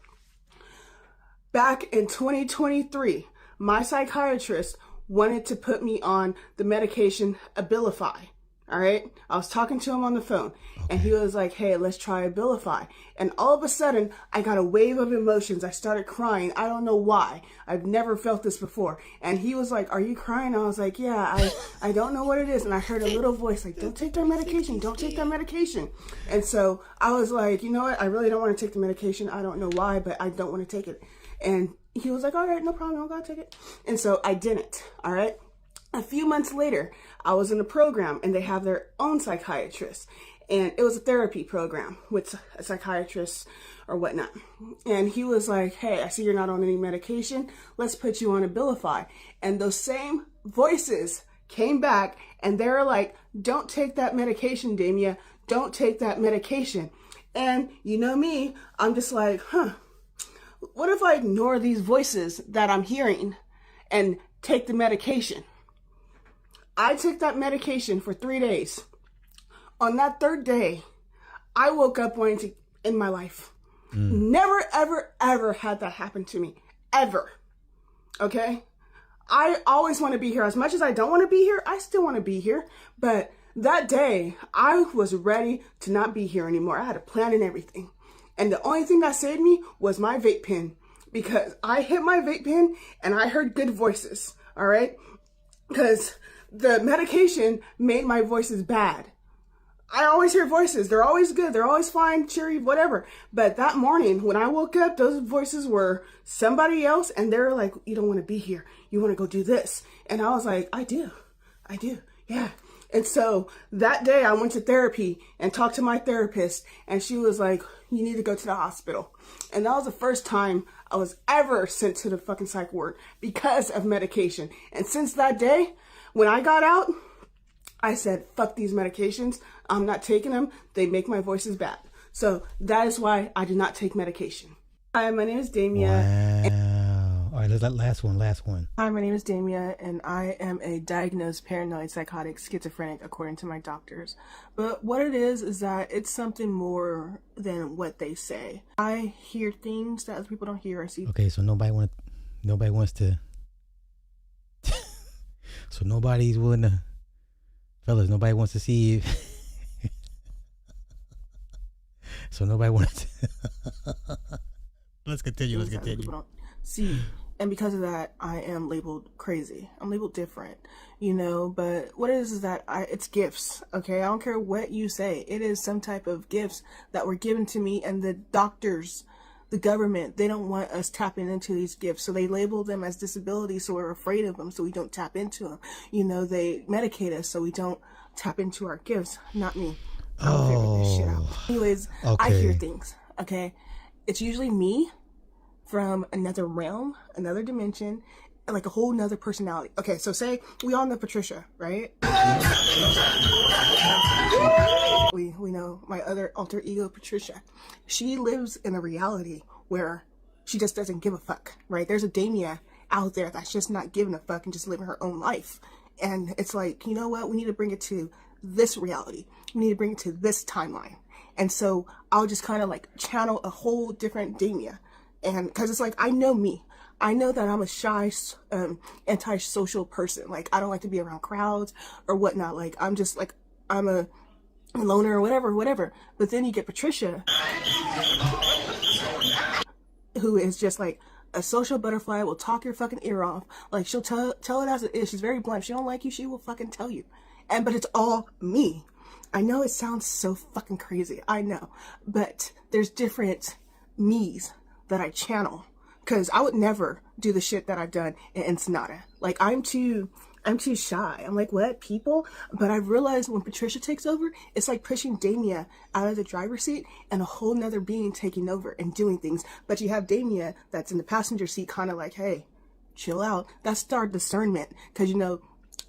Back in 2023, my psychiatrist wanted to put me on the medication Abilify. All right. I was talking to him on the phone and he was like, hey, let's try Abilify. And all of a sudden I got a wave of emotions. I started crying. I don't know why. I've never felt this before. And he was like, are you crying? I was like, yeah, I don't know what it is. And I heard a little voice like, don't take that medication. Don't take that medication. And so I was like, you know what? I really don't want to take the medication. I don't know why, but I don't want to take it. And he was like, all right, no problem. I'm going to take it. And so I didn't. All right. A few months later, I was in a program and they have their own psychiatrist. And it was a therapy program with a psychiatrist or whatnot. And he was like, hey, I see you're not on any medication. Let's put you on Abilify. And those same voices came back and they were like, don't take that medication, Damia. Don't take that medication. And you know me, I'm just like, what if I ignore these voices that I'm hearing and take the medication? I took that medication for 3 days. On that third day, I woke up wanting to end my life. Never, ever, ever had that happen to me. Ever. Okay? I always want to be here. As much as I don't want to be here, I still want to be here. But that day, I was ready to not be here anymore. I had a plan and everything. And the only thing that saved me was my vape pen. Because I hit my vape pen and I heard good voices. All right? Because the medication made my voices bad. I always hear voices. They're always good. They're always fine, cheery, whatever. But that morning when I woke up, those voices were somebody else. And they were like, you don't want to be here. You want to go do this. And I was like, I do. Yeah. And so that day I went to therapy and talked to my therapist. And she was like, you need to go to the hospital. And that was the first time I was ever sent to the fucking psych ward because of medication. And since that day, when I got out, I said, fuck these medications. I'm not taking them. They make my voices bad. So that is why I do not take medication. Hi, my name is Damia. Wow. All right, let's that last one. Hi, my name is Damia, and I am a diagnosed paranoid psychotic schizophrenic according to my doctors. But what it is that it's something more than what they say. I hear things that other people don't hear or see. Okay, so nobody wants to So nobody's willing to, fellas, nobody wants to see you. So nobody wants to. Let's continue. Let's continue. People don't see, and because of that, I am labeled crazy. I'm labeled different, you know. But what it is that it's gifts. Okay, I don't care what you say. It is some type of gifts that were given to me, and the doctors, the government, they don't want us tapping into these gifts, so they label them as disabilities, so we're afraid of them, so we don't tap into them. You know, they medicate us so we don't tap into our gifts. Not me. I don't figure this shit out. Anyways, I hear things. Okay, it's usually me from another realm, another dimension, like a whole nother personality. Okay, so say we all know Patricia, right? We know my other alter ego, Patricia. She lives in a reality where she just doesn't give a fuck, right? There's a Damia out there that's just not giving a fuck and just living her own life. And it's like, you know what? We need to bring it to this reality. We need to bring it to this timeline. And so I'll just kind of like channel a whole different Damia. And because it's like, I know me. I know that I'm a shy, antisocial person. Like, I don't like to be around crowds or whatnot. Like, I'm just like, I'm a loner or whatever. But then you get Patricia, who is just like a social butterfly, will talk your fucking ear off. Like, she'll tell it as it is. She's very blunt. If she don't like you, she will fucking tell you. But it's all me. I know it sounds so fucking crazy. I know. But there's different me's that I channel. Because I would never do the shit that I've done in Ensenada. Like, I'm too shy. I'm like, what, people? But I realized when Patricia takes over, it's like pushing Damia out of the driver's seat and a whole nother being taking over and doing things. But you have Damia that's in the passenger seat kind of like, hey, chill out. That's our discernment. Because, you know,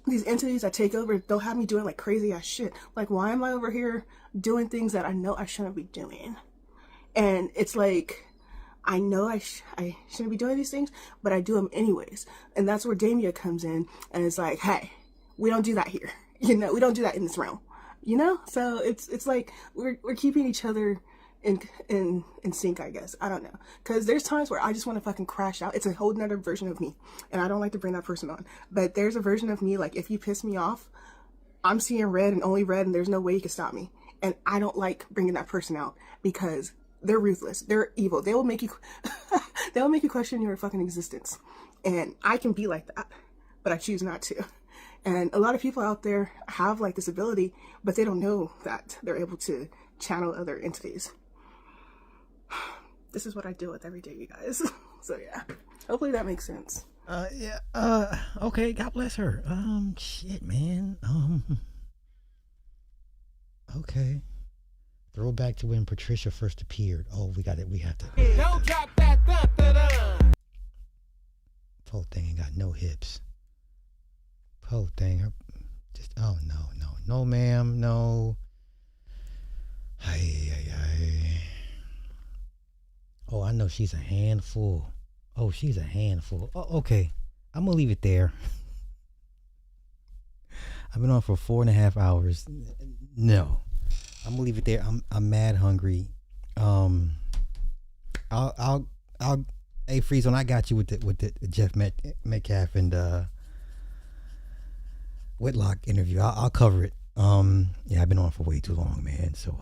these entities that take over, they'll have me doing like crazy ass shit. Like, why am I over here doing things that I know I shouldn't be doing? And it's like, I know I shouldn't be doing these things, but I do them anyways. And that's where Damia comes in and it's like, hey, we don't do that here. You know, we don't do that in this realm. You know? So it's like we're keeping each other in sync, I guess. I don't know. Because there's times where I just want to fucking crash out. It's a whole nother version of me. And I don't like to bring that person on. But there's a version of me, like, if you piss me off, I'm seeing red and only red and there's no way you can stop me. And I don't like bringing that person out because they're ruthless. They're evil. They will make you question your fucking existence. And I can be like that, but I choose not to. And a lot of people out there have like this ability, but they don't know that they're able to channel other entities. This is what I deal with every day, you guys. So yeah, hopefully that makes sense. Okay, God bless her. Shit, man. Okay. Throwback to when Patricia first appeared. Oh, we got it. We have to. Don't drop that. Poor thing ain't got no hips. Poor thing. Her just. Oh no, ma'am, no. Oh, I know she's a handful. Oh, she's a handful. Oh, okay. I'm gonna leave it there. I've been on for 4.5 hours. No. I'm gonna leave it there. I'm mad hungry. I'll hey Freeze, when I got you with the Jeff Metcalf and Whitlock interview, I'll cover it. Yeah, I've been on for way too long, man. So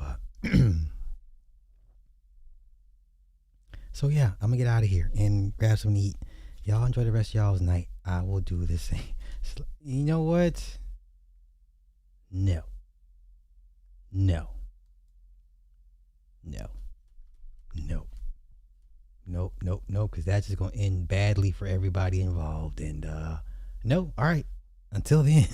so yeah, I'm gonna get out of here and grab something to eat. Y'all enjoy the rest of y'all's night. I will do the same. You know what? No, because that's just gonna end badly for everybody involved. And no, all right, until then.